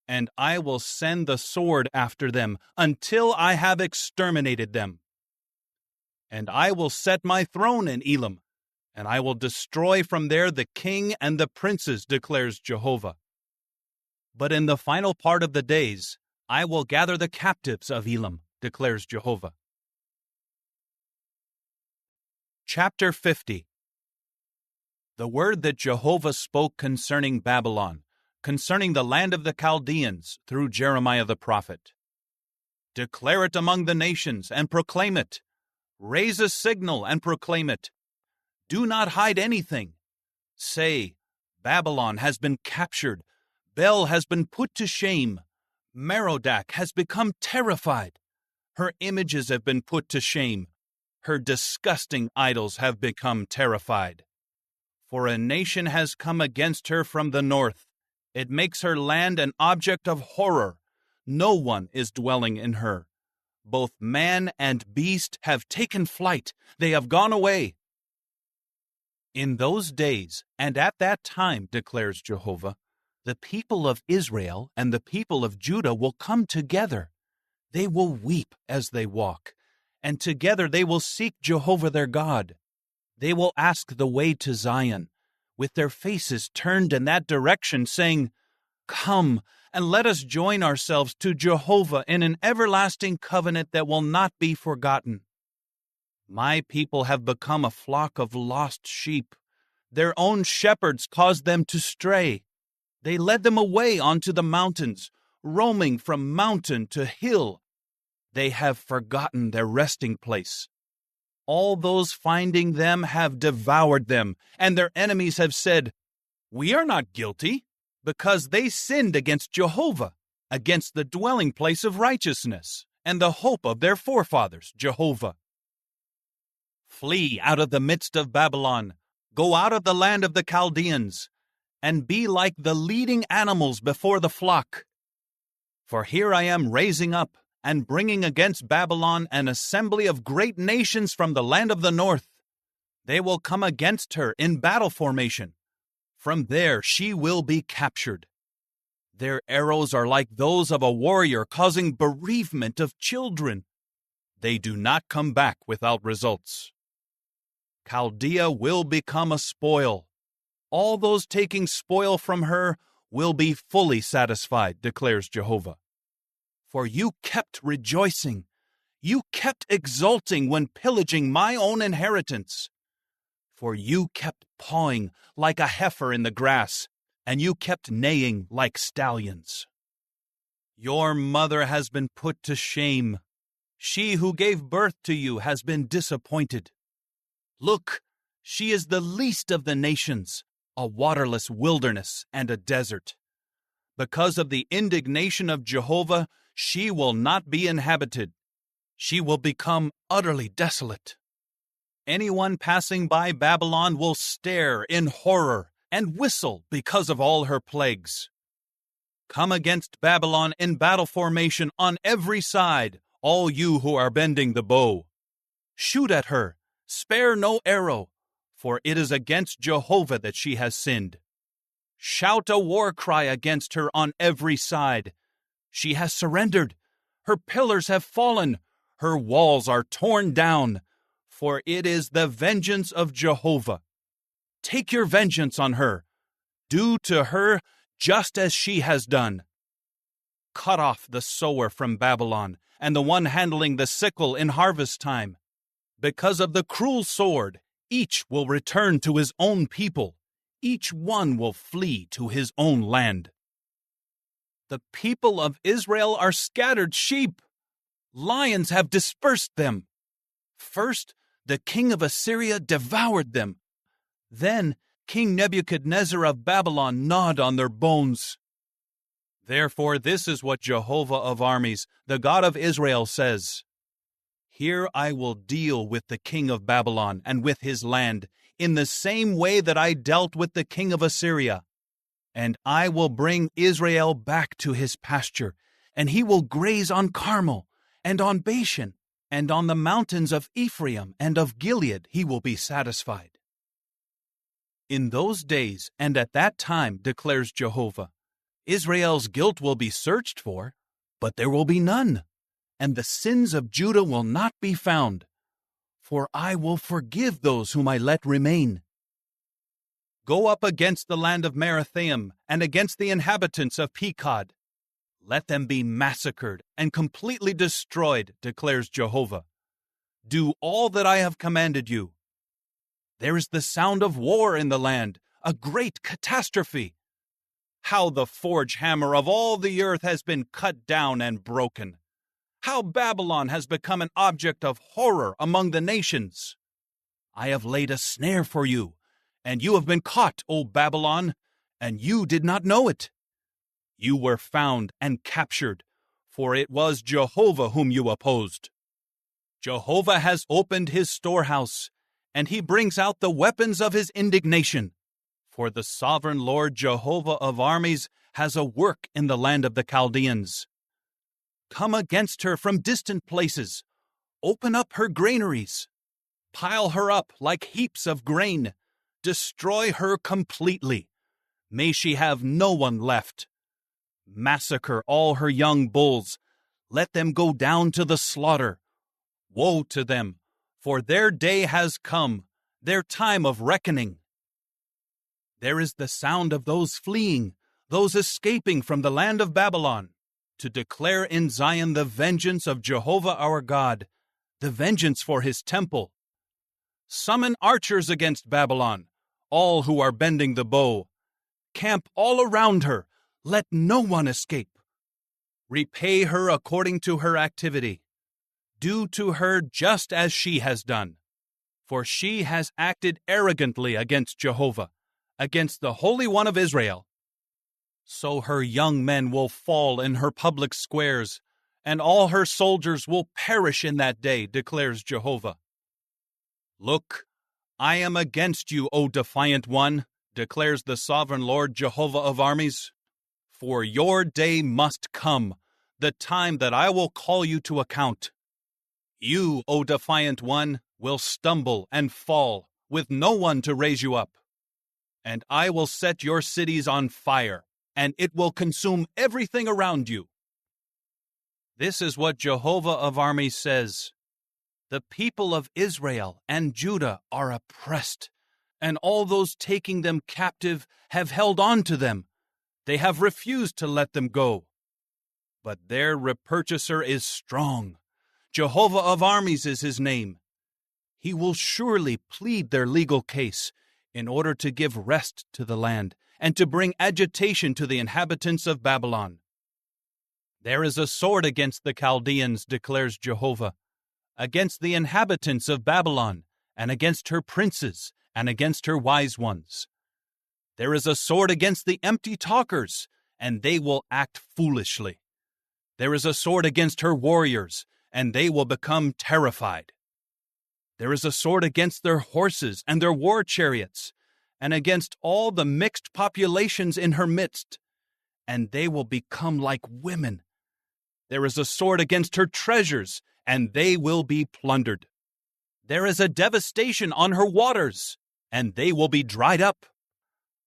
and I will send the sword after them until I have exterminated them. And I will set my throne in Elam, and I will destroy from there the king and the princes, declares Jehovah. But in the final part of the days, I will gather the captives of Elam, declares Jehovah. Chapter 50. The word that Jehovah spoke concerning Babylon, concerning the land of the Chaldeans, through Jeremiah the prophet. Declare it among the nations and proclaim it. Raise a signal and proclaim it. Do not hide anything. Say, Babylon has been captured. Bel has been put to shame. Merodach has become terrified. Her images have been put to shame. Her disgusting idols have become terrified. For a nation has come against her from the north. It makes her land an object of horror. No one is dwelling in her. Both man and beast have taken flight. They have gone away. In those days and at that time, declares Jehovah, the people of Israel and the people of Judah will come together. They will weep as they walk, and together they will seek Jehovah their God. They will ask the way to Zion, with their faces turned in that direction, saying, Come, and let us join ourselves to Jehovah in an everlasting covenant that will not be forgotten. My people have become a flock of lost sheep. Their own shepherds caused them to stray. They led them away onto the mountains, roaming from mountain to hill. They have forgotten their resting place. All those finding them have devoured them, and their enemies have said, We are not guilty, because they sinned against Jehovah, against the dwelling place of righteousness, and the hope of their forefathers, Jehovah. Flee out of the midst of Babylon, go out of the land of the Chaldeans, and be like the leading animals before the flock. For here I am raising up and bringing against Babylon an assembly of great nations from the land of the north. They will come against her in battle formation. From there she will be captured. Their arrows are like those of a warrior causing bereavement of children. They do not come back without results. Chaldea will become a spoil. All those taking spoil from her will be fully satisfied, declares Jehovah. For you kept rejoicing. You kept exulting when pillaging my own inheritance. For you kept pawing like a heifer in the grass, and you kept neighing like stallions. Your mother has been put to shame. She who gave birth to you has been disappointed. Look, she is the least of the nations, a waterless wilderness and a desert. Because of the indignation of Jehovah, she will not be inhabited. She will become utterly desolate. Anyone passing by Babylon will stare in horror and whistle because of all her plagues. Come against Babylon in battle formation on every side, all you who are bending the bow. Shoot at her, spare no arrow, for it is against Jehovah that she has sinned. Shout a war cry against her on every side. She has surrendered. Her pillars have fallen. Her walls are torn down. For it is the vengeance of Jehovah. Take your vengeance on her. Do to her just as she has done. Cut off the sower from Babylon and the one handling the sickle in harvest time. Because of the cruel sword, each will return to his own people. Each one will flee to his own land. The people of Israel are scattered sheep. Lions have dispersed them. First, the king of Assyria devoured them. Then King Nebuchadnezzar of Babylon gnawed on their bones. Therefore, this is what Jehovah of armies, the God of Israel, says. Here I will deal with the king of Babylon and with his land in the same way that I dealt with the king of Assyria. And I will bring Israel back to his pasture, and he will graze on Carmel and on Bashan, and on the mountains of Ephraim and of Gilead he will be satisfied. In those days and at that time, declares Jehovah, Israel's guilt will be searched for, but there will be none, and the sins of Judah will not be found. For I will forgive those whom I let remain. Go up against the land of Merathaim and against the inhabitants of Pekod. Let them be massacred and completely destroyed, declares Jehovah. Do all that I have commanded you. There is the sound of war in the land, a great catastrophe. How the forge hammer of all the earth has been cut down and broken. How Babylon has become an object of horror among the nations. I have laid a snare for you, and you have been caught, O Babylon, and you did not know it. You were found and captured, for it was Jehovah whom you opposed. Jehovah has opened his storehouse, and he brings out the weapons of his indignation. For the sovereign Lord Jehovah of armies has a work in the land of the Chaldeans. Come against her from distant places. Open up her granaries. Pile her up like heaps of grain. Destroy her completely. May she have no one left. Massacre all her young bulls. Let them go down to the slaughter. Woe to them, for their day has come, their time of reckoning. There is the sound of those fleeing, those escaping from the land of Babylon, to declare in Zion the vengeance of Jehovah our God, the vengeance for his temple. Summon archers against Babylon, all who are bending the bow. Camp all around her, let no one escape. Repay her according to her activity. Do to her just as she has done. For she has acted arrogantly against Jehovah, against the Holy One of Israel. So her young men will fall in her public squares, and all her soldiers will perish in that day, declares Jehovah. Look, I am against you, O defiant one, declares the sovereign Lord Jehovah of armies. For your day must come, the time that I will call you to account. You, O defiant one, will stumble and fall, with no one to raise you up. And I will set your cities on fire, and it will consume everything around you. This is what Jehovah of armies says. The people of Israel and Judah are oppressed, and all those taking them captive have held on to them. They have refused to let them go. But their repurchaser is strong. Jehovah of armies is his name. He will surely plead their legal case in order to give rest to the land and to bring agitation to the inhabitants of Babylon. There is a sword against the Chaldeans, declares Jehovah, against the inhabitants of Babylon, and against her princes, and against her wise ones. There is a sword against the empty talkers, and they will act foolishly. There is a sword against her warriors, and they will become terrified. There is a sword against their horses and their war chariots, and against all the mixed populations in her midst, and they will become like women. There is a sword against her treasures, and they will be plundered. There is a devastation on her waters, and they will be dried up.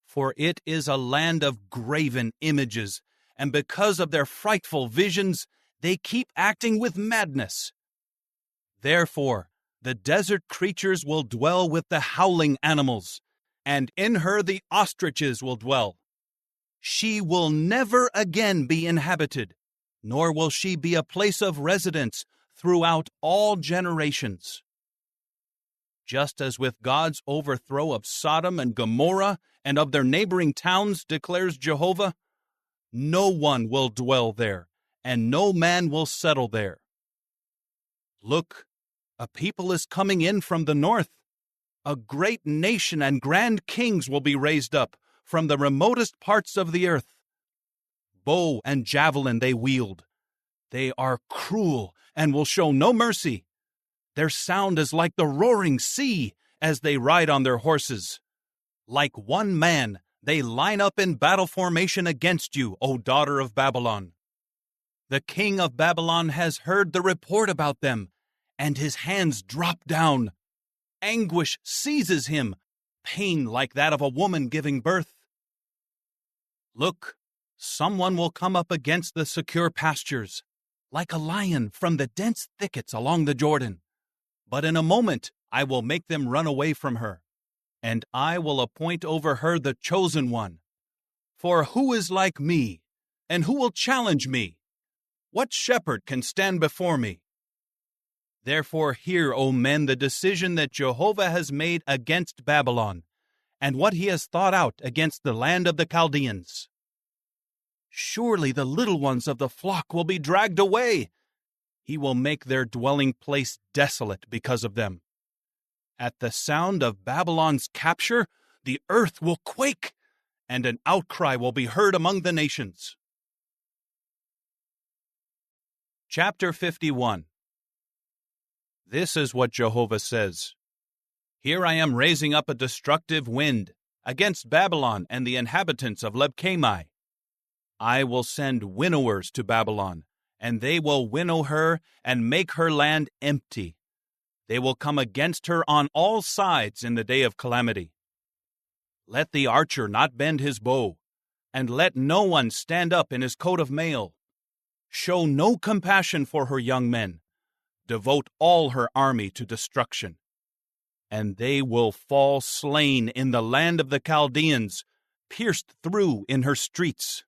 For it is a land of graven images, and because of their frightful visions, they keep acting with madness. Therefore, the desert creatures will dwell with the howling animals, and in her the ostriches will dwell. She will never again be inhabited, nor will she be a place of residence throughout all generations. Just as with God's overthrow of Sodom and Gomorrah and of their neighboring towns, declares Jehovah, no one will dwell there, and no man will settle there. Look, a people is coming in from the north. A great nation and grand kings will be raised up from the remotest parts of the earth. Bow and javelin they wield. They are cruel and will show no mercy. Their sound is like the roaring sea as they ride on their horses. Like one man, they line up in battle formation against you, O daughter of Babylon. The king of Babylon has heard the report about them, and his hands drop down. Anguish seizes him, pain like that of a woman giving birth. Look, Someone will come up against the secure pastures, like a lion from the dense thickets along the Jordan. But in a moment I will make them run away from her, and I will appoint over her the chosen one. For who is like me, and who will challenge me? What shepherd can stand before me? Therefore hear, O men, the decision that Jehovah has made against Babylon, and what he has thought out against the land of the Chaldeans. Surely the little ones of the flock will be dragged away. He will make their dwelling place desolate because of them. At the sound of Babylon's capture, the earth will quake, and an outcry will be heard among the nations. Chapter 51. This is what Jehovah says. Here I am raising up a destructive wind against Babylon and the inhabitants of Lebkamai. I will send winnowers to Babylon, and they will winnow her and make her land empty. They will come against her on all sides in the day of calamity. Let the archer not bend his bow, and let no one stand up in his coat of mail. Show no compassion for her young men. Devote all her army to destruction. And they will fall slain in the land of the Chaldeans, pierced through in her streets.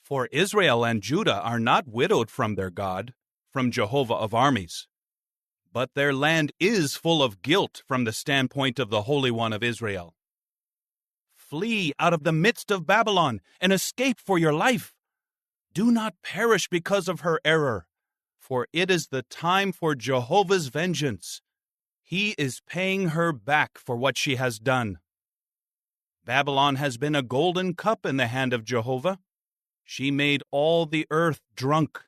For Israel and Judah are not widowed from their God, from Jehovah of armies. But their land is full of guilt from the standpoint of the Holy One of Israel. Flee out of the midst of Babylon and escape for your life. Do not perish because of her error, for it is the time for Jehovah's vengeance. He is paying her back for what she has done. Babylon has been a golden cup in the hand of Jehovah. She made all the earth drunk.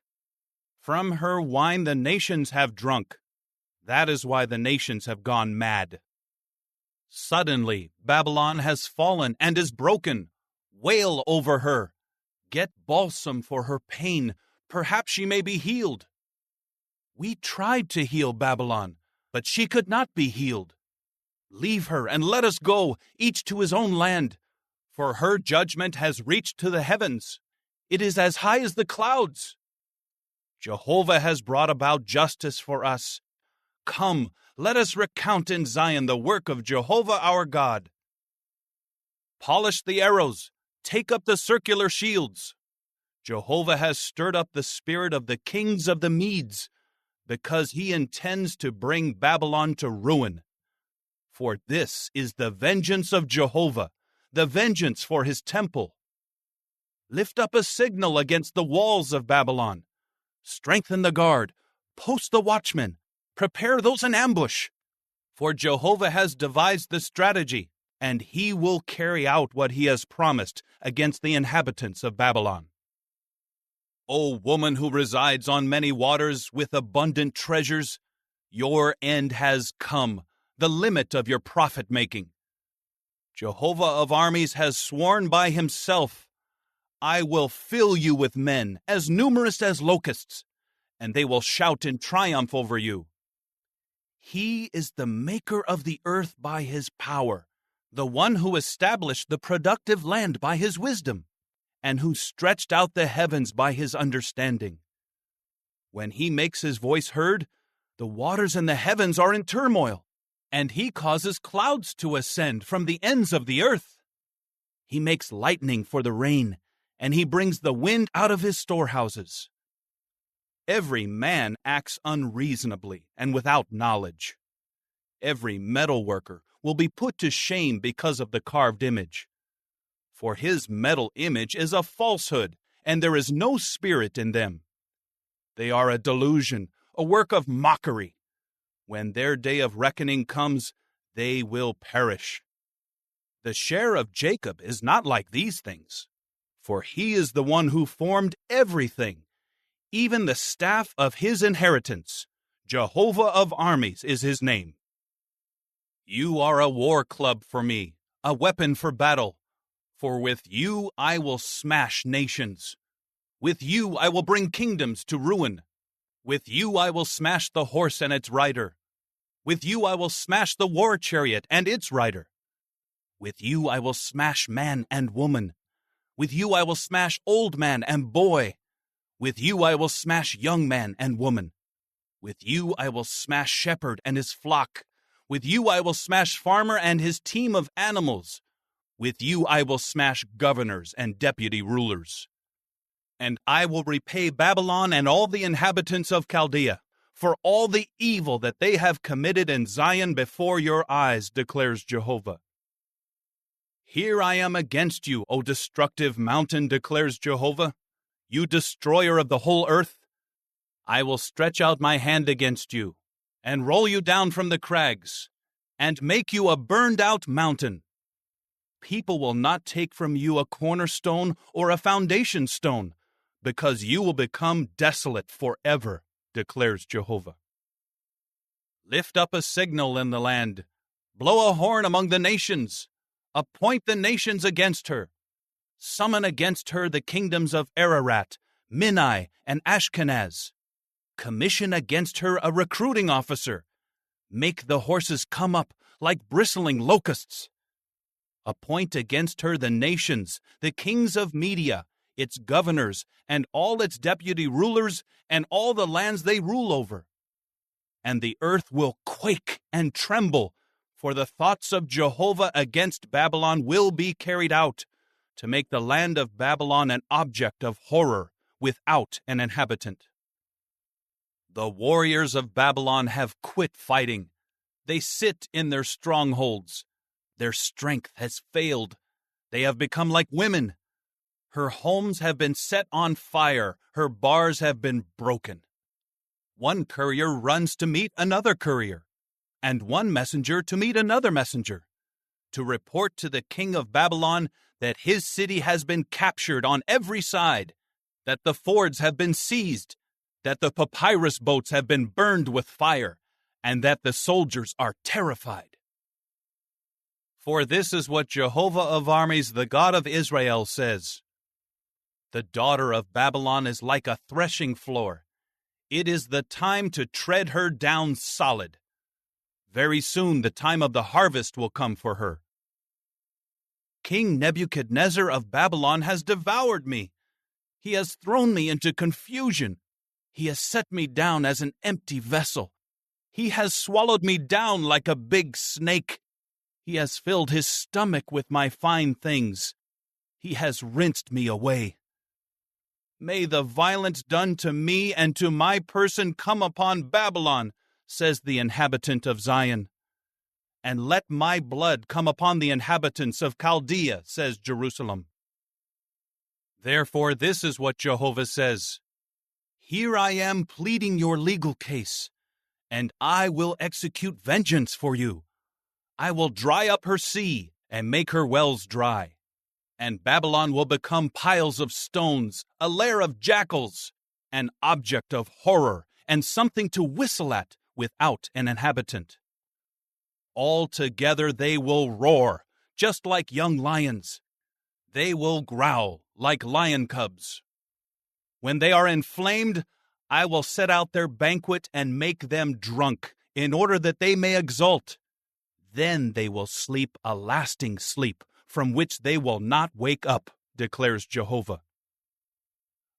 From her wine the nations have drunk. That is why the nations have gone mad. Suddenly Babylon has fallen and is broken. Wail over her. Get balsam for her pain. Perhaps she may be healed. We tried to heal Babylon, but she could not be healed. Leave her and let us go, each to his own land, for her judgment has reached to the heavens. It is as high as the clouds. Jehovah has brought about justice for us. Come, let us recount in Zion the work of Jehovah our God. Polish the arrows, take up the circular shields. Jehovah has stirred up the spirit of the kings of the Medes, because he intends to bring Babylon to ruin. For this is the vengeance of Jehovah, the vengeance for his temple. Lift up a signal against the walls of Babylon. Strengthen the guard, post the watchmen, prepare those in ambush. For Jehovah has devised the strategy, and he will carry out what he has promised against the inhabitants of Babylon. O woman who resides on many waters with abundant treasures, your end has come, the limit of your profit-making. Jehovah of armies has sworn by himself, I will fill you with men as numerous as locusts, and they will shout in triumph over you. He is the maker of the earth by his power, the one who established the productive land by his wisdom, and who stretched out the heavens by his understanding. When he makes his voice heard, the waters in the heavens are in turmoil, and he causes clouds to ascend from the ends of the earth. He makes lightning for the rain, and he brings the wind out of his storehouses. Every man acts unreasonably and without knowledge. Every metal worker will be put to shame because of the carved image. For his metal image is a falsehood, and there is no spirit in them. They are a delusion, a work of mockery. When their day of reckoning comes, they will perish. The share of Jacob is not like these things, for he is the one who formed everything, even the staff of his inheritance. Jehovah of armies is his name. You are a war club for me, a weapon for battle. For with you I will smash nations. With you I will bring kingdoms to ruin. With you I will smash the horse and its rider. With you I will smash the war chariot and its rider. With you I will smash man and woman. With you I will smash old man and boy. With you I will smash young man and woman. With you I will smash shepherd and his flock. With you I will smash farmer and his team of animals. With you I will smash governors and deputy rulers. And I will repay Babylon and all the inhabitants of Chaldea for all the evil that they have committed in Zion before your eyes, declares Jehovah. Here I am against you, O destructive mountain, declares Jehovah, you destroyer of the whole earth. I will stretch out my hand against you, and roll you down from the crags, and make you a burned-out mountain. People will not take from you a cornerstone or a foundation stone, because you will become desolate forever, declares Jehovah. Lift up a signal in the land. Blow a horn among the nations. Appoint the nations against her. Summon against her the kingdoms of Ararat, Minai, and Ashkenaz. Commission against her a recruiting officer. Make the horses come up like bristling locusts. Appoint against her the nations, the kings of Media, its governors, and all its deputy rulers, and all the lands they rule over. And the earth will quake and tremble, for the thoughts of Jehovah against Babylon will be carried out, to make the land of Babylon an object of horror, without an inhabitant. The warriors of Babylon have quit fighting. They sit in their strongholds. Their strength has failed. They have become like women. Her homes have been set on fire. Her bars have been broken. One courier runs to meet another courier, and one messenger to meet another messenger, to report to the king of Babylon that his city has been captured on every side, that the fords have been seized, that the papyrus boats have been burned with fire, and that the soldiers are terrified. For this is what Jehovah of armies, the God of Israel, says. The daughter of Babylon is like a threshing floor. It is the time to tread her down solid. Very soon the time of the harvest will come for her. King Nebuchadnezzar of Babylon has devoured me. He has thrown me into confusion. He has set me down as an empty vessel. He has swallowed me down like a big snake. He has filled his stomach with my fine things. He has rinsed me away. May the violence done to me and to my person come upon Babylon, says the inhabitant of Zion. And let my blood come upon the inhabitants of Chaldea, says Jerusalem. Therefore, this is what Jehovah says. Here I am pleading your legal case, and I will execute vengeance for you. I will dry up her sea and make her wells dry. And Babylon will become piles of stones, a lair of jackals, an object of horror, and something to whistle at without an inhabitant. Altogether they will roar, just like young lions. They will growl like lion cubs. When they are inflamed, I will set out their banquet and make them drunk, in order that they may exult. Then they will sleep a lasting sleep, from which they will not wake up, declares Jehovah.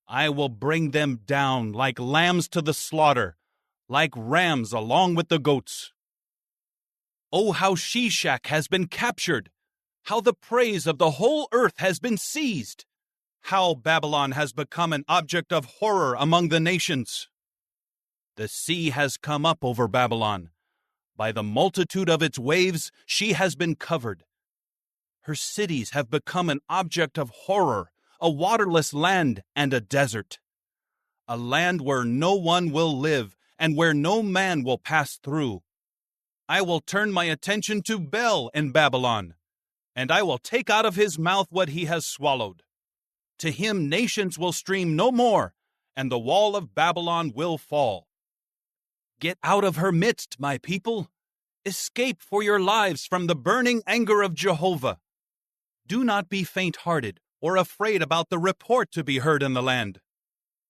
I will bring them down like lambs to the slaughter, like rams along with the goats. Oh, how Shishak has been captured! How the praise of the whole earth has been seized! How Babylon has become an object of horror among the nations! The sea has come up over Babylon. By the multitude of its waves, she has been covered. Her cities have become an object of horror, a waterless land and a desert. A land where no one will live and where no man will pass through. I will turn my attention to Bel in Babylon, and I will take out of his mouth what he has swallowed. To him nations will stream no more, and the wall of Babylon will fall. Get out of her midst, my people. Escape for your lives from the burning anger of Jehovah. Do not be faint-hearted or afraid about the report to be heard in the land.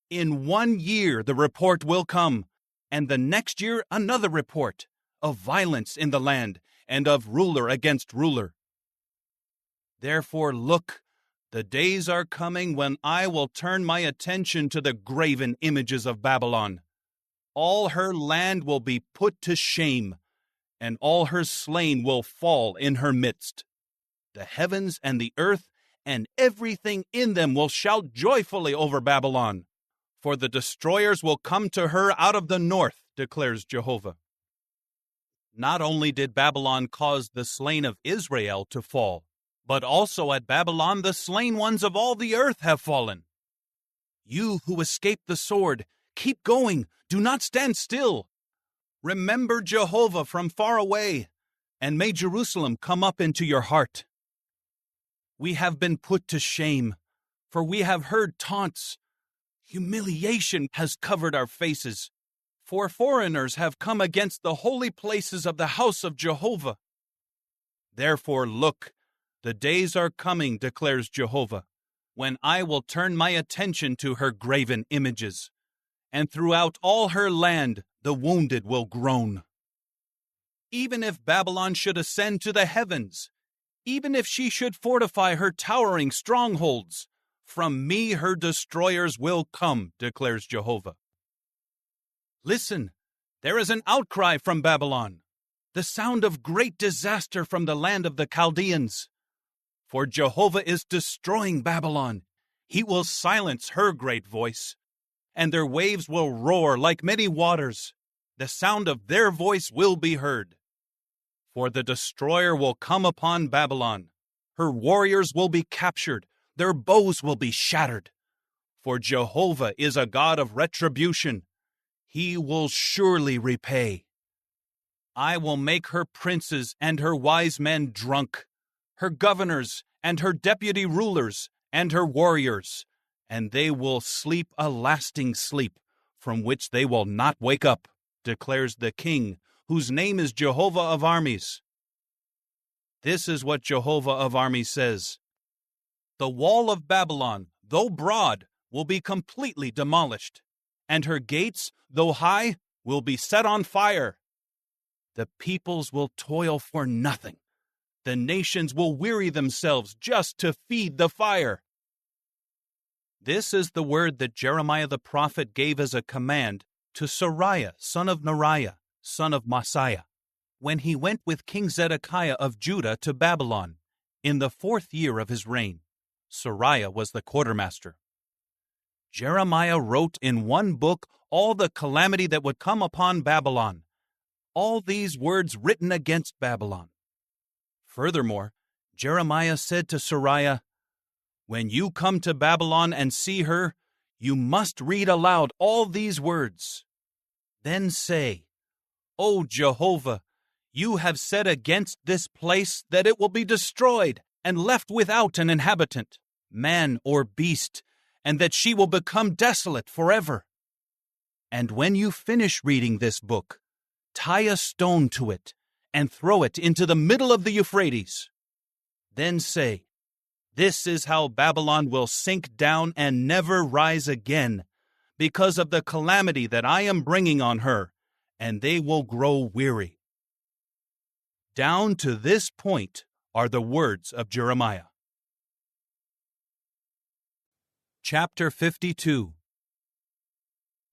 In 1 year the report will come, and the next year another report, of violence in the land and of ruler against ruler. Therefore look, The days are coming when I will turn my attention to the graven images of Babylon. All her land will be put to shame, and all her slain will fall in her midst. The heavens and the earth and everything in them will shout joyfully over Babylon, for the destroyers will come to her out of the north, declares Jehovah. Not only did Babylon cause the slain of Israel to fall, but also at Babylon the slain ones of all the earth have fallen. You who escaped the sword, keep going, do not stand still. Remember Jehovah from far away, and may Jerusalem come up into your heart. We have been put to shame, for we have heard taunts. Humiliation has covered our faces, for foreigners have come against the holy places of the house of Jehovah. Therefore, look, the days are coming, declares Jehovah, when I will turn my attention to her graven images, and throughout all her land the wounded will groan. Even if Babylon should ascend to the heavens, even if she should fortify her towering strongholds, from me her destroyers will come, declares Jehovah. Listen, there is an outcry from Babylon, the sound of great disaster from the land of the Chaldeans. For Jehovah is destroying Babylon. He will silence her great voice, and their waves will roar like many waters. The sound of their voice will be heard. For the destroyer will come upon Babylon. Her warriors will be captured. Their bows will be shattered. For Jehovah is a God of retribution. He will surely repay. I will make her princes and her wise men drunk, her governors and her deputy rulers and her warriors, and they will sleep a lasting sleep from which they will not wake up, declares the King, whose name is Jehovah of armies. This is what Jehovah of armies says. The wall of Babylon, though broad, will be completely demolished, and her gates, though high, will be set on fire. The peoples will toil for nothing. The nations will weary themselves just to feed the fire. This is the word that Jeremiah the prophet gave as a command to Seraiah, son of Neriah, son of Maaseiah, when he went with King Zedekiah of Judah to Babylon in the 4th year of his reign. Seraiah was the quartermaster. Jeremiah wrote in one book all the calamity that would come upon Babylon, all these words written against Babylon. Furthermore, Jeremiah said to Seraiah, "When you come to Babylon and see her, you must read aloud all these words. Then say, 'O Jehovah, you have said against this place that it will be destroyed and left without an inhabitant, man or beast, and that she will become desolate forever.' And when you finish reading this book, tie a stone to it and throw it into the middle of the Euphrates. Then say, 'This is how Babylon will sink down and never rise again, because of the calamity that I am bringing on her, and they will grow weary.'" Down to this point are the words of Jeremiah. Chapter 52.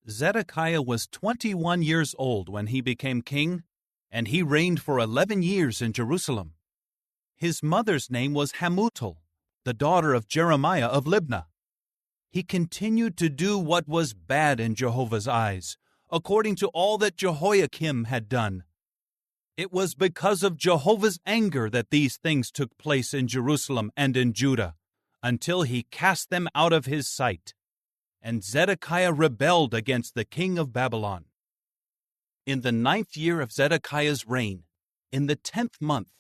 Zedekiah was 21 years old when he became king, and he reigned for 11 years in Jerusalem. His mother's name was Hamutal, the daughter of Jeremiah of Libnah. He continued to do what was bad in Jehovah's eyes, according to all that Jehoiakim had done. It was because of Jehovah's anger that these things took place in Jerusalem and in Judah, until he cast them out of his sight. And Zedekiah rebelled against the king of Babylon. In the 9th year of Zedekiah's reign, in the 10th month,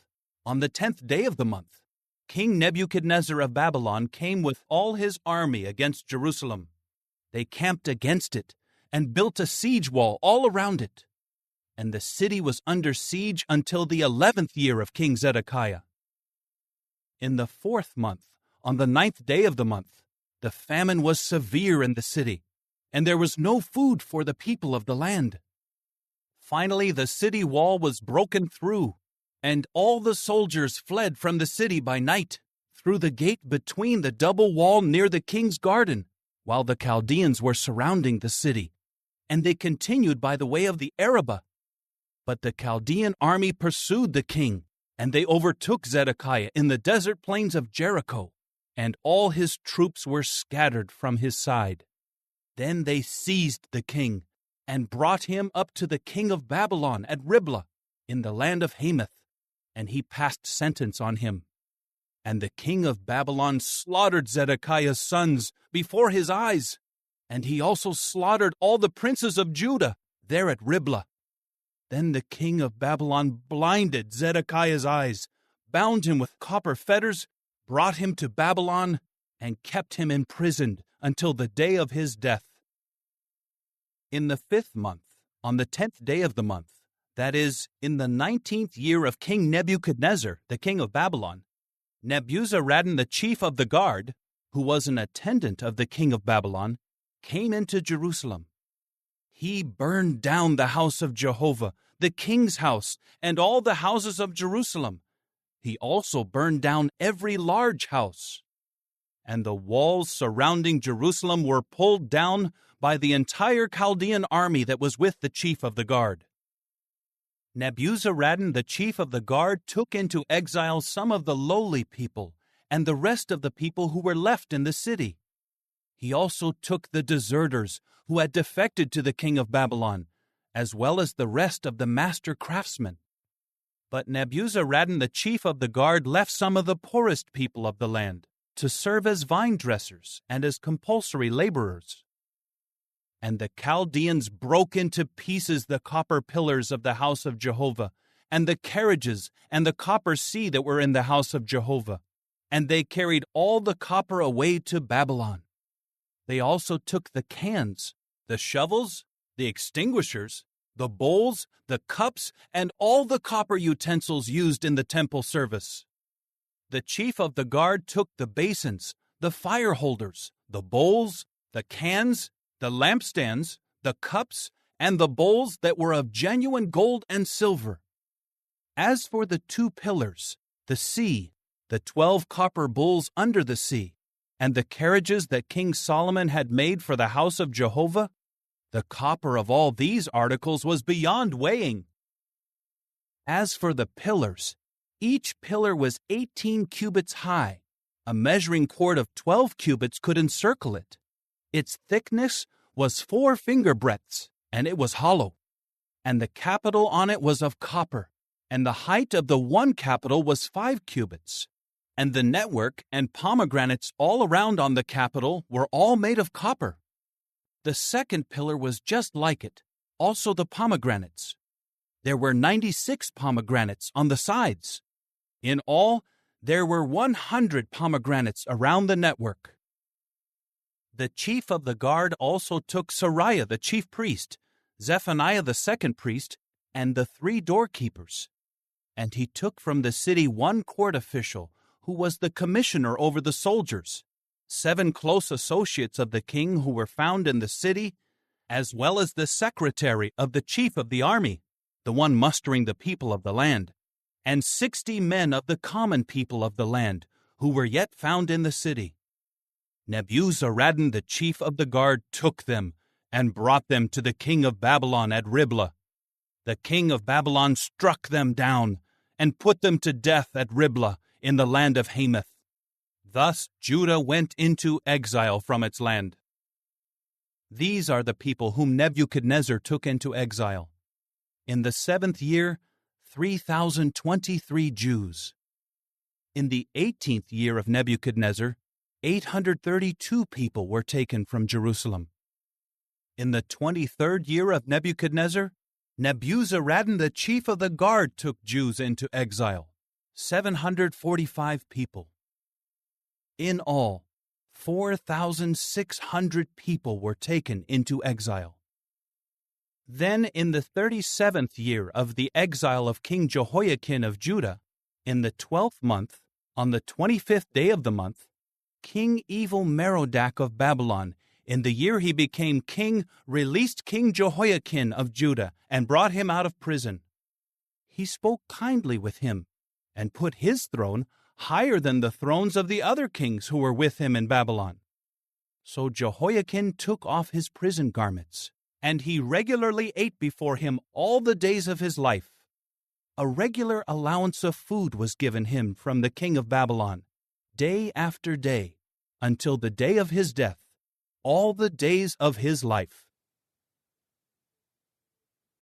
on the 10th day of the month, King Nebuchadnezzar of Babylon came with all his army against Jerusalem. They camped against it and built a siege wall all around it. And the city was under siege until the 11th year of King Zedekiah. In the 4th month, on the 9th day of the month, the famine was severe in the city, and there was no food for the people of the land. Finally, the city wall was broken through, and all the soldiers fled from the city by night, through the gate between the double wall near the king's garden, while the Chaldeans were surrounding the city, and they continued by the way of the Arabah. But the Chaldean army pursued the king, and they overtook Zedekiah in the desert plains of Jericho, and all his troops were scattered from his side. Then they seized the king, and brought him up to the king of Babylon at Riblah, in the land of Hamath, and he passed sentence on him. And the king of Babylon slaughtered Zedekiah's sons before his eyes, and he also slaughtered all the princes of Judah there at Riblah. Then the king of Babylon blinded Zedekiah's eyes, bound him with copper fetters, brought him to Babylon, and kept him imprisoned until the day of his death. In the 5th month, on the 10th day of the month, that is, in the 19th year of King Nebuchadnezzar, the king of Babylon, Nebuzaradan, the chief of the guard, who was an attendant of the king of Babylon, came into Jerusalem. He burned down the house of Jehovah, the king's house, and all the houses of Jerusalem. He also burned down every large house. And the walls surrounding Jerusalem were pulled down by the entire Chaldean army that was with the chief of the guard. Nebuzaradan, the chief of the guard, took into exile some of the lowly people and the rest of the people who were left in the city. He also took the deserters who had defected to the king of Babylon, as well as the rest of the master craftsmen. But Nebuzaradan, the chief of the guard, left some of the poorest people of the land to serve as vine dressers and as compulsory laborers. And the Chaldeans broke into pieces the copper pillars of the house of Jehovah, and the carriages and the copper sea that were in the house of Jehovah, and they carried all the copper away to Babylon. They also took the cans, the shovels, the extinguishers, the bowls, the cups, and all the copper utensils used in the temple service. The chief of the guard took the basins, the fire holders, the bowls, the cans, the lampstands, the cups, and the bowls that were of genuine gold and silver. As for the 2 pillars, the sea, the 12 copper bowls under the sea, and the carriages that King Solomon had made for the house of Jehovah, the copper of all these articles was beyond weighing. As for the pillars, each pillar was 18 cubits high. A measuring cord of 12 cubits could encircle it. Its thickness was 4 finger breadths, and it was hollow. And the capital on it was of copper, and the height of the one capital was 5 cubits. And the network and pomegranates all around on the capital were all made of copper. The second pillar was just like it, also the pomegranates. There were 96 pomegranates on the sides. In all, there were 100 pomegranates around the network. The chief of the guard also took Sariah the chief priest, Zephaniah the second priest, and the 3 doorkeepers. And he took from the city 1 court official, who was the commissioner over the soldiers, 7 close associates of the king who were found in the city, as well as the secretary of the chief of the army, the one mustering the people of the land, and 60 men of the common people of the land, who were yet found in the city. Nebuzaradan, the chief of the guard, took them and brought them to the king of Babylon at Riblah. The king of Babylon struck them down and put them to death at Riblah in the land of Hamath. Thus Judah went into exile from its land. These are the people whom Nebuchadnezzar took into exile. In the 7th year, 3,023 Jews. In the 18th year of Nebuchadnezzar, 832 people were taken from Jerusalem. In the 23rd year of Nebuchadnezzar, Nebuzaradan, the chief of the guard, took Jews into exile, 745 people. In all, 4,600 people were taken into exile. Then in the 37th year of the exile of King Jehoiakim of Judah, in the 12th month, on the 25th day of the month, King Evil-Merodach of Babylon, in the year he became king, released King Jehoiakim of Judah and brought him out of prison. He spoke kindly with him and put his throne higher than the thrones of the other kings who were with him in Babylon. So Jehoiakim took off his prison garments, and he regularly ate before him all the days of his life. A regular allowance of food was given him from the king of Babylon, day after day, until the day of his death, all the days of his life.